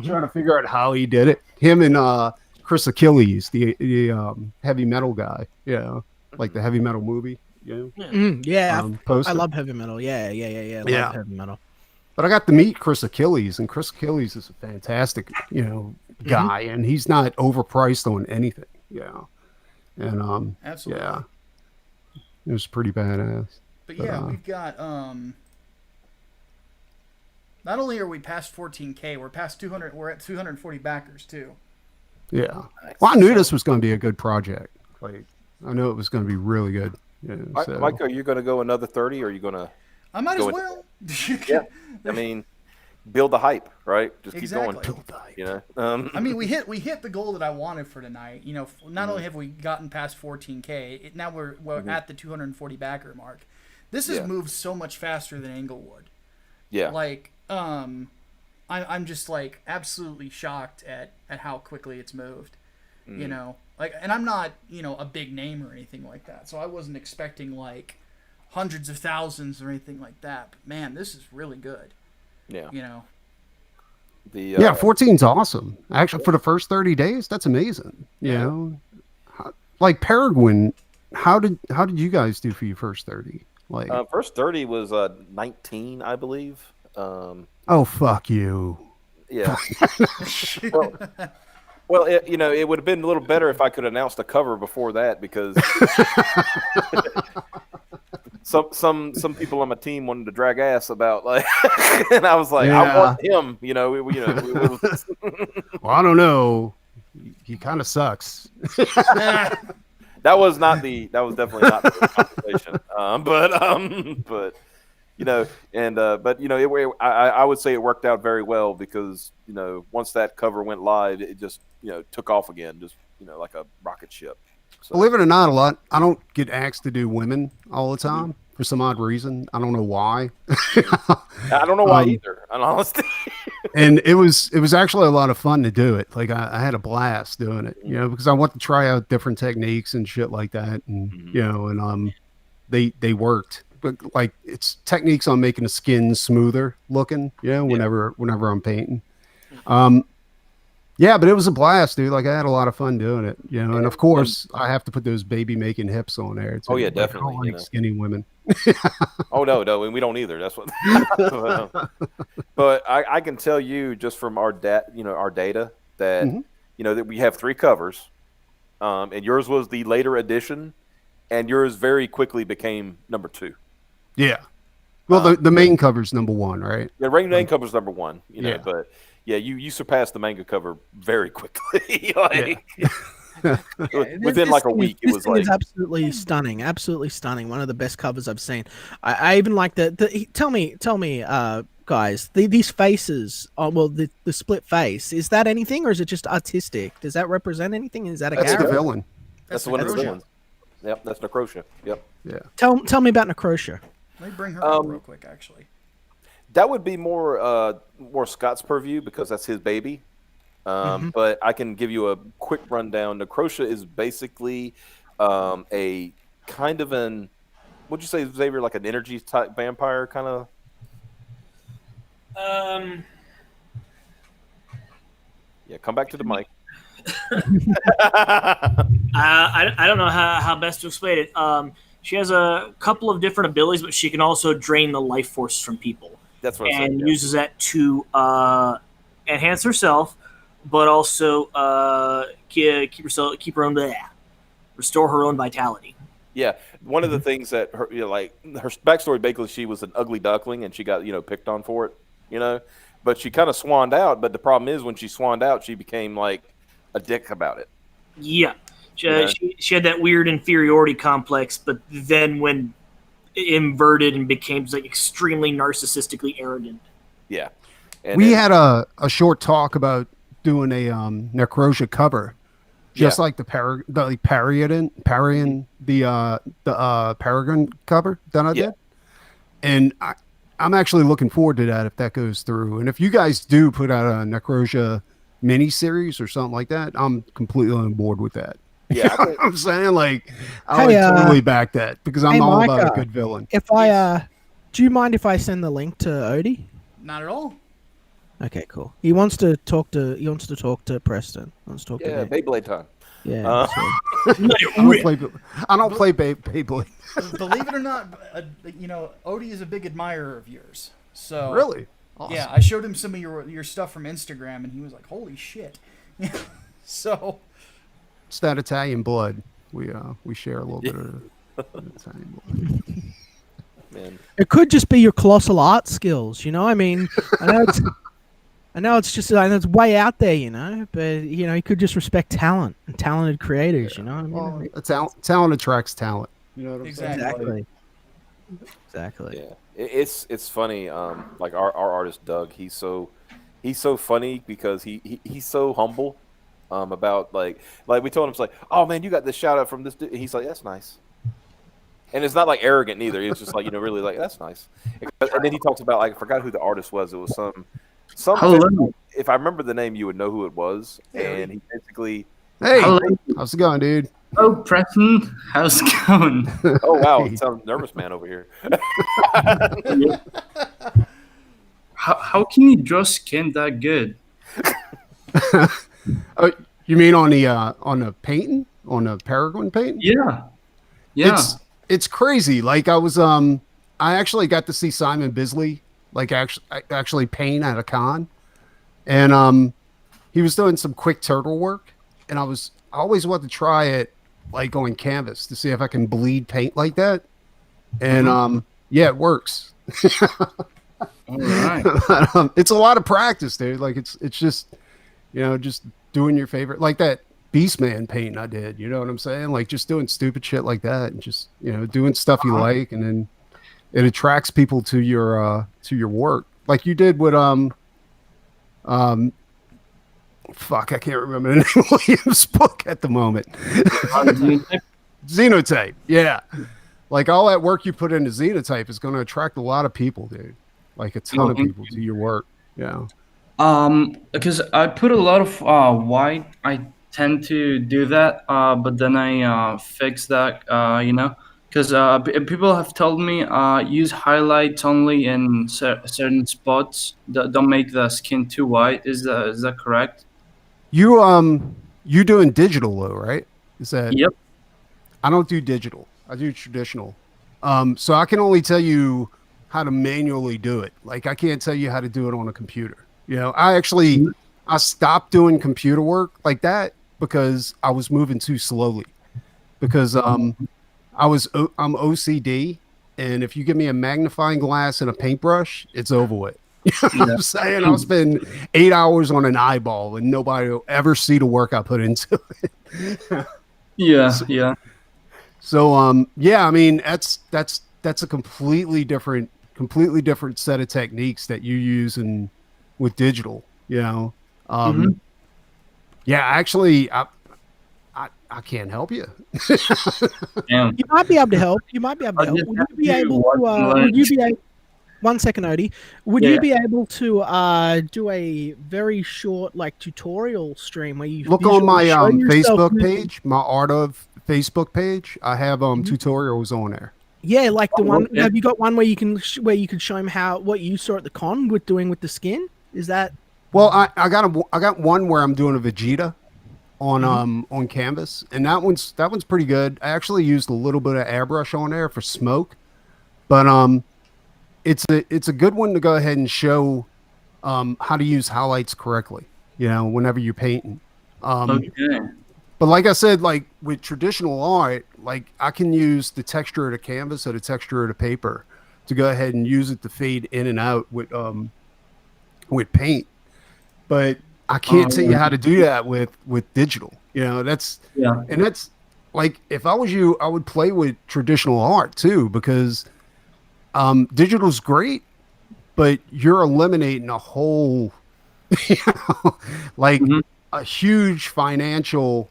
Trying to figure out how he did it. Him and, Chris Achilles, the heavy metal guy, like the heavy metal movie, I love heavy metal. Yeah. I love heavy metal. But I got to meet Chris Achilles, and Chris Achilles is a fantastic, guy, and he's not overpriced on anything, and absolutely, it was pretty badass. But we've got not only are we past 14K, we're past 200. We're at 240 backers too. Yeah. Well, I knew this was going to be a good project. Like, I knew it was going to be really good. Yeah, Micah, are you going to go another 30, or are you going to? I might as well. Yeah. I mean, build the hype, right? Just keep going. Build the hype. You know. I mean, we hit the goal that I wanted for tonight. You know, not only have we gotten past 14K, now we're at the 240 backer mark. This has moved so much faster than Englewood. Yeah. Like, I'm just like absolutely shocked at how quickly it's moved, you know, like, and I'm not, a big name or anything like that. So I wasn't expecting like hundreds of thousands or anything like that, but man, this is really good. Yeah. You know, 14's awesome. Actually, for the first 30 days, that's amazing. You know, like Peregrine, how did you guys do for your first 30? Like, first 30 was 19, I believe. Oh, fuck you. Yeah. well, it would have been a little better if I could announce the cover before that, because some people on my team wanted to drag ass about, like, and I was like, I want him. Well, I don't know. He kind of sucks. That was definitely not the conversation. But you know, and but you know, I would say it worked out very well because you know once that cover went live, it just took off again, just like a rocket ship. So. Believe it or not, I don't get asked to do women all the time for some odd reason. I don't know why. I don't know why either, in honesty. And it was actually a lot of fun to do it. Like I had a blast doing it, because I want to try out different techniques and shit like that, and they worked. But like it's techniques on making the skin smoother looking, whenever I'm painting. Yeah, but it was a blast, dude. Like I had a lot of fun doing it, and of course I have to put those baby making hips on there. Too. Oh yeah, like, definitely. I don't like skinny women. Oh no, and we don't either. That's what. But I can tell you just from our data that that we have 3 covers, and yours was the later edition, and yours very quickly became number 2. Yeah. Well, the main cover's number 1, right? The main cover's number 1. But. Yeah, you surpassed the manga cover very quickly. Within like a week, it was like is absolutely stunning, absolutely stunning. One of the best covers I've seen. I even like the. Tell me, guys, these faces. The split face. Is that anything, or is it just artistic? Does that represent anything? Is that a That's character? the villain. That's one of the villains. Yep, that's Necrotia. Yep. Yeah. Tell me about Necrotia. Let me bring her up real quick, actually. That would be more Scott's purview because that's his baby. But I can give you a quick rundown. Necrotia is basically a kind of what'd you say, Xavier, like an energy type vampire kind of? Yeah, come back to the mic. I don't know how best to explain it. She has a couple of different abilities, but she can also drain the life force from people. That's what and uses that to enhance herself, but also keep her own restore her own vitality. Yeah, one of the things that her her backstory basically she was an ugly duckling and she got picked on for it, but she kind of swanned out. But the problem is when she swanned out, she became like a dick about it. Yeah, she had that weird inferiority complex, but then when inverted and became like extremely narcissistically arrogant. Yeah. We had a short talk about doing a Necrotia cover, just like the Paragon cover that I did. And I'm actually looking forward to that if that goes through. And if you guys do put out a Necrotia mini-series or something like that, I'm completely on board with that. Yeah, I'm saying like I would totally back that because I'm all Micah, about a good villain. If do you mind if I send the link to Odie? Not at all. Okay, cool. He wants to talk to Preston. He wants to talk to me. Beyblade time. Yeah. I don't play Beyblade. Believe it or not, Odie is a big admirer of yours. So really, awesome. Yeah, I showed him some of your stuff from Instagram, and he was like, "Holy shit!" So. It's that Italian blood. We share a little bit of Italian blood. Man. It could just be your colossal art skills, I mean, I know it's just it's way out there, but you could just respect talent and talented creators, What I mean? Well, talent attracts talent. You know what I'm saying? Exactly. Yeah, it's funny. Like our artist Doug, he's so funny because he's so humble. About like we told him, it's like, oh man, you got this shout out from this dude. He's like, that's nice, and it's not like arrogant neither. It's just like really like that's nice. And then he talks about I forgot who the artist was. It was some. If I remember the name, you would know who it was. And he basically, hey, how's it going, dude? Oh, Preston, how's it going? Oh wow, it sounds nervous, man, over here. How can you draw skin that good? Oh, you mean on the painting, on the Paragon painting? Yeah. It's crazy. Like I actually got to see Simon Bisley actually paint at a con, and he was doing some quick turtle work, and I always wanted to try it like on canvas to see if I can bleed paint like that, and yeah, it works. All right. It's a lot of practice, dude. Like it's just just doing your favorite, like that Beastman painting I did. You know what I'm saying? Like just doing stupid shit like that, and just doing stuff you like, and then it attracts people to your work, like you did with fuck, I can't remember the name of William's book at the moment. Xenotype, yeah. Like all that work you put into Xenotype is going to attract a lot of people, dude. Like a ton of people to your work. Yeah. Because I put a lot of white. I tend to do that, but then I fix that. Because people have told me use highlights only in certain spots. Don't make the skin too white. Is that correct? You doing digital though, right? Is that? Yep. I don't do digital. I do traditional. So I can only tell you how to manually do it. Like I can't tell you how to do it on a computer. You know, I stopped doing computer work like that because I was moving too slowly. Because I'm OCD, and if you give me a magnifying glass and a paintbrush, it's over with. You know what I'm saying? I'll spend 8 hours on an eyeball and nobody will ever see the work I put into it. Yeah. So yeah, I mean that's a completely different set of techniques that you use with digital, you know. Yeah, actually I can't help you. Damn. You might be able to help. Would you be able to? One second, Odie. Would you be able to do a very short tutorial stream where you look on my show yourself Facebook page, my Art of Facebook page? I have tutorials on there. Yeah, like the one. Have you got one where you can show him what you saw at the con with the skin? Is that? Well, I got one where I'm doing a Vegeta on canvas, and that one's pretty good. I actually used a little bit of airbrush on there for smoke, but it's a good one to go ahead and show how to use highlights correctly, you know, whenever you're painting. Okay. But like I said, like with traditional art, like I can use the texture of the canvas or the texture of the paper to go ahead and use it to fade in and out with paint. But I can't tell you how to do that with digital. You know, that's like if I was you, I would play with traditional art too, because digital's great, but you're eliminating a whole a huge financial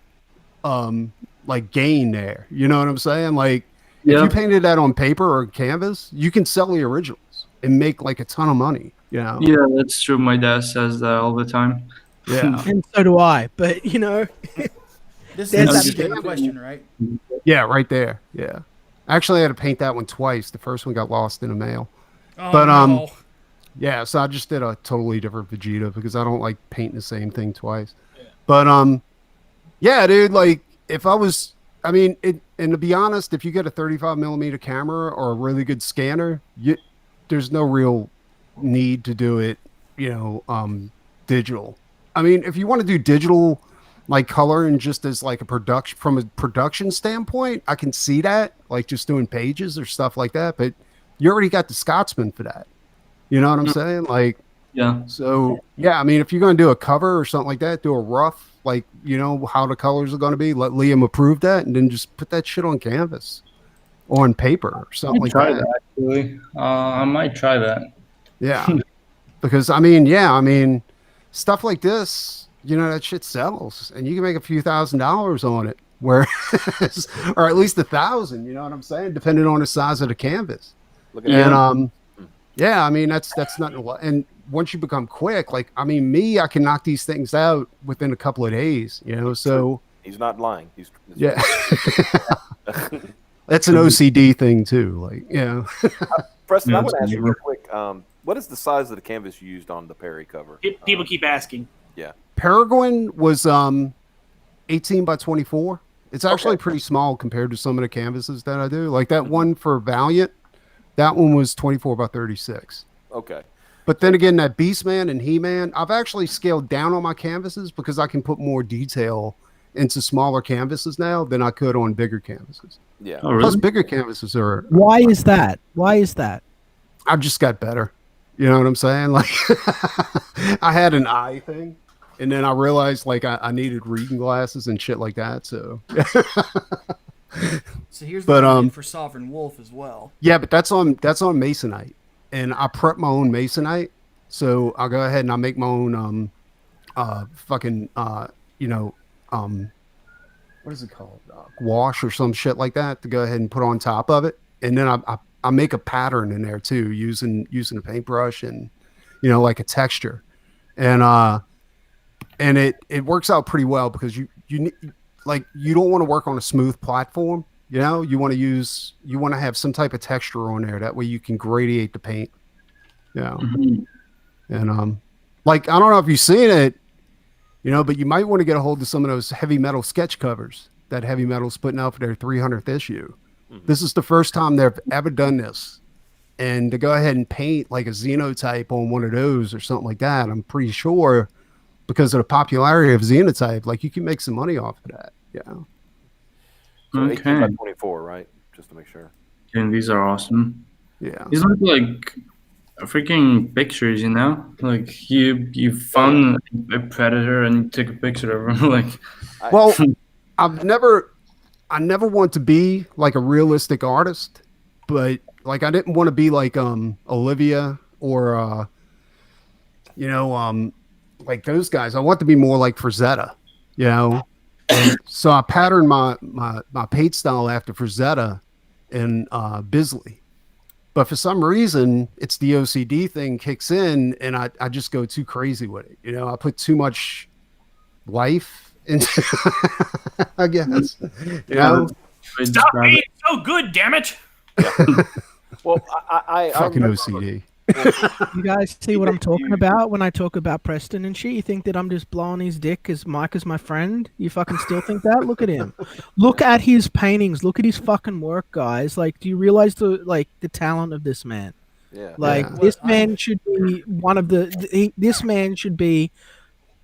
gain there. You know what I'm saying? Like if you painted that on paper or canvas, you can sell the originals and make like a ton of money. You know? Yeah, that's true. My dad says that all the time. Yeah. And so do I. But you know, This is the question, right? Yeah, right there. Yeah. Actually, I had to paint that one twice. The first one got lost in the mail. Oh, But no. yeah, so I just did a totally different Vegeta because I don't like painting the same thing twice. Yeah. But yeah, dude, like if I was, I mean, and to be honest, if you get a 35 millimeter camera or a really good scanner, there's no real need to do it, you know, digital. I mean, if you want to do digital like color and just as like a production from a production standpoint, I can see that, like just doing pages or stuff like that, but you already got the Scotsman for that. You know what I'm saying? Like, yeah. So yeah, I mean, if you're going to do a cover or something like that, do a rough, like, you know, how the colors are going to be, let Liam approve that, and then just put that shit on canvas or on paper or something like that. Actually. I might try that. Yeah. Because I mean, stuff like this, you know, that shit sells and you can make a few $1,000s on it, whereas, or at least 1,000, you know what I'm saying? Depending on the size of the canvas. Look at that. Yeah, I mean, that's nothing. And once you become quick, like, I mean, I can knock these things out within a couple of days, you know, so. He's not lying. Yeah. That's an OCD thing too. Like, you know. Preston, I want to ask you real quick. What is the size of the canvas you used on the Perry cover? People keep asking. Yeah. Peregrine was 18 by 24. It's actually pretty small compared to some of the canvases that I do. Like that one for Valiant, that one was 24 by 36. Okay. But then again, that Beastman and He-Man, I've actually scaled down on my canvases because I can put more detail into smaller canvases now than I could on bigger canvases. Yeah. Oh, really? Plus, bigger canvases are. Why is that? Why is that? I've just got better. You know what I'm saying? Like, I had an eye thing, and then I realized like I needed reading glasses and shit like that. So, So here's But, what I did for Sovereign Wolf as well. Yeah, but that's on Masonite, and I prep my own Masonite. So I'll go ahead and I'll make my own you know, what is it called? Gouache or some shit like that to go ahead and put on top of it, and then I make a pattern in there too using a paintbrush and like a texture, and it works out pretty well because you don't want to work on a smooth platform. You want to have some type of texture on there. That way you can gradiate the paint. Yeah. And I don't know if you've seen it, but you might want to get a hold of some of those heavy metal sketch covers that Heavy Metal's putting out for their 300th issue. This is the first time they've ever done this. And to go ahead and paint like a xenotype on one of those or something like that, I'm pretty sure because of the popularity of xenotype, like you can make some money off of that. Yeah. So Okay. 18 by 24, right? Just to make sure. And these are awesome. Yeah. These look like freaking pictures, like you found a predator and you took a picture of him. Like, Well, I never want to be like a realistic artist, but like I didn't want to be like Olivia or like those guys. I want to be more like Frazetta, And so I patterned my paint style after Frazetta and Bisley. But for some reason, it's the OCD thing kicks in, and I just go too crazy with it. I put too much life into I guess. Stop being so good, damn it! Well, I fucking remember- OCD. You guys see what I'm talking about when I talk about Preston and shit? You think that I'm just blowing his dick because Micah's my friend? You fucking still think that? Look at him. Look at his paintings. Look at his fucking work, guys. Like, do you realize the talent of this man? Yeah. Like, Yeah. this man should be one of this man should be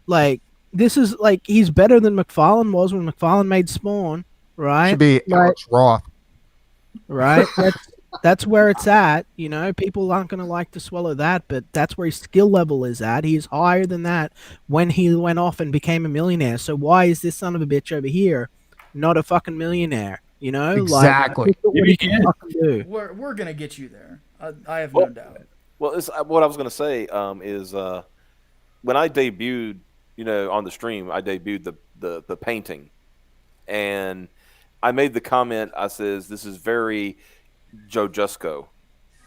like, this is like, he's better than McFarlane was when McFarlane made Spawn, right? Should be Alex Roth. Right? That's where it's at. People aren't going to like to swallow that, but that's where his skill level is at. He's higher than that when he went off and became a millionaire. So why is this son of a bitch over here not a fucking millionaire? Exactly. Like, what he can fucking do. We're gonna get you there. I have no doubt. Well, what I was going to say is when I debuted, on the stream, I debuted the painting, and I made the comment. I says this is very Joe Jusko,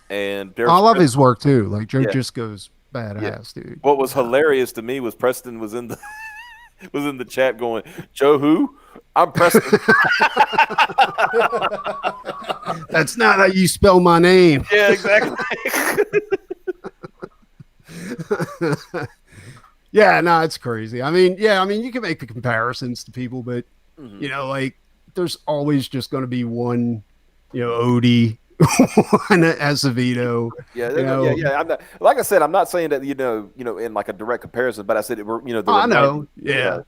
and I love his work too. Like Joe Yeah. Jusko's badass, dude. What was hilarious to me was Preston was in the was in the chat going, Joe who? I'm Preston. That's not how you spell my name. Yeah, exactly. Yeah, no, it's crazy. I mean, you can make the comparisons to people, but like there's always just going to be one, Odie, one Acevedo. Yeah, Yeah. I'm not, like I said, I'm not saying that in like a direct comparison, but I said it were I know. Yeah.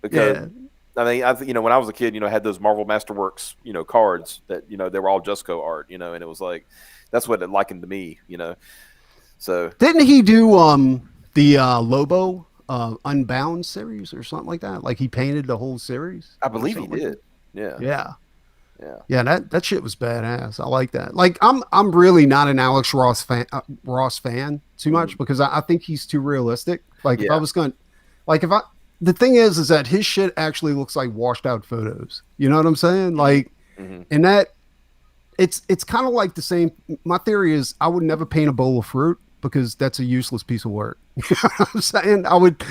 because I mean, when I was a kid, I had those Marvel Masterworks, cards that they were all Jusko art, and it was like that's what it likened to me, So Didn't he do the Lobo Unbound series or something like that? Like he painted the whole series? I believe he Something like did. Yeah. Yeah. Yeah. Yeah, that shit was badass. I like that. Like I'm really not an Alex Ross fan too much because I think he's too realistic. Like if I was going the thing is that his shit actually looks like washed out photos. You know what I'm saying? Like and that it's kind of like the same. My theory is I would never paint a bowl of fruit because that's a useless piece of work. You know what I'm saying? I would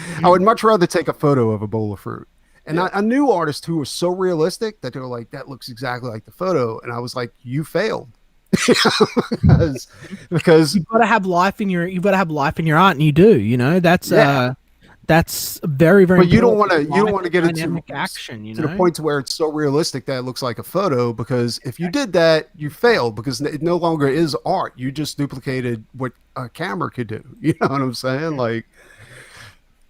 much rather take a photo of a bowl of fruit. And I knew artists who were so realistic that they were like, that looks exactly like the photo. And I was like, you failed. because You've got to have life in your art, and you do. That's very, very. But you don't important. want to get it Dynamic action. to the point to where it's so realistic that it looks like a photo. Because if you did that, you failed because it no longer is art. You just duplicated what a camera could do. You know what I'm saying? Like,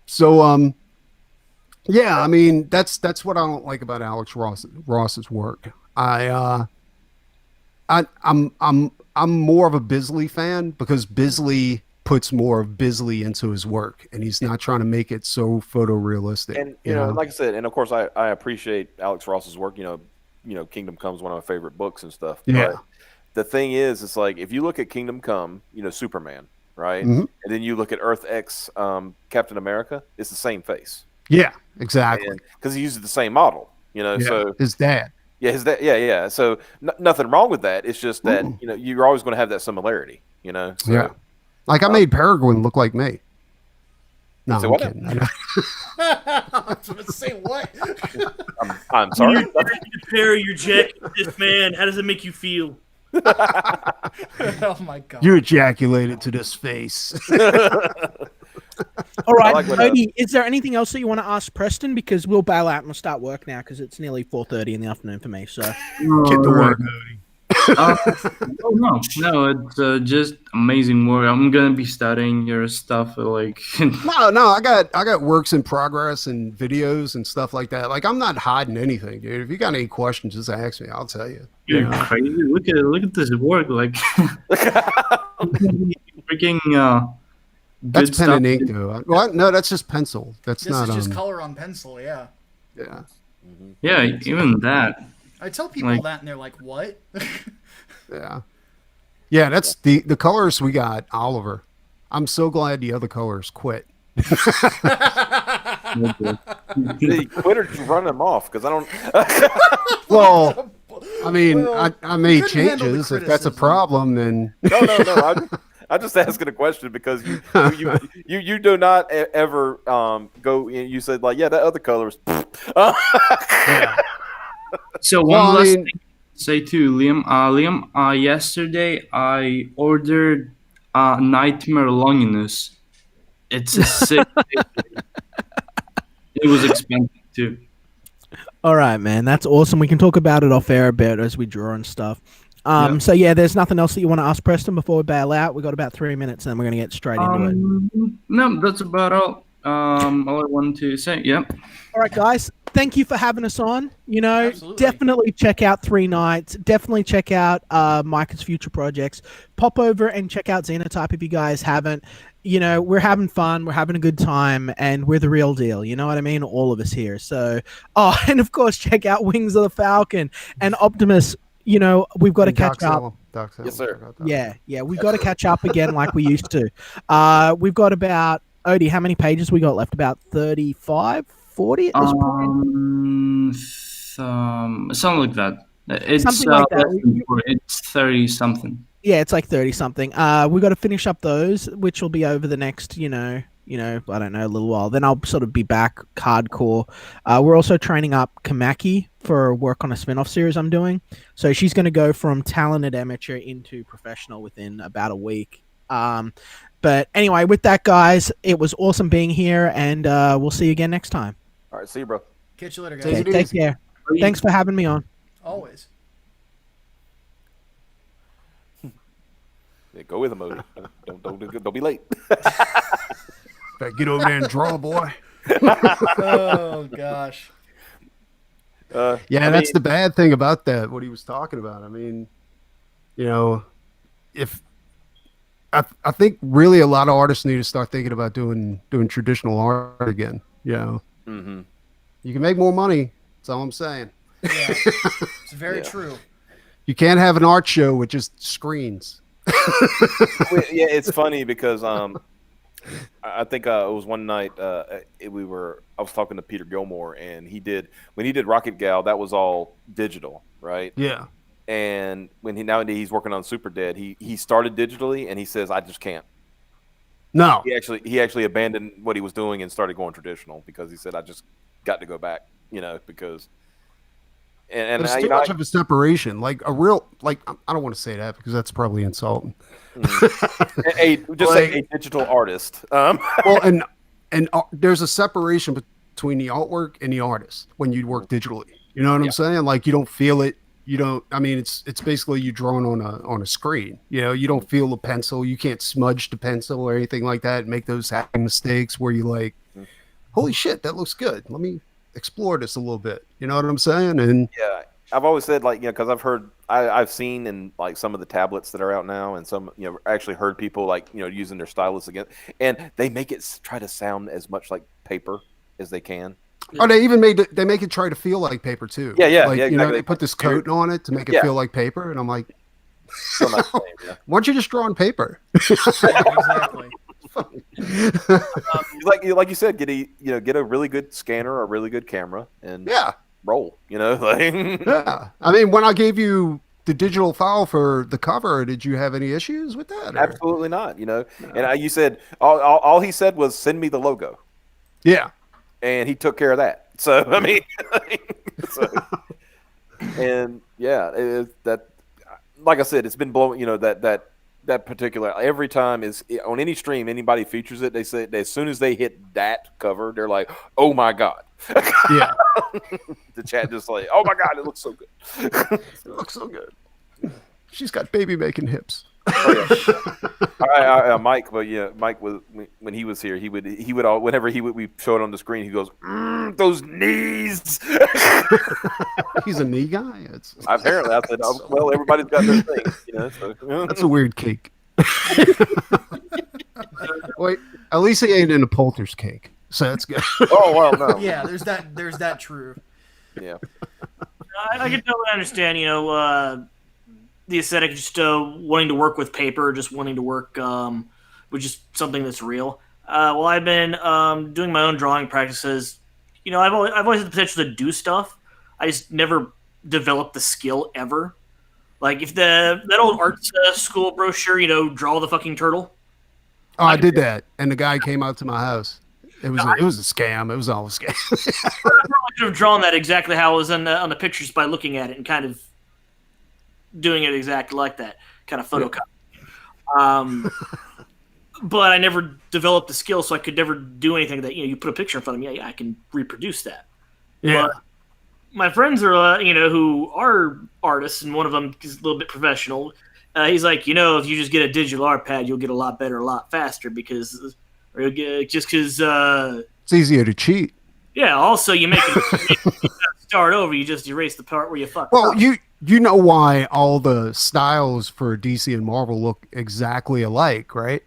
so yeah. I mean, that's what I don't like about Alex Ross's work. I'm more of a Bisley fan because Bisley puts more of Bisley into his work, and he's not trying to make it so photorealistic. And like I said, and of course I appreciate Alex Ross's work. Kingdom Come's one of my favorite books and stuff. Yeah. But the thing is, it's like if you look at Kingdom Come, Superman, right, Mhm. and then you look at Earth X, Captain America, it's the same face. Yeah, exactly. Because he uses the same model, Yeah, So his dad. yeah, yeah. So nothing wrong with that. It's just that you're always going to have that similarity, So, Yeah. Like I made Peregrine look like me. No, So I'm what? kidding. I was going to say what? I'm sorry. Compare your jacket to this man. How does it make you feel? Oh my god. You ejaculated to this face. All right, like when Odie, is there anything else that you want to ask Preston? Because we'll bail out and we'll start work now because it's nearly 4:30 in the afternoon for me. So Get to work, Odie. No, it's just amazing work. I'm gonna be studying your stuff. Like, No, I got works in progress and videos and stuff like that. Like I'm not hiding anything, dude. If you got any questions, just ask me. I'll tell you. you're crazy. Look at this work. Like, freaking That's good pen stuff. and ink, though. What? No, that's just pencil. That's This not. is just color on pencil, yeah. Yeah. Yeah, even that. I tell people Like- that and they're like, what? Yeah. Yeah, that's the colors we got, Oliver. I'm so glad the other colors quit. The Twitter just running them off because I don't. Well, I mean, Well, I made couldn't handle the changes. If that's a criticism. problem, then No. I'm just asking a question because you do not ever go. You said like, yeah, that other color's. So Well, one I last mean- thing to say to Liam. Liam, yesterday I ordered Nightmare Longinus. It's a sick. It was expensive too. all right, man, that's awesome. We can talk about it off air a bit as we draw and stuff. Yeah. So yeah, there's nothing else that you want to ask Preston before we bail out. We got about 3 minutes, and then we're gonna get straight into it. No, that's about all. All I wanted to say. Yeah. All right, guys. Thank you for having us on. Absolutely. Definitely check out 3 Nights. Definitely check out Micah's future projects. Pop over and check out Xenotype if you guys haven't. We're having fun. We're having a good time, and we're the real deal. You know what I mean? All of us here. So, and of course, check out Wings of the Falcon and Optimus. We've got to catch up. Yes, sir. Yeah, we've got to catch up again like we used to. We've got about, Odie, how many pages we got left? About 35, 40 at this point? Something like that. It's Something like that. less than 40. It's 30 something. Yeah, it's like 30 something. We've got to finish up those, which will be over the next, I don't know, a little while. Then I'll sort of be back hardcore. We're also training up Kamaki for work on a spin-off series I'm doing. So she's going to go from talented amateur into professional within about a week. But anyway, with that, guys, it was awesome being here, and we'll see you again next time. All right, see you, bro. Catch you later, guys. Take it Take easy. care. Thanks for having me on. Always. Yeah, go with him, Odie. Don't be late. Better get over there and draw, boy. Oh gosh. Yeah, that's the bad thing about that. What he was talking about. I mean, if I think really a lot of artists need to start thinking about doing traditional art again. Mm-hmm. You can make more money. That's all I'm saying. Yeah. It's very true. You can't have an art show with just screens. Yeah, it's funny because I think it was one night I was talking to Peter Gilmore, and when he did Rocket Gal, that was all digital, right? Yeah. And when nowadays he's working on Super Dead, he started digitally, and he says, I just can't. No. He actually abandoned what he was doing and started going traditional because he said, I just got to go back, because. And There's too much of a separation. Like a real, I don't want to say that because that's probably insulting. Say a digital artist. Well, and there's a separation between the artwork and the artist when you work digitally. You know what I'm saying? Like you don't feel it. You don't. I mean, it's basically you drawing on a screen. You don't feel the pencil. You can't smudge the pencil or anything like that. And make those happy mistakes where you like, holy shit, that looks good. Let me explore this a little bit. You know what I'm saying? And yeah, I've always said because I've seen in like some of the tablets that are out now, and some actually heard people using their stylus again, and they make it try to sound as much like paper as they can. Oh, they even they make it try to feel like paper too. Yeah, yeah, like, yeah, You know, exactly. they put this coat on it to make it Yeah. feel like paper, and I'm like, Still not the same, yeah. why don't you just draw on paper? Yeah, exactly. Like you said, get a really good scanner, a really good camera, and Yeah, roll. Like yeah. I mean, when I gave you the digital file for the cover, did you have any issues with that? or- absolutely not. And you said all he said was send me the logo, Yeah. and he took care of that. So I mean, and yeah, that like I said, it's been blowing. That particular every time is on any stream anybody features it, they say as soon as they hit that cover, they're like, oh my god. Yeah. The chat just like, oh my god, it looks so good. It looks so good. She's got baby making hips. Mike, but yeah, Mike was when he was here, he would whenever we showed on the screen, he goes, those knees. He's a knee guy. Apparently, I said, well, everybody's got their thing, So. That's a weird cake. Wait, at least he ain't in a Polter's cake, so that's good. Oh well, no. Yeah, there's that true. Yeah. I can totally understand, the aesthetic, just wanting to work with paper, just wanting to work with just something that's real. Well, I've been doing my own drawing practices. I've always had the potential to do stuff. I just never developed the skill ever. Like if that old art school brochure, draw the fucking turtle. Oh, I did that, and the guy came out to my house. It was a scam. It was all a scam. I probably should have drawn that exactly how it was on the pictures by looking at it and kind of doing it exactly like that, kind of photocopy. But I never developed the skill, so I could never do anything that you put a picture in front of me. Yeah, I can reproduce that. Yeah. But my friends are who are artists, and one of them is a little bit professional. He's like, if you just get a digital art pad, you'll get a lot better, a lot faster because It's easier to cheat. Yeah. Also, you make it start over. You just erase the part where you fucked Well, up. you know why all the styles for DC and Marvel look exactly alike, right?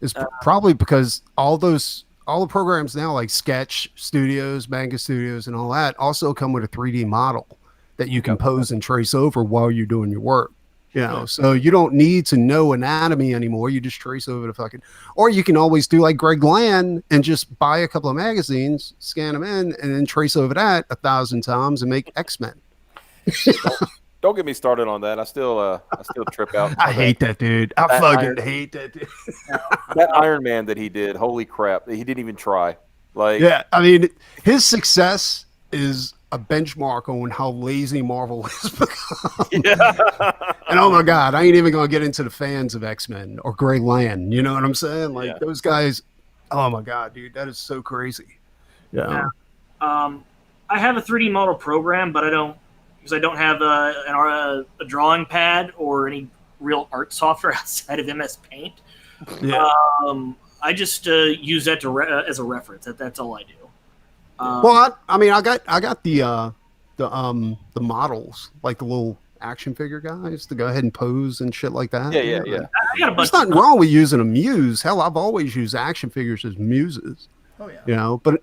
It's probably because all the programs now, like Sketch Studios, Manga Studios, and all that, also come with a 3D model that you can pose and trace over while you're doing your work. So you don't need to know anatomy anymore. You just trace over the fucking, or you can always do like Greg Land and just buy a couple of magazines, scan them in, and then trace over that 1,000 times and make X-Men. Don't get me started on that. I still trip out. I hate that dude. I fucking hate that dude. That Iron Man that he did. Holy crap! He didn't even try. Like, yeah, I mean, his success is a benchmark on how lazy Marvel has become. Yeah. And oh my god, I ain't even gonna get into the fans of X-Men or Greg Land. You know what I'm saying? Like those guys. Oh my god, dude, that is so crazy. Yeah. I have a 3D model program, but I don't have a drawing pad or any real art software outside of MS Paint. Yeah. I just use that as a reference. That's all I do. Well, I got the models, like the little action figure guys, to go ahead and pose and shit like that. Yeah. I got a bunch. There's nothing wrong with using a muse. Hell, I've always used action figures as muses. Oh yeah. But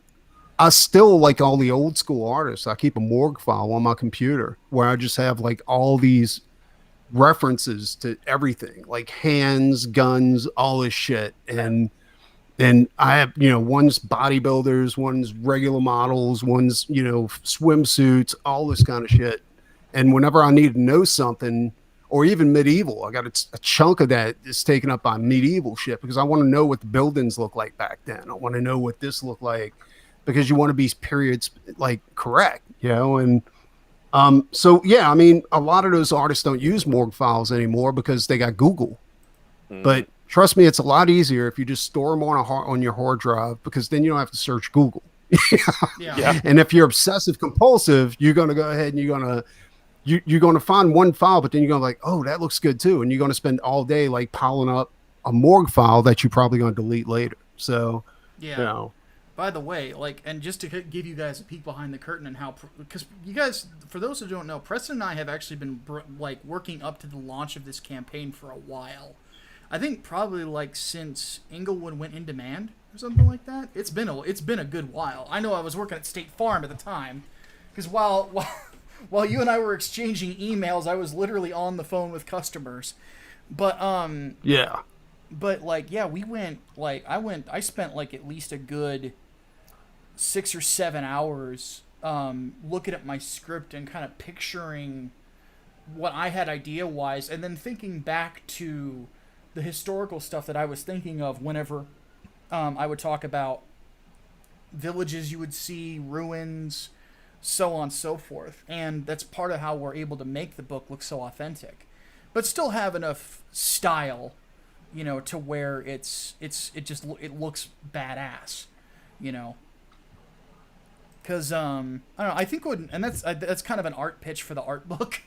I still like all the old school artists. I keep a morgue file on my computer where I just have like all these references to everything, like hands, guns, all this shit. And I have, one's bodybuilders, one's regular models, one's, swimsuits, all this kind of shit. And whenever I need to know something, or even medieval, I got a chunk of that is taken up by medieval shit because I want to know what the buildings look like back then. I want to know what this looked like because you want to be periods like correct, and so yeah, I mean, a lot of those artists don't use morgue files anymore because they got Google. But trust me, it's a lot easier if you just store them on your hard drive because then you don't have to search Google. Yeah. And if you're obsessive compulsive, you're going to go ahead and you're going to find one file, but then you're going to like, oh, that looks good too. And you're going to spend all day like piling up a morgue file that you're probably going to delete later. So, yeah. By the way, and just to give you guys a peek behind the curtain and how, because you guys, for those who don't know, Preston and I have actually been working up to the launch of this campaign for a while. I think probably like since Inglewood went in demand or something like that. It's been a good while. I know I was working at State Farm at the time, because while you and I were exchanging emails, I was literally on the phone with customers. But Yeah. But like, yeah, I spent like at least a good 6 or 7 hours looking at my script and kind of picturing what I had idea wise, and then thinking back to the historical stuff that I was thinking of whenever I would talk about villages you would see, ruins, so on and so forth. And that's part of how we're able to make the book look so authentic, but still have enough style, you know, to where it looks badass, you know. Because I don't know, I think that's kind of an art pitch for the art book,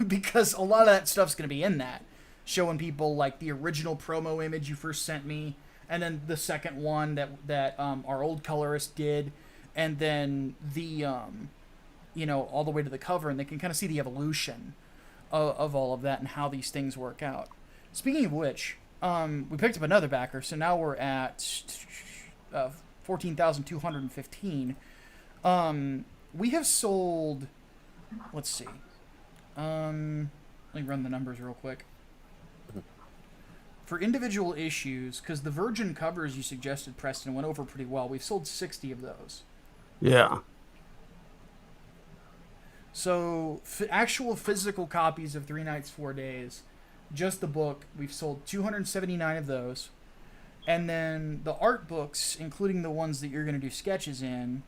because a lot of that stuff's going to be in that, showing people like the original promo image you first sent me, and then the second one that our old colorist did, and then the you know, all the way to the cover, and they can kind of see the evolution of all of that and how these things work out. Speaking of which, we picked up another backer, so now we're at 14,215. We have sold, let's see, let me run the numbers real quick. For individual issues, because the Virgin covers you suggested, Preston, went over pretty well, we've sold 60 of those. Yeah. So, actual physical copies of 3 Nights, 4 Days, just the book, we've sold 279 of those. And then the art books, including the ones that you're going to do sketches in,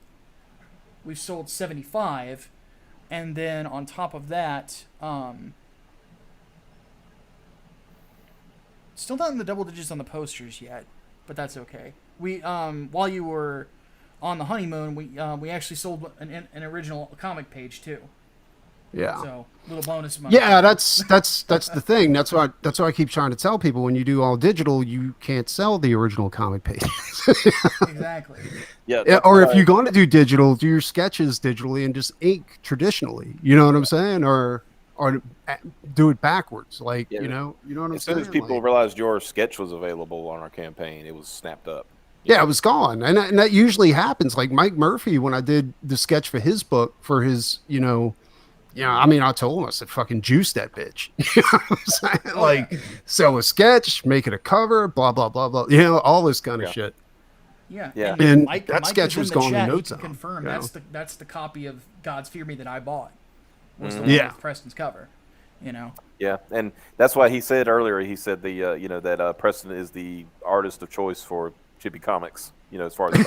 we've sold 75. And then on top of that, still not in the double digits on the posters yet, but that's okay. We while you were on the honeymoon, we actually sold an original comic page too. Yeah. So little bonus money. Yeah, that's the thing. That's why I keep trying to tell people, when you do all digital, you can't sell the original comic pages. Exactly. Yeah. Or if you're going to do digital, do your sketches digitally and just ink traditionally. You know what I'm saying? Or do it backwards. Like, Yeah. you know what I'm As saying? soon as people Like, realized your sketch was available on our campaign, it was snapped up. yeah, it was gone. And that usually happens. Like Mike Murphy, when I did the sketch for his book, for his, I mean, I told him, I said, fucking juice that bitch. You know what I'm saying? Oh, Like, sell a sketch, make it a cover, blah, blah, blah, blah. Oh, all this kind of shit. Yeah. Yeah. And Mike that sketch is in was the gone in chat. no He can time, confirm you know? that's the copy of God's Fear Me that I bought. Was the Mhm. one Yeah. with Preston's cover. You know. Yeah, and that's why he said earlier. He said that Preston is the artist of choice for Chippy Comics. As far as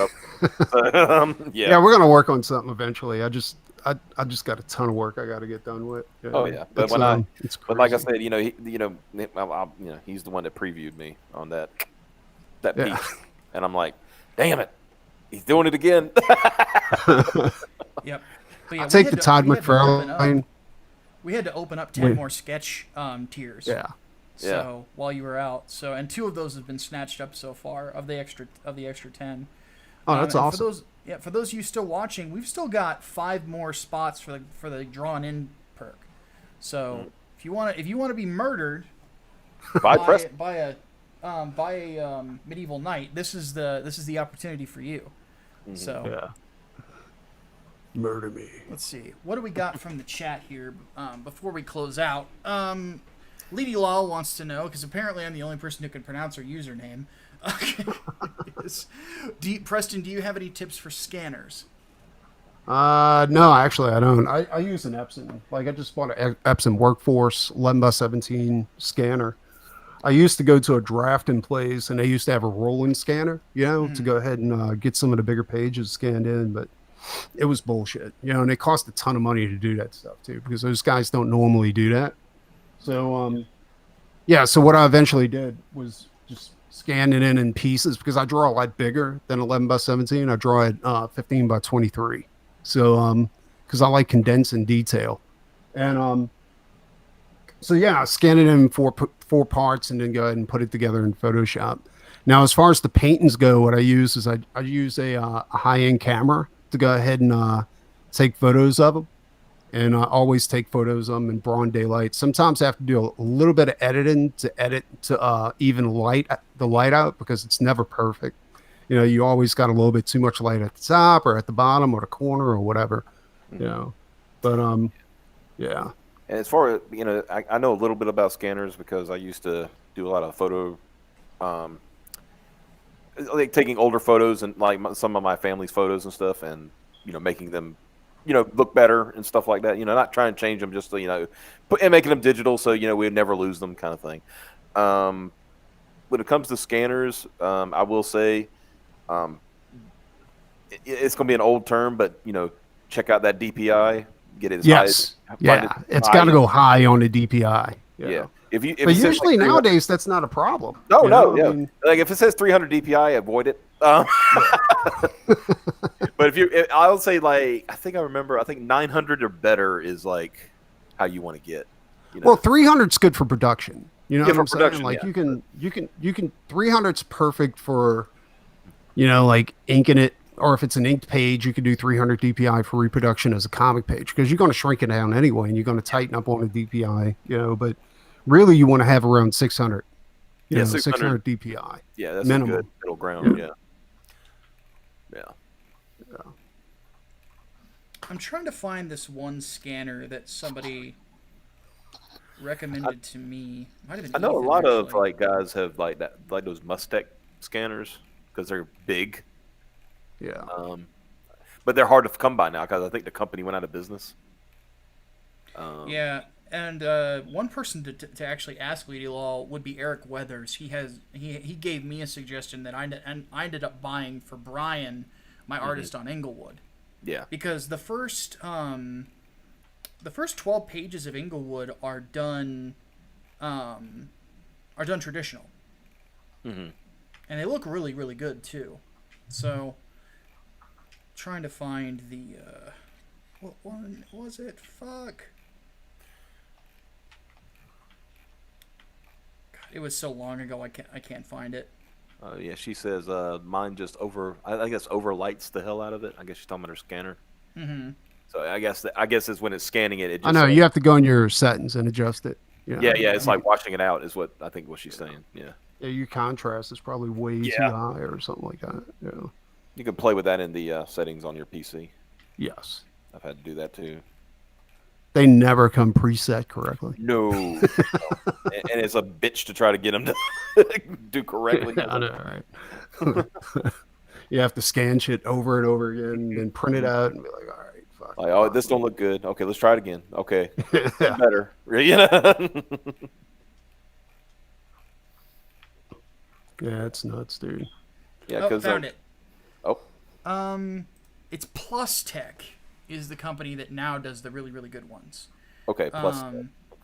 Yeah, we're gonna work on something eventually. I just got a ton of work I got to get done with. Oh yeah, but it's but like I crazy. said, he's the one that previewed me on that Yeah. piece, and I'm like, damn it, he's doing it again. Yep. But yeah, I'll take the Todd McFarlane. We had to open up 10 more sketch tiers. Yeah. So while you were out, and 2 of those have been snatched up so far of the extra 10. Oh, that's awesome. For those of you still watching, we've still got 5 more spots for the drawn in perk. So if you want to be murdered by a medieval knight, this is the opportunity for you. Mm-hmm. So Yeah. Murder me. let's see. What do we got from the chat here before we close out? Lady Law wants to know, because apparently I'm the only person who can pronounce her username. Preston, do you have any tips for scanners? No, actually I don't. I use an Epson. Like, I just bought an Epson Workforce 11x17 scanner. I used to go to a drafting place, and they used to have a rolling scanner, to go ahead and get some of the bigger pages scanned in, but it was bullshit, and it cost a ton of money to do that stuff too, because those guys don't normally do that. So, so what I eventually did was just scan it in pieces, because I draw a lot bigger than 11x17. I draw it 15x23. So, because I like condensing detail, and I scan it in four parts, and then go ahead and put it together in Photoshop. Now, as far as the paintings go, what I use is I use a high-end camera to go ahead and take photos of them. and I always take photos of them in broad daylight. Sometimes I have to do a little bit of editing to edit to even the light out, because it's never perfect. You know, you always got a little bit too much light at the top or at the bottom or the corner or whatever. You know, but yeah. And as far as, you know, I know a little bit about scanners because I used to do a lot of photo, like taking older photos and like some of my family's photos and stuff, and, you know, making them, you know, look better and stuff like that. You know, not trying to change them, just to, you know, and making them digital so, you know, we'd never lose them, kind of thing. When it comes to scanners, I will say, it's going to be an old term, but, you know, check out that DPI. Get it as high as, it's got to go high on the DPI. Yeah. If but usually like nowadays that's not a problem. No, yeah. I mean, like if it says 300 DPI, avoid it. But I'll say, like, I think 900 or better is like how you want to get. You know? Well, 300's good for production. You know what I'm saying? Like yeah. you can 300's perfect for, you know, like inking it, or if it's an inked page, you could do 300 DPI for reproduction as a comic page, because you're going to shrink it down anyway, and you're going to tighten up on the DPI, you know, but really you want to have around 600. You know, 600 DPI. Yeah, that's minimum. A good middle ground. Yeah. I'm trying to find this one scanner that somebody recommended to me. Might have been I know Ethan, a lot of actually. like guys have like that, like those Mustec scanners, because they're big. Yeah. But they're hard to come by now because I think the company went out of business. Yeah, and one person to actually ask Lady Law would be Eric Weathers. He gave me a suggestion that I ended up buying for Brian, my artist on Inglewood. Yeah. Because the first 12 pages of Inglewood are done traditional. Mm-hmm. And they look really, really good too. So, trying to find the what one was it? Fuck. God, it was so long ago. I can't find it. Yeah, she says mine just I guess overlights the hell out of it. I guess she's talking about her scanner. Mm-hmm. So I guess it's when it's scanning it. Just, I know you have to go in your settings and adjust it. You know? Yeah, it's like washing it out is what I think what she's saying. Yeah. Yeah, your contrast is probably way too high or something like that. Yeah. You can play with that in the settings on your PC. Yes. I've had to do that too. They never come preset correctly. No. And it's a bitch to try to get them to do correctly. I know, right? You have to scan shit over and over again and print it out and be like, all right, fuck. Like, oh, this don't look good. Okay, let's try it again. Okay. Better. You know? Yeah, it's nuts, dude. Yeah, because found it. Oh. It's Plus Tech is the company that now does the really, really good ones. Okay, Plus Tech.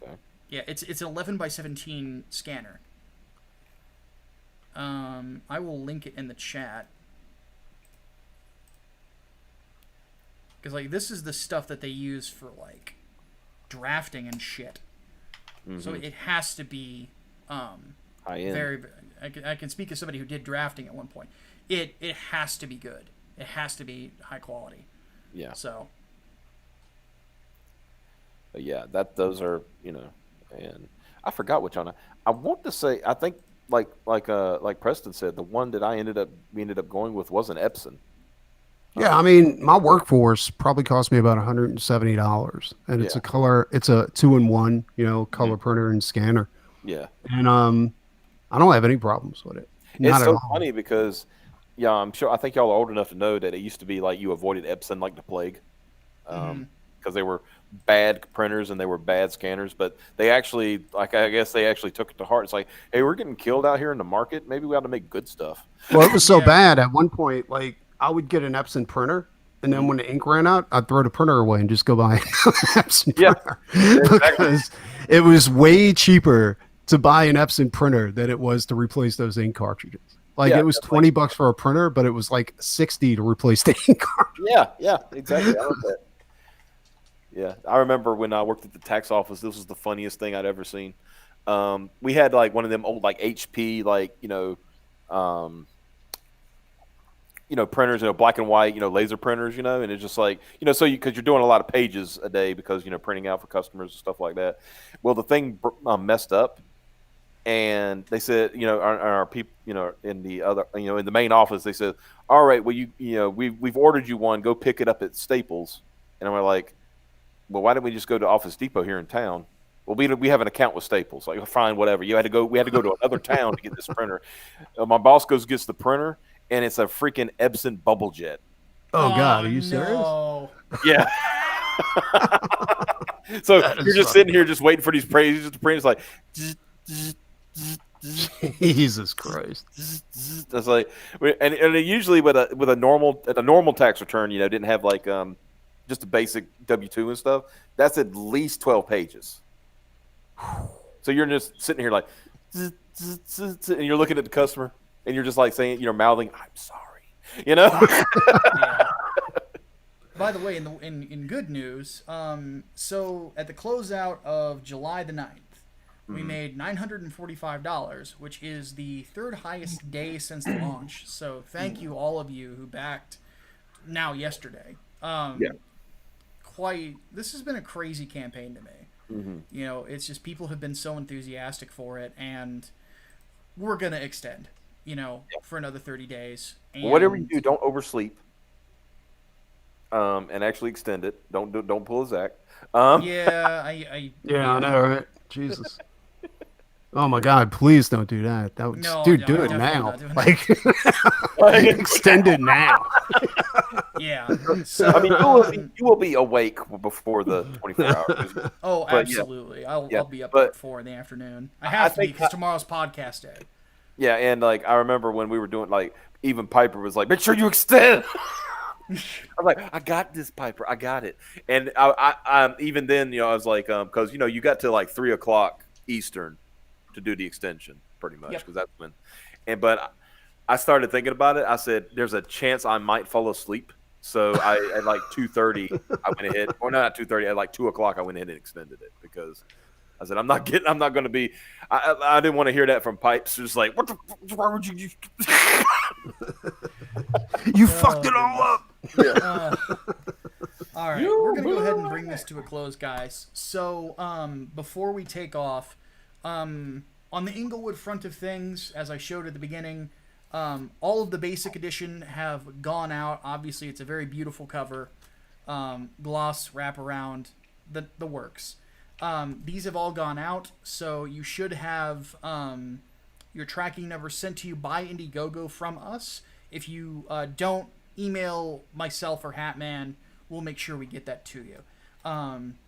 Okay. Yeah, it's an 11x17 scanner. I will link it in the chat. Because, like, this is the stuff that they use for, like, drafting and shit. Mm-hmm. So it has to be high end. Very. I can speak as somebody who did drafting at one point. It has to be good. It has to be high quality. Yeah. So. But yeah, those are, you know, and I forgot which one. I want to say, I think like Preston said, the one that we ended up going with was an Epson. Yeah, I mean, my workforce probably cost me about $170, and it's a color. It's a 2-in-1, you know, color printer and scanner. Yeah, and I don't have any problems with it. It's so funny because, yeah, I'm sure. I think y'all are old enough to know that it used to be like you avoided Epson like the plague, because they were bad printers and they were bad scanners. But they actually, like, I guess they actually took it to heart. It's like, hey, we're getting killed out here in the market. Maybe we ought to make good stuff. Well, it was so bad at one point, like, I would get an Epson printer, and then when the ink ran out, I'd throw the printer away and just go buy an Epson printer. Because it was way cheaper to buy an Epson printer than it was to replace those ink cartridges. Like, it was $20 for a printer, but it was like $60 to replace the ink cartridge. Yeah, exactly. I love that. Yeah, I remember when I worked at the tax office, this was the funniest thing I'd ever seen. We had like one of them old like HP, like, you know, printers, black and white, laser printers, and it's just like, so because you're doing a lot of pages a day because, printing out for customers and stuff like that. Well, the thing messed up, and they said, our people, in the other, in the main office, they said, all right, well, we've ordered you one, go pick it up at Staples. And I'm like, well, why didn't we just go to Office Depot here in town? Well, we have an account with Staples. Like, fine, whatever. We had to go to another town to get this printer. My boss gets the printer, and it's a freaking Epson bubble jet. Oh God, are you serious? No. Yeah. So you're just sitting here, just waiting for these praises to print. It's like, Jesus Christ. It's like, and usually with a normal tax return, didn't have like just a basic W-2 and stuff. That's at least 12 pages. So you're just sitting here like, and you're looking at the customer, and you're just like saying, mouthing, "I'm sorry," Yeah. By the way, in good news, so at the closeout of July the 9th, we made $945, which is the third highest day since the launch. So thank you all of you who backed yesterday. This has been a crazy campaign to me. It's just people have been so enthusiastic for it, and we're going to extend, for another 30 days. And whatever you do, don't oversleep. And actually extend it. Don't pull a Zach. I know, right? Jesus. Oh my God! Please don't do that. Do it now. Like, extend it now. Yeah. So, you will be awake before the 24 hours. Oh, absolutely. I'll be up at 4 in the afternoon. I have to be because tomorrow's podcast day. Yeah, and like I remember when we were doing, like, even Piper was like, "Make sure you extend." I'm like, I got this, Piper. I got it. And I even then, I was like, because you got to like 3:00 Eastern to do the extension, pretty much, because that's when. But I started thinking about it. I said, there's a chance I might fall asleep. So at like 2:30, I went ahead, or not 2:30, at like 2:00, I went ahead and extended it because I said, I'm not going to be. I didn't want to hear that from Pipes. Just like, what the? Why would you? You fucked it all up. Yeah. All right, we're gonna go ahead and bring this to a close, guys. So, before we take off, on the Inglewood front of things, as I showed at the beginning, all of the basic edition have gone out. Obviously, it's a very beautiful cover, gloss wraparound, the works. These have all gone out, so you should have your tracking number sent to you by Indiegogo from us. If you don't, email myself or Hatman. We'll make sure we get that to you.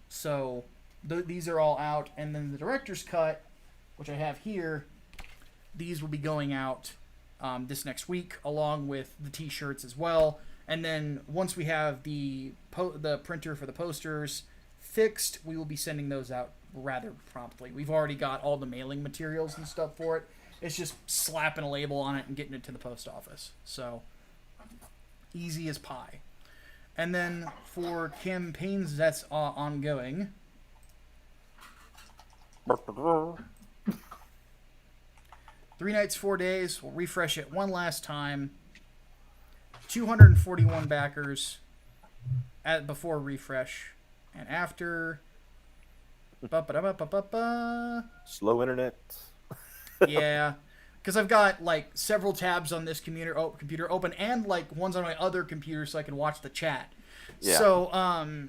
So these are all out, and then the director's cut, which I have here, these will be going out this next week, along with the T-shirts as well. And then once we have the printer for the posters fixed, we will be sending those out rather promptly. We've already got all the mailing materials and stuff for it. It's just slapping a label on it and getting it to the post office. So easy as pie. And then for campaigns that's ongoing, 3 nights, 4 days. We'll refresh it one last time. 241 backers before refresh, and after. Slow internet. Yeah. Because I've got, like, several tabs on this computer open, and, like, ones on my other computer so I can watch the chat. Yeah. So,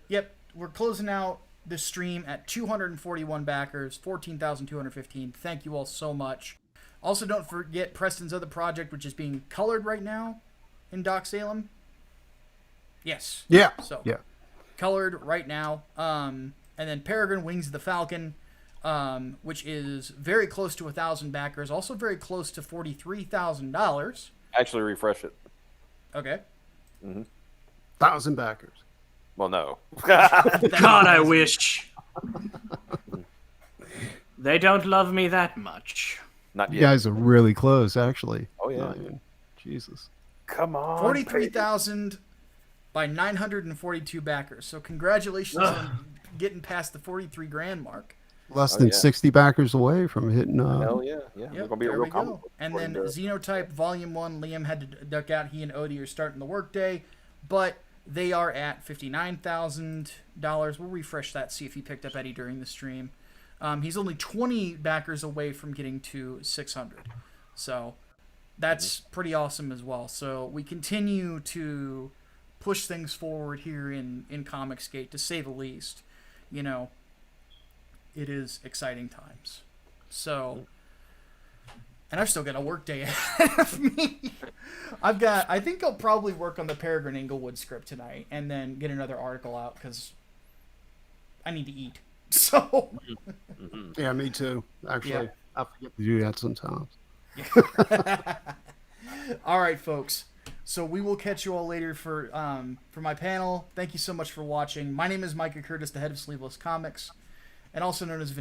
yep, we're closing out this stream at 241 backers, 14,215. Thank you all so much. Also, don't forget Preston's other project, which is being colored right now in Doc Salem. Yes. Yeah. So, yeah. Colored right now. And then Peregrine Wings of the Falcon, which is very close to 1,000 backers, also very close to $43,000. Actually, refresh it. Okay. 1,000 backers. Well, no. God, I wish. They don't love me that much. Not You yet. guys are really close, actually. Oh, yeah. Not even. Jesus. Come on. 43,000 by 942 backers. So congratulations on getting past the 43 grand mark. Less Oh, than yeah. 60 backers away from hitting. Hell yeah, yeah. We're Yep, gonna be a there real we comic go. book And according then to- Xenotype Volume 1, Liam had to duck out. He and Odie are starting the workday, but they are at $59,000. We'll refresh that, see if he picked up Eddie during the stream. He's only 20 backers away from getting to 600. So that's pretty awesome as well. So we continue to push things forward here in Comicsgate, to say the least. You know, it is exciting times. So, and I've still got a work day ahead of me. I think I'll probably work on the Peregrine Inglewood script tonight and then get another article out because I need to eat. So, Yeah, me too. Actually, Yeah. I forget to do that sometimes. all right, folks. So we will catch you all later for my panel. Thank you so much for watching. My name is Micah Curtis, the head of Sleeveless Comics, and also known as